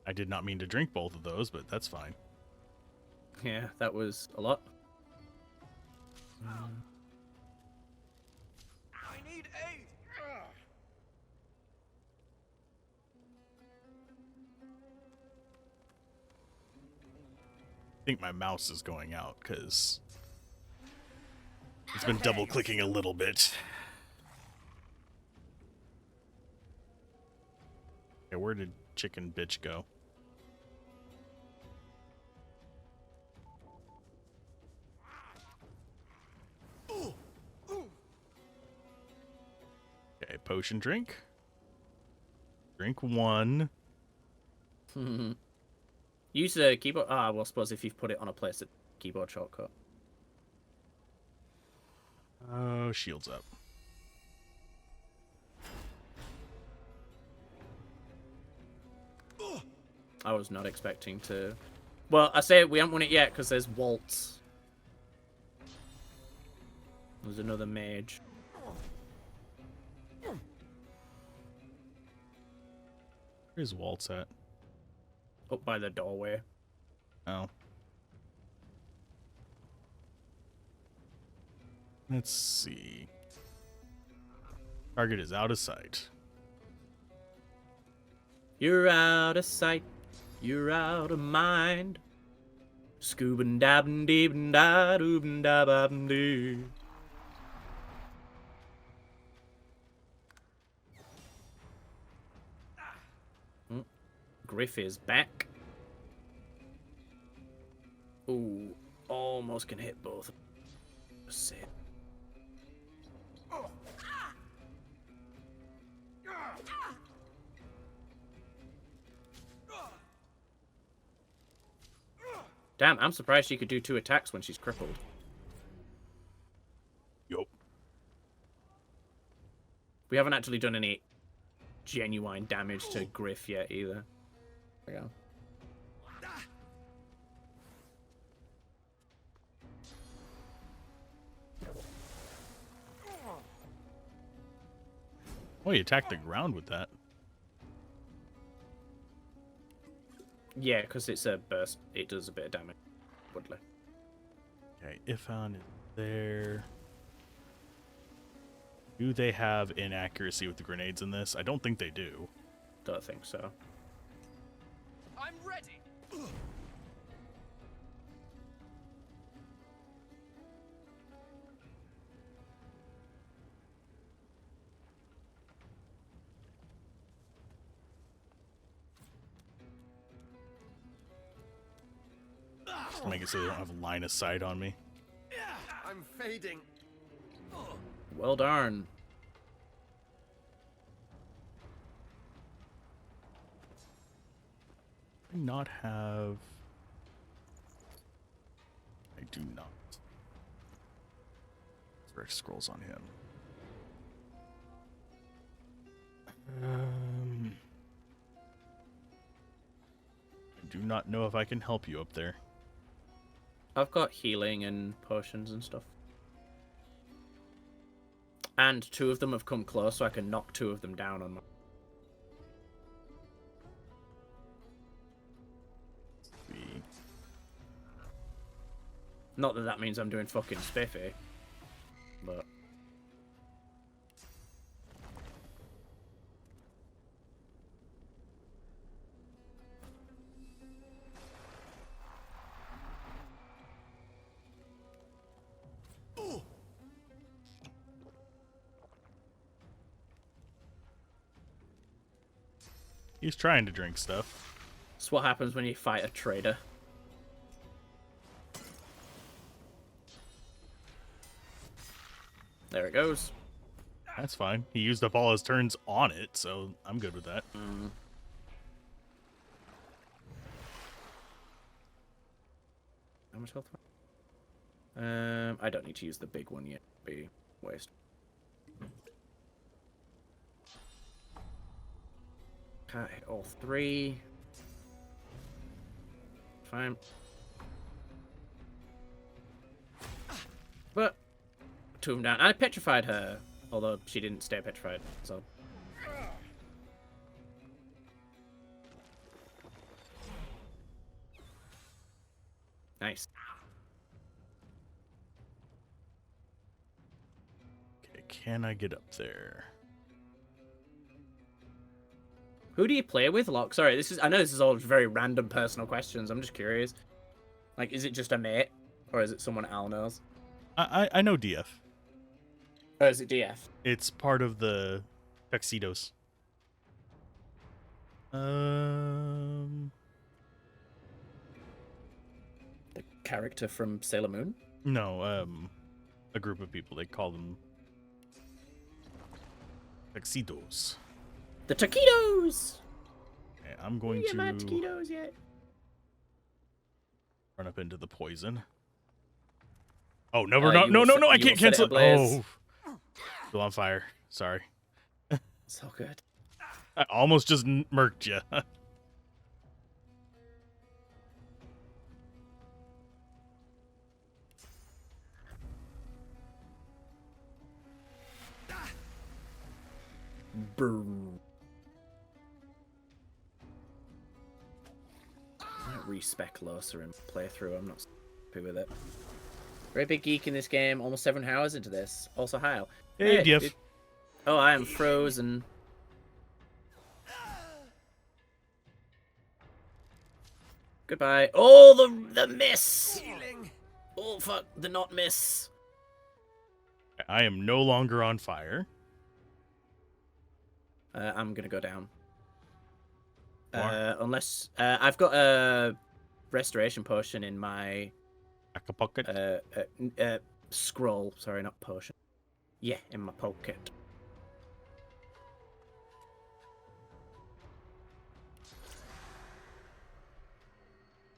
Speaker 2: I did not mean to drink both of those, but that's fine.
Speaker 3: Yeah, that was a lot.
Speaker 4: I need aid.
Speaker 2: I think my mouse is going out because it's been double clicking a little bit. Okay, where did chicken bitch go? Okay, potion drink. Drink 1.
Speaker 3: Use the keyboard. Ah, well, I suppose if you've put it on a place, it's a keyboard shortcut.
Speaker 2: Oh, shields up.
Speaker 3: I was not expecting to. Well, I say we haven't won it yet because there's Waltz. There's another mage.
Speaker 2: Where's Waltz at?
Speaker 3: Up by the doorway.
Speaker 2: Oh. Let's see. Target is out of sight.
Speaker 3: You're out of sight. You're out of mind. Scoobin' dabbin' deebin' da doobin' da babin' dee. Griff is back. Ooh, almost can hit both. Sit. Damn, I'm surprised she could do 2 attacks when she's crippled.
Speaker 2: Yup.
Speaker 3: We haven't actually done any genuine damage to Griff yet either. There we go.
Speaker 2: Oh, you attacked the ground with that.
Speaker 3: Yeah, because it's a burst. It does a bit of damage. Woodley.
Speaker 2: Okay, Ifan is there. Do they have inaccuracy with the grenades in this? I don't think they do.
Speaker 3: Don't think so.
Speaker 18: I'm ready.
Speaker 2: Just to make it so they don't have a line of sight on me.
Speaker 18: I'm fading.
Speaker 3: Well darn.
Speaker 2: Do not have. I do not. Direct scrolls on him. I do not know if I can help you up there.
Speaker 3: I've got healing and potions and stuff. And 2 of them have come close, so I can knock 2 of them down on my... Not that that means I'm doing fucking spiffy, but...
Speaker 2: He's trying to drink stuff.
Speaker 3: That's what happens when you fight a trader. There it goes.
Speaker 2: That's fine. He used up all his turns on it, so I'm good with that.
Speaker 3: How much health? I don't need to use the big one yet. Be waste. Can't hit all 3. Fine. But 2 of them down. I petrified her, although she didn't stay petrified. So. Nice.
Speaker 2: Okay, can I get up there?
Speaker 3: Who do you play with, Locke? Sorry, I know this is all very random personal questions. I'm just curious. Like, is it just a mate? Or is it someone Al knows?
Speaker 2: I know DF.
Speaker 3: Or is it DF?
Speaker 2: It's part of the Tuxedos.
Speaker 3: The character from Sailor Moon?
Speaker 2: No, a group of people. They call them Tuxedos.
Speaker 3: The taquitos!
Speaker 2: Okay, I'm going
Speaker 3: You
Speaker 2: to
Speaker 3: get my taquitos yet?
Speaker 2: run up into the poison. Oh, no,
Speaker 3: You
Speaker 2: no,
Speaker 3: will
Speaker 2: I can't
Speaker 3: set it
Speaker 2: cancel.
Speaker 3: ablaze.
Speaker 2: Oh, still on fire. Sorry.
Speaker 3: So good.
Speaker 2: I almost just murked you.
Speaker 3: Boom. I might respec Losa and play through. I'm not happy with it. Very big geek in this game. Almost 7 hours into this. Also, hi.
Speaker 2: Hey, Diff.
Speaker 3: Oh, I am frozen. Goodbye. Oh, the miss. Oh, fuck. The not miss.
Speaker 2: I am no longer on fire.
Speaker 3: I'm going to go down.
Speaker 2: Why?
Speaker 3: Unless... I've got a restoration potion in my...
Speaker 2: Back a pocket?
Speaker 3: Scroll. Sorry, not potion. Yeah, in my pocket.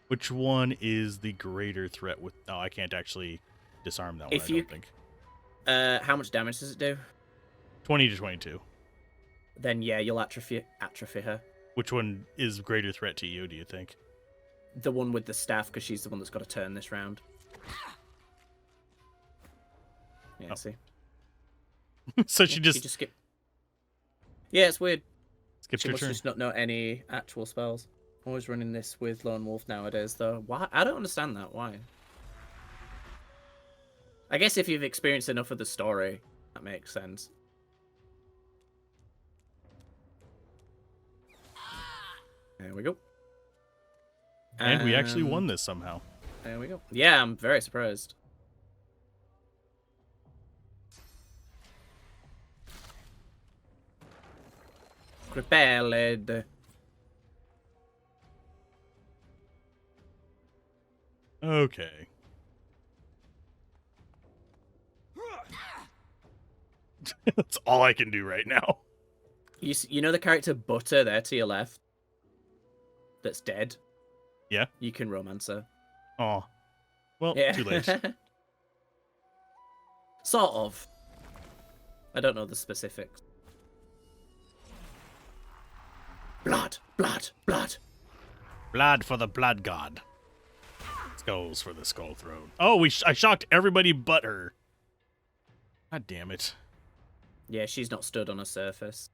Speaker 2: Which one is the greater threat with... No, I can't actually disarm that one, I don't think.
Speaker 3: How much damage does it do?
Speaker 2: 20 to 22.
Speaker 3: Then, yeah, you'll atrophy her.
Speaker 2: Which one is greater threat to you, do you think?
Speaker 3: The one with the staff, because she's the one that's got to turn this round. Yeah, see?
Speaker 2: So she just...
Speaker 3: She just skipped. Yeah, it's weird.
Speaker 2: Skipped
Speaker 3: She
Speaker 2: her
Speaker 3: must
Speaker 2: turn.
Speaker 3: just not know any actual spells. Always running this with Lone Wolf nowadays, though. Why? I don't understand that. Why? I guess if you've experienced enough of the story, that makes sense. There we go.
Speaker 2: And we actually won this somehow.
Speaker 3: There we go. Yeah, I'm very surprised. Repelled.
Speaker 2: Okay. That's all I can do right now.
Speaker 3: You know the character Butter there to your left? That's dead?
Speaker 2: Yeah?
Speaker 3: You can romance her.
Speaker 2: Oh. Well,
Speaker 3: Yeah.
Speaker 2: too late.
Speaker 3: Sort of. I don't know the specifics. Blood, blood, blood.
Speaker 2: Blood for the blood god. Skulls for the skull throne. Oh, I shocked everybody but her. God damn it.
Speaker 3: Yeah, she's not stood on a surface.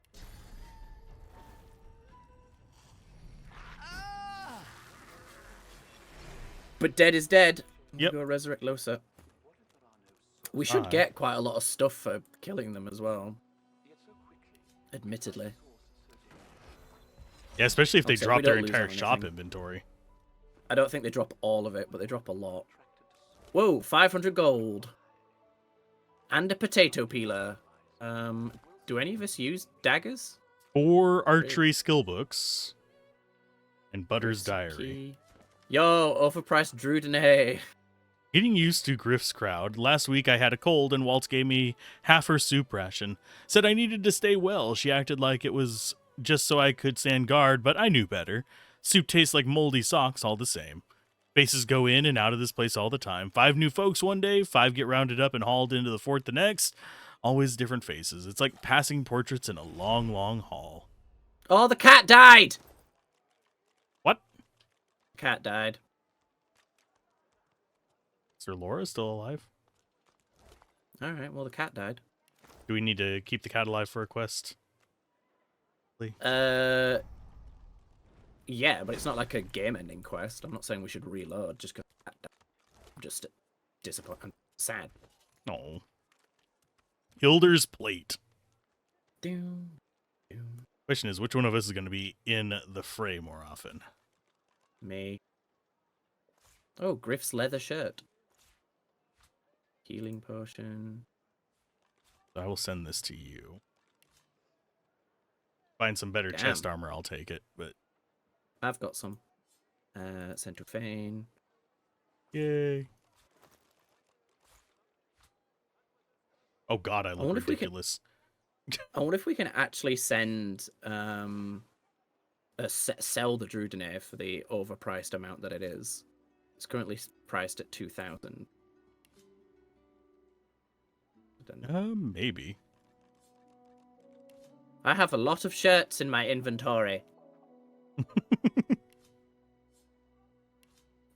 Speaker 3: But dead is dead.
Speaker 2: Yep.
Speaker 3: Go resurrect Losa. We should get quite a lot of stuff for killing them as well. Admittedly.
Speaker 2: Yeah, especially if they
Speaker 3: Obviously,
Speaker 2: drop
Speaker 3: we
Speaker 2: their
Speaker 3: don't lose
Speaker 2: entire
Speaker 3: on
Speaker 2: shop
Speaker 3: anything.
Speaker 2: inventory.
Speaker 3: I don't think they drop all of it, but they drop a lot. Whoa, 500 gold. And a potato peeler. Do any of us use daggers?
Speaker 2: 4 archery skill books. And Butter's diary.
Speaker 3: Yo, overpriced Druidine.
Speaker 2: Getting used to Griff's crowd. Last week I had a cold and Waltz gave me half her soup ration. Said I needed to stay well. She acted like it was just so I could stand guard, but I knew better. Soup tastes like moldy socks all the same. Faces go in and out of this place all the time. 5 new folks one day, 5 get rounded up and hauled into the fort the next. Always different faces. It's like passing portraits in a long, long hall.
Speaker 3: Oh, the cat died!
Speaker 2: What?
Speaker 3: Cat died.
Speaker 2: Sir Laura still alive?
Speaker 3: Alright, well, the cat died.
Speaker 2: Do we need to keep the cat alive for a quest?
Speaker 3: Yeah, but it's not like a game-ending quest. I'm not saying we should reload just because I'm just disappointed. I'm sad.
Speaker 2: No. Hilder's plate.
Speaker 3: Doom.
Speaker 2: Question is, which one of us is going to be in the fray more often?
Speaker 3: Me. Oh, Griff's leather shirt. Healing potion.
Speaker 2: I will send this to you. Find some better
Speaker 3: Damn.
Speaker 2: chest armor, I'll take it. But
Speaker 3: I've got some. Sent to Fane.
Speaker 2: yay. Oh god, I look
Speaker 3: wonder if we can-
Speaker 2: ridiculous.
Speaker 3: I wonder if we can actually send sell the Druidine for the overpriced amount that it is. It's currently priced at 2,000.
Speaker 2: Maybe.
Speaker 3: I have a lot of shirts in my inventory.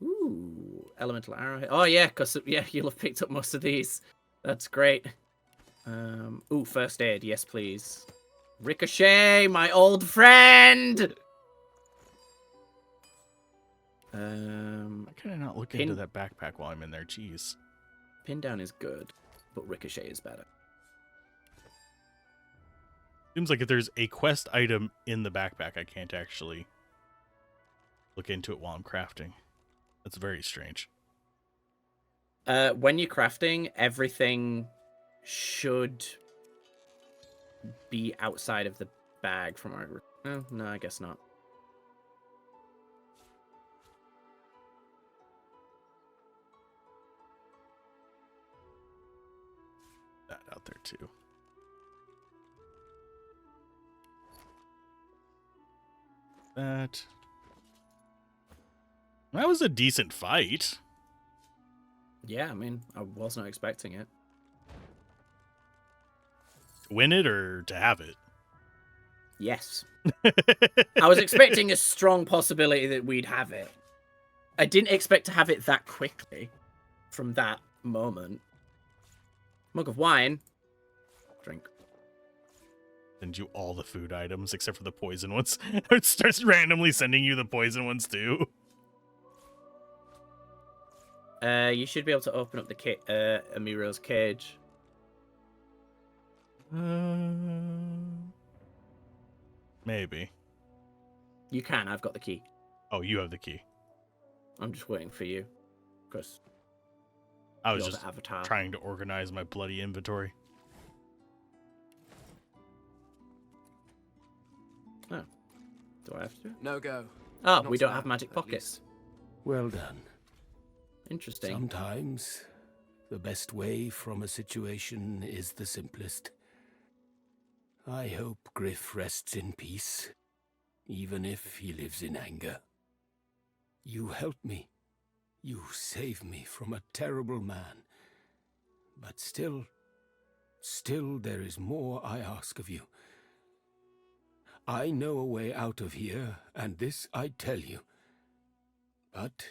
Speaker 3: Ooh, elemental arrowhead. Oh yeah, because you'll have picked up most of these. That's great. Ooh, first aid, yes please. Ricochet, my old friend.
Speaker 2: Why can I not look into that backpack while I'm in there? Jeez.
Speaker 3: Pin down is good, but ricochet is better.
Speaker 2: Seems like if there's a quest item in the backpack, I can't actually look into it while I'm crafting. That's very strange.
Speaker 3: When you're crafting, everything should be outside of the bag from our... Oh, no, I guess not.
Speaker 2: That out there too. That was a decent fight.
Speaker 3: Yeah, I mean, I was not expecting it.
Speaker 2: To win it or to have it?
Speaker 3: Yes. I was expecting a strong possibility that we'd have it. I didn't expect to have it that quickly from that moment. Mug of wine. Drink.
Speaker 2: Send you all the food items except for the poison ones. It starts randomly sending you the poison ones too.
Speaker 3: You should be able to open up the Amiro's cage.
Speaker 2: Maybe.
Speaker 3: You can. I've got the key.
Speaker 2: Oh, you have the key.
Speaker 3: I'm just waiting for you, because
Speaker 2: I was just trying to organize my bloody inventory.
Speaker 3: Oh. Do I have to do it?
Speaker 18: No go.
Speaker 3: Oh,
Speaker 18: Not
Speaker 3: we don't
Speaker 18: now,
Speaker 3: have magic
Speaker 18: at
Speaker 3: pockets.
Speaker 8: Well done.
Speaker 3: Interesting.
Speaker 8: Sometimes the best way from a situation is the simplest. I hope Griff rests in peace, even if he lives in anger. You helped me. You saved me from a terrible man. But still there is more I ask of you. I know a way out of here, and this I tell you. But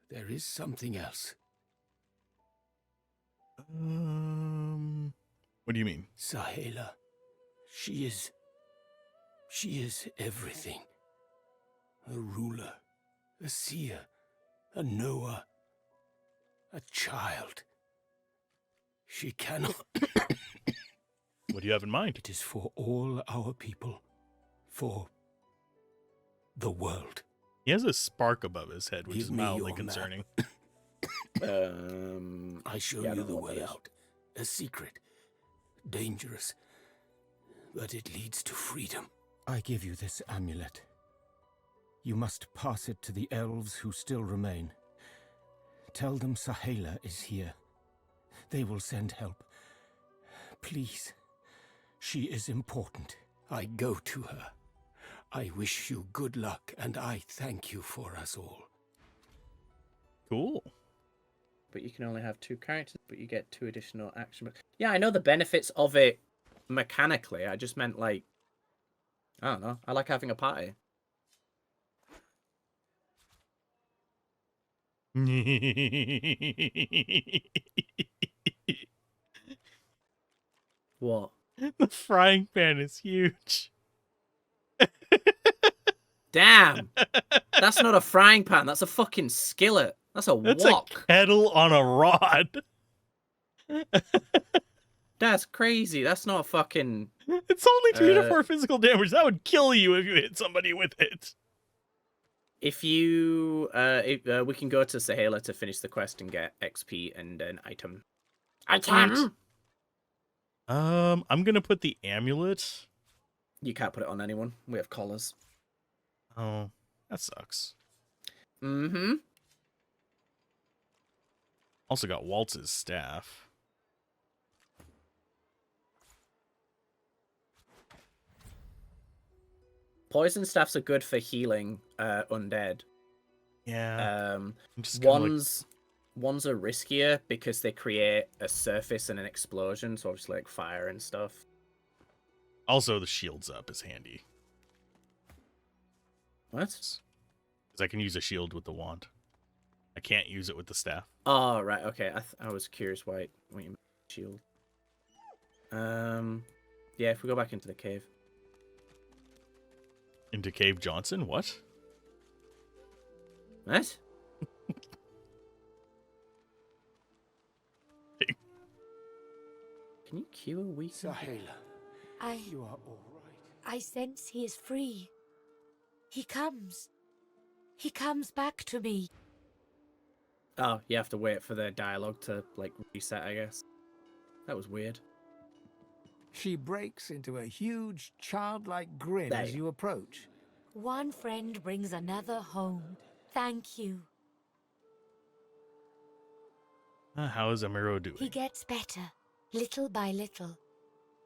Speaker 8: there is something else.
Speaker 2: What do you mean?
Speaker 8: Sahela. She is everything. A ruler, a seer, a knower, a child. She cannot...
Speaker 2: What do you have in mind?
Speaker 8: It is for all our people. For the world.
Speaker 2: He has a spark above his head, which
Speaker 8: Give
Speaker 2: is
Speaker 8: me
Speaker 2: mildly
Speaker 8: your
Speaker 2: concerning.
Speaker 8: I show you the way out. A secret. Dangerous. But it leads to freedom. I give you this amulet. You must pass it to the elves who still remain. Tell them Sahela is here. They will send help. Please. She is important. I go to her. I wish you good luck, and I thank you for us all.
Speaker 2: Cool.
Speaker 3: But you can only have 2 characters, but you get 2 additional action. Yeah, I know the benefits of it mechanically. I just meant, like, I don't know. I like having a party. What?
Speaker 2: The frying pan is huge.
Speaker 3: Damn! That's not a frying pan. That's a fucking skillet. That's a wok.
Speaker 2: A kettle on a rod.
Speaker 3: That's crazy. That's not a fucking...
Speaker 2: It's only 2 to 4 physical damage. That would kill you if you hit somebody with it.
Speaker 3: If you... we can go to Sahela to finish the quest and get XP and an item. Item!
Speaker 2: I'm gonna put the amulet.
Speaker 3: You can't put it on anyone. We have collars.
Speaker 2: Oh, that sucks.
Speaker 3: Mm-hmm.
Speaker 2: Also got Waltz's staff.
Speaker 3: Poison staffs are good for healing undead.
Speaker 2: Yeah.
Speaker 3: Ones are riskier because they create a surface and an explosion, so obviously like fire and stuff.
Speaker 2: Also, the shields up is handy.
Speaker 3: What?
Speaker 2: Because I can use a shield with the wand. I can't use it with the staff.
Speaker 3: Oh, right, okay. I was curious why you meant shield. Yeah, if we go back into the cave.
Speaker 2: Into Cave Johnson? What?
Speaker 3: What? pure weak.
Speaker 15: I...
Speaker 8: You are all right.
Speaker 15: I sense he is free. He comes. He comes back to me.
Speaker 3: Oh, you have to wait for the dialogue to, like, reset, I guess. That was weird.
Speaker 5: She breaks into a huge, childlike grin as you approach.
Speaker 15: One friend brings another home. Thank you.
Speaker 2: How is Amiro doing?
Speaker 15: He gets better, little by little.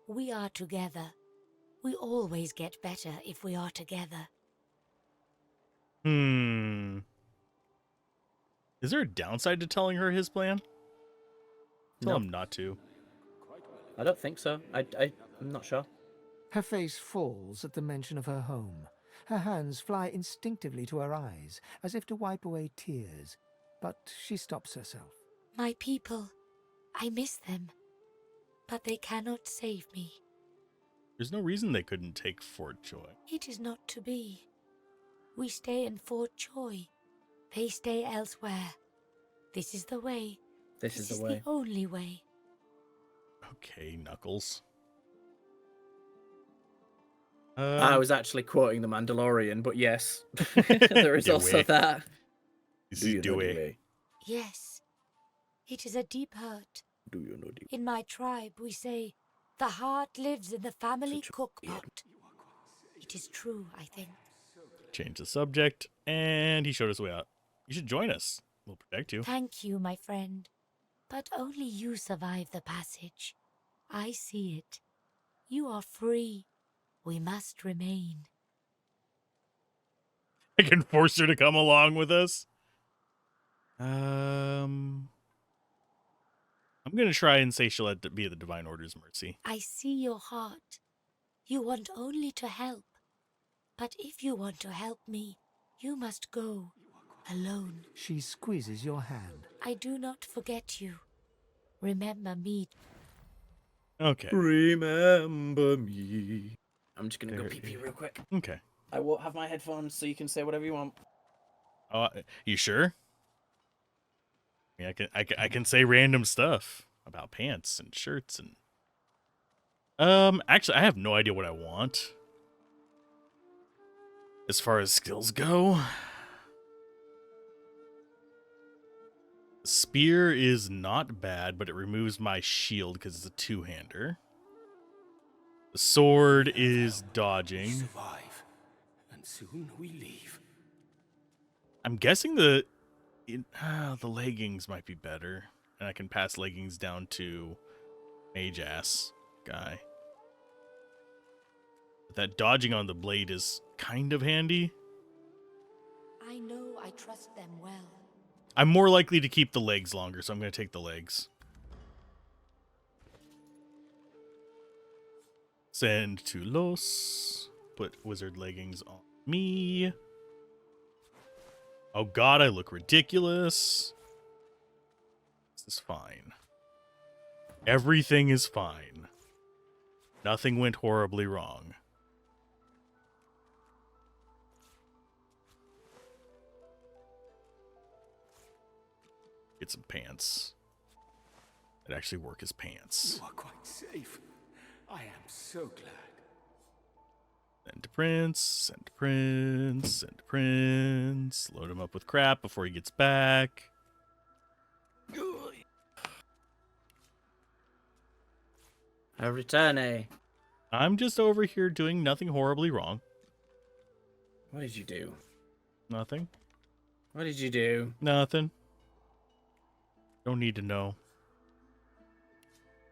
Speaker 15: We are together. We always get better if we are together.
Speaker 2: Is there a downside to telling her his plan? Tell
Speaker 3: No.
Speaker 2: him not to.
Speaker 3: I don't think so. I'm not sure.
Speaker 5: Her face falls at the mention of her home. Her hands fly instinctively to her eyes, as if to wipe away tears. But she stops herself.
Speaker 15: My people, I miss them. But they cannot save me.
Speaker 2: There's no reason they couldn't take Fort Joy.
Speaker 15: It is not to be. We stay in Fort Joy. They stay elsewhere. This is the way.
Speaker 3: This is the way.
Speaker 15: The only way.
Speaker 2: Okay, Knuckles.
Speaker 3: I was actually quoting The Mandalorian, but yes, there is also that.
Speaker 15: Yes. It is a deep hurt.
Speaker 3: Do you know deep?
Speaker 15: In my tribe, we say, the heart lives in the family cookpot. It is true, I think.
Speaker 2: Change the subject, and he showed us the way out. You should join us. We'll protect you.
Speaker 15: Thank you, my friend. But only you survive the passage. I see it. You are free. We must remain.
Speaker 2: I can force her to come along with us. I'm gonna try and say she'll let it be the Divine Order's mercy.
Speaker 15: I see your heart. You want only to help. But if you want to help me, you must go alone.
Speaker 5: She squeezes your hand.
Speaker 15: I do not forget you. Remember me.
Speaker 2: Okay.
Speaker 3: Remember me. I'm just gonna go pee-pee real quick.
Speaker 2: Okay.
Speaker 3: I won't have my headphones, so you can say whatever you want.
Speaker 2: Oh, you sure? I mean, I can say random stuff about pants and shirts and. Actually, I have no idea what I want. As far as skills go, spear is not bad, but it removes my shield because it's a two-hander. The sword is dodging.
Speaker 8: Survive, and soon we leave.
Speaker 2: I'm guessing the leggings might be better, and I can pass leggings down to mage ass guy. But that dodging on the blade is kind of handy.
Speaker 15: I know I trust them well.
Speaker 2: I'm more likely to keep the legs longer, so I'm going to take the legs. Send to Los. Put wizard leggings on me. Oh god, I look ridiculous. This is fine. Everything is fine. Nothing went horribly wrong. Get some pants that actually work as pants.
Speaker 8: You are quite safe. I am so glad.
Speaker 2: Send to Prince, send to Prince, send to Prince. Load him up with crap before he gets back.
Speaker 3: I return, eh?
Speaker 2: I'm just over here doing nothing horribly wrong.
Speaker 3: What did you do?
Speaker 2: Nothing.
Speaker 3: What did you do?
Speaker 2: Nothing. Don't need to know.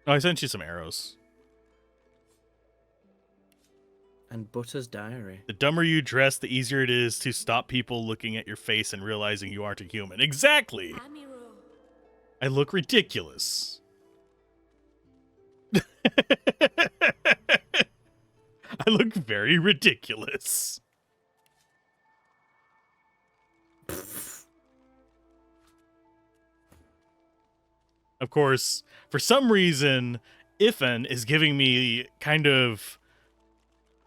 Speaker 2: Oh, I sent you some arrows.
Speaker 3: And Butter's diary.
Speaker 2: The dumber you dress, the easier it is to stop people looking at your face and realizing you aren't a human. Exactly! I look ridiculous. I look very ridiculous. Of course, for some reason, Ifan is giving me kind of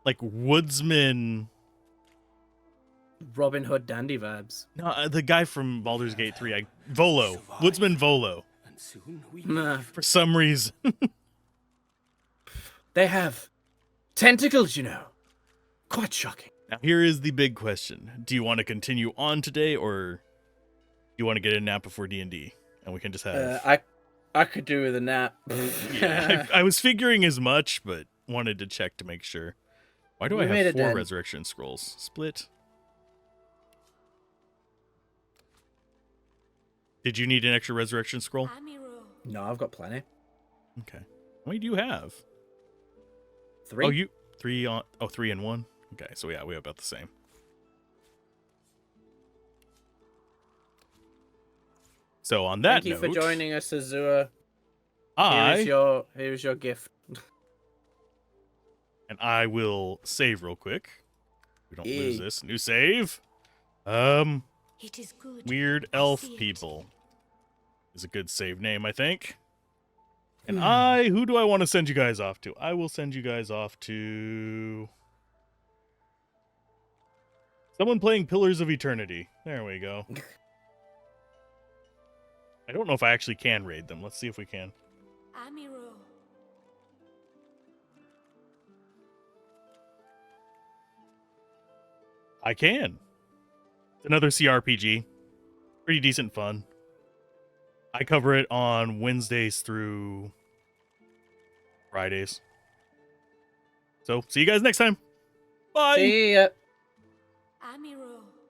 Speaker 2: like woodsman
Speaker 3: Robin Hood dandy vibes.
Speaker 2: No, the guy from Baldur's Gate 3, Volo. Woodsman Volo.
Speaker 8: And soon we
Speaker 3: Nah.
Speaker 2: For some reason.
Speaker 3: They have tentacles, you know. Quite shocking.
Speaker 2: Now, here is the big question. Do you want to continue on today, or do you want to get a nap before D&D? And we can just have...
Speaker 3: I could do with a nap.
Speaker 2: Yeah, I was figuring as much, but wanted to check to make sure. Why do I have 4 resurrection scrolls? Split. Did you need an extra resurrection scroll?
Speaker 3: No, I've got plenty.
Speaker 2: Okay. How many do you have?
Speaker 3: 3.
Speaker 2: Oh, you 3 on 3 and 1. Okay, so yeah, we have about the same. So on that note,
Speaker 3: thank you for joining us, Azura. Here's your gift.
Speaker 2: And I will save real quick. We don't lose this. New save.
Speaker 15: It is good.
Speaker 2: Weird elf people is a good save name, I think. And who do I want to send you guys off to? I will send you guys off to someone playing Pillars of Eternity. There we go. I don't know if I actually can raid them. Let's see if we can.
Speaker 15: Amiro.
Speaker 2: I can. It's another CRPG. Pretty decent fun. I cover it on Wednesdays through Fridays. So, see you guys next time. Bye.
Speaker 3: See ya.
Speaker 15: Amiro.